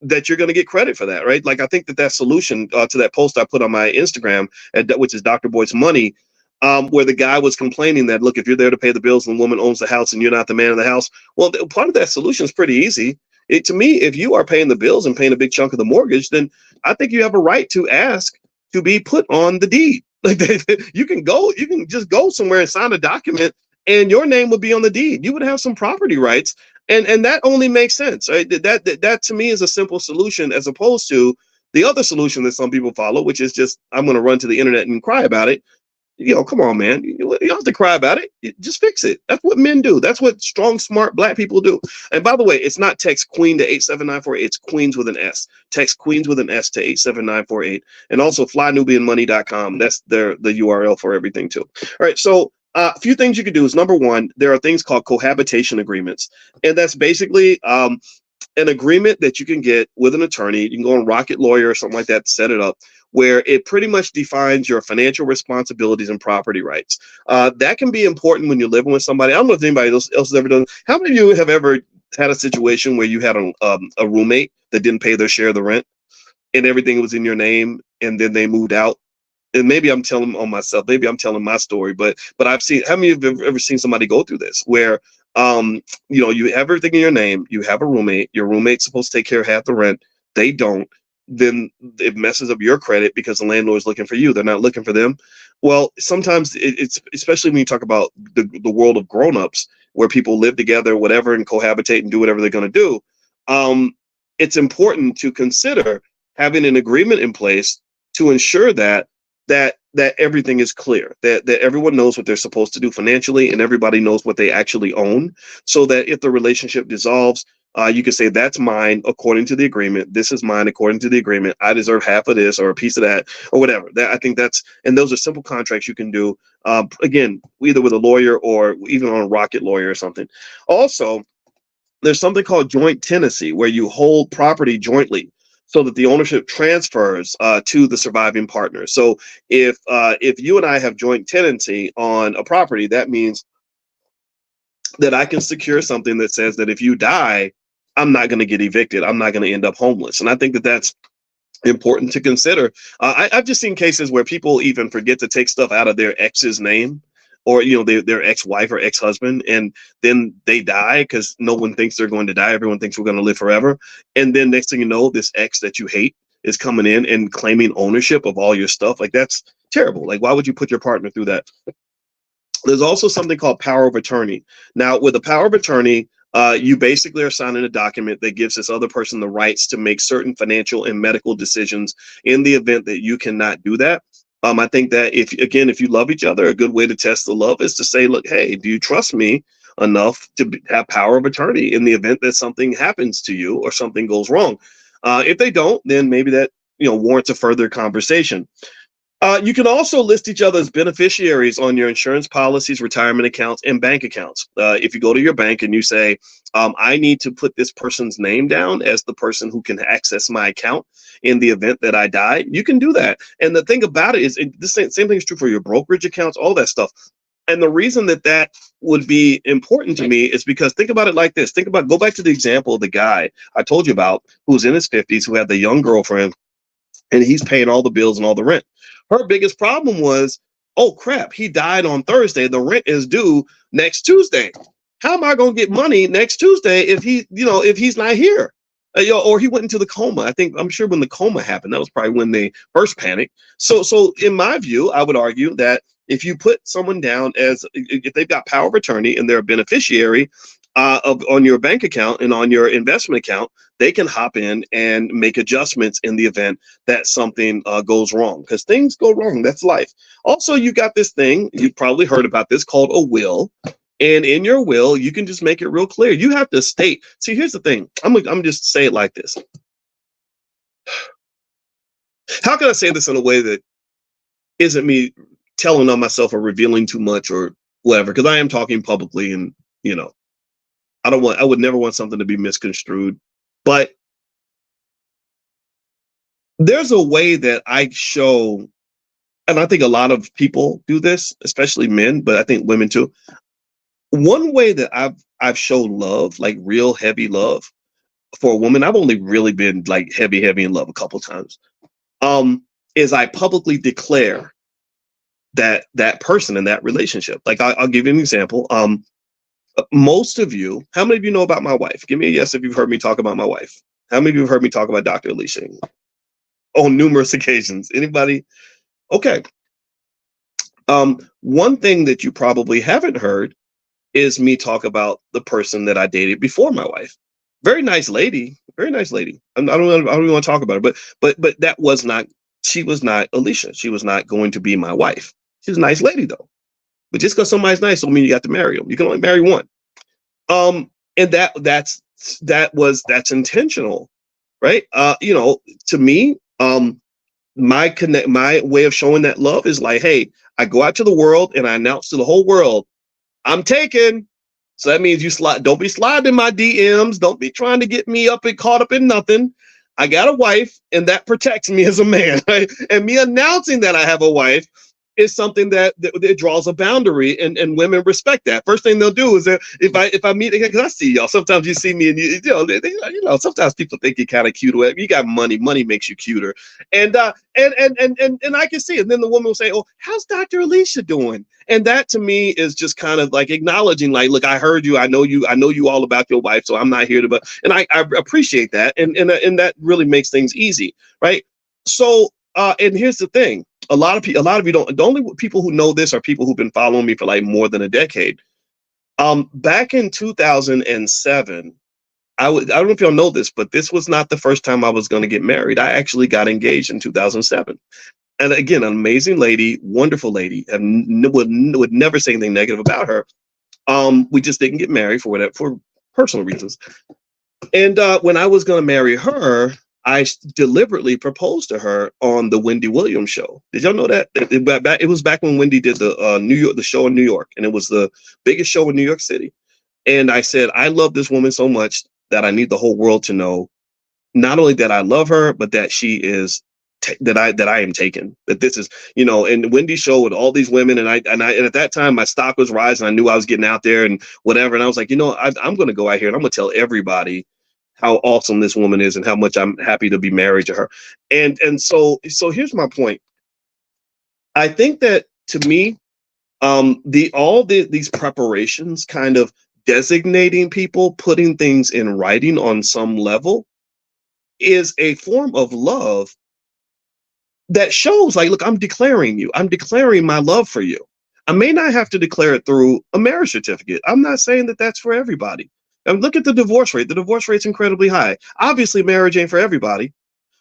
that you're going to get credit for that, right? Like I think that solution to that post I put on my Instagram, which is Dr. Boyce Money, where the guy was complaining that, look, if you're there to pay the bills and the woman owns the house and you're not the man of the house, well, part of that solution is pretty easy. To me, if you are paying the bills and paying a big chunk of the mortgage, then I think you have a right to ask to be put on the deed. Like you can just go somewhere and sign a document and your name would be on the deed. You would have some property rights. And that only makes sense, right? That to me is a simple solution, as opposed to the other solution that some people follow, which is just, I'm going to run to the internet and cry about it. Come on, man. You don't have to cry about it. Just fix it. That's what men do. That's what strong, smart Black people do. And by the way, it's not text Queen to 87948. It's Queens with an S. Text Queens with an S to 87948. And also flynubianmoney.com. That's the URL for everything too. All right. So a few things you can do is, number one, there are things called cohabitation agreements. And that's basically an agreement that you can get with an attorney. You can go on Rocket Lawyer or something like that to set it up, where it pretty much defines your financial responsibilities and property rights. That can be important when you're living with somebody. I don't know if anybody else has ever done. How many of you have ever had a situation where you had a roommate that didn't pay their share of the rent and everything was in your name, and then they moved out? And maybe I'm telling on myself, maybe I'm telling my story, but I've seen, how many of you have ever seen somebody go through this where, you have everything in your name, you have a roommate, your roommate's supposed to take care of half the rent, they don't, then it messes up your credit because the landlord's looking for you. They're not looking for them. Well, sometimes it's, especially when you talk about the world of grownups where people live together, whatever, and cohabitate and do whatever they're going to do. It's important to consider having an agreement in place to ensure that everything is clear, that everyone knows what they're supposed to do financially and everybody knows what they actually own, so that if the relationship dissolves, you can say, that's mine according to the agreement. This is mine according to the agreement. I deserve half of this or a piece of that or whatever. I think and those are simple contracts you can do. Again, either with a lawyer or even on a Rocket Lawyer or something. Also, there's something called joint tenancy, where you hold property jointly so that the ownership transfers to the surviving partner. So if you and I have joint tenancy on a property, that means that I can secure something that says that if you die, I'm not going to get evicted. I'm not going to end up homeless. And I think that that's important to consider. I've just seen cases where people even forget to take stuff out of their ex's name, or their ex-wife or ex-husband, and then they die because no one thinks they're going to die. Everyone thinks we're going to live forever, and then next thing you know, this ex that you hate is coming in and claiming ownership of all your stuff. Like, that's terrible. Like, why would you put your partner through that? There's also something called power of attorney. Now, with a power of attorney, you basically are signing a document that gives this other person the rights to make certain financial and medical decisions in the event that you cannot do that. I think that if you love each other, a good way to test the love is to say, look, hey, do you trust me enough to have power of attorney in the event that something happens to you or something goes wrong? If they don't, then maybe that warrants a further conversation. You can also list each other's beneficiaries on your insurance policies, retirement accounts, and bank accounts. If you go to your bank and you say, I need to put this person's name down as the person who can access my account in the event that I die, you can do that. And the thing about it is, the same thing is true for your brokerage accounts, all that stuff. And the reason that would be important to me is because think about it like this. Go back to the example of the guy I told you about who's in his 50s, who had the young girlfriend, and he's paying all the bills and all the rent. Her biggest problem was, oh crap, he died on Thursday. The rent is due next Tuesday. How am I going to get money next Tuesday if he's not here? Or he went into the coma. I'm sure when the coma happened, that was probably when they first panicked. So in my view, I would argue that if you put someone down if they've got power of attorney and they're a beneficiary on your bank account and on your investment account, they can hop in and make adjustments in the event that something goes wrong, because things go wrong. That's life. Also, you got this thing, you've probably heard about this, called a will. And in your will, you can just make it real clear. You have to state. See, here's the thing. I'm just say it like this. How can I say this in a way that isn't me telling on myself or revealing too much or whatever? Because I am talking publicly, and I would never want something to be misconstrued. But there's a way that I show, and I think a lot of people do this, especially men, but I think women too. One way that I've shown love, like real heavy love for a woman, I've only really been like heavy in love a couple times, is I publicly declare that person in that relationship. Like I'll give you an example. Most of you, how many of you know about my wife? Give me a yes if you've heard me talk about my wife. How many of you have heard me talk about Dr. Alicia on numerous occasions? Anybody? Okay. One thing that you probably haven't heard is me talk about the person that I dated before my wife. Very nice lady. I don't even want to talk about her, but that was not. She was not Alicia. She was not going to be my wife. She's a nice lady though. But just because somebody's nice don't mean you got to marry them. You can only marry one. And that's intentional, right? To me, my way of showing that love is like, hey, I go out to the world and I announce to the whole world, I'm taken. So that means don't be sliding in my DMs. Don't be trying to get me caught up in nothing. I got a wife, and that protects me as a man. Right? And me announcing that I have a wife is something that draws a boundary, and women respect that. First thing they'll do is that if I meet, because I see y'all, sometimes you see me and sometimes people think you're kind of cute. You got money makes you cuter, and I can see it. And then the woman will say, "Oh, how's Dr. Alicia doing?" And that to me is just kind of like acknowledging, like, look, I heard you, I know you all about your wife, so I'm not here to, and I appreciate that, and that really makes things easy, right? So, and here's the thing. A lot of you don't. The only people who know this are people who've been following me for like more than a decade. Back in 2007, I don't know if y'all know this, but this was not the first time I was going to get married. I actually got engaged in 2007, and again, an amazing lady, wonderful lady, and would never say anything negative about her. We just didn't get married for personal reasons. And when I was going to marry her, I deliberately proposed to her on the Wendy Williams show. Did y'all know that? It was back when Wendy did the show in New York, and it was the biggest show in New York City. And I said, I love this woman so much that I need the whole world to know, not only that I love her, but that she is that I am taken. That this is, and Wendy's show with all these women, and at that time my stock was rising. I knew I was getting out there and whatever, and I was like, I'm going to go out here and I'm going to tell everybody how awesome this woman is and how much I'm happy to be married to her. And so here's my point. I think that, to me, these preparations, kind of designating people, putting things in writing on some level, is a form of love that shows, like, look, I'm declaring you. I'm declaring my love for you. I may not have to declare it through a marriage certificate. I'm not saying that that's for everybody. And look at the divorce rate. The divorce rate's incredibly high. Obviously, marriage ain't for everybody,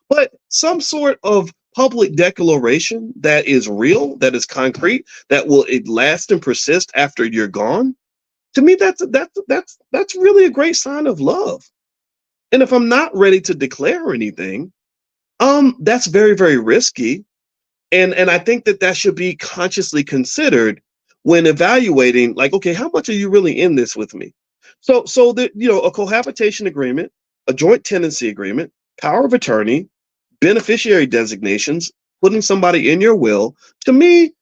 but some sort of public declaration that is real, that is concrete, that will last and persist after you're gone. To me, that's really a great sign of love. And if I'm not ready to declare anything, that's very, very risky. And I think that should be consciously considered when evaluating, like, okay, how much are you really in this with me? So that, a cohabitation agreement, a joint tenancy agreement, power of attorney, beneficiary designations, putting somebody in your will, to me,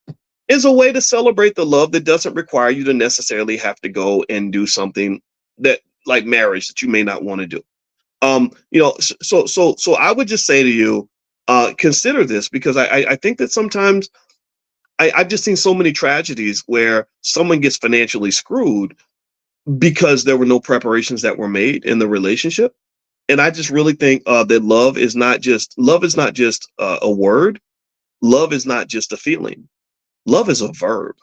is a way to celebrate the love that doesn't require you to necessarily have to go and do something that, like marriage, that you may not want to do. So I would just say to you, consider this, because I think that sometimes I've just seen so many tragedies where someone gets financially screwed because there were no preparations that were made in the relationship. And I just really think that love is not just a word. Love is not just a feeling. Love is a verb.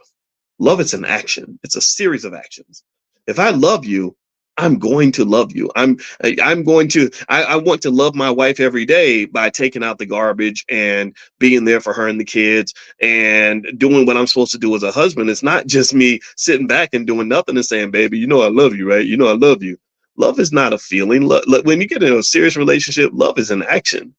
Love is an action. It's a series of actions. If I love you, I'm going to love you. I want to love my wife every day by taking out the garbage and being there for her and the kids and doing what I'm supposed to do as a husband. It's not just me sitting back and doing nothing and saying, baby, I love you, right? I love you. Love is not a feeling. When you get in a serious relationship, love is an action.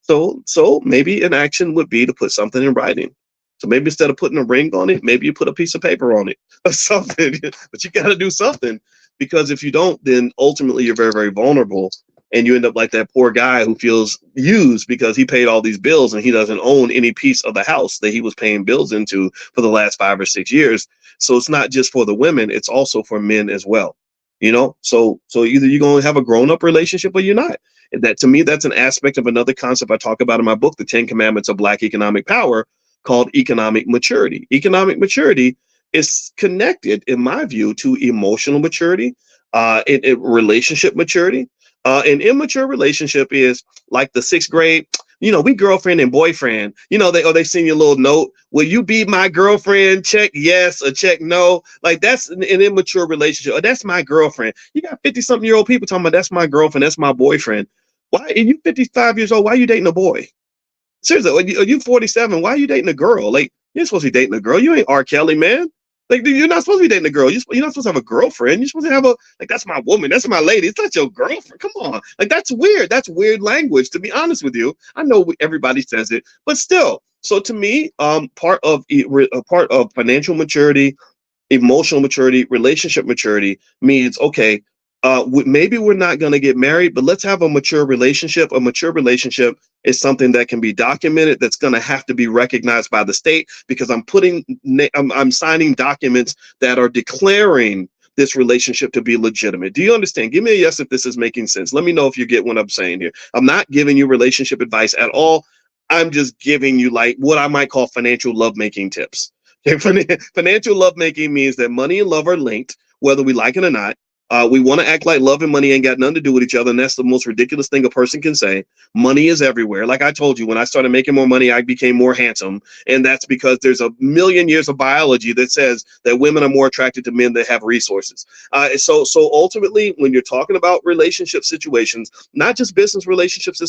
So maybe an action would be to put something in writing. So maybe instead of putting a ring on it, maybe you put a piece of paper on it or something. But you got to do something, because if you don't, then ultimately you're very, very vulnerable, and you end up like that poor guy who feels used because he paid all these bills and he doesn't own any piece of the house that he was paying bills into for the last 5 or 6 years. So it's not just for the women; it's also for men as well. So either you're going to have a grown-up relationship or you're not. And that, to me, that's an aspect of another concept I talk about in my book, The 10 Commandments of Black Economic Power, called economic maturity. Economic maturity is connected, in my view, to emotional maturity, in relationship maturity. An immature relationship is like the 6th grade. We girlfriend and boyfriend. They send you a little note. Will you be my girlfriend? Check yes or check no. Like, that's an immature relationship. Or that's my girlfriend. You got 50-something-year-old people talking about that's my girlfriend, that's my boyfriend. Why are you 55 years old? Why are you dating a boy? Seriously, are you 47? Why are you dating a girl? Like, you're supposed to be dating a girl. You ain't R. Kelly, man. Like, you're not supposed to be dating a girl. You're not supposed to have a girlfriend. You're supposed to have that's my woman. That's my lady. It's not your girlfriend. Come on. Like, that's weird. That's weird language, to be honest with you. I know everybody says it, but still. So to me, part of financial maturity, emotional maturity, relationship maturity means, okay, maybe we're not going to get married, but let's have a mature relationship. A mature relationship is something that can be documented, that's going to have to be recognized by the state, because I'm signing documents that are declaring this relationship to be legitimate. Do you understand? Give me a yes if this is making sense. Let me know if you get what I'm saying here. I'm not giving you relationship advice at all. I'm just giving you, like, what I might call financial lovemaking tips. Financial lovemaking means that money and love are linked, whether we like it or not. We want to act like love and money ain't got nothing to do with each other, and that's the most ridiculous thing a person can say. Money is everywhere. Like I told you, when I started making more money, I became more handsome, and that's because there's a million years of biology that says that women are more attracted to men that have resources. So ultimately, when you're talking about relationship situations, not just business relationships,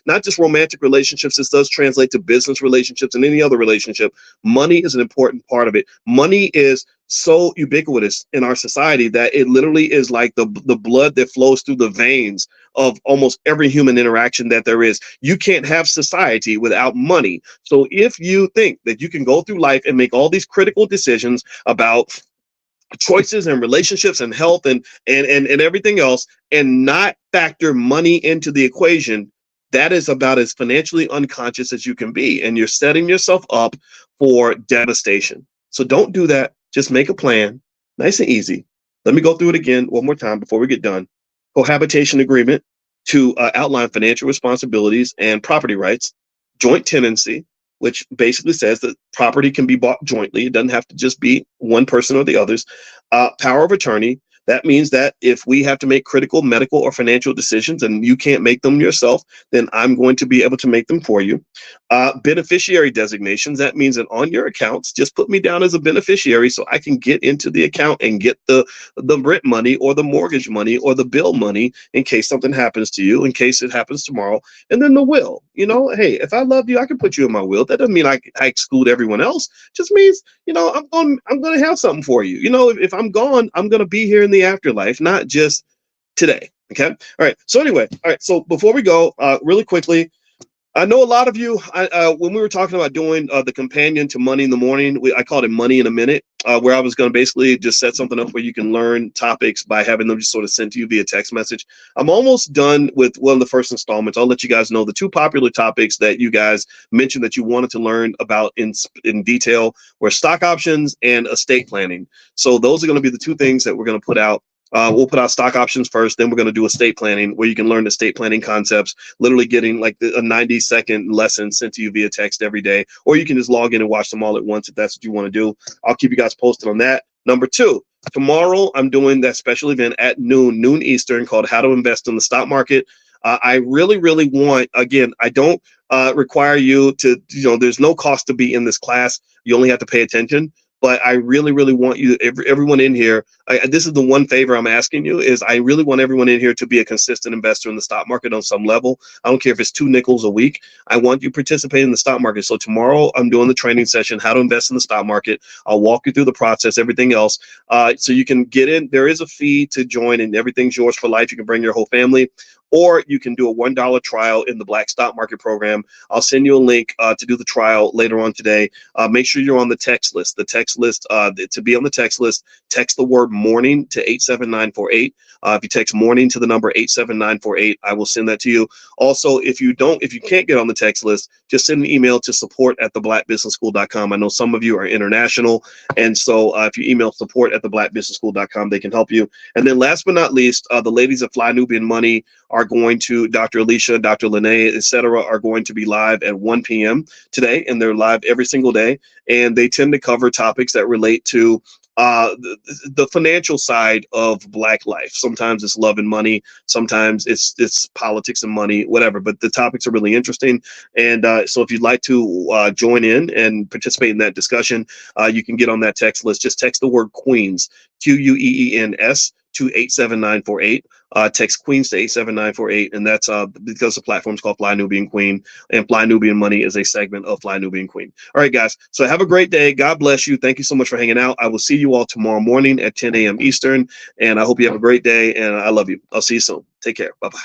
not just romantic relationships, this does translate to business relationships and any other relationship. Money is an important part of it. Money is so ubiquitous in our society that it literally is like the blood that flows through the veins of almost every human interaction that there is. You can't have society without money. So if you think that you can go through life and make all these critical decisions about choices and relationships and health and everything else, and not factor money into the equation, that is about as financially unconscious as you can be, and you're setting yourself up for devastation. So don't do that. Just make a plan, nice and easy. Let me go through it again one more time before we get done. cohabitation agreement to outline financial responsibilities and property rights, joint tenancy, which basically says that property can be bought jointly. It doesn't have to just be one person or the others. Power of attorney. That means that if we have to make critical medical or financial decisions and you can't make them yourself, then I'm going to be able to make them for you. Beneficiary designations. That means that on your accounts, just put me down as a beneficiary so I can get into the account and get the rent money or the mortgage money or the bill money in case something happens to you, in case it happens tomorrow. And then the will. Hey, if I love you, I can put you in my will. That doesn't mean I exclude everyone else. Just means, I'm going to have something for you. If I'm gone, I'm going to be here in the afterlife, not just today. Okay. All right. So anyway, all right. So before we go, really quickly, I know a lot of you, when we were talking about doing the companion to Money in the Morning, I called it Money in a Minute, where I was going to basically just set something up where you can learn topics by having them just sort of sent to you via text message. I'm almost done with one of the first installments. I'll let you guys know the two popular topics that you guys mentioned that you wanted to learn about in detail were stock options and estate planning. So those are going to be the two things that we're going to put out. We'll put out stock options first, then we're going to do estate planning, where you can learn estate planning concepts, literally getting like a 90-second lesson sent to you via text every day, or you can just log in and watch them all at once if that's what you want to do. I'll keep you guys posted on that. Number two, tomorrow I'm doing that special event at noon Eastern, called How to Invest in the Stock Market. I really, really want, again, I don't require you to, there's no cost to be in this class. You only have to pay attention. But I really, really want you, everyone in here, this is the one favor I'm asking you, is I really want everyone in here to be a consistent investor in the stock market on some level. I don't care if it's 2 nickels a week. I want you participating in the stock market. So tomorrow I'm doing the training session, How to Invest in the Stock Market. I'll walk you through the process, everything else. So you can get in. There is a fee to join and everything's yours for life. You can bring your whole family. Or you can do a $1 trial in the Black Stock Market program. I'll send you a link to do the trial later on today. Make sure you're on the text list. The text list, to be on the text list, text the word morning to 87948. If you text morning to the number 87948, I will send that to you. Also, if you can't get on the text list, just send an email to support@theblackbusinessschool.com. I know some of you are international, and so if you email support@theblackbusinessschool.com, they can help you. And then last but not least, the ladies at Fly Nubian Money are going to, Dr. Alicia, Dr. Lene, etc., are going to be live at 1 p.m. today, and they're live every single day. And they tend to cover topics that relate to the financial side of Black life. Sometimes it's love and money. Sometimes it's politics and money, whatever. But the topics are really interesting. And so if you'd like to join in and participate in that discussion, you can get on that text list. Just text the word Queens, QUEENS, to 87948. Text Queens to 87948, and that's because the platform's called Fly Nubian Queen, and Fly Nubian Money is a segment of Fly Nubian Queen. All right, guys. So have a great day. God bless you. Thank you so much for hanging out. I will see you all tomorrow morning at 10 a.m. Eastern, and I hope you have a great day. And I love you. I'll see you soon. Take care. Bye bye.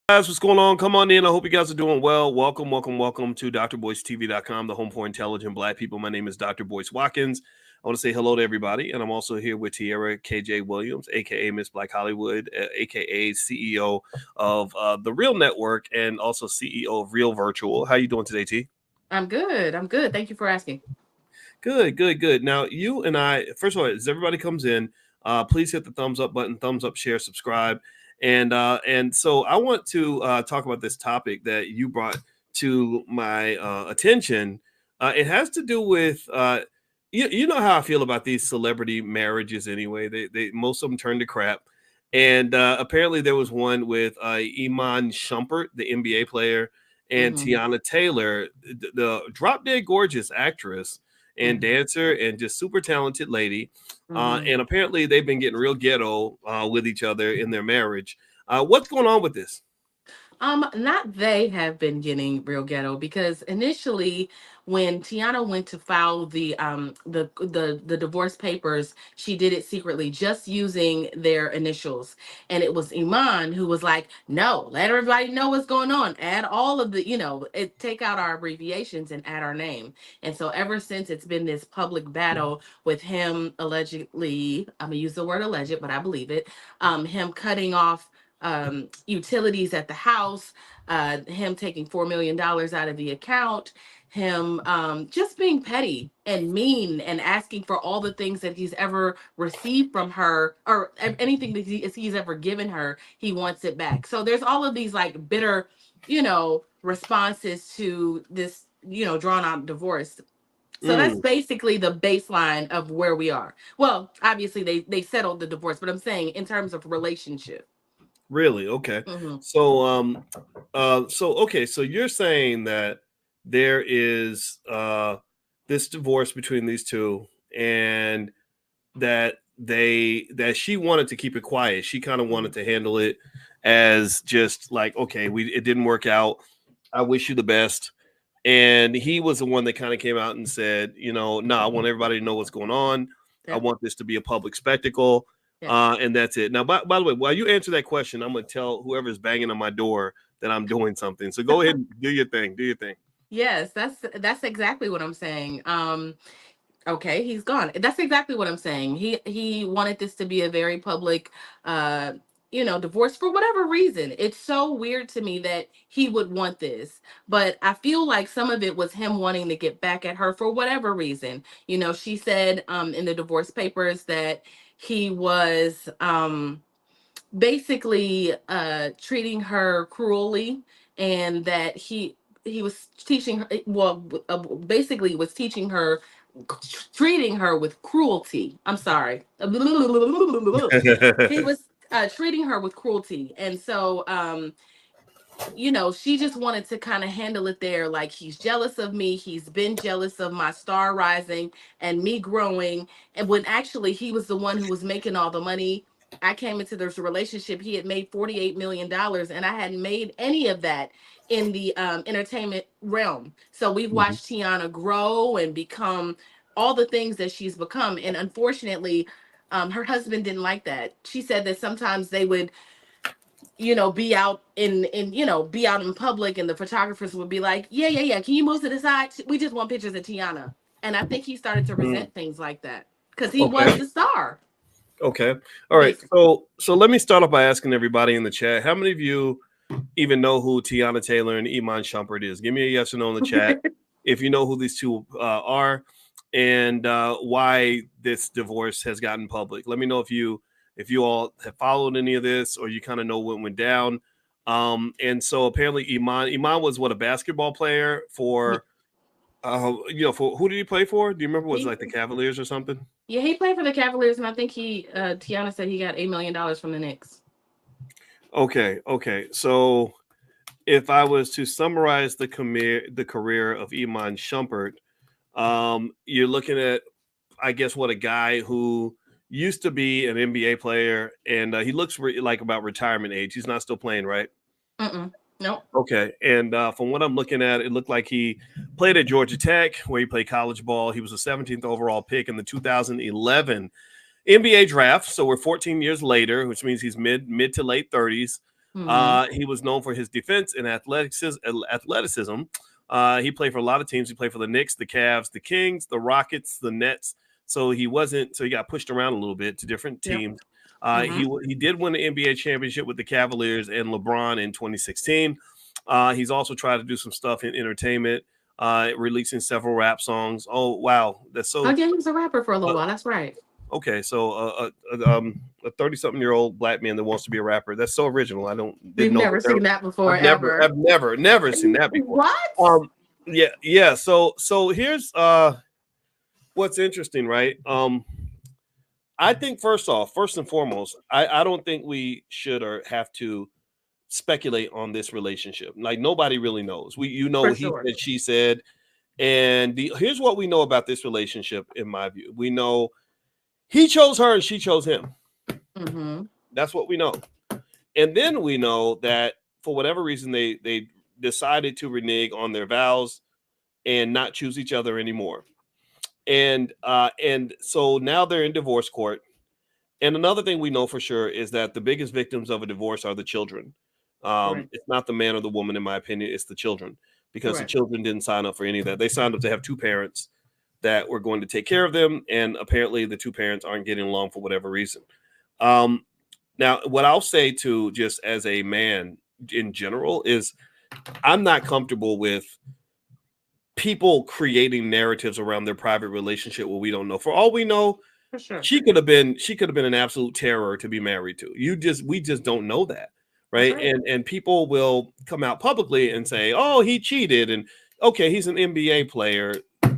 Guys, what's going on? Come on in. I hope you guys are doing well. Welcome to drboycetv.com, the home for intelligent Black people. My name is Dr. Boyce Watkins. I want to say hello to everybody, and I'm also here with Tierra KJ Williams, aka Miss Black Hollywood, aka CEO of the Real Network, and also CEO of Real Virtual. How you doing today, T? I'm good. Thank you for asking. Good. Now, you and I, first of all, as everybody comes in, please hit the thumbs up button, thumbs up, share, subscribe. And so I want to talk about this topic that you brought to my attention. It has to do with you know how I feel about these celebrity marriages anyway. They most of them turn to crap. And apparently there was one with Iman Shumpert, the NBA player, and Tiana Taylor, the drop dead gorgeous actress and dancer and just super talented lady. And apparently they've been getting real ghetto with each other in their marriage. What's going on with this? Not they have been getting real ghetto, because initially when Tiana went to file the divorce papers, she did it secretly, just using their initials. And it was Iman who was like, no, let everybody know what's going on. Add all of the, take out our abbreviations and add our name. And so ever since, it's been this public battle with him allegedly, I'm gonna use the word alleged, but I believe it, him cutting off utilities at the house, him taking $4 million out of the account, him just being petty and mean and asking for all the things that he's ever received from her, or anything that he's ever given her, he wants it back. So there's all of these like bitter, responses to this, drawn out divorce. So that's basically the baseline of where we are. Well, obviously they settled the divorce, but I'm saying in terms of relationship. Really? Okay. Mm-hmm. So you're saying that there is this divorce between these two, and that she wanted to keep it quiet. She kind of wanted to handle it as just like, okay, it didn't work out. I wish you the best. And he was the one that kind of came out and said, no, I want everybody to know what's going on. I want this to be a public spectacle. And that's it. Now, by the way, while you answer that question, I'm going to tell whoever's banging on my door that I'm doing something. So go ahead and do your thing. Do your thing. Yes, that's exactly what I'm saying. Okay, he's gone. That's exactly what I'm saying. He wanted this to be a very public divorce for whatever reason. It's so weird to me that he would want this. But I feel like some of it was him wanting to get back at her for whatever reason. She said in the divorce papers that he was basically treating her cruelly, and that he was teaching her, basically was teaching her, treating her with cruelty. I'm sorry. He was treating her with cruelty. And so she just wanted to kind of handle it there, like, he's jealous of me, he's been jealous of my star rising and me growing, and when actually he was the one who was making all the money. I came into this relationship, he had made $48 million, and I hadn't made any of that in the entertainment realm. So we've watched Tiana grow and become all the things that she's become, and unfortunately her husband didn't like that. She said that sometimes they would be out be out in public, and the photographers would be like, yeah, can you move to the side, we just want pictures of Tiana. And I think he started to resent things like that, because he was the star. Okay. All right. So let me start off by asking everybody in the chat, how many of you even know who Tiana Taylor and Iman Shumpert is? Give me a yes or no in the chat if you know who these two are, and why this divorce has gotten public. Let me know if you all have followed any of this, or you kind of know what went down. And so apparently Iman was a basketball player for for who did he play for? Do you remember? Was it like the Cavaliers or something? Yeah, he played for the Cavaliers, and I think Tiana said he got $8 million from the Knicks. Okay. So if I was to summarize the career of Iman Shumpert, you're looking at, I guess, a guy who used to be an NBA player, and he looks like about retirement age. He's not still playing, right? Nope. Okay. And from what I'm looking at, it looked like he played at Georgia Tech, where he played college ball. He was a 17th overall pick in the 2011 NBA draft. So we're 14 years later, which means he's mid to late 30s. He was known for his defense and athleticism. He played for a lot of teams. He played for the Knicks, the Cavs, the Kings, the Rockets, the Nets. So he got pushed around a little bit to different teams. He did win the NBA championship with the Cavaliers and LeBron in 2016. He's also tried to do some stuff in entertainment, releasing several rap songs. Oh, wow. That's so. Okay, he was a rapper for a little while. That's right. Okay, so a 30-something-year-old black man that wants to be a rapper. That's so original. We've never seen that before. I've never seen that before. What? Yeah. So here's what's interesting, right? I think first and foremost, I don't think we should or have to speculate on this relationship. Like, nobody really knows. He said, she said, and here's what we know about this relationship. In my view, we know he chose her and she chose him. That's what we know. And then we know that for whatever reason, they decided to renege on their vows and not choose each other anymore. And so now they're in divorce court. And another thing we know for sure is that the biggest victims of a divorce are the children. It's not the man or the woman, in my opinion. It's the children, because the children didn't sign up for any of that. They signed up to have two parents that were going to take care of them. And apparently the two parents aren't getting along for whatever reason. Now, what I'll say to just as a man in general is I'm not comfortable with people creating narratives around their private relationship where we don't know. For all we know, For sure. she could have been an absolute terror to be married to. We just don't know that, That's right? right. And people will come out publicly and say, "Oh, he cheated," and okay, he's an NBA player.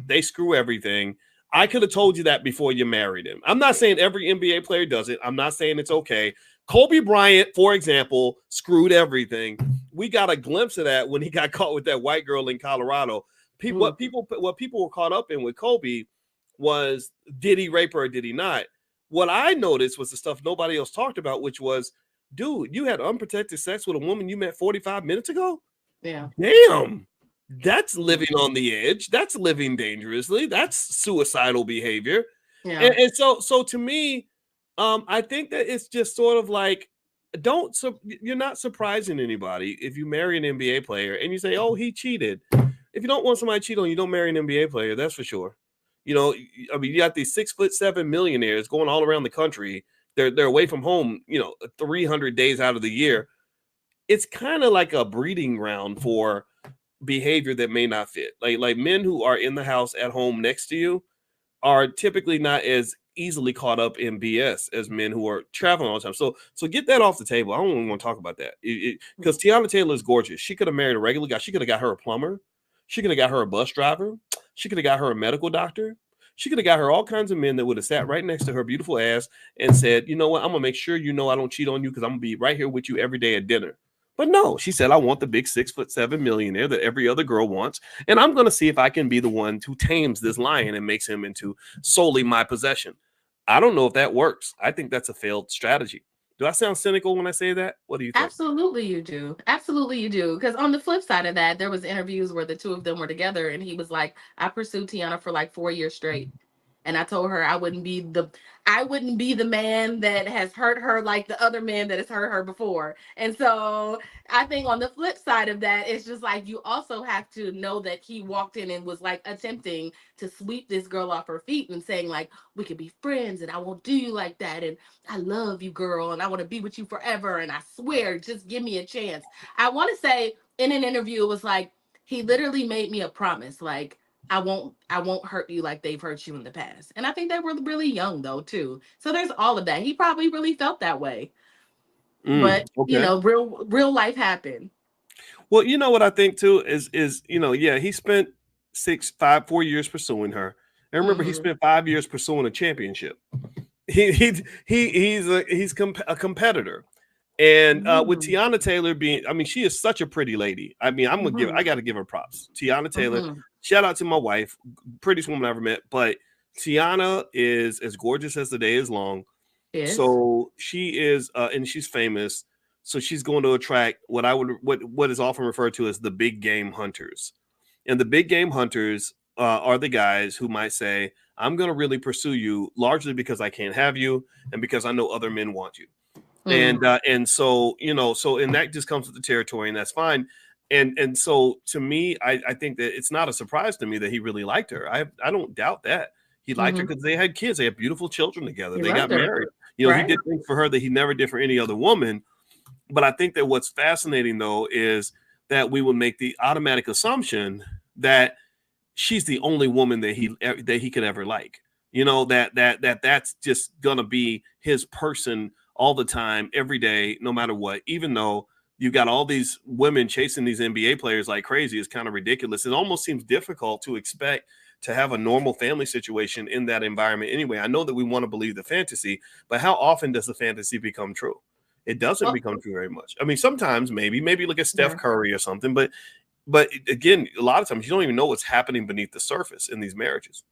They screw everything. I could have told you that before you married him. I'm not saying every NBA player does it. I'm not saying it's okay. Kobe Bryant, for example, screwed everything. We got a glimpse of that when he got caught with that white girl in Colorado. What people were caught up in with Kobe was, did he rape her or did he not? What I noticed was the stuff nobody else talked about, which was, dude, you had unprotected sex with a woman you met 45 minutes ago? Yeah. Damn. That's living on the edge. That's living dangerously. That's suicidal behavior. Yeah. And so to me, I think that it's just sort of like, you're not surprising anybody if you marry an NBA player and you say, oh, he cheated. If you don't want somebody to cheat on you, don't marry an NBA player. That's for sure. You know, I mean, you got these 6'7" millionaires going all around the country. They're away from home, 300 days out of the year. It's kind of like a breeding ground for behavior that may not fit. Like men who are in the house at home next to you are typically not as easily caught up in BS as men who are traveling all the time. So get that off the table. I don't even want to talk about that because Tiana Taylor is gorgeous. She could have married a regular guy. She could have got her a plumber. She could have got her a bus driver. She could have got her a medical doctor. She could have got her all kinds of men that would have sat right next to her beautiful ass and said, you know what, I'm gonna make sure you know I don't cheat on you because I'm gonna be right here with you every day at dinner. But no, she said, I want the big 6'7" millionaire that every other girl wants. And I'm going to see if I can be the one who tames this lion and makes him into solely my possession. I don't know if that works. I think that's a failed strategy. Do I sound cynical when I say that? What do you think? Absolutely, you do. Absolutely, you do. Because on the flip side of that, there was interviews where the two of them were together, and he was like, "I pursued Tiana for like 4 years straight." And I told her I wouldn't be the man that has hurt her like the other men that has hurt her before. And so I think on the flip side of that, it's just like you also have to know that he walked in and was like attempting to sweep this girl off her feet and saying like, we could be friends and I won't do you like that, and I love you, girl, and I want to be with you forever, and I swear, just give me a chance. I want to say in an interview it was like he literally made me a promise, like I won't hurt you like they've hurt you in the past. And I think they were really young though too. So there's all of that. He probably really felt that way. But Okay. real life happened. Well, you know what I think too is yeah, he spent 4 years pursuing her. And remember, he Hmm. spent 5 years pursuing a championship. He's a competitor. And with Hmm. Tiana Taylor being, I mean, she is such a pretty lady. I mean, I Hmm. got to give her props. Tiana Taylor, Hmm. shout out to my wife, prettiest woman I ever met. But Tiana is as gorgeous as the day is long. Yes. So she is, and she's famous. So she's going to attract what is often referred to as the big game hunters. And the big game hunters are the guys who might say, I'm going to really pursue you largely because I can't have you and because I know other men want you. Mm. And so, and that just comes with the territory, and that's fine. And so to me, I think that it's not a surprise to me that he really liked her. I don't doubt that. He liked her Hmm. because they had kids. They had beautiful children together. He They got loved her. married. He Right. did things for her that he never did for any other woman. But I think that what's fascinating though is that we would make the automatic assumption that she's the only woman that he could ever like. That's just gonna be his person all the time, every day, no matter what. Even though you got all these women chasing these NBA players like crazy, is kind of ridiculous. It almost seems difficult to expect to have a normal family situation in that environment. Anyway, I know that we want to believe the fantasy, but how often does the fantasy become true? It doesn't Well, become true very much. I mean, sometimes maybe look at Steph yeah. Curry or something, but again, a lot of times you don't even know what's happening beneath the surface in these marriages.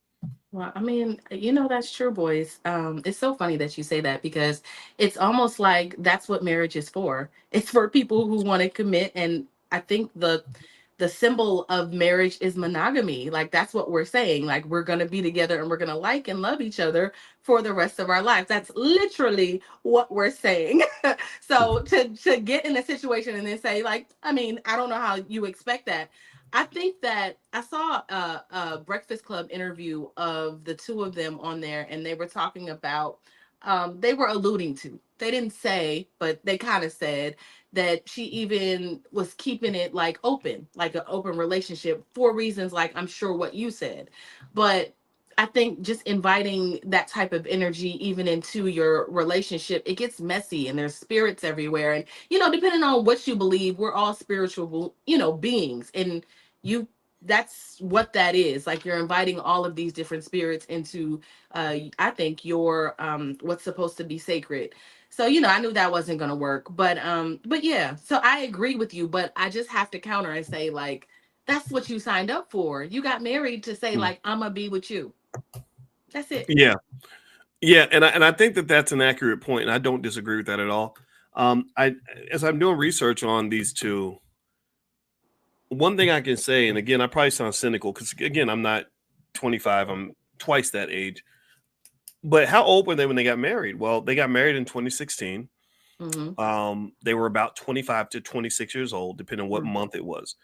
Well, I mean, that's true, boys. It's so funny that you say that because it's almost like that's what marriage is for. It's for people who want to commit, and I think the symbol of marriage is monogamy. Like that's what we're saying. Like we're gonna be together and we're gonna like and love each other for the rest of our lives. That's literally what we're saying. So to get in a situation and then say like, I mean, I don't know how you expect that. I think that I saw a Breakfast Club interview of the two of them on there, and they were talking about they were alluding to. They didn't say, but they kind of said that she even was keeping it like open, like an open relationship for reasons like I'm sure what you said. But I think just inviting that type of energy even into your relationship, it gets messy and there's spirits everywhere. And, depending on what you believe, we're all spiritual, beings. And you, that's what that is. Like you're inviting all of these different spirits into, I think your, what's supposed to be sacred. So, I knew that wasn't going to work, but yeah, so I agree with you, but I just have to counter and say, like, that's what you signed up for. You got married to say, Mm. like, I'm gonna be with you. That's it. Yeah, yeah, and I think that that's an accurate point, and I don't disagree with that at all. I As I'm doing research on these two, one thing I can say, and again, I probably sound cynical because again, I'm not 25, I'm twice that age. But how old were they when they got married? Well, they got married in 2016. Mm-hmm. They were about 25 to 26 years old, depending on what Mm-hmm. month it was.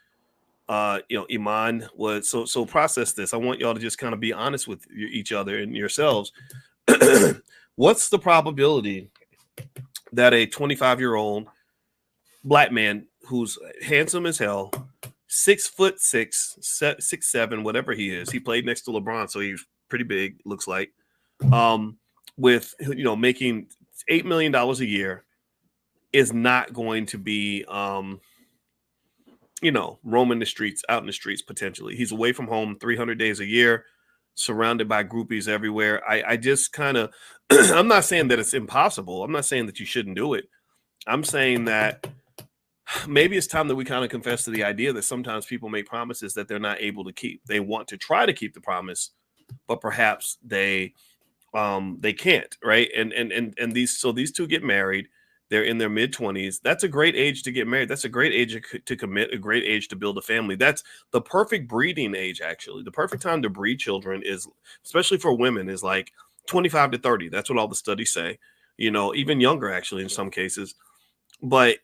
Iman was so process this. I want y'all to just kind of be honest with each other and yourselves. What's the probability that a 25-year-old black man who's handsome as hell, 6'6", 6'7", whatever he is, he played next to LeBron, so he's pretty big, looks like, with making $8 million a year, is not going to be roaming the streets, out in the streets potentially. He's away from home 300 days a year, surrounded by groupies everywhere. I just kind of, I'm not saying that it's impossible. I'm not saying that you shouldn't do it. I'm saying that maybe it's time that we kind of confess to the idea that sometimes people make promises that they're not able to keep. They want to try to keep the promise, but perhaps they can't, right? And these two get married. They're in their mid-20s. That's a great age to get married. That's a great age to commit, a great age to build a family. That's the perfect breeding age, actually. The perfect time to breed children is, especially for women, is like 25 to 30. That's what all the studies say. Even younger, actually, in some cases. But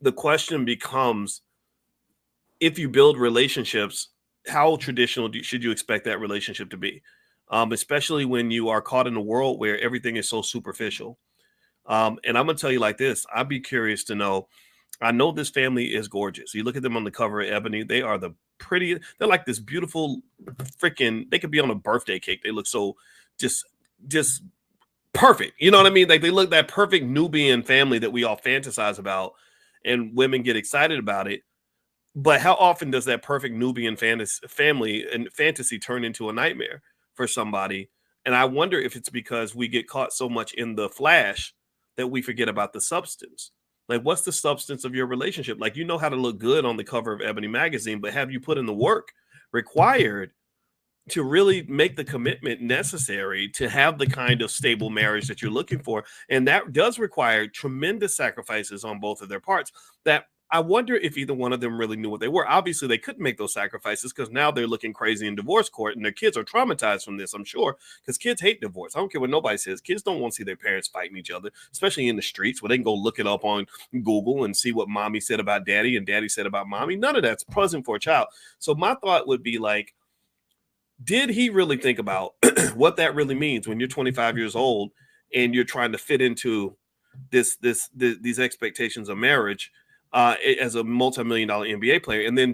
the question becomes, if you build relationships, how traditional should you expect that relationship to be? Especially when you are caught in a world where everything is so superficial. And I'm going to tell you like this. I'd be curious to know. I know this family is gorgeous. You look at them on the cover of Ebony, they are the prettiest. They're like this beautiful freaking, they could be on a birthday cake. They look so just, just perfect. You know what I mean? Like they look that perfect Nubian family that we all fantasize about and women get excited about it. But how often does that perfect Nubian family and fantasy turn into a nightmare for somebody? And I wonder if it's because we get caught so much in the flash that we forget about the substance. Like, what's the substance of your relationship? Like, you know how to look good on the cover of Ebony magazine, but have you put in the work required to really make the commitment necessary to have the kind of stable marriage that you're looking for? And that does require tremendous sacrifices on both of their parts that I wonder if either one of them really knew what they were. Obviously, they couldn't make those sacrifices because now they're looking crazy in divorce court and their kids are traumatized from this, I'm sure, because kids hate divorce. I don't care what nobody says. Kids don't want to see their parents fighting each other, especially in the streets where they can go look it up on Google and see what mommy said about daddy and daddy said about mommy. None of that's pleasant for a child. So my thought would be like, did he really think about what that really means when you're 25 years old and you're trying to fit into these expectations of marriage as a multi-million-dollar NBA player? And then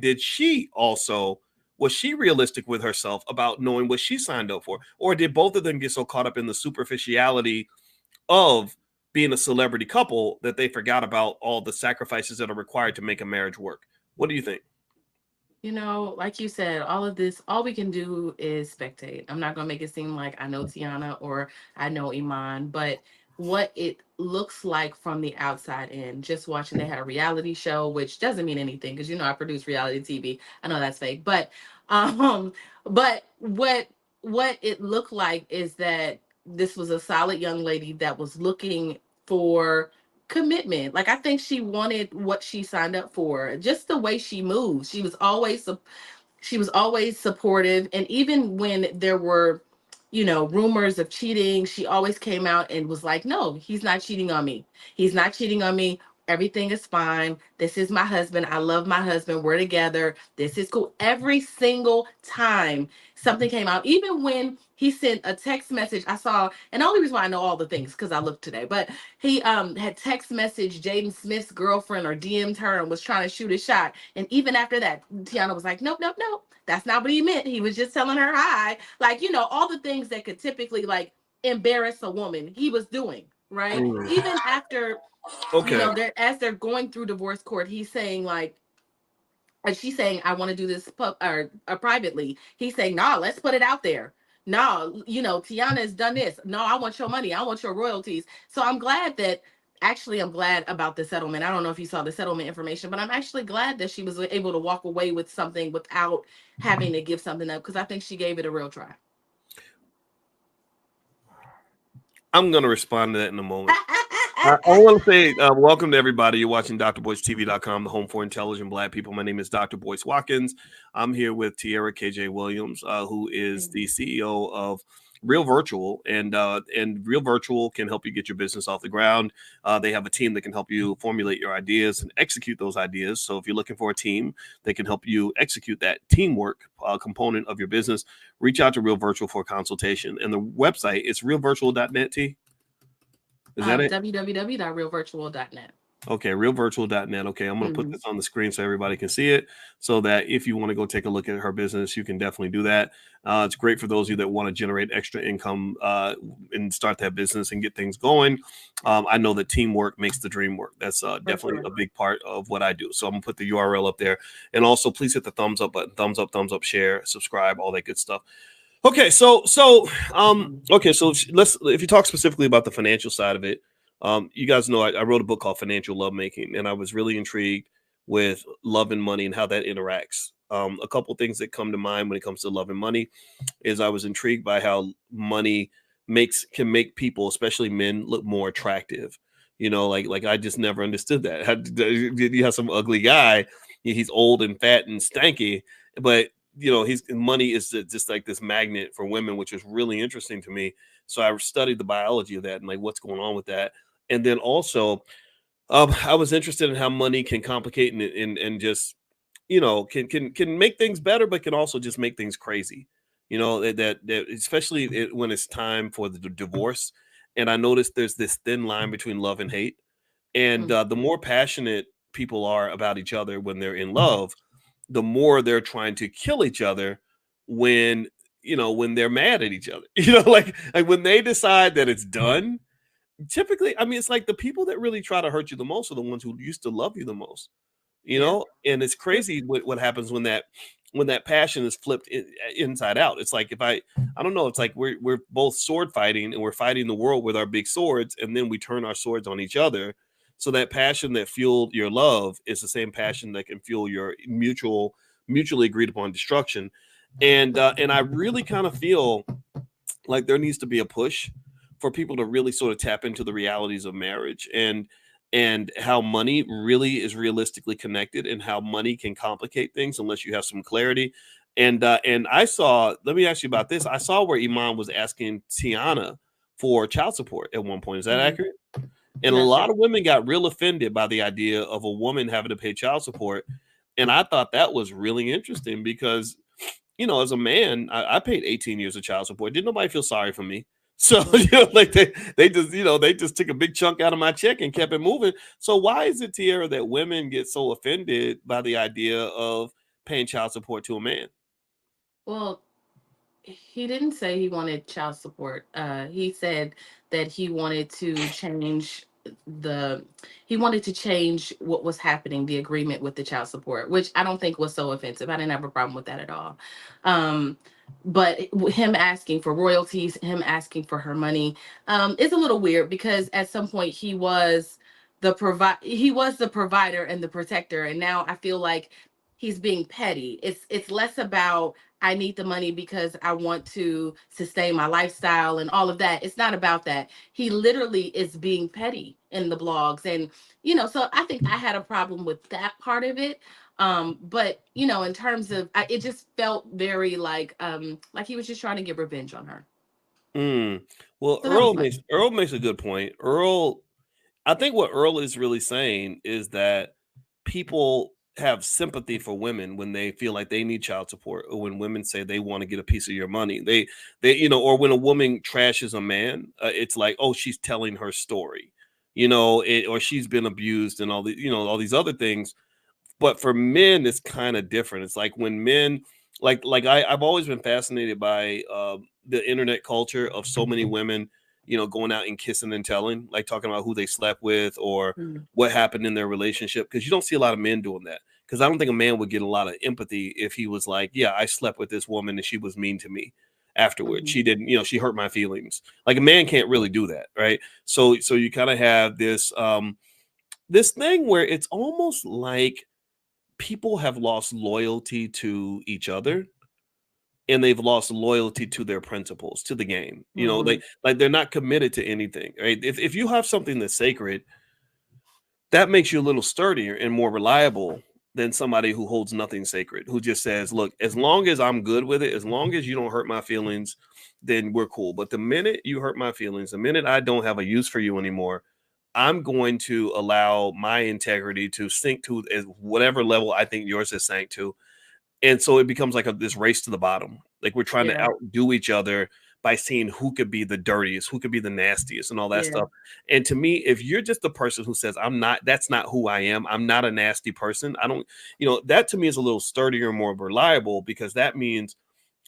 was she realistic with herself about knowing what she signed up for? Or did both of them get so caught up in the superficiality of being a celebrity couple that they forgot about all the sacrifices that are required to make a marriage work? What do you think? Like you said, all of this, all we can do is spectate. I'm not going to make it seem like I know Tiana or I know Iman, but what it looks like from the outside in, just watching, they had a reality show, which doesn't mean anything because, I produce reality TV. I know that's fake, um, but what it looked like is that this was a solid young lady that was looking for commitment. Like I think she wanted what she signed up for. Just the way she moves. She was always supportive, and even when there were rumors of cheating, she always came out and was like, "No, he's not cheating on me. He's not cheating on me." Everything is fine. This is my husband. I love my husband. We're together. This is cool. Every single time something came out, even when he sent a text message, I saw, and the only reason why I know all the things because I looked today, but he had text message Jaden Smith's girlfriend or DM'd her and was trying to shoot a shot. And even after that, Tiana was like, nope, nope, nope. That's not what he meant. He was just telling her hi. Like, you know, all the things that could typically like embarrass a woman, he was doing, right? Even after, you Okay. know, they're going through divorce court, he's saying like, and she's saying, I want to do this privately. He's saying, nah, let's put it out there. No, you know, Tiana has done this. No, I want your money. I want your royalties. So I'm glad that, actually, I'm glad about the settlement. I don't know if you saw the settlement information, but I'm actually glad that she was able to walk away with something without having to give something up, because I think she gave it a real try. I'm going to respond to that in a moment. I want to say welcome to everybody. You're watching drboycetv.com, the home for intelligent Black people. My name is Dr. Boyce Watkins. I'm here with Tierra KJ Williams, who is the CEO of Real Virtual, and Real Virtual can help you get your business off the ground. They have a team that can help you formulate your ideas and execute those ideas. So if you're looking for a team that can help you execute that teamwork component of your business, reach out to Real Virtual for a consultation. And the website is realvirtual.net. T. Is that it? www.realvirtual.net. Okay, realvirtual.net. Okay, I'm going to put this on the screen so everybody can see it, so that if you want to go take a look at her business, you can definitely do that. It's great for those of you that want to generate extra income and start that business and get things going. I know that teamwork makes the dream work. That's definitely a big part of what I do. So I'm going to put the URL up there. And also, please hit the thumbs up button, thumbs up, share, subscribe, all that good stuff. Okay, so let's, if you talk specifically about the financial side of it, you guys know I wrote a book called Financial Lovemaking, and I was really intrigued with love and money and how that interacts. A couple things that come to mind when it comes to love and money is I was intrigued by how money can make people, especially men, look more attractive. You know, like I just never understood that. You have some ugly guy, he's old and fat and stanky, but you know, his money is just like this magnet for women, which is really interesting to me. So I studied the biology of that and like what's going on with that. And then also, I was interested in how money can complicate and just, you know, can make things better, but can also just make things crazy. You know, that especially when it's time for the divorce. And I noticed there's this thin line between love and hate. And the more passionate people are about each other when they're in love, the more they're trying to kill each other when, you know, when they're mad at each other. You know, like when they decide that it's done. Typically, I mean, it's like the people that really try to hurt you the most are the ones who used to love you the most. You know, and it's crazy what happens when that passion is flipped inside out. It's like I don't know. It's like we're both sword fighting and we're fighting the world with our big swords, and then we turn our swords on each other. So that passion that fueled your love is the same passion that can fuel your mutually agreed upon destruction. And I really kind of feel like there needs to be a push for people to really sort of tap into the realities of marriage and how money really is realistically connected and how money can complicate things unless you have some clarity. And I saw, let me ask you about this. I saw where Iman was asking Tiana for child support at one point. Is that accurate? And a lot of women got real offended by the idea of a woman having to pay child support. And I thought that was really interesting because, you know, as a man, I paid 18 years of child support. Didn't nobody feel sorry for me? So, you know, like they just, you know, they just took a big chunk out of my check and kept it moving. So why is it, Tierra, that women get so offended by the idea of paying child support to a man? Well, he didn't say he wanted child support. He said that the he wanted to change what was happening, the agreement with the child support, which I don't think was so offensive. I didn't have a problem with that at all. Um, but him asking for royalties, him asking for her money, is a little weird because at some point he was the provider and the protector, and now I feel like he's being petty. It's less about I need the money because I want to sustain my lifestyle and all of that. It's not about that. He literally is being petty in the blogs. And, you know, so I think I had a problem with that part of it. But, you know, in terms of, it just felt very like he was just trying to get revenge on her. Well, So that was Earl makes a good point. Earl, I think what Earl is really saying is that people have sympathy for women when they feel like they need child support, or when women say they want to get a piece of your money. They, or when a woman trashes a man, it's like, oh, she's telling her story, or she's been abused and all these other things. But for men, it's kind of different. It's like when men, I've always been fascinated by the internet culture of so many women, going out and kissing and telling, like talking about who they slept with or what happened in their relationship. Because you don't see a lot of men doing that. Because I don't think a man would get a lot of empathy if he was like, yeah, I slept with this woman and she was mean to me afterwards. She didn't, she hurt my feelings. Like a man can't really do that, right? So you kind of have this thing where it's almost like people have lost loyalty to each other, and they've lost loyalty to their principles, to the game. Like they're not committed to anything, right? If you have something that's sacred, that makes you a little sturdier and more reliable than somebody who holds nothing sacred, who just says, look, as long as I'm good with it, as long as you don't hurt my feelings, then we're cool. But the minute you hurt my feelings, the minute I don't have a use for you anymore, I'm going to allow my integrity to sink to whatever level I think yours has sank to. And so it becomes like this race to the bottom. Like we're trying to outdo each other by seeing who could be the dirtiest, who could be the nastiest and all that stuff. And to me, if you're just the person who says, that's not who I am, I'm not a nasty person, I don't, that to me is a little sturdier and more reliable, because that means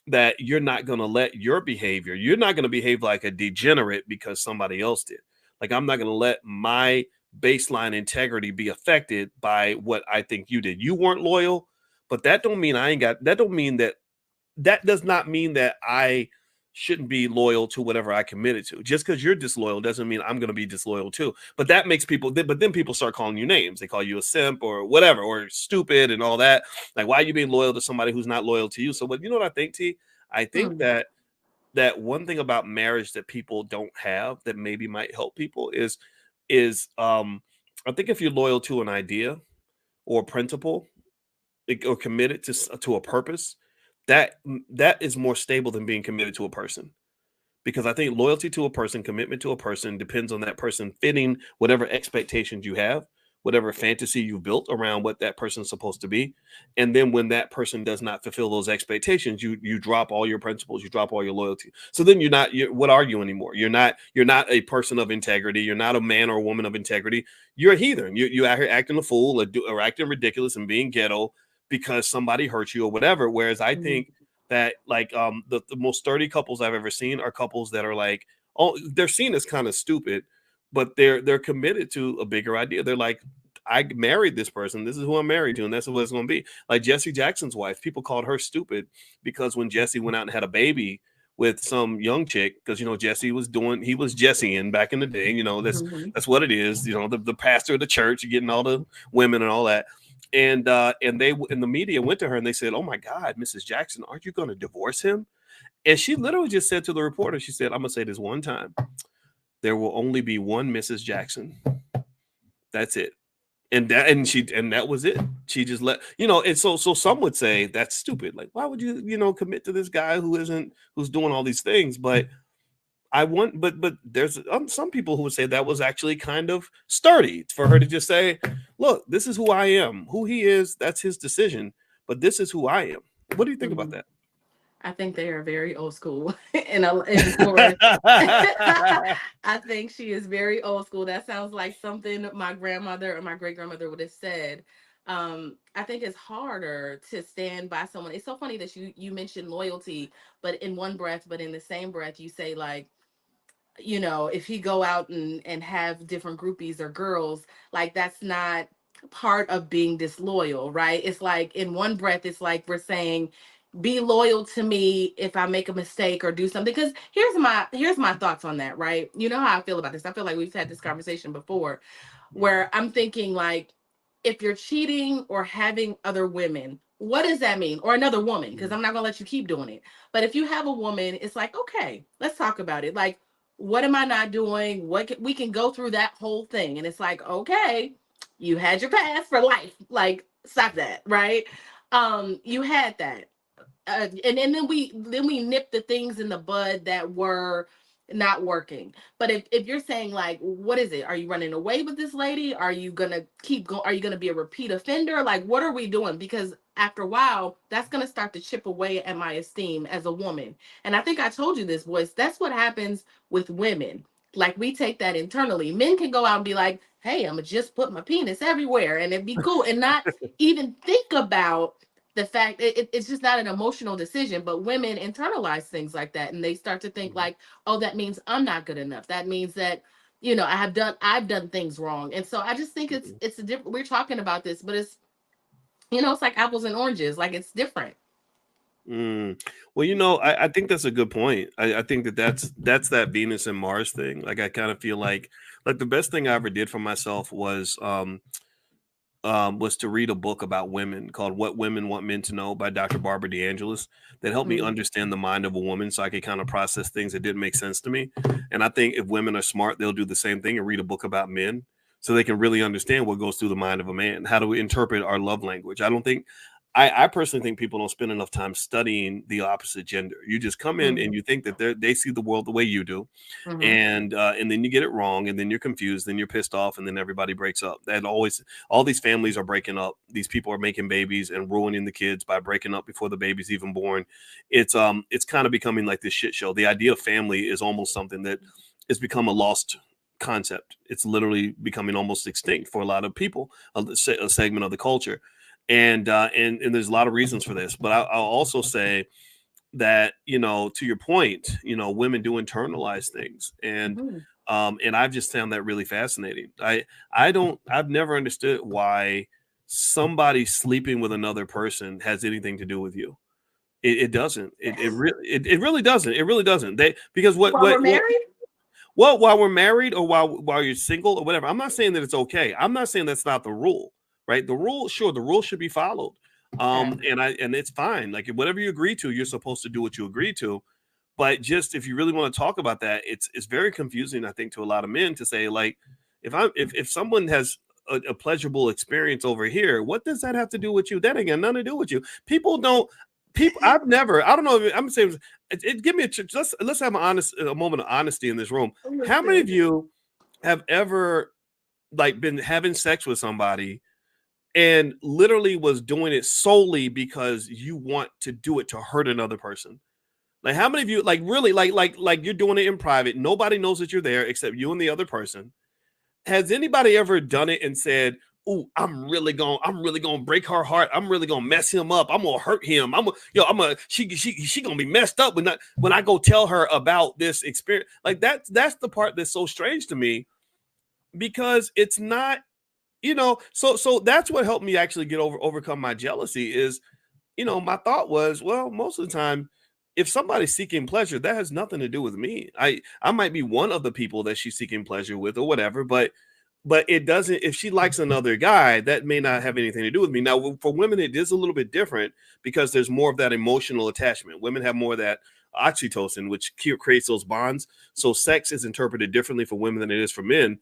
that you're not going to let you're not going to behave like a degenerate because somebody else did. Like, I'm not going to let my baseline integrity be affected by what I think you did. You weren't loyal, but that don't mean that does not mean that I shouldn't be loyal to whatever I committed to. Just because you're disloyal doesn't mean I'm going to be disloyal too. But that makes but then people start calling you names. They call you a simp or whatever, or stupid and all that. Like, why are you being loyal to somebody who's not loyal to you? So, but you know what I think, T? I think that one thing about marriage that people don't have that maybe might help people is I think if you're loyal to an idea or a principle, or committed to a purpose, that is more stable than being committed to a person. Because I think loyalty to a person, commitment to a person, depends on that person fitting whatever expectations you have, whatever fantasy you've built around what that person's supposed to be. And then when that person does not fulfill those expectations, you drop all your principles, you drop all your loyalty. So then what are you anymore? You're not a person of integrity. You're not a man or a woman of integrity. You're a heathen. You out here acting a fool, or acting ridiculous and being ghetto because somebody hurt you or whatever. Whereas I think that, like, the most sturdy couples I've ever seen are couples that are like, oh, they're seen as kind of stupid, but they're committed to a bigger idea. They're like, I married this person. This is who I'm married to, and that's what it's going to be. Like Jesse Jackson's wife, people called her stupid because when Jesse went out and had a baby with some young chick, because Jesse he was Jesseing back in the day. That's what it is. The pastor of the church getting all the women and all that. And they in the media went to her and they said, "Oh my God, Mrs. Jackson, aren't you going to divorce him?" And she literally just said to the reporter, she said, "I'm gonna say this one time: there will only be one Mrs. Jackson. That's it." And that was it. She just let And so some would say that's stupid. Like, why would you commit to this guy who's doing all these things? But but there's some people who would say that was actually kind of sturdy for her to just say, look, this is who I am. Who he is, that's his decision. But this is who I am. What do you think about that? I think they are very old school, and for I think she is very old school. That sounds like something my grandmother or my great grandmother would have said. I think it's harder to stand by someone. It's so funny that you mentioned loyalty, but in one breath, but in the same breath, you say, like, if he go out and have different groupies or girls, like, that's not part of being disloyal, right? It's like in one breath, it's like we're saying, be loyal to me if I make a mistake or do something. Because here's my thoughts on that, right? You know how I feel about this. I feel like we've had this conversation before, where I'm thinking, like, if you're cheating or having other women, what does that mean? Or another woman, because I'm not gonna let you keep doing it. But if you have a woman, it's like, okay, let's talk about it. Like, what am I not doing? We can go through that whole thing, and it's like, okay, you had your pass for life. Like, stop that, right? You had that, and then we nip the things in the bud that were not working. But if you're saying like, what is it? Are you running away with this lady? Are you gonna keep going? Are you gonna be a repeat offender? Like, what are we doing? Because after a while, that's gonna start to chip away at my esteem as a woman. And I think I told you this, Boyce. That's what happens with women. Like, we take that internally. Men can go out and be like, hey, I'm gonna just put my penis everywhere and it'd be cool, and not even think about the fact it's just not an emotional decision. But women internalize things like that, and they start to think like, oh, that means I'm not good enough. That means that, I've done things wrong. And so I just think it's a different, we're talking about this, but it's, it's like apples and oranges. Like, it's different. Well, I think that's a good point. I think that's that Venus and Mars thing. Like, I kind of feel like the best thing I ever did for myself was to read a book about women called "What Women Want Men to Know" by Dr. Barbara DeAngelis, that helped me understand the mind of a woman, so I could kind of process things that didn't make sense to me. And I think if women are smart, they'll do the same thing and read a book about men, so they can really understand what goes through the mind of a man. How do we interpret our love language? I don't think I personally think people don't spend enough time studying the opposite gender. You just come in and you think that they see the world the way you do, and then you get it wrong, and then you're confused, then you're pissed off, and then everybody breaks up. That always, all these families are breaking up. These people are making babies and ruining the kids by breaking up before the baby's even born. It's kind of becoming like this shit show. The idea of family is almost something that has become a lost concept. It's literally becoming almost extinct for a lot of people, a segment of the culture. And there's a lot of reasons for this, but I'll also say that, to your point, women do internalize things, and I've just found that really fascinating. I've never understood why somebody sleeping with another person has anything to do with you. It doesn't. It really doesn't. It really doesn't. Because While we're married. Well, while we're married or while you're single or whatever, I'm not saying that it's okay. I'm not saying that's not the rule, right? The rule should be followed. And it's fine. Like, whatever you agree to, you're supposed to do what you agree to. But just, if you really want to talk about that, it's very confusing, I think, to a lot of men to say, like, if someone has a pleasurable experience over here, what does that have to do with you? That ain't got nothing to do with you. I don't know if I'm saying give me let's have a moment of honesty in this room. How many of you have ever, like, been having sex with somebody and literally was doing it solely because you want to do it to hurt another person? Like, how many of you, like, really, like you're doing it in private, nobody knows that you're there except you and the other person? Has anybody ever done it and said, "Ooh, I'm really gonna break her heart. I'm really gonna mess him up. I'm gonna hurt him. She gonna be messed up when I go tell her about this experience." Like, that's the part that's so strange to me, because it's not, so that's what helped me actually overcome my jealousy. Is, my thought was, well, most of the time, if somebody's seeking pleasure, that has nothing to do with me. I might be one of the people that she's seeking pleasure with or whatever, but it doesn't, if she likes another guy, that may not have anything to do with me. Now, for women, it is a little bit different because there's more of that emotional attachment. Women have more of that oxytocin, which creates those bonds. So sex is interpreted differently for women than it is for men.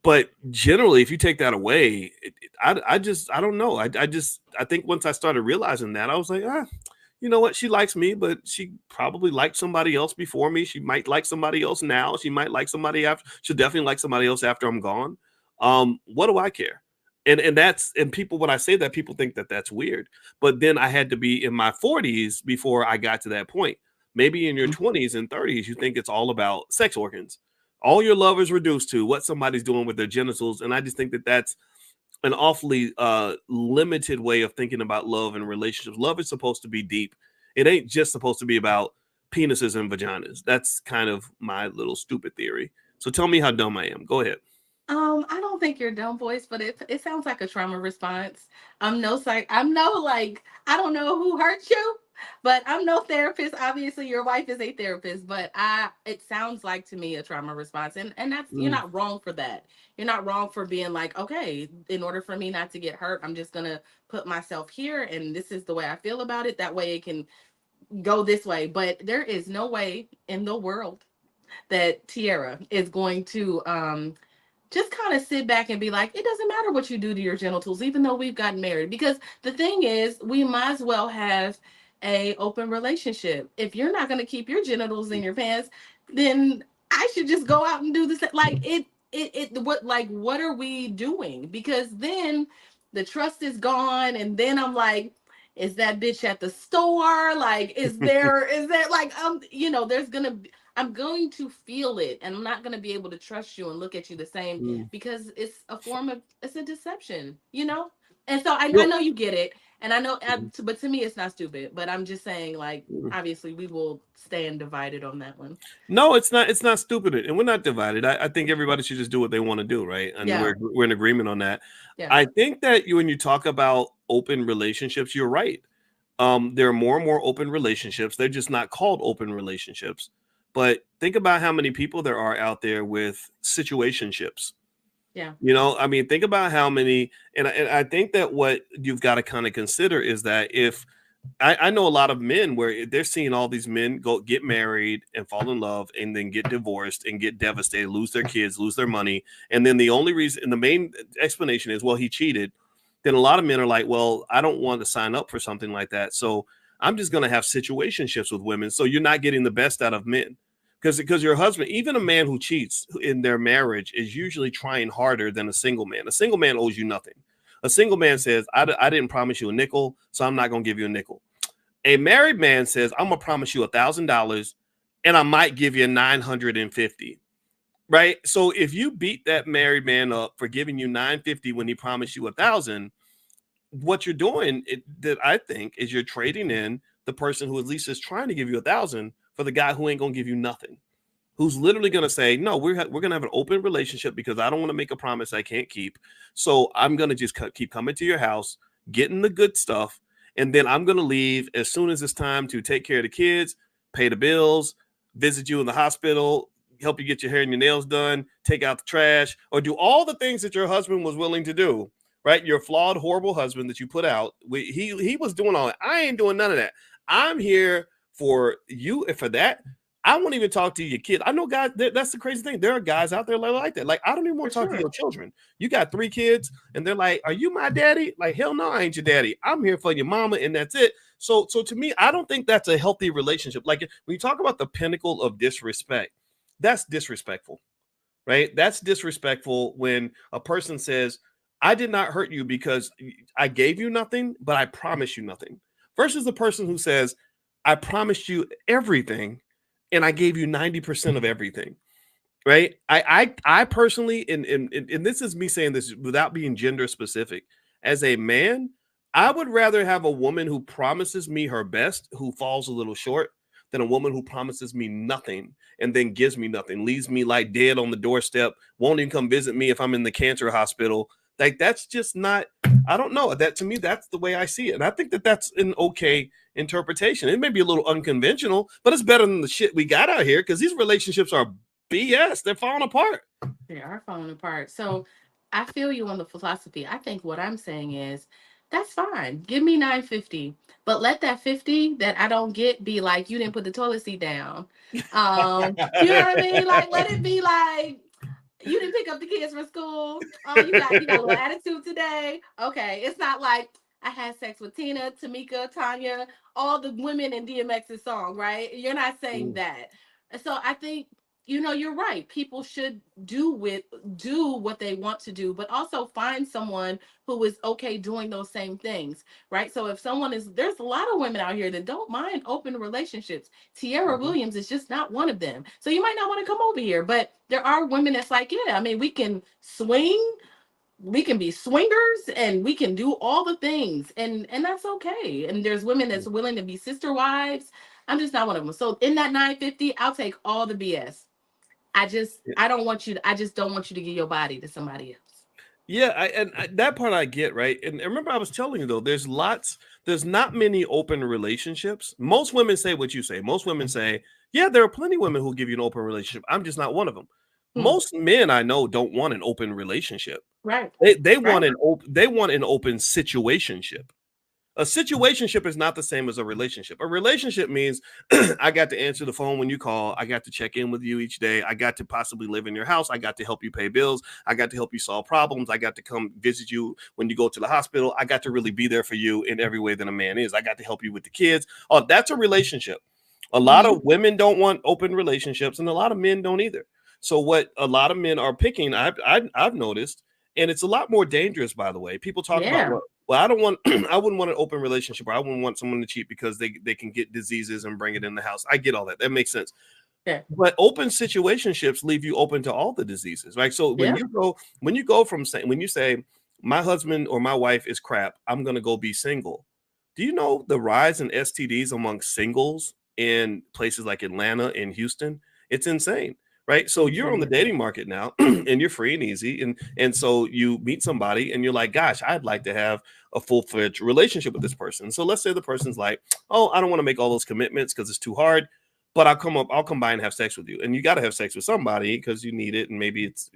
But generally, if you take that away, I don't know. I think once I started realizing that, I was like, you know what? She likes me, but she probably liked somebody else before me. She might like somebody else now. She might like somebody after. She'll definitely like somebody else after I'm gone. What do I care? And people, when I say that, people think that that's weird. But then I had to be in my 40s before I got to that point. Maybe in your 20s and 30s, you think it's all about sex organs. All your love is reduced to what somebody's doing with their genitals. And I just think that that's an awfully limited way of thinking about love and relationships. Love is supposed to be deep. It ain't just supposed to be about penises and vaginas. That's kind of my little stupid theory. So tell me how dumb I am. Go ahead. I don't think you're dumb, Boyce, but it sounds like a trauma response. I'm no, like, I don't know who hurt you, but I'm no therapist. Obviously, your wife is a therapist, but it sounds like to me a trauma response, and that's, you're not wrong for that. You're not wrong for being like, okay, in order for me not to get hurt, I'm just gonna put myself here, and this is the way I feel about it. That way, it can go this way. But there is no way in the world that Tiara is going to just kind of sit back and be like, it doesn't matter what you do to your genitals, even though we've gotten married. Because the thing is, we might as well have a open relationship. If you're not going to keep your genitals in your pants, then I should just go out and do this. Like what are we doing? Because then the trust is gone, and then I'm like, is that bitch at the store? Like, is there like there's gonna be, I'm going to feel it, and I'm not gonna be able to trust you and look at you the same Mm. because it's a deception, you know. And so I Well, know you get it, and I know, mhm, but to me it's not stupid. But I'm just saying, like, mhm. obviously we will stand divided on that one. No, it's not. It's not stupid, and we're not divided. I think everybody should just do what they want to do, right? And Yeah, we're in agreement on that. yeah, I think that when you talk about open relationships, you're right. There are more and more open relationships. They're just not called open relationships. But think about how many people there are out there with situationships. yeah, I mean, think about how many, and I think that what you've got to kind of consider is that if I know a lot of men where they're seeing all these men go get married and fall in love and then get divorced and get devastated, lose their kids, lose their money. And then the only reason, and the main explanation is, well, he cheated. Then a lot of men are like, well, I don't want to sign up for something like that. So I'm just going to have situationships with women. So you're not getting the best out of men. Because your husband, even a man who cheats in their marriage, is usually trying harder than a single man. A single man owes you nothing. A single man says, I didn't promise you a nickel, so I'm not going to give you a nickel. A married man says, I'm going to promise you $1,000 and I might give you 950. Right. So if you beat that married man up for giving you 950 when he promised you 1,000, what you're doing, that I think, is you're trading in the person who at least is trying to give you 1,000 for the guy who ain't going to give you nothing, who's literally going to say, no, we're going to have an open relationship because I don't want to make a promise I can't keep. So I'm going to just keep coming to your house, getting the good stuff. And then I'm going to leave as soon as it's time to take care of the kids, pay the bills, visit you in the hospital, help you get your hair and your nails done, take out the trash, or do all the things that your husband was willing to do. Right? Your flawed, horrible husband that you put out. He was doing all that. I ain't doing none of that. I'm here for you and for that. I won't even talk to your kid. I know guys, that's the crazy thing. There are guys out there like that. Like, I don't even for want to talk to sure. your children. You got 3 kids, and they're like, are you my daddy? Like, hell no, I ain't your daddy. I'm here for your mama, and that's it. So to me, I don't think that's a healthy relationship. Like, when you talk about the pinnacle of disrespect, that's disrespectful, right? That's disrespectful when a person says, I did not hurt you because I gave you nothing, but I promised you nothing. Versus the person who says, I promised you everything and I gave you 90% of everything. Right. I personally, and this is me saying this without being gender specific, as a man, I would rather have a woman who promises me her best, who falls a little short, than a woman who promises me nothing and then gives me nothing, leaves me like dead on the doorstep, won't even come visit me if I'm in the cancer hospital. Like, that's just not, I don't know. That, to me, that's the way I see it. And I think that that's an okay interpretation. It may be a little unconventional, but it's better than the shit we got out here, because these relationships are BS. They're falling apart. They are falling apart. So I feel you on the philosophy. I think what I'm saying is that's fine. Give me 950. But let that 50 that I don't get be like, you didn't put the toilet seat down. You know what I mean? Like, let it be like, you didn't pick up the kids from school. Oh, you got a little attitude today. Okay. It's not like I had sex with Tina, Tamika, Tanya, all the women in DMX's song, right? You're not saying that. So I think, you're right. People should do what they want to do, but also find someone who is okay doing those same things, right? So if there's a lot of women out here that don't mind open relationships. Tierra Mhm. Williams is just not one of them. So you might not want to come over here, but there are women that's like, yeah, I mean, we can swing, we can be swingers, and we can do all the things, and that's okay. And there's women that's willing to be sister wives. I'm just not one of them. So in that 950, I'll take all the BS. I don't want you to, I just don't want you to give your body to somebody else. Yeah, that part I get, right. And remember, I was telling you though, there's not many open relationships. Most women say what you say. Most women say, yeah, there are plenty of women who give you an open relationship. I'm just not one of them. Hmm. Most men I know don't want an open relationship. Right. They want Right. an open situationship. A situationship is not the same as a relationship. A relationship means I got to answer the phone when you call. I got to check in with you each day. I got to possibly live in your house. I got to help you pay bills. I got to help you solve problems. I got to come visit you when you go to the hospital. I got to really be there for you in every way that a man is. I got to help you with the kids. Oh, that's a relationship. A lot of women don't want open relationships, and a lot of men don't either. So what a lot of men are picking, I've noticed, and it's a lot more dangerous, by the way. People talk about, Yeah. well, I don't want, I wouldn't want an open relationship, or I wouldn't want someone to cheat because they can get diseases and bring it in the house. I get all that. That makes sense. Yeah. But open situationships leave you open to all the diseases, right? So Yeah. when you go from saying, when you say my husband or my wife is crap, I'm gonna go be single. Do you know the rise in STDs among singles in places like Atlanta and Houston? It's insane, right? So you're on the dating market now, and you're free and easy, and so you meet somebody, and you're like, gosh, I'd like to have a full-fledged relationship with this person. So let's say the person's like, oh, I don't want to make all those commitments because it's too hard, but I'll come by and have sex with you. And you got to have sex with somebody because you need it. And maybe it's,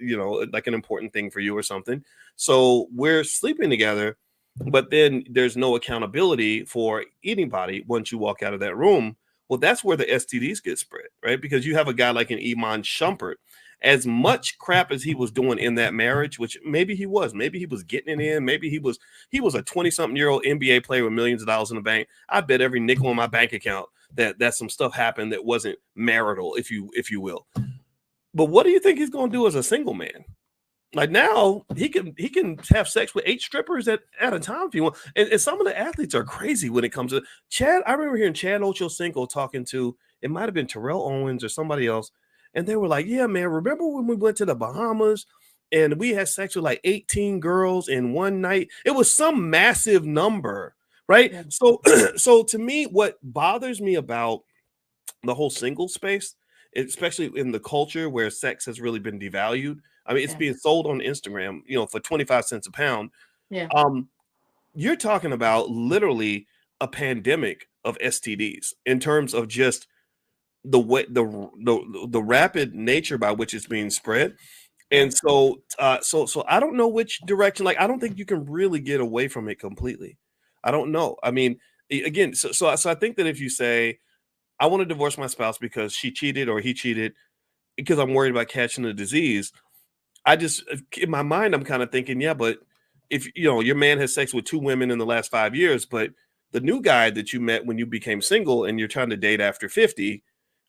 like an important thing for you or something. So we're sleeping together, but then there's no accountability for anybody once you walk out of that room. Well, that's where the STDs get spread, right? Because you have a guy like an Iman Shumpert. As much crap as he was doing in that marriage, which maybe he was getting it in, maybe he was a 20-something-year-old NBA player with millions of dollars in the bank. I bet every nickel in my bank account that some stuff happened that wasn't marital, if you will. But what do you think he's going to do as a single man? Like now he can have sex with 8 strippers at a time if you want. And some of the athletes are crazy when it comes to Chad. I remember hearing Chad Ochocinco talking to, it might have been Terrell Owens or somebody else. And they were like, yeah, man, remember when we went to the Bahamas and we had sex with like 18 girls in one night? It was some massive number, right? Yeah. So so to me, what bothers me about the whole single space, especially in the culture where sex has really been devalued. I mean, it's Yeah. being sold on Instagram, for 25 cents a pound. Yeah. You're talking about literally a pandemic of STDs in terms of just the way the rapid nature by which it's being spread. And so I don't know which direction. Like, I don't think you can really get away from it completely. I don't know. I mean, again, so I think that if you say, I want to divorce my spouse because she cheated or he cheated because I'm worried about catching the disease. I just, in my mind, I'm kind of thinking, yeah, but if your man has sex with 2 women in the last 5 years, but the new guy that you met when you became single and you're trying to date after 50,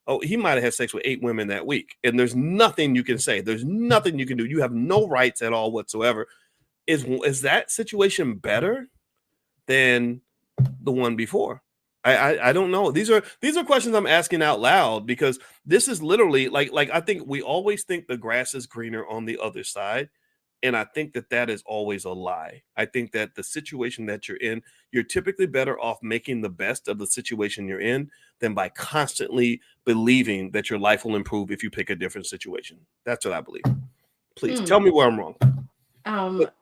oh, he might have had sex with 8 women that week. And there's nothing you can say. There's nothing you can do. You have no rights at all whatsoever. Is that situation better than the one before? I don't know. These are questions I'm asking out loud because this is literally like I think we always think the grass is greener on the other side, and I think that is always a lie. I think that the situation that you're in, you're typically better off making the best of the situation you're in than by constantly believing that your life will improve if you pick a different situation. That's what I believe. Please tell me where I'm wrong.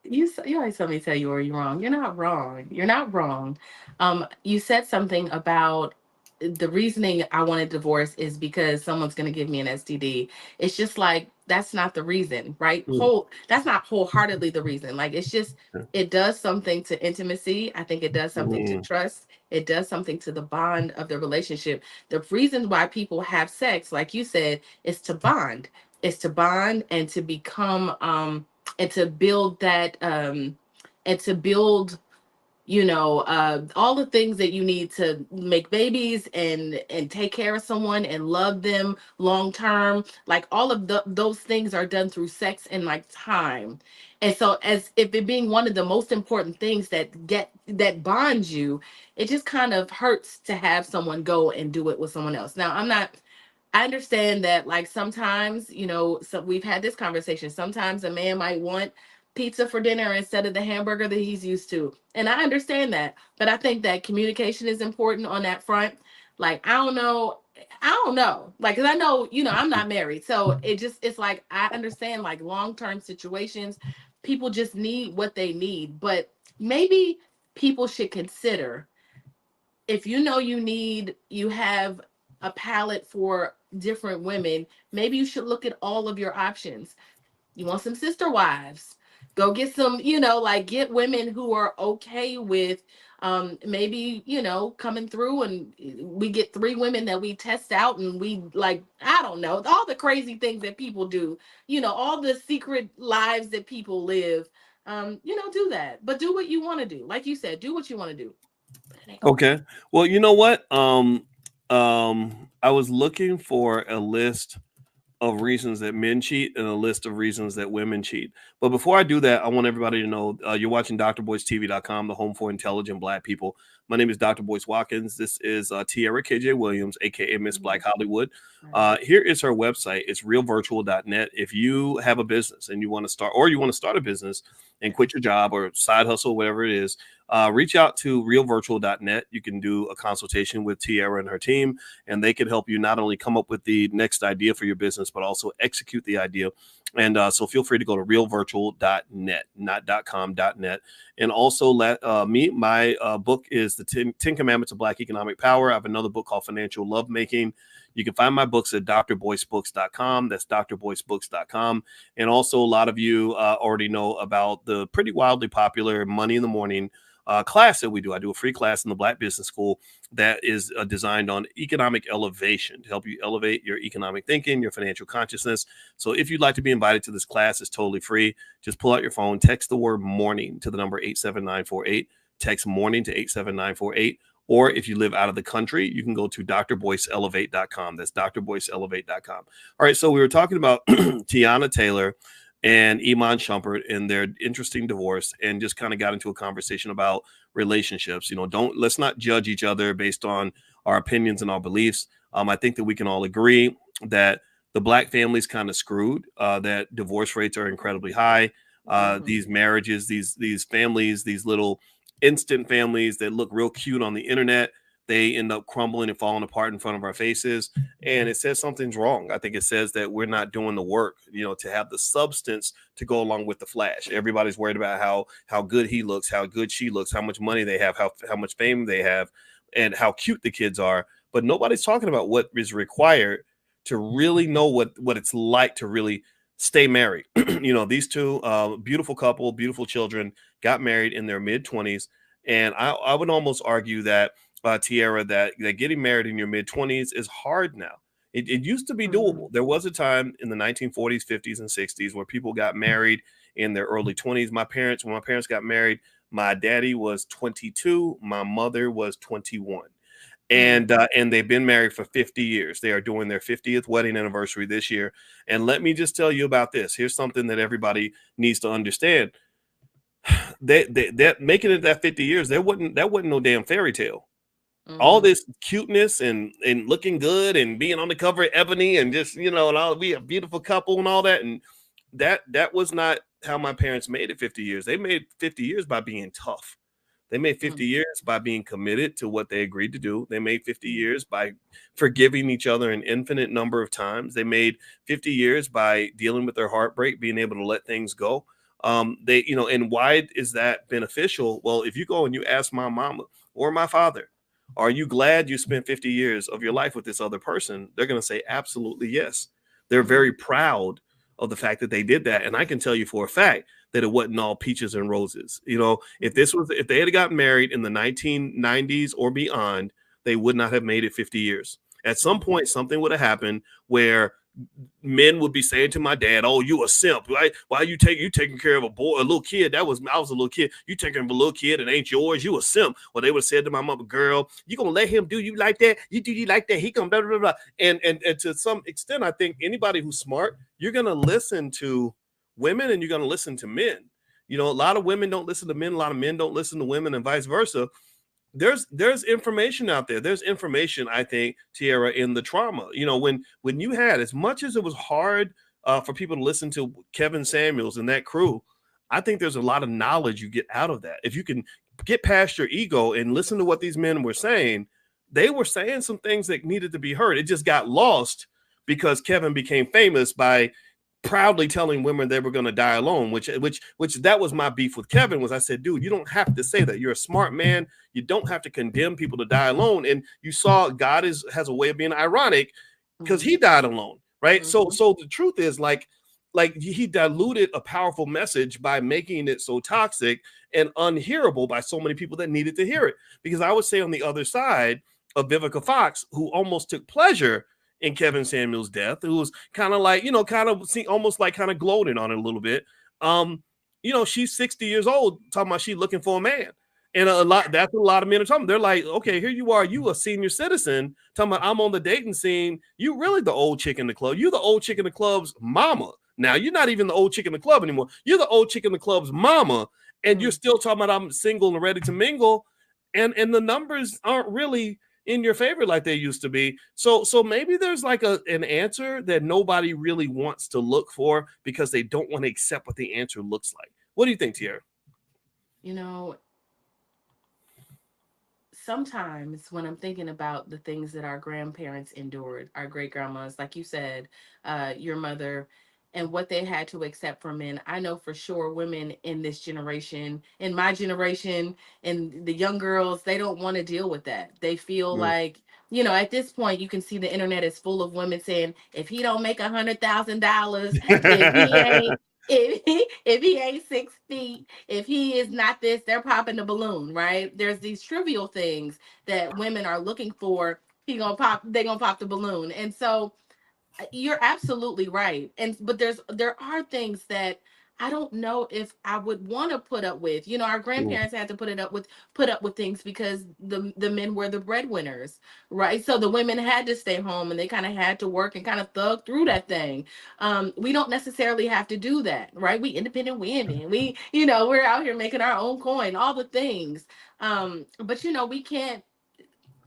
You always tell me tell you where you're wrong. You're not wrong. You're not wrong. You said something about the reasoning I wanted divorce is because someone's going to give me an STD. It's just like that's not the reason, right? That's not wholeheartedly the reason. Like it's just it does something to intimacy. I think it does something to trust. It does something to the bond of the relationship. The reason why people have sex, like you said, is to bond. Is to bond and to become and to build that and to build all the things that you need to make babies and take care of someone and love them long term. Like all of those things are done through sex and like time. And so as if it being one of the most important things that bonds you, it just kind of hurts to have someone go and do it with someone else. Now I understand that, like, sometimes, so we've had this conversation. Sometimes a man might want pizza for dinner instead of the hamburger that he's used to. And I understand that. But I think that communication is important on that front. Like, I don't know. Like, because I know, I'm not married. So it's like, I understand, like, long-term situations, people just need what they need. But maybe people should consider if you have a palette for different women, maybe you should look at all of your options. You want some sister wives? Go get some, like get women who are okay with maybe, coming through and we get 3 women that we test out and we like, I don't know, all the crazy things that people do, all the secret lives that people live. Do that. But do what you want to do. Like you said, do what you want to do. Okay. Well, you know what? I was looking for a list of reasons that men cheat and a list of reasons that women cheat. But before I do that, I want everybody to know you're watching drboycetv.com, the home for intelligent Black people. My name is Dr. Boyce Watkins. This is Tierra KJ Williams, aka Miss Black Hollywood. Here is her website. It's realvirtual.net. If you have a business and you want to start, or you want to start a business and quit your job or side hustle, whatever it is, reach out to realvirtual.net. You can do a consultation with Tierra and her team, and they can help you not only come up with the next idea for your business, but also execute the idea. And so feel free to go to realvirtual.net, not .com, .net. And also let my book is the 10 Commandments of Black Economic Power. I have another book called Financial Lovemaking. You can find my books at drboycebooks.com. That's drboycebooks.com. And also a lot of you already know about the pretty wildly popular Money in the Morning class that we do. I do a free class in the Black Business School that is designed on economic elevation to help you elevate your economic thinking, your financial consciousness. So if you'd like to be invited to this class, it's totally free. Just pull out your phone, text the word morning to the number 87948, text morning to 87948. Or if you live out of the country, you can go to drboyceelevate.com. That's drboyceelevate.com. All right. So we were talking about Tiana Taylor and Iman Shumpert and their interesting divorce, and just kind of got into a conversation about relationships. Let's not judge each other based on our opinions and our beliefs. I think that we can all agree that the Black family's kind of screwed, that divorce rates are incredibly high. These marriages, these families, these little instant families that look real cute on the internet, they end up crumbling and falling apart in front of our faces. And it says something's wrong. I think it says that we're not doing the work, to have the substance to go along with the flash. Everybody's worried about how good he looks, how good she looks, how much money they have, how much fame they have, and how cute the kids are. But nobody's talking about what is required to really know what it's like to really stay married. These two beautiful couple, beautiful children, got married in their mid-20s. And I would almost argue that, Tierra, that getting married in your mid-20s is hard now. It used to be doable. There was a time in the 1940s, 50s, and 60s where people got married in their early 20s. When my parents got married, my daddy was 22, my mother was 21. And they've been married for 50 years. They are doing their 50th wedding anniversary this year. And let me just tell you about this. Here's something that everybody needs to understand. That making it that 50 years, that wasn't no damn fairy tale. All this cuteness and looking good and being on the cover of Ebony and just, and all, we a beautiful couple and all that. And that was not how my parents made it 50 years. They made 50 years by being tough. They made 50 years by being committed to what they agreed to do. They made 50 years by forgiving each other an infinite number of times. They made 50 years by dealing with their heartbreak, being able to let things go. And why is that beneficial? Well, if you go and you ask my mama or my father, are you glad you spent 50 years of your life with this other person? They're going to say absolutely yes. They're very proud of the fact that they did that. And I can tell you for a fact that it wasn't all peaches and roses. If they had gotten married in the 1990s or beyond, they would not have made it 50 years. At some point, something would have happened where men would be saying to my dad, "Oh, you a simp, right? Why you taking care of a little kid? I was a little kid. You taking care of a little kid and ain't yours. You a simp." Well, they would have said to my mother, "Girl, you gonna let him do you like that? You do you like that? He gonna blah blah blah." And to some extent, I think anybody who's smart, you're gonna listen to women and you're gonna listen to men. A lot of women don't listen to men. A lot of men don't listen to women, and vice versa. There's information out there. There's information, I think, Tierra, in the trauma. When you had, as much as it was hard for people to listen to Kevin Samuels and that crew, I think there's a lot of knowledge you get out of that. If you can get past your ego and listen to what these men were saying, they were saying some things that needed to be heard. It just got lost because Kevin became famous by proudly telling women they were going to die alone, which that was my beef with Kevin. Was I said, dude, you don't have to say that. You're a smart man. You don't have to condemn people to die alone. And you saw God has a way of being ironic because he died alone, right? So the truth is, like he diluted a powerful message by making it so toxic and unhearable by so many people that needed to hear it. Because I would say on the other side of Vivica Fox, who almost took pleasure in Kevin Samuels' death, who was kind of like, almost like kind of gloating on it a little bit. She's 60 years old, talking about she looking for a man. And that's what a lot of men are talking. They're like, okay, here you are, you a senior citizen, talking about I'm on the dating scene. You really the old chick in the club. You the old chick in the club's mama. Now you're not even the old chick in the club anymore. You're the old chick in the club's mama, and you're still talking about I'm single and ready to mingle, and the numbers aren't really in your favor like they used to be. So maybe there's like an answer that nobody really wants to look for because they don't want to accept what the answer looks like. What do you think, Tierra? You know, sometimes when I'm thinking about the things that our grandparents endured, our great grandmas, like you said, your mother, and what they had to accept from men, I know for sure women in this generation, in my generation, and the young girls, they don't want to deal with that. They feel like, at this point, you can see the internet is full of women saying, if he don't make $100,000, if he ain't if he ain't 6 feet, if he is not this, they're popping the balloon, right? There's these trivial things that women are looking for. They gonna pop the balloon. And so you're absolutely right. But there are things that I don't know if I would want to put up with. Our grandparents had to put up with things because the men were the breadwinners, right? So the women had to stay home and they kind of had to work and kind of thug through that thing. We don't necessarily have to do that, right? We independent women. We're out here making our own coin, all the things. But we can't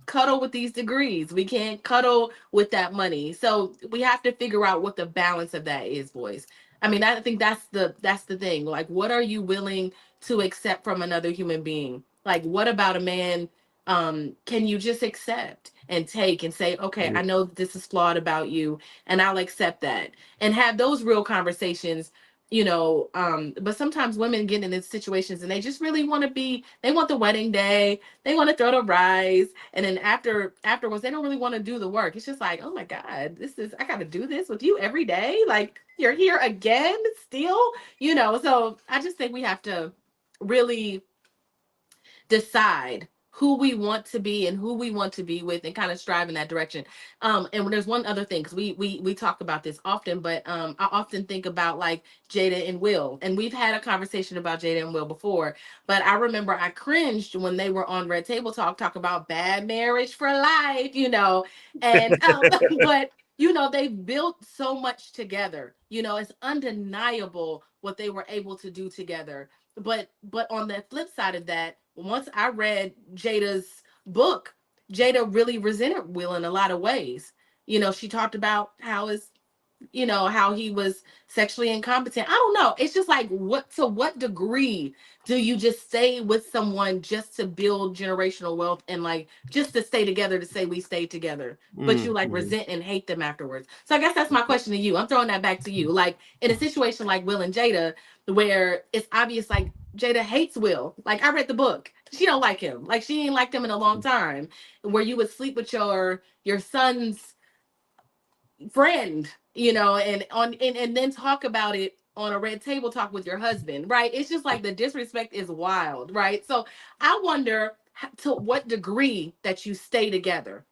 cuddle with these degrees. We can't cuddle with that money. So we have to figure out what the balance of that is, boys. I mean, I think that's the thing. Like, what are you willing to accept from another human being? Like, what about a man can you just accept and take and say, okay, I know this is flawed about you, and I'll accept that, and have those real conversations. But sometimes women get in these situations and they just really they want the wedding day, they want to throw the rise, and then afterwards they don't really want to do the work. It's just like, oh my God, I gotta do this with you every day. Like, you're here again still, so I just think we have to really decide who we want to be and who we want to be with, and kind of strive in that direction. And there's one other thing, because we talk about this often, but I often think about like Jada and Will, and we've had a conversation about Jada and Will before. But I remember I cringed when they were on Red Table talk about bad marriage for life, and but they've built so much together. It's undeniable what they were able to do together. But on the flip side of that, once I read Jada's book, Jada really resented Will in a lot of ways. She talked about how he was sexually incompetent. I don't know. It's just like, to what degree do you just stay with someone just to build generational wealth, and like just to stay together to say we stayed together, but you like resent and hate them afterwards? So I guess that's my question to you. I'm throwing that back to you. Like, in a situation like Will and Jada, where it's obvious like Jada hates Will. Like, I read the book. She don't like him. Like, she ain't liked him in a long time. Where you would sleep with your son's friend, and then talk about it on a Red Table Talk with your husband, right? It's just like the disrespect is wild, right? So I wonder to what degree that you stay together.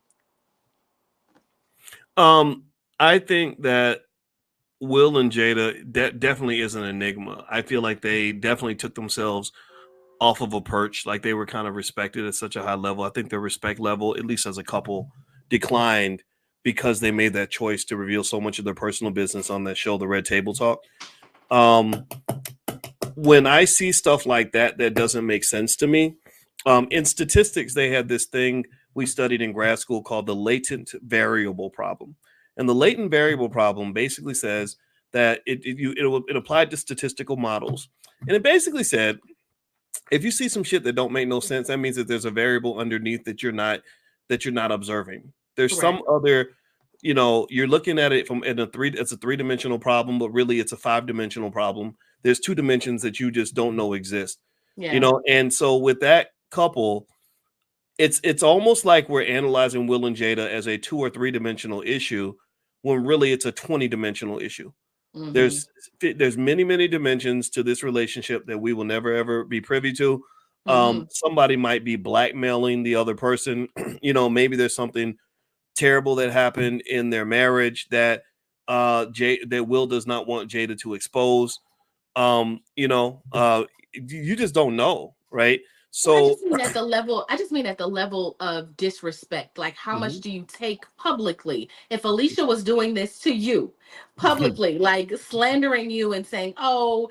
I think that Will and Jada definitely is an enigma. I feel like they definitely took themselves off of a perch, like they were kind of respected at such a high level. I think their respect level, at least as a couple, declined because they made that choice to reveal so much of their personal business on that show, The Red Table Talk. When I see stuff like that, that doesn't make sense to me. In statistics, they had this thing we studied in grad school called the latent variable problem. And the latent variable problem basically says that it applied to statistical models. And it basically said, if you see some shit that don't make no sense, that means that there's a variable underneath that you're not observing. There's some other, you're looking at it it's a 3-dimensional problem, but really it's a 5-dimensional problem. There's 2 dimensions that you just don't know exist. Yeah. And so with that couple, it's almost like we're analyzing Will and Jada as a 2 or 3-dimensional issue when really it's a 20-dimensional issue. Mm-hmm. There's many dimensions to this relationship that we will never ever be privy to. Somebody might be blackmailing the other person. Maybe there's something terrible that happened in their marriage that that Will does not want Jada to expose. You just don't know, right? Well, I So just mean at the level. I just mean at the level of disrespect. Like, how much mhm. do you take publicly? If Alicia was doing this to you publicly, like slandering you and saying, "Oh,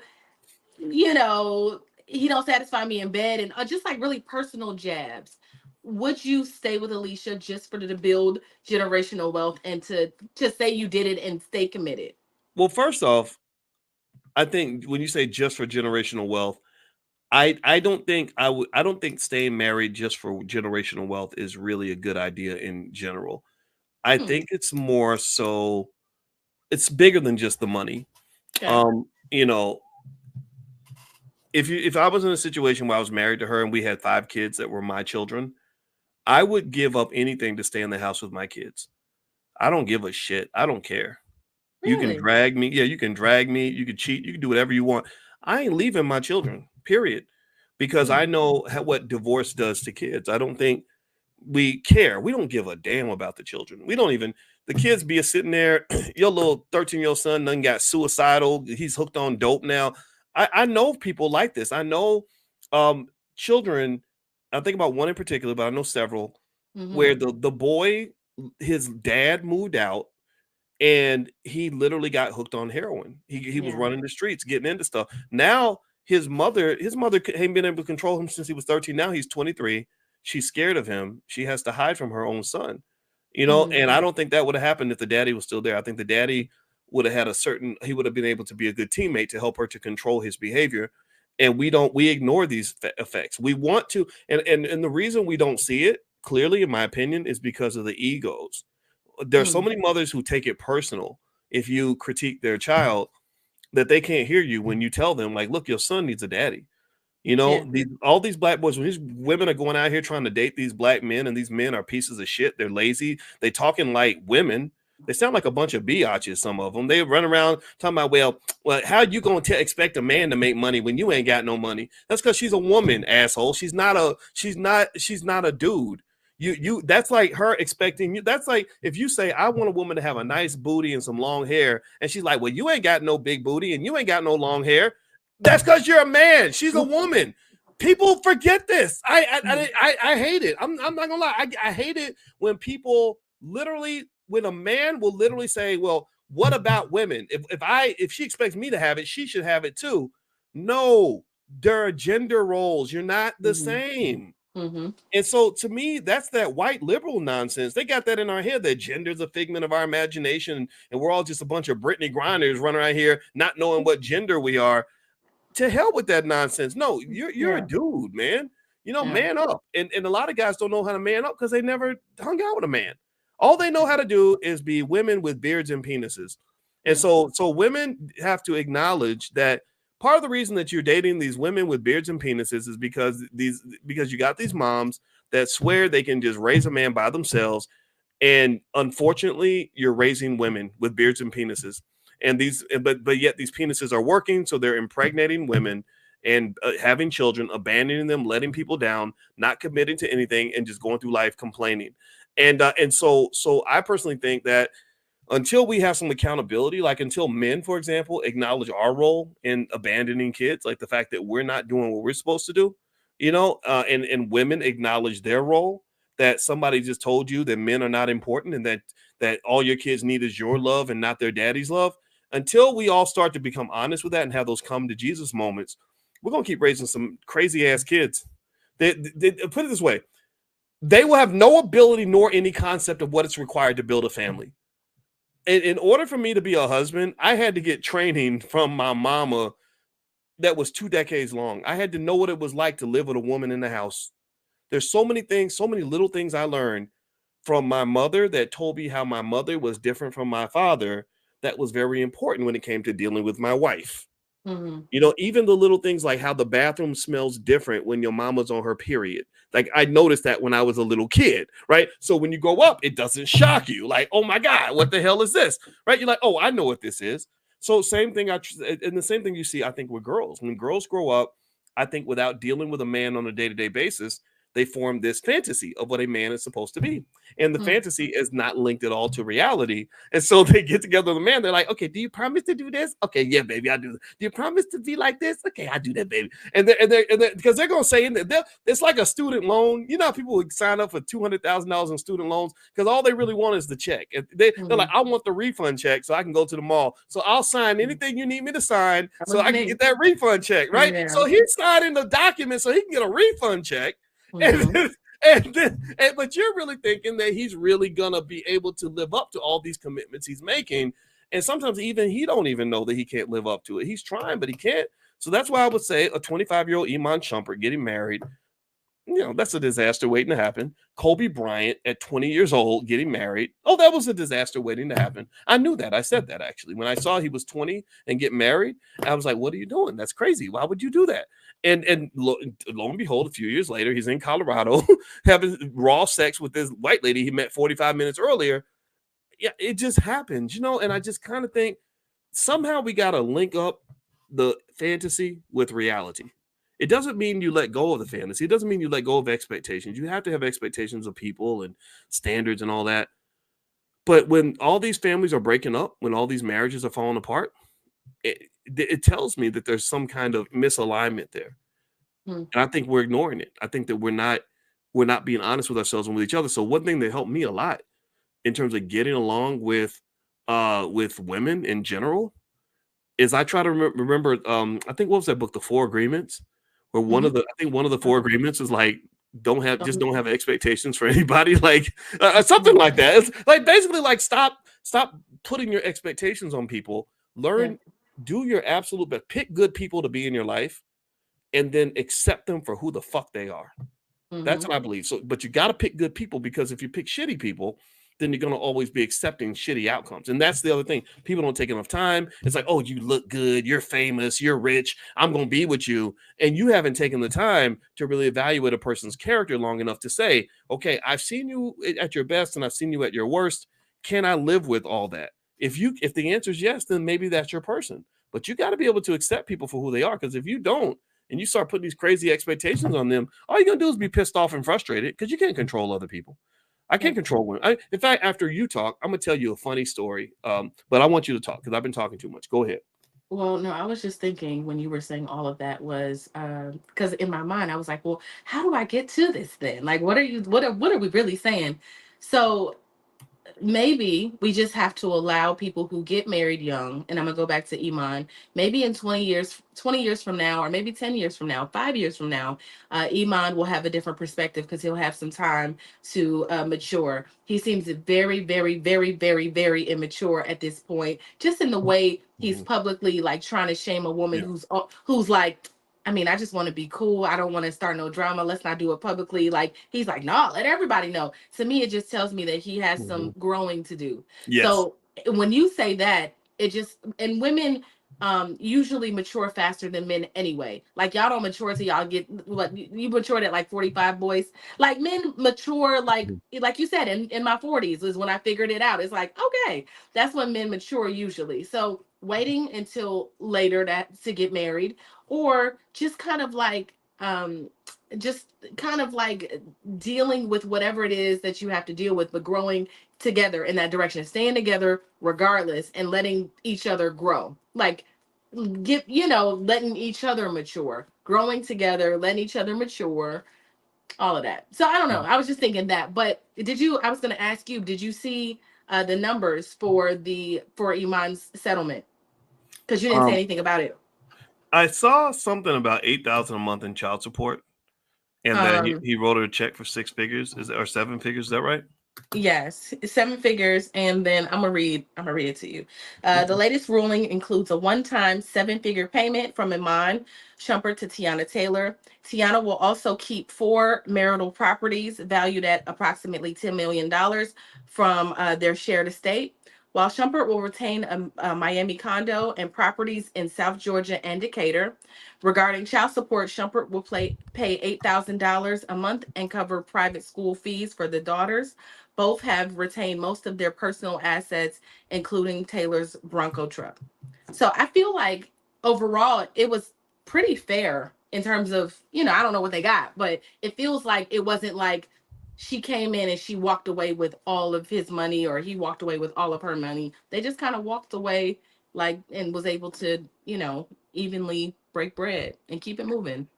he don't satisfy me in bed," and just like really personal jabs, would you stay with Alicia just for to build generational wealth and to say you did it and stay committed? Well, first off, I think when you say just for generational wealth, I don't think I don't think staying married just for generational wealth is really a good idea in general. I Hmm. think it's more so it's bigger than just the money. Okay. You know, if I was in a situation where I was married to her and we had 5 kids that were my children, I would give up anything to stay in the house with my kids. I don't give a shit. I don't care. You can Really? drag me. Yeah, you can drag me. You can cheat. You can do whatever you want. I ain't leaving my children, period. Because Hmm. I know what divorce does to kids. I don't think we care. We don't give a damn about the children. We don't even, the kids be sitting there. Your little 13-year-old son done got suicidal. He's hooked on dope now. I know people like this. I know um, children. I think about one in particular, but I know several Hmm. where the boy, his dad moved out and he literally got hooked on heroin. He was Yeah. running the streets, getting into stuff. Now his mother ain't been able to control him since he was 13. Now he's 23. She's scared of him. She has to hide from her own son. Hmm. And I don't think that would have happened if the daddy was still there. I think the daddy would have had he would have been able to be a good teammate to help her to control his behavior. And we ignore these effects. We want to, and the reason we don't see it clearly, in my opinion, is because of the egos. There are so Hmm. many mothers who take it personal if you critique their child that they can't hear you when you tell them, like, look, your son needs a daddy. Yeah. All these black boys, when these women are going out here trying to date these black men, and these men are pieces of shit, they're lazy, they talking like women. They sound like a bunch of biatches. Some of them they run around talking about, well, how you gonna expect a man to make money when you ain't got no money? That's because she's a woman, asshole. She's not a dude. That's like her expecting you. That's like if you say, I want a woman to have a nice booty and some long hair, and she's like, well, you ain't got no big booty and you ain't got no long hair. That's because you're a man. She's a woman. People forget this. I hate it. I'm not gonna lie. I hate it when people literally, when a man will literally say, well, what about women? If she expects me to have it, she should have it too. No, there are gender roles. You're not the Hmm. same. Hmm. And so to me, that's that white liberal nonsense. They got that in our head that gender is a figment of our imagination, and we're all just a bunch of Brittany Grinders running around here not knowing what gender we are. To hell with that nonsense. No, you're a Yeah. dude, man. Yeah. Man up. And a lot of guys don't know how to man up because they never hung out with a man. All they know how to do is be women with beards and penises. And Yeah. so women have to acknowledge that part of the reason that you're dating these women with beards and penises is because you got these moms that swear they can just raise a man by themselves, and unfortunately you're raising women with beards and penises, and but yet these penises are working, so they're impregnating women and having children, abandoning them, letting people down, not committing to anything, and just going through life complaining. And so I personally think that until we have some accountability, like until men, for example, acknowledge our role in abandoning kids, like the fact that we're not doing what we're supposed to do, and women acknowledge their role, that somebody just told you that men are not important and that all your kids need is your love and not their daddy's love. Until we all start to become honest with that and have those come to Jesus moments, we're gonna keep raising some crazy ass kids. They put it this way: they will have no ability nor any concept of what it's required to build a family. In order for me to be a husband, I had to get training from my mama that was 2 decades long. I had to know what it was like to live with a woman in the house. There's so many things, so many little things I learned from my mother that told me how my mother was different from my father. That was very important when it came to dealing with my wife. Hmm. Even the little things like how the bathroom smells different when your mama's on her period. Like I noticed that when I was a little kid, right? So when you grow up, it doesn't shock you. Like, oh my God, what the hell is this? Right? You're like, oh, I know what this is. So same thing, and the same thing you see, I think, with girls. When girls grow up, I think without dealing with a man on a day-to-day basis, they form this fantasy of what a man is supposed to be. And the fantasy is not linked at all to reality. And so they get together with the man. They're like, okay, do you promise to do this? Okay, yeah, baby, I do. Do you promise to be like this? Okay, I do that, baby. And because they're going to say, it's like a student loan. You know how people would sign up for $200,000 in student loans because all they really want is the check. They're like, I want the refund check so I can go to the mall. So I'll sign anything you need me to sign so I can get that refund check, right? Yeah. So he's signing the document so he can get a refund check. But you're really thinking that he's really gonna be able to live up to all these commitments he's making, and sometimes even he don't even know that he can't live up to it. He's trying, but he can't. So that's why I would say a 25-year-old Iman Shumpert getting married, that's a disaster waiting to happen. Kobe Bryant at 20 years old getting married. Oh, that was a disaster waiting to happen. I knew that. I said that actually. When I saw he was 20 and get married, I was like, what are you doing? That's crazy. Why would you do that? And lo and behold, a few years later, he's in Colorado having raw sex with this white lady he met 45 minutes earlier. Yeah, it just happens, and I just kind of think somehow we got to link up the fantasy with reality. It doesn't mean you let go of the fantasy. It doesn't mean you let go of expectations. You have to have expectations of people and standards and all that. But when all these families are breaking up, when all these marriages are falling apart, it tells me that there's some kind of misalignment there. And I think we're ignoring it. I think that we're not being honest with ourselves and with each other. So one thing that helped me a lot in terms of getting along with women in general is I try to remember, I think, what was that book, The Four Agreements? Where one of the four agreements is like, don't have expectations for anybody, like something like that. It's like basically like stop putting your expectations on people. Learn, do your absolute best. Pick good people to be in your life, and then accept them for who the fuck they are. That's what I believe. So, but you got to pick good people, because if you pick shitty people, then you're going to always be accepting shitty outcomes. And that's the other thing. People don't take enough time. It's like, oh, you look good, you're famous, you're rich, I'm going to be with you. And you haven't taken the time to really evaluate a person's character long enough to say, okay, I've seen you at your best and I've seen you at your worst. Can I live with all that? If the answer is yes, then maybe that's your person. But you got to be able to accept people for who they are, because if you don't, and you start putting these crazy expectations on them, all you're going to do is be pissed off and frustrated, because you can't control other people. I can't control women. In fact, after you talk, I'm going to tell you a funny story, but I want you to talk because I've been talking too much. Go ahead. Well, no, I was just thinking when you were saying all of that was because in my mind I was like, well, how do I get to this then? Like, what are we really saying? So maybe we just have to allow people who get married young, and I'm gonna go back to Iman, maybe in 20 years from now, or maybe 10 years from now, 5 years from now, Iman will have a different perspective because he'll have some time to mature. He seems very, very, very, very, very immature at this point, just in the way he's publicly like trying to shame a woman who's like, I mean, I just want to be cool. I don't want to start no drama. Let's not do it publicly. Like, he's like, no, let everybody know. To me, it just tells me that he has some growing to do. Yes. So when you say that, it just, and women usually mature faster than men anyway. Like, y'all don't mature till y'all get, what, you matured at like 45, boys. Like, men mature, like you said, in my 40s is when I figured it out. It's like, okay, that's when men mature usually. So waiting until later to get married, or just kind of like dealing with whatever it is that you have to deal with, but growing together in that direction, staying together regardless, and letting each other grow, like letting each other mature, growing together, letting each other mature, all of that. So I don't know, I was just thinking that. But I was going to ask you, did you see the numbers for Iman's settlement? Because you didn't say anything about it. I saw something about $8,000 a month in child support, and then he wrote her a check for 6 figures, or 7 figures? Is that right? Yes, 7 figures, and then I'm gonna read it to you. The latest ruling includes a one-time 7-figure payment from Iman Shumpert to Tiana Taylor. Tiana will also keep 4 marital properties valued at approximately $10 million from their shared estate, while Shumpert will retain a Miami condo and properties in South Georgia and Decatur. Regarding child support, Shumpert will pay $8,000 a month and cover private school fees for the daughters. Both have retained most of their personal assets, including Taylor's Bronco truck. So I feel like overall it was pretty fair in terms of, you know, I don't know what they got, but it feels like it wasn't like she came in and she walked away with all of his money or he walked away with all of her money. They just kind of walked away like and was able to, you know, evenly break bread and keep it moving.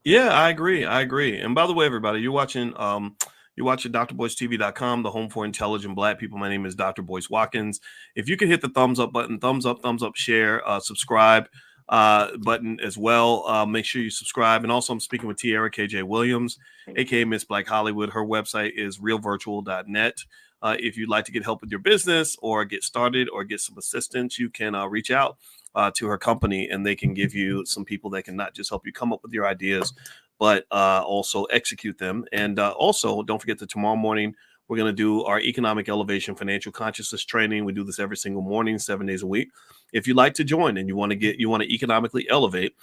Yeah, I agree. I agree. And by the way, everybody, you're watching drboycetv.com, the home for intelligent Black people. My name is Dr. Boyce Watkins. If you could hit the thumbs up button, thumbs up, share, subscribe button as well. Make sure you subscribe. And also, I'm speaking with Tiara KJ Williams, aka Miss Black Hollywood. Her website is realvirtual.net. If you'd like to get help with your business or get started or get some assistance, you can reach out to her company, and they can give you some people that can not just help you come up with your ideas, but also execute them. And also, don't forget that tomorrow morning, we're going to do our economic elevation financial consciousness training. We do this every single morning, 7 days a week. If you'd like to join and you want to economically elevate,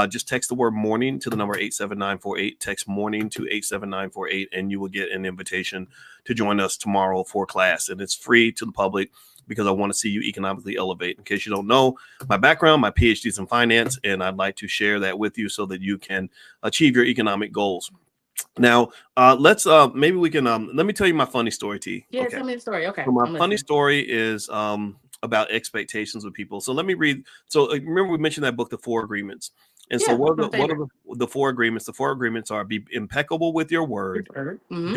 just text the word morning to the number 87948. Text morning to 87948, and you will get an invitation to join us tomorrow for class. And it's free to the public because I want to see you economically elevate. In case you don't know, my background, my PhD is in finance, and I'd like to share that with you so that you can achieve your economic goals. Now, let's maybe we can let me tell you my funny story, T. Yeah, Okay. tell me the story. Okay. So my funny story is about expectations of people. So let me read. So remember we mentioned that book, The Four Agreements. And so what are the four agreements? The four agreements are: be impeccable with your word. Mm-hmm.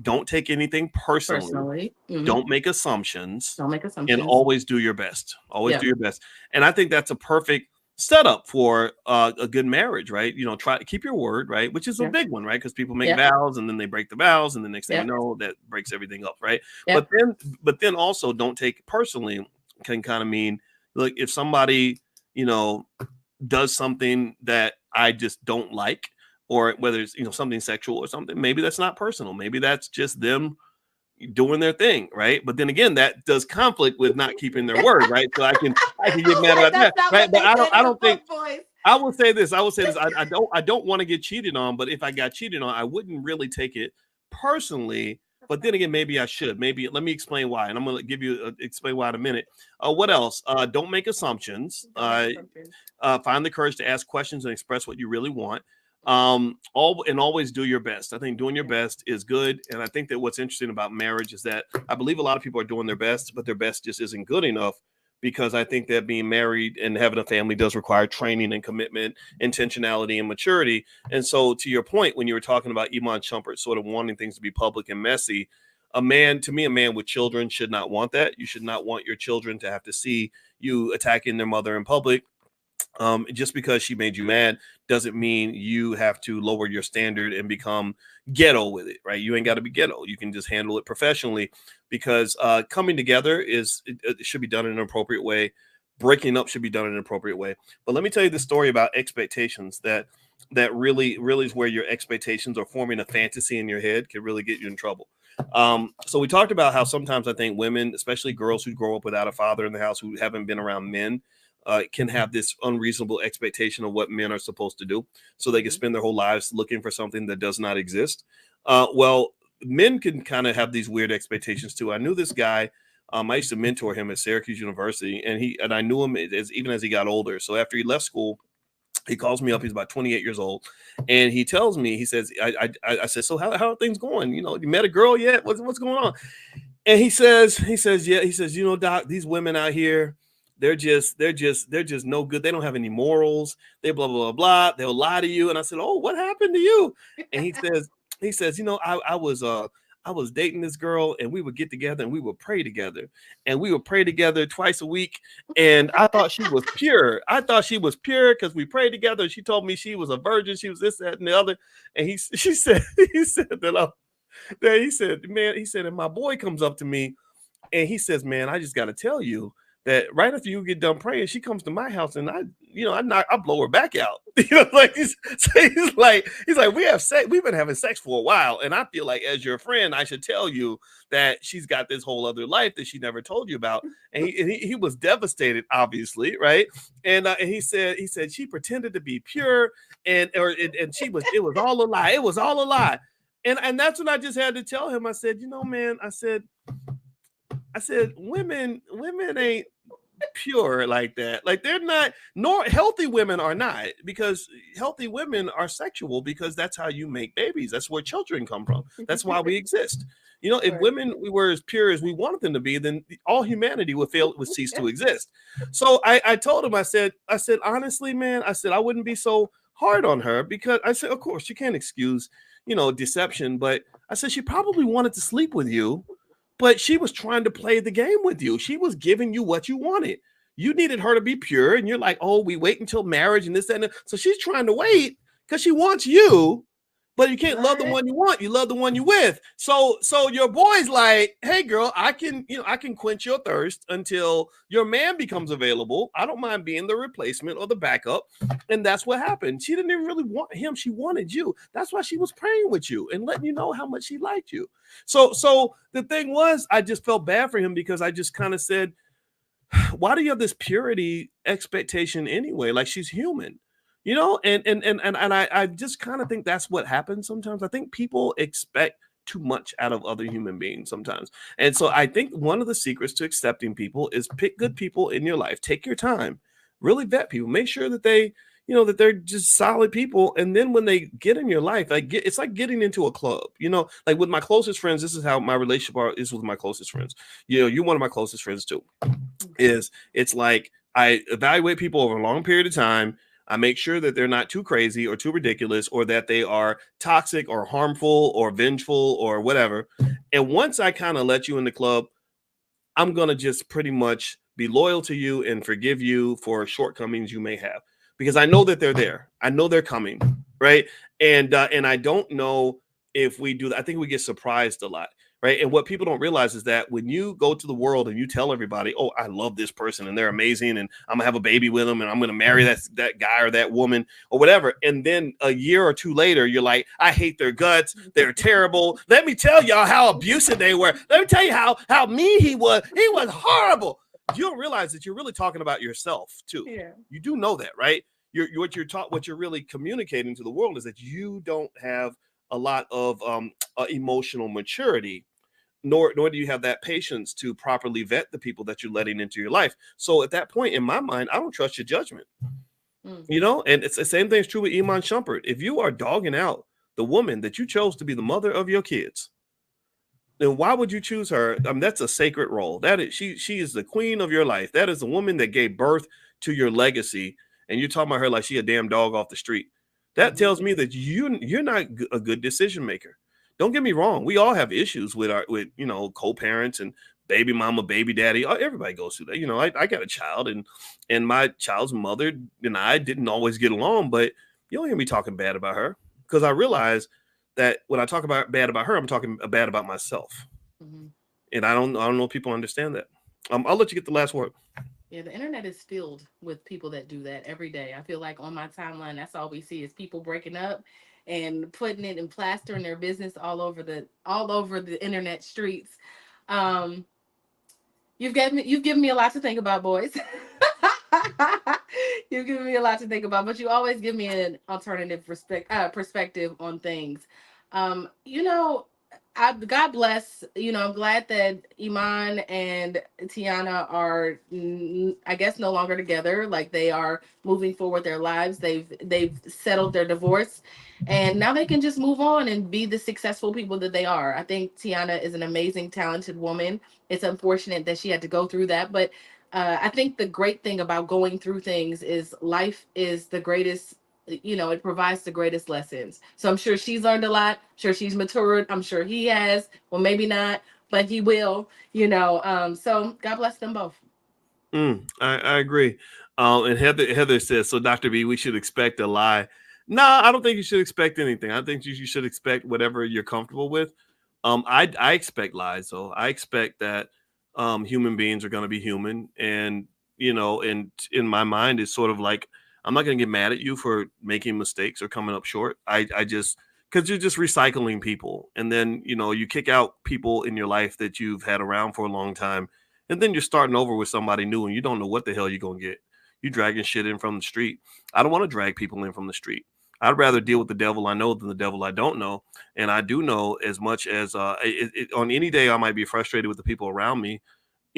Don't take anything personally. Mm-hmm. Don't make assumptions. And always do your best. Always do your best. And I think that's a perfect setup for a good marriage, right? You know, try to keep your word, right? Which is a big one, right? Because people make vows and then they break the vows, and the next thing you know, that breaks everything up, right? But then also don't take it personally can kind of mean, look, if somebody, you know, does something that I just don't like, or whether it's, you know, something sexual or something, maybe that's not personal. Maybe that's just them doing their thing, right? But then again, that does conflict with not keeping their word, right? So I can get mad about that, right? But I don't think. I will say this. I don't want to get cheated on, but if I got cheated on, I wouldn't really take it personally. But then again, maybe I should. Maybe let me explain why, and I'm going to explain why in a minute. What else? Don't make assumptions. Find the courage to ask questions and express what you really want. Always do your best. I think doing your best is good, and I think that what's interesting about marriage is that I believe a lot of people are doing their best, but their best just isn't good enough. Because I think that being married and having a family does require training and commitment, intentionality and maturity. And so to your point, when you were talking about Iman Shumpert sort of wanting things to be public and messy, a man with children should not want that. You should not want your children to have to see you attacking their mother in public. Just because she made you mad doesn't mean you have to lower your standard and become ghetto with it, right? You ain't got to be ghetto. You can just handle it professionally, because coming together it should be done in an appropriate way. Breaking up should be done in an appropriate way. But let me tell you the story about expectations that really is where your expectations are forming a fantasy in your head can really get you in trouble. So we talked about how sometimes I think women, especially girls who grow up without a father in the house, who haven't been around men, can have this unreasonable expectation of what men are supposed to do, so they can spend their whole lives looking for something that does not exist. Well, men can kind of have these weird expectations too. I knew this guy. I used to mentor him at Syracuse University, and I knew him even as he got older. So after he left school, he calls me up. He's about 28 years old, and he tells me, he says, I said, so how are things going? You know, you met a girl yet? What's going on? And he says, yeah. He says, you know, Doc, these women out here, they're just no good. They don't have any morals. They blah, blah, blah, blah. They'll lie to you. And I said, oh, what happened to you? And he says, you know, I was dating this girl, and we would get together and we would pray together, and we would pray together twice a week. And I thought she was pure. Because we prayed together. She told me she was a virgin. She was this, that, and the other. And he said and my boy comes up to me and he says, man, I just got to tell you that right after you get done praying, she comes to my house and I blow her back out. You know, like he's like we have sex. We've been having sex for a while, and I feel like as your friend, I should tell you that she's got this whole other life that she never told you about. And he was devastated, obviously, right? And he said she pretended to be pure, and it was all a lie. It was all a lie. And that's when I just had to tell him. I said, you know, man, I said women ain't pure like that. Like they're not, nor healthy women are not, because healthy women are sexual because that's how you make babies. That's where children come from. That's why we exist. You know, if Right. women we were as pure as we wanted them to be, then all humanity would cease to exist. So I told him, I said, honestly, man, I said I wouldn't be so hard on her, because I said, of course, you can't excuse, deception, but I said she probably wanted to sleep with you, but she was trying to play the game with you. She was giving you what you wanted. You needed her to be pure, and you're like, oh, we wait until marriage and this, that, and that. So she's trying to wait because she wants you, but you can't love the Right. one you want. You love the one you with. So your boy's like, hey, girl, I can quench your thirst until your man becomes available. I don't mind being the replacement or the backup. And that's what happened. She didn't even really want him. She wanted you. That's why she was praying with you and letting you know how much she liked you. So the thing was, I just felt bad for him because I just kind of said, why do you have this purity expectation anyway? Like, she's human, and I just kind of think that's what happens sometimes. I think people expect too much out of other human beings sometimes. And so I think one of the secrets to accepting people is pick good people in your life. Take your time, really vet people, make sure that that they're just solid people. And then when they get in your life, it's like getting into a club, like with my closest friends. This is how my relationship is with my closest friends. You're one of my closest friends too. It's like I evaluate people over a long period of time. I make sure that they're not too crazy or too ridiculous, or that they are toxic or harmful or vengeful or whatever. And once I kind of let you in the club, I'm going to just pretty much be loyal to you and forgive you for shortcomings you may have, because I know that they're there. I know they're coming, right? And I don't know if we do that. I think we get surprised a lot, right? And what people don't realize is that when you go to the world and you tell everybody, "Oh, I love this person and they're amazing, and I'm gonna have a baby with them, and I'm gonna marry that guy or that woman or whatever," and then a year or two later, you're like, "I hate their guts. They're terrible. Let me tell y'all how abusive they were. Let me tell you how mean he was. He was horrible." You don't realize that you're really talking about yourself too. Yeah. You do know that, right? What you're really communicating to the world is that you don't have a lot of emotional maturity, nor do you have that patience to properly vet the people that you're letting into your life. So at that point, in my mind, I don't trust your judgment. And it's the same thing is true with Iman Shumpert. If you are dogging out the woman that you chose to be the mother of your kids, then why would you choose her? I mean, that's a sacred role. That is, she is the queen of your life. That is the woman that gave birth to your legacy. And you're talking about her like she a damn dog off the street. That tells me that you're not a good decision maker. Don't get me wrong. We all have issues with co-parents and baby mama, baby daddy. Everybody goes through that. I got a child, and my child's mother and I didn't always get along, but you don't hear me talking bad about her, because I realize that when I talk about bad about her, I'm talking bad about myself. Mm-hmm. And I don't know if people understand that. I'll let you get the last word. Yeah, the internet is filled with people that do that every day. I feel like on my timeline, that's all we see is people breaking up and putting it and plastering their business all over the internet streets. Um, you've given me a lot to think about, boys. You've given me a lot to think about, but you always give me an alternative perspective on things. Um, you know, God bless. I'm glad that Iman and Tiana are, I guess, no longer together. Like, they are moving forward their lives. They've settled their divorce, and now they can just move on and be the successful people that they are. I think Tiana is an amazing, talented woman. It's unfortunate that she had to go through that, but I think the great thing about going through things is life is the greatest. It provides the greatest lessons. So I'm sure she's learned a lot. I'm sure she's matured. I'm sure he has. Well, maybe not, but he will. So God bless them both. I agree. And Heather says, so Dr. B, we should expect a lie. No, I don't think you should expect anything. I think you should expect whatever you're comfortable with. I expect lies, though. I expect that human beings are going to be human, and and in my mind, it's sort of like, I'm not going to get mad at you for making mistakes or coming up short. I just, because you're just recycling people, and then you kick out people in your life that you've had around for a long time, and then you're starting over with somebody new, and you don't know what the hell you're gonna get. You dragging shit in from the street. I don't want to drag people in from the street. I'd rather deal with the devil I know than the devil I don't know. And I do know, as much as on any day I might be frustrated with the people around me,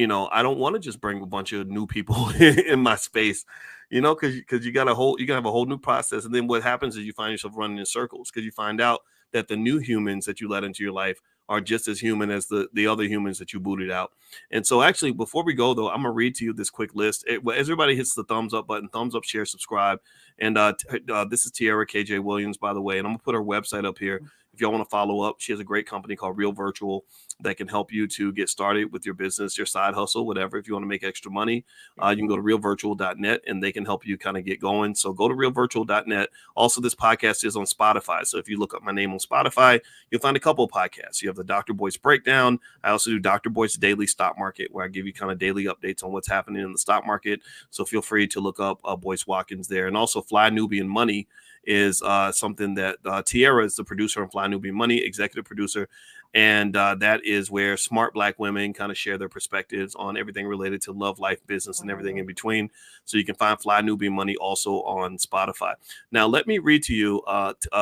I don't want to just bring a bunch of new people in my space, because you gotta have a whole new process. And then what happens is you find yourself running in circles because you find out that the new humans that you let into your life are just as human as the other humans that you booted out. And so actually, before we go though, I'm gonna read to you this quick list. As everybody hits the thumbs up button, thumbs up, share, subscribe. And this is Tiara KJ Williams, by the way, and I'm gonna put her website up here if y'all want to follow up. She has a great company called Real Virtual that can help you to get started with your business, your side hustle, whatever. If you want to make extra money, you can go to realvirtual.net and they can help you kind of get going. So go to realvirtual.net. Also, this podcast is on Spotify. So if you look up my name on Spotify, you'll find a couple of podcasts. You have the Dr. Boyce Breakdown. I also do Dr. Boyce Daily Stock Market, where I give you kind of daily updates on what's happening in the stock market. So feel free to look up Boyce Watkins there. And also Fly Nubian Money is something that Tiara is the producer on Fly Nubian Money, executive producer. And that is where smart Black women kind of share their perspectives on everything related to love, life, business, and everything in between. So you can find Fly Nubian Money also on Spotify. Now, let me read to you,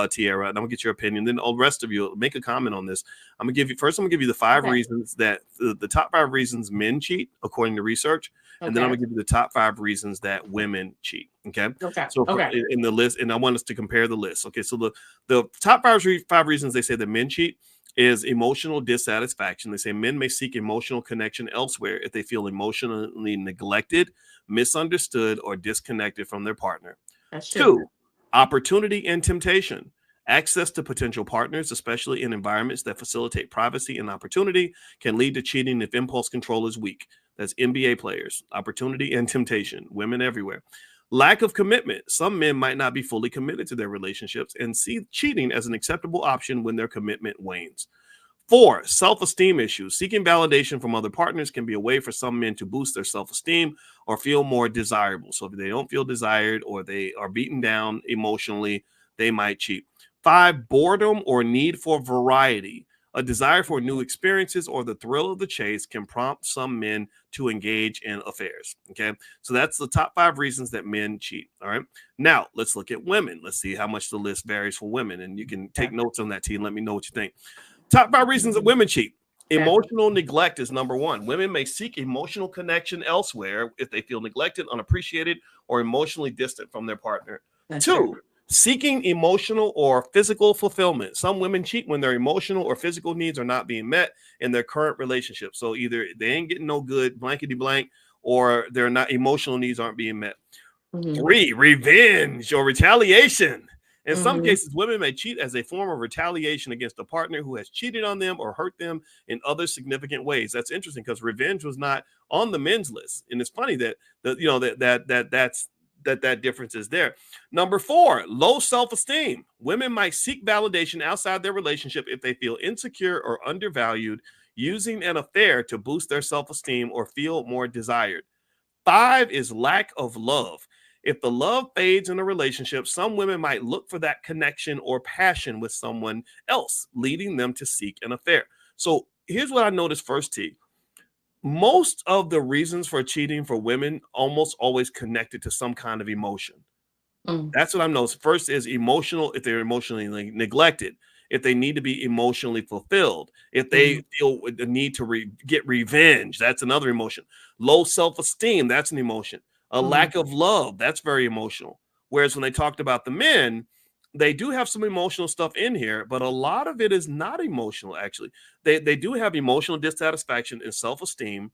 Tiara, and I'm gonna get your opinion. Then all the rest of you make a comment on this. I'm gonna give you the 5 reasons that the top 5 reasons men cheat, according to research. And then I'm gonna give you the top 5 reasons that women cheat. Okay. So in the list, and I want us to compare the list. Okay. So the top 5 reasons they say that men cheat is emotional dissatisfaction. They say men may seek emotional connection elsewhere if they feel emotionally neglected, misunderstood, or disconnected from their partner. That's 2, opportunity and temptation. Access to potential partners, especially in environments that facilitate privacy and opportunity, can lead to cheating if impulse control is weak. That's NBA players. Opportunity and temptation. Women everywhere. Lack of commitment. Some men might not be fully committed to their relationships and see cheating as an acceptable option when their commitment wanes. 4, self-esteem issues. Seeking validation from other partners can be a way for some men to boost their self-esteem or feel more desirable. So if they don't feel desired or they are beaten down emotionally, they might cheat. 5, boredom or need for variety. A desire for new experiences or the thrill of the chase can prompt some men to engage in affairs. Okay. So that's the top 5 reasons that men cheat. All right. Now let's look at women. Let's see how much the list varies for women. And you can take notes on that, T, and let me know what you think. Top 5 reasons that women cheat. Emotional neglect is number 1. Women may seek emotional connection elsewhere if they feel neglected, unappreciated, or emotionally distant from their partner. 2, seeking emotional or physical fulfillment. Some women cheat when their emotional or physical needs are not being met in their current relationship. So either they ain't getting no good, blankety blank, or their not emotional needs aren't being met. 3, revenge or retaliation. In some cases, women may cheat as a form of retaliation against a partner who has cheated on them or hurt them in other significant ways. That's interesting because revenge was not on the men's list, and it's funny that that difference is there. Number 4, low self-esteem. Women might seek validation outside their relationship if they feel insecure or undervalued, using an affair to boost their self-esteem or feel more desired. 5 is lack of love. If the love fades in a relationship, some women might look for that connection or passion with someone else, leading them to seek an affair. So here's what I noticed first, T. Most of the reasons for cheating for women almost always connected to some kind of emotion. That's what I'm noticing. First is emotional, if they're emotionally neglected, if they need to be emotionally fulfilled, if they feel the need to get revenge, that's another emotion. Low self-esteem, that's an emotion. A lack of love, that's very emotional. Whereas when they talked about the men, they do have some emotional stuff in here, but a lot of it is not emotional, actually. They do have emotional dissatisfaction and self-esteem.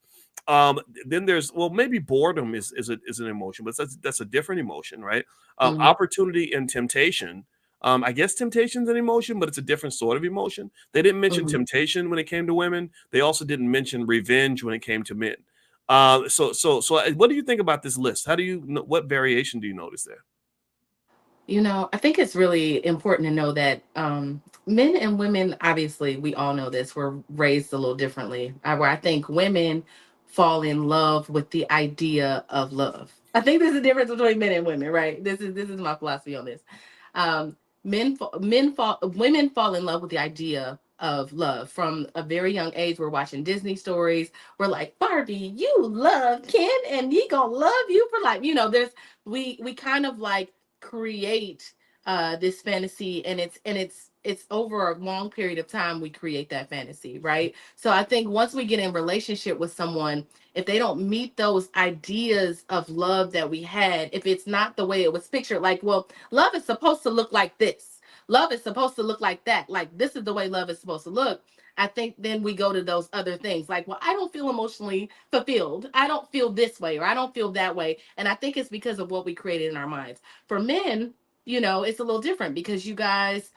Then there's, well, maybe boredom is an emotion, but that's a different emotion, right? Opportunity and temptation. I guess temptation is an emotion, but it's a different sort of emotion. They didn't mention temptation when it came to women. They also didn't mention revenge when it came to men. So what do you think about this list? What variation do you notice there? I think it's really important to know that men and women, obviously, we all know this, we're raised a little differently. Where I think women fall in love with the idea of love. I think there's a difference between men and women, right? This is my philosophy on this. Women fall in love with the idea of love from a very young age. We're watching Disney stories. We're like, Barbie, you love Ken, and he gonna love you for life. We kind of like create this fantasy, and it's over a long period of time we create that fantasy, right? So I think once we get in relationship with someone, if they don't meet those ideas of love that we had, if it's not the way it was pictured, like, well, love is supposed to look like this, love is supposed to look like that, like this is the way love is supposed to look. I think then we go to those other things like, well, I don't feel emotionally fulfilled, I don't feel this way, or I don't feel that way. And I think it's because of what we created in our minds. For men, it's a little different because you guys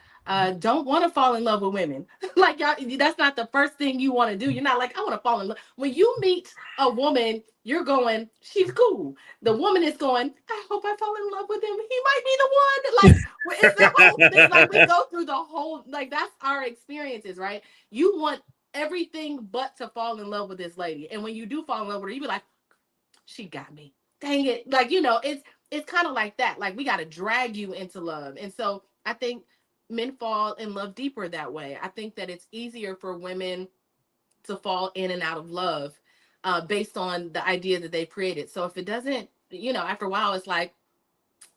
don't want to fall in love with women. Like, y'all, that's not the first thing you want to do. You're not like, I want to fall in love. When you meet a woman, you're going, she's cool. The woman is going, I hope I fall in love with him. He might be the one. Like, it's the whole thing. Like, we go through the whole, like, that's our experiences, right? You want everything but to fall in love with this lady. And when you do fall in love with her, you be like, she got me. Dang it. Like, it's kind of like that. Like, we got to drag you into love. And so I think men fall in love deeper that way. I think that it's easier for women to fall in and out of love based on the idea that they've created. So if it doesn't, after a while, it's like,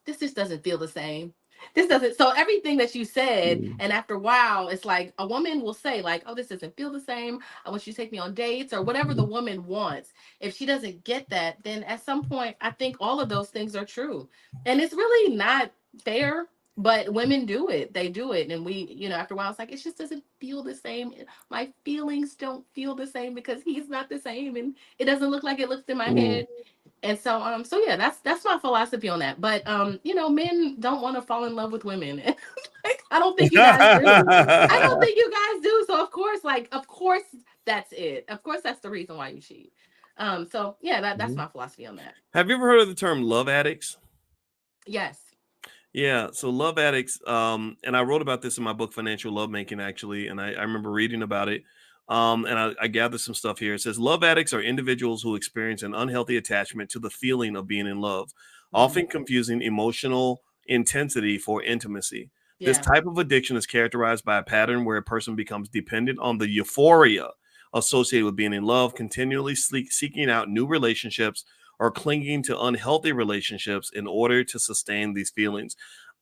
this just doesn't feel the same. This doesn't. So everything that you said, and after a while, it's like a woman will say, like, oh, this doesn't feel the same. I want you to take me on dates or whatever the woman wants. If she doesn't get that, then at some point, I think all of those things are true. And it's really not fair, but women do it. They do it. And we, after a while, it's like, it just doesn't feel the same. My feelings don't feel the same because he's not the same. And it doesn't look like it looks in my head. And so yeah, that's my philosophy on that. But men don't want to fall in love with women. Like, I don't think you guys do. I don't think you guys do. So of course that's it. Of course that's the reason why you cheat. So yeah, that's my philosophy on that. Have you ever heard of the term love addicts? Yes. Yeah, so love addicts, and I wrote about this in my book Financial Lovemaking, actually, and I remember reading about it. And I gathered some stuff here. It says love addicts are individuals who experience an unhealthy attachment to the feeling of being in love, often confusing emotional intensity for intimacy. This Yeah. type of addiction is characterized by a pattern where a person becomes dependent on the euphoria associated with being in love, continually seeking out new relationships or clinging to unhealthy relationships in order to sustain these feelings.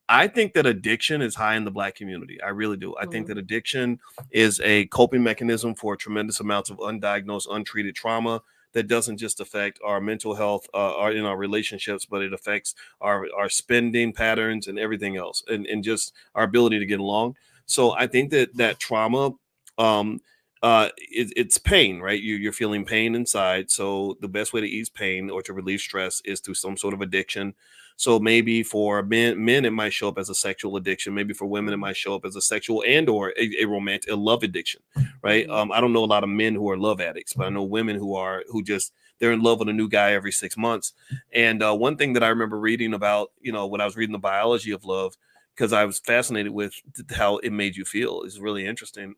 I think that addiction is high in the Black community. I really do. I think that addiction is a coping mechanism for tremendous amounts of undiagnosed, untreated trauma that doesn't just affect our mental health or in our relationships, but it affects our spending patterns and everything else, and just our ability to get along. So I think that trauma, um, it's pain, right? You're feeling pain inside. So the best way to ease pain or to relieve stress is through some sort of addiction. So maybe for men it might show up as a sexual addiction. Maybe for women it might show up as a sexual and or a romantic, a love addiction, right? I don't know a lot of men who are love addicts, but I know women who just they're in love with a new guy every 6 months. And one thing that I remember reading about, when I was reading the biology of love, because I was fascinated with how it made you feel, is really interesting.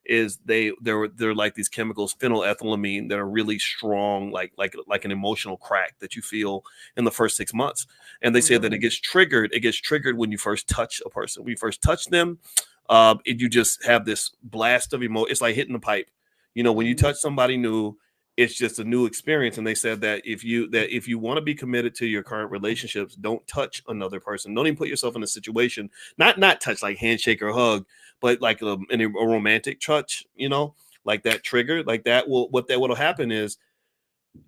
Is they're like these chemicals, phenylethylamine, that are really strong, like an emotional crack that you feel in the first 6 months. And they say that it gets triggered when you first touch a person. When you first touch them, you just have this blast of emotion. It's like hitting the pipe. When you touch somebody new, it's just a new experience. And they said that if you want to be committed to your current relationships, don't touch another person. Don't even put yourself in a situation, not touch like handshake or hug, but like a romantic touch, like that trigger, like that what'll happen is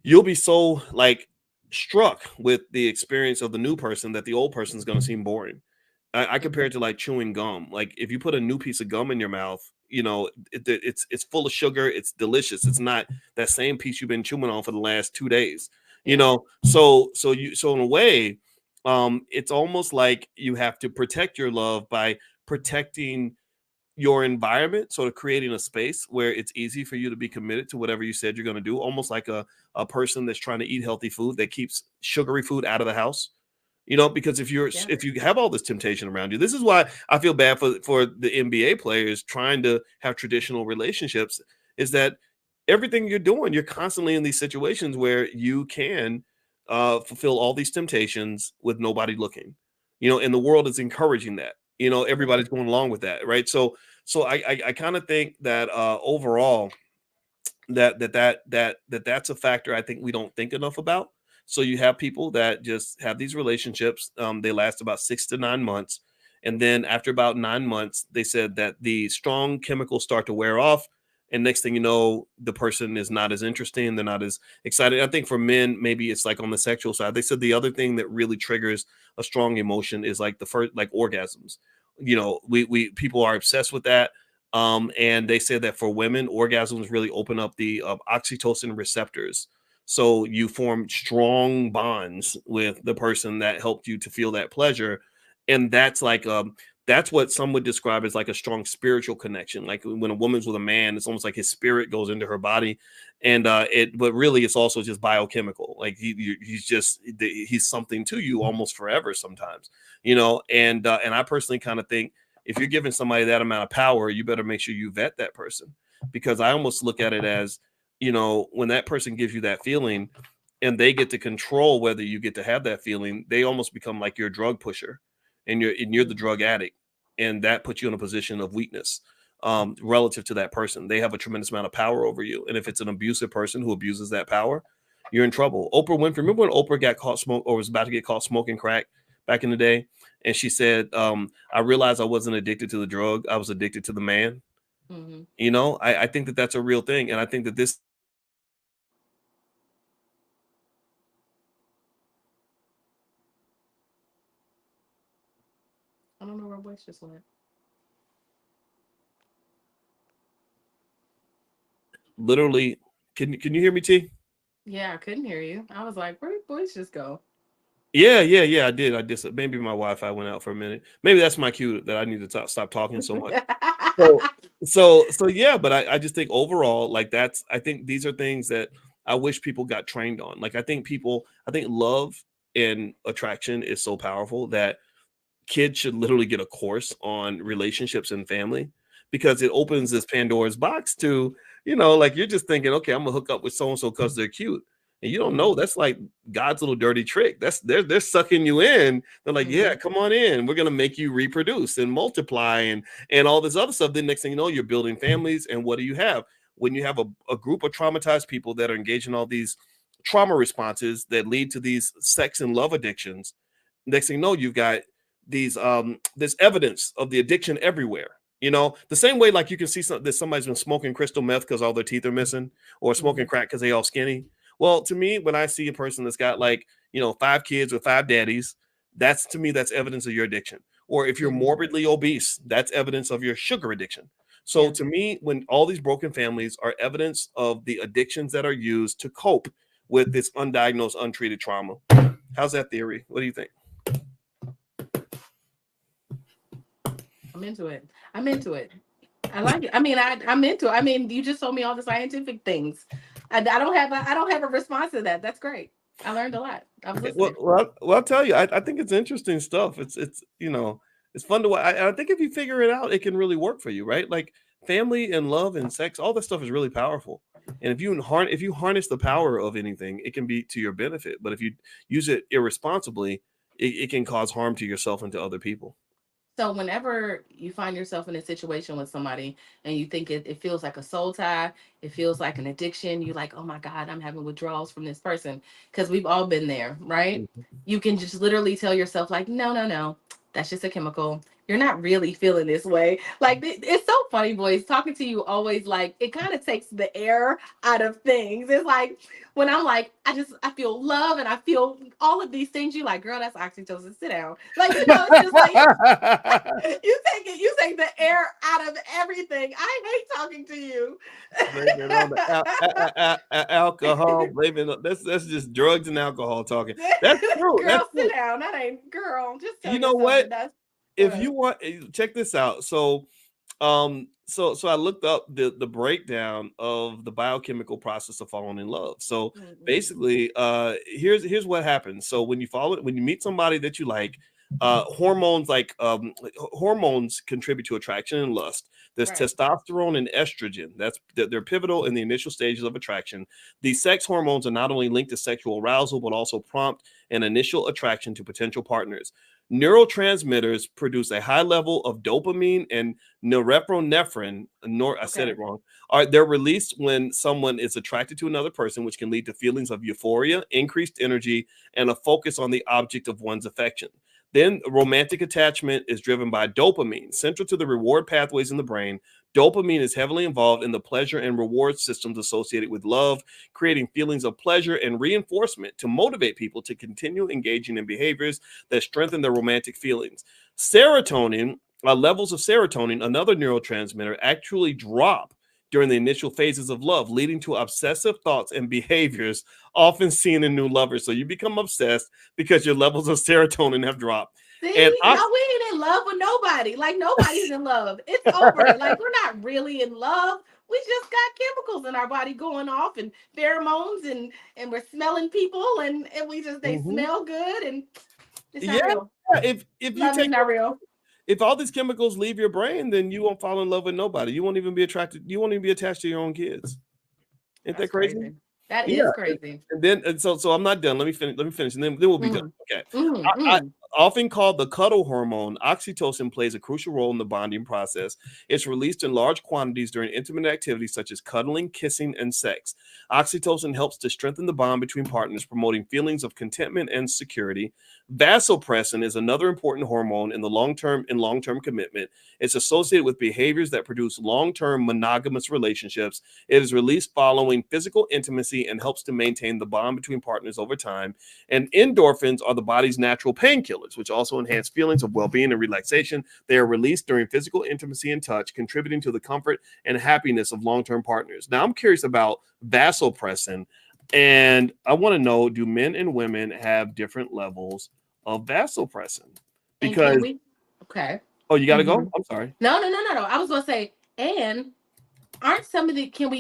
you'll be so like struck with the experience of the new person that the old person is going to seem boring. I compare it to like chewing gum. Like if you put a new piece of gum in your mouth, it's full of sugar. It's delicious. It's not that same piece you've been chewing on for the last 2 days. So in a way, it's almost like you have to protect your love by protecting your environment, sort of creating a space where it's easy for you to be committed to whatever you said you're going to do, almost like a person that's trying to eat healthy food that keeps sugary food out of the house. Because if you have all this temptation around you, this is why I feel bad for the NBA players trying to have traditional relationships, is that everything you're doing, you're constantly in these situations where you can fulfill all these temptations with nobody looking, and the world is encouraging that, everybody's going along with that. Right. So I kind of think that overall that's a factor I think we don't think enough about. So you have people that just have these relationships. They last about 6 to 9 months. And then after about 9 months, they said that the strong chemicals start to wear off. And next thing you know, the person is not as interesting. They're not as excited. I think for men, maybe it's like on the sexual side. They said the other thing that really triggers a strong emotion is like the first, like orgasms. You know, we people are obsessed with that. And they said that for women, orgasms really open up the oxytocin receptors. So you form strong bonds with the person that helped you to feel that pleasure. And that's what some would describe as like a strong spiritual connection. Like when a woman's with a man, it's almost like his spirit goes into her body. And but really it's also just biochemical. Like he's something to you almost forever sometimes, you know. And I personally kind of think if you're giving somebody that amount of power, you better make sure you vet that person, because I almost look at it as, you know, when that person gives you that feeling and they get to control whether you get to have that feeling, they almost become like your drug pusher, and you're the drug addict, and that puts you in a position of weakness relative to that person. They have a tremendous amount of power over you, and if it's an abusive person who abuses that power, you're in trouble. Oprah Winfrey, remember when Oprah got caught or was about to get caught smoking crack back in the day? And she said, I realized I wasn't addicted to the drug. I was addicted to the man. Mm-hmm. You know, I think that that's a real thing. And I think that this. I don't know where Boyce just went. Literally, can you hear me, T? Yeah, I couldn't hear you. I was like, where did Boyce just go? Yeah, I did. Maybe my Wi-Fi went out for a minute. Maybe that's my cue that I need to stop talking so much. So yeah, but I just think overall, like I think these are things that I wish people got trained on. Like I think love and attraction is so powerful that kids should literally get a course on relationships and family, because it opens this Pandora's box to, you know, like you're just thinking, okay, I'm gonna hook up with so and so because they're cute, and you don't know that's like God's little dirty trick. That's they're sucking you in. They're like, yeah, come on in. We're gonna make you reproduce and multiply and all this other stuff. Then next thing you know, you're building families, and what do you have when you have a group of traumatized people that are engaged in all these trauma responses that lead to these sex and love addictions? Next thing you know, you've got these there's evidence of the addiction everywhere. You know, the same way like you can see that somebody's been smoking crystal meth because all their teeth are missing, or smoking crack because they all skinny. Well, to me, when I see a person that's got like, you know, 5 kids with 5 daddies, that's to me that's evidence of your addiction. Or if you're morbidly obese, that's evidence of your sugar addiction. So to me, when all these broken families are evidence of the addictions that are used to cope with this undiagnosed, untreated trauma. How's that theory? What do you think? I'm into it. I'm into it. I like it. I mean, I'm into it. I mean, you just told me all the scientific things. I don't have a response to that. That's great. I learned a lot. I was listening. Well, I'll tell you, I think it's interesting stuff. It's you know, it's fun to watch. I think if you figure it out, it can really work for you, right? Like family and love and sex, all this stuff is really powerful. And if you harness the power of anything, it can be to your benefit. But if you use it irresponsibly, it can cause harm to yourself and to other people. So whenever you find yourself in a situation with somebody and you think it feels like a soul tie, it feels like an addiction, you're like, oh my God, I'm having withdrawals from this person. Because we've all been there, right? You can just literally tell yourself, like, no, that's just a chemical. You're not really feeling this way. Like, it's so funny, Boyce. Talking to you always, like, it kind of takes the air out of things. It's like when I'm like, I feel love and I feel all of these things. You're like, girl, that's oxytocin. Sit down. Like, you know, it's just like you take the air out of everything. I hate talking to you. Blame it on the alcohol. That's just drugs and alcohol talking. That's true. Girl, That's true. sit down. That ain't girl. Just tell You know yourself what? that's If you want, check this out. So I looked up the breakdown of the biochemical process of falling in love. So basically, here's what happens. So when you meet somebody that you like, hormones hormones contribute to attraction and lust. There's testosterone and estrogen. They're pivotal in the initial stages of attraction. These sex hormones are not only linked to sexual arousal, but also prompt an initial attraction to potential partners. Neurotransmitters produce a high level of dopamine and norepinephrine. I said it wrong. They're released when someone is attracted to another person, which can lead to feelings of euphoria, increased energy, and a focus on the object of one's affection. Then romantic attachment is driven by dopamine. Central to the reward pathways in the brain, dopamine is heavily involved in the pleasure and reward systems associated with love, creating feelings of pleasure and reinforcement to motivate people to continue engaging in behaviors that strengthen their romantic feelings. Serotonin, levels of serotonin, another neurotransmitter, actually drop during the initial phases of love, leading to obsessive thoughts and behaviors often seen in new lovers. So you become obsessed because your levels of serotonin have dropped. See, And y'all, we ain't in love with nobody. Like, nobody's in love. It's over. Like, we're not really in love. We just got chemicals in our body going off and pheromones, and we're smelling people, and we just, they smell good, and it's not real. If you Love is not real. If all these chemicals leave your brain, then you won't fall in love with nobody. You won't even be attracted. You won't even be attached to your own kids. Ain't that crazy? That is crazy. And then, so I'm not done. Let me finish, and then we'll be done. Okay. I often called the cuddle hormone, oxytocin plays a crucial role in the bonding process. It's released in large quantities during intimate activities such as cuddling, kissing, and sex. Oxytocin helps to strengthen the bond between partners, promoting feelings of contentment and security. Vasopressin is another important hormone in long-term commitment. It's associated with behaviors that produce long-term monogamous relationships. It is released following physical intimacy and helps to maintain the bond between partners over time. And endorphins are the body's natural painkillers, which also enhance feelings of well-being and relaxation. They are released during physical intimacy and touch, contributing to the comfort and happiness of long-term partners. Now, I'm curious about vasopressin. And I want to know, do men and women have different levels of vasopressin? Because okay. Oh, you got to go? I'm sorry. No. I was going to say, and aren't some of the, could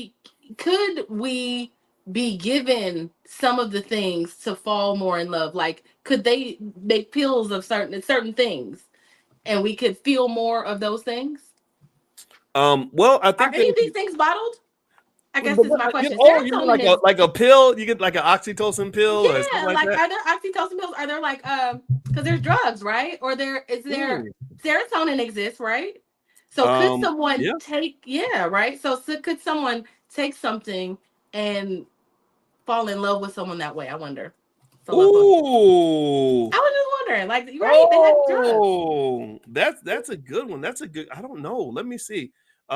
we be given some of the things to fall more in love? Like, could they make pills of certain things and we could feel more of those things? Well, I think are any of these things bottled? I guess is my question. You mean like a pill? You get like an oxytocin pill? Yeah, or like are there oxytocin pills? Are there like because there's drugs, right? Or is there serotonin exists, right? So could someone take right? So could someone take something and fall in love with someone that way? I wonder. Ooh. I was just wondering, like, right? They had drugs. That's a good one. That's a good. I don't know. Let me see.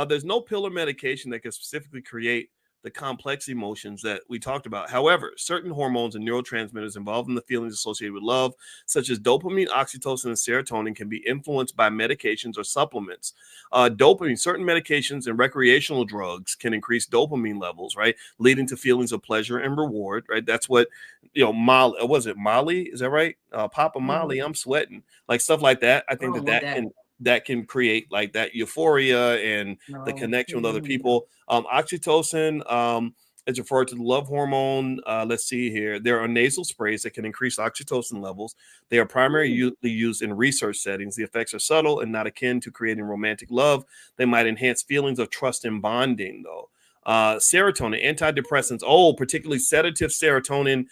There's no pill or medication that can specifically create the complex emotions that we talked about. However, certain hormones and neurotransmitters involved in the feelings associated with love, such as dopamine, oxytocin, and serotonin, can be influenced by medications or supplements. Dopamine, certain medications and recreational drugs can increase dopamine levels, right, leading to feelings of pleasure and reward, right? That's what, Molly, was it Molly? Is that right? Papa Molly, I'm sweating, like stuff like that. I think that can create like that euphoria and the connection with other people. Oxytocin is referred to the love hormone. Let's see here. There are nasal sprays that can increase oxytocin levels. They are primarily used in research settings. The effects are subtle and not akin to creating romantic love. They might enhance feelings of trust and bonding, though. Serotonin, antidepressants, particularly sedative serotonin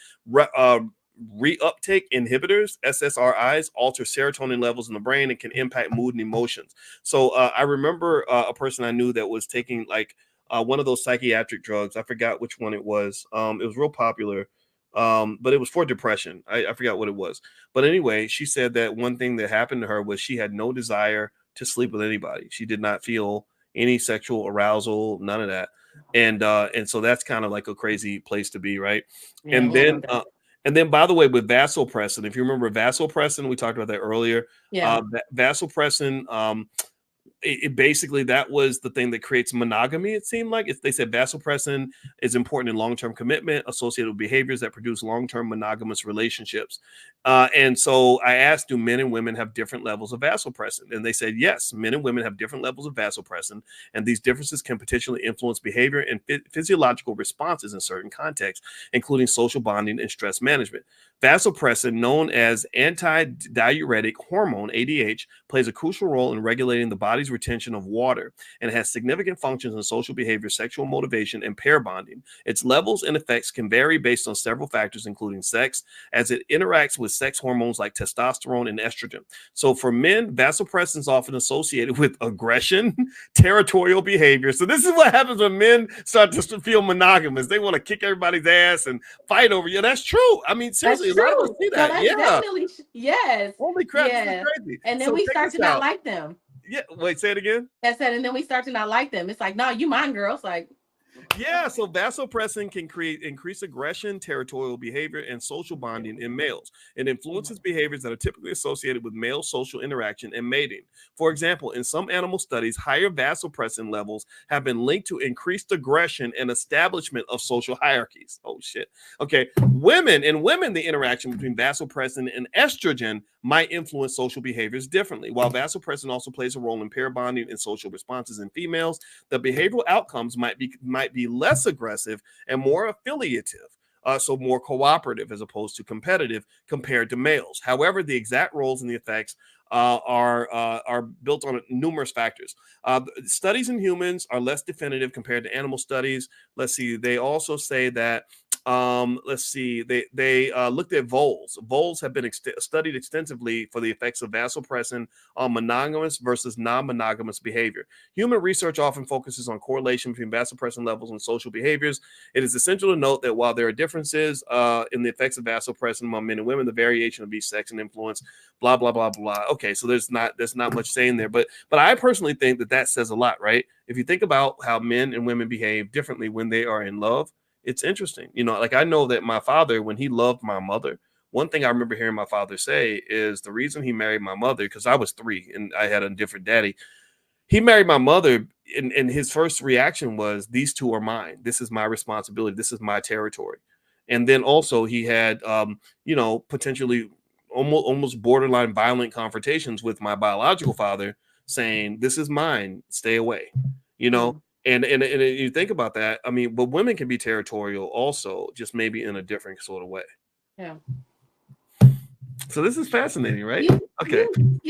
reuptake inhibitors, SSRIs, alter serotonin levels in the brain and can impact mood and emotions. So I remember a person I knew that was taking like one of those psychiatric drugs. I forgot which one it was. It was real popular, but it was for depression. I forgot what it was. But anyway, she said that one thing that happened to her was she had no desire to sleep with anybody. She did not feel any sexual arousal, none of that. And so that's kind of like a crazy place to be, right? Yeah, and then, by the way, with vasopressin, if you remember vasopressin, we talked about that earlier. Yeah. Vasopressin, it basically, that was the thing that creates monogamy. It seemed like they said vasopressin is important in long-term commitment associated with behaviors that produce long-term monogamous relationships. And so I asked, do men and women have different levels of vasopressin? And they said, yes, men and women have different levels of vasopressin. And these differences can potentially influence behavior and physiological responses in certain contexts, including social bonding and stress management. Vasopressin, known as antidiuretic hormone, ADH, plays a crucial role in regulating the body's retention of water and has significant functions in social behavior, sexual motivation, and pair bonding. Its levels and effects can vary based on several factors, including sex, as it interacts with sex hormones like testosterone and estrogen. So for men, vasopressin is often associated with aggression, territorial behavior. So this is what happens when men start to feel monogamous. They want to kick everybody's ass and fight over you. That's true. I mean, seriously, a lot of us see that. So that's definitely yes. Holy crap, yeah. this is crazy. And then we start to not like them. Yeah, wait, say it again. I said, and then we start to not like them. It's like, no, you mine, girl. It's like, yeah, so vasopressin can create increased aggression, territorial behavior, and social bonding in males. It influences behaviors that are typically associated with male social interaction and mating. For example, in some animal studies, higher vasopressin levels have been linked to increased aggression and establishment of social hierarchies. Oh, shit. Okay. In women, the interaction between vasopressin and estrogen might influence social behaviors differently. While vasopressin also plays a role in pair bonding and social responses in females, the behavioral outcomes might be less aggressive and more affiliative. So more cooperative as opposed to competitive compared to males. However, the exact roles and the effects are built on numerous factors. Studies in humans are less definitive compared to animal studies. Let's see. They also say that they looked at voles. Voles have been studied extensively for the effects of vasopressin on monogamous versus non-monogamous behavior. Human research often focuses on correlation between vasopressin levels and social behaviors. It is essential to note that while there are differences in the effects of vasopressin among men and women, the variation of each sex and influence, blah, blah, blah, blah. Okay, so there's not much saying there, but I personally think that says a lot, right? If you think about how men and women behave differently when they are in love, it's interesting. Like I know that my father, when he loved my mother, one thing I remember hearing my father say is the reason he married my mother, because I was 3 and I had a different daddy. He married my mother, and his first reaction was, these two are mine. This is my responsibility. This is my territory. And then also he had, potentially almost borderline violent confrontations with my biological father saying, this is mine, stay away, And you think about that, I mean, but women can be territorial also, just maybe in a different sort of way. Yeah. So this is fascinating, right? You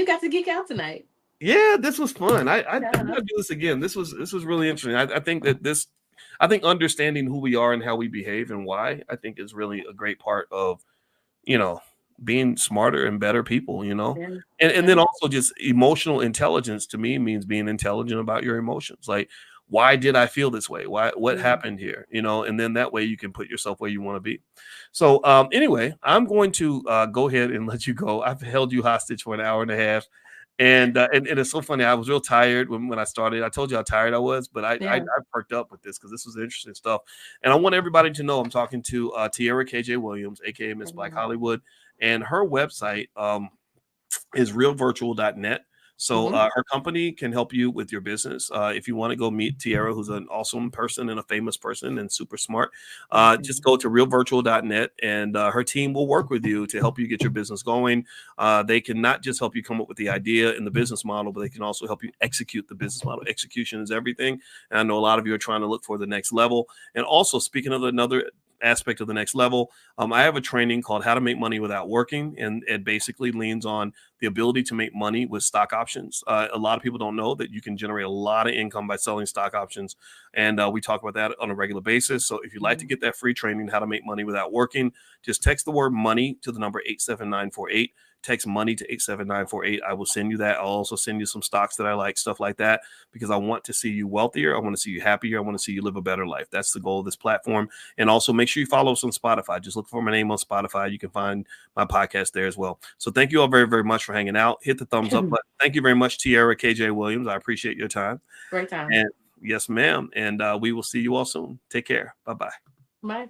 got to geek out tonight. Yeah, this was fun. I gotta do this again. This was really interesting. I think understanding who we are and how we behave and why, I think is really a great part of, being smarter and better people, and then also just emotional intelligence to me means being intelligent about your emotions. Like, why did I feel this way? What happened here? And then that way you can put yourself where you want to be. So anyway, I'm going to go ahead and let you go. I've held you hostage for an hour and a half. And it's so funny. I was real tired when I started. I told you how tired I was, but I perked up with this because this was interesting stuff. And I want everybody to know I'm talking to Tiara KJ Williams, aka Miss Black Hollywood, and her website is realvirtual.net. So her company can help you with your business. If you want to go meet Tiara, who's an awesome person and a famous person and super smart, just go to realvirtual.net and her team will work with you to help you get your business going. They can not just help you come up with the idea and the business model, but they can also help you execute the business model. Execution is everything. And I know a lot of you are trying to look for the next level. And also, speaking of another aspect of the next level, I have a training called How to Make Money Without Working, and it basically leans on the ability to make money with stock options. A lot of people don't know that you can generate a lot of income by selling stock options, and we talk about that on a regular basis. So if you'd like to get that free training, How to Make Money Without Working, just text the word money to the number 87948. Text money to 87948. I will send you that. I'll also send you some stocks that I like, stuff like that, because I want to see you wealthier. I want to see you happier. I want to see you live a better life. That's the goal of this platform. And also make sure you follow us on Spotify. Just look for my name on Spotify. You can find my podcast there as well. So thank you all very, very much for hanging out. Hit the thumbs up button. Thank you very much, Tiara KJ Williams. I appreciate your time. Great time. And yes, ma'am. And we will see you all soon. Take care. Bye-bye. Bye.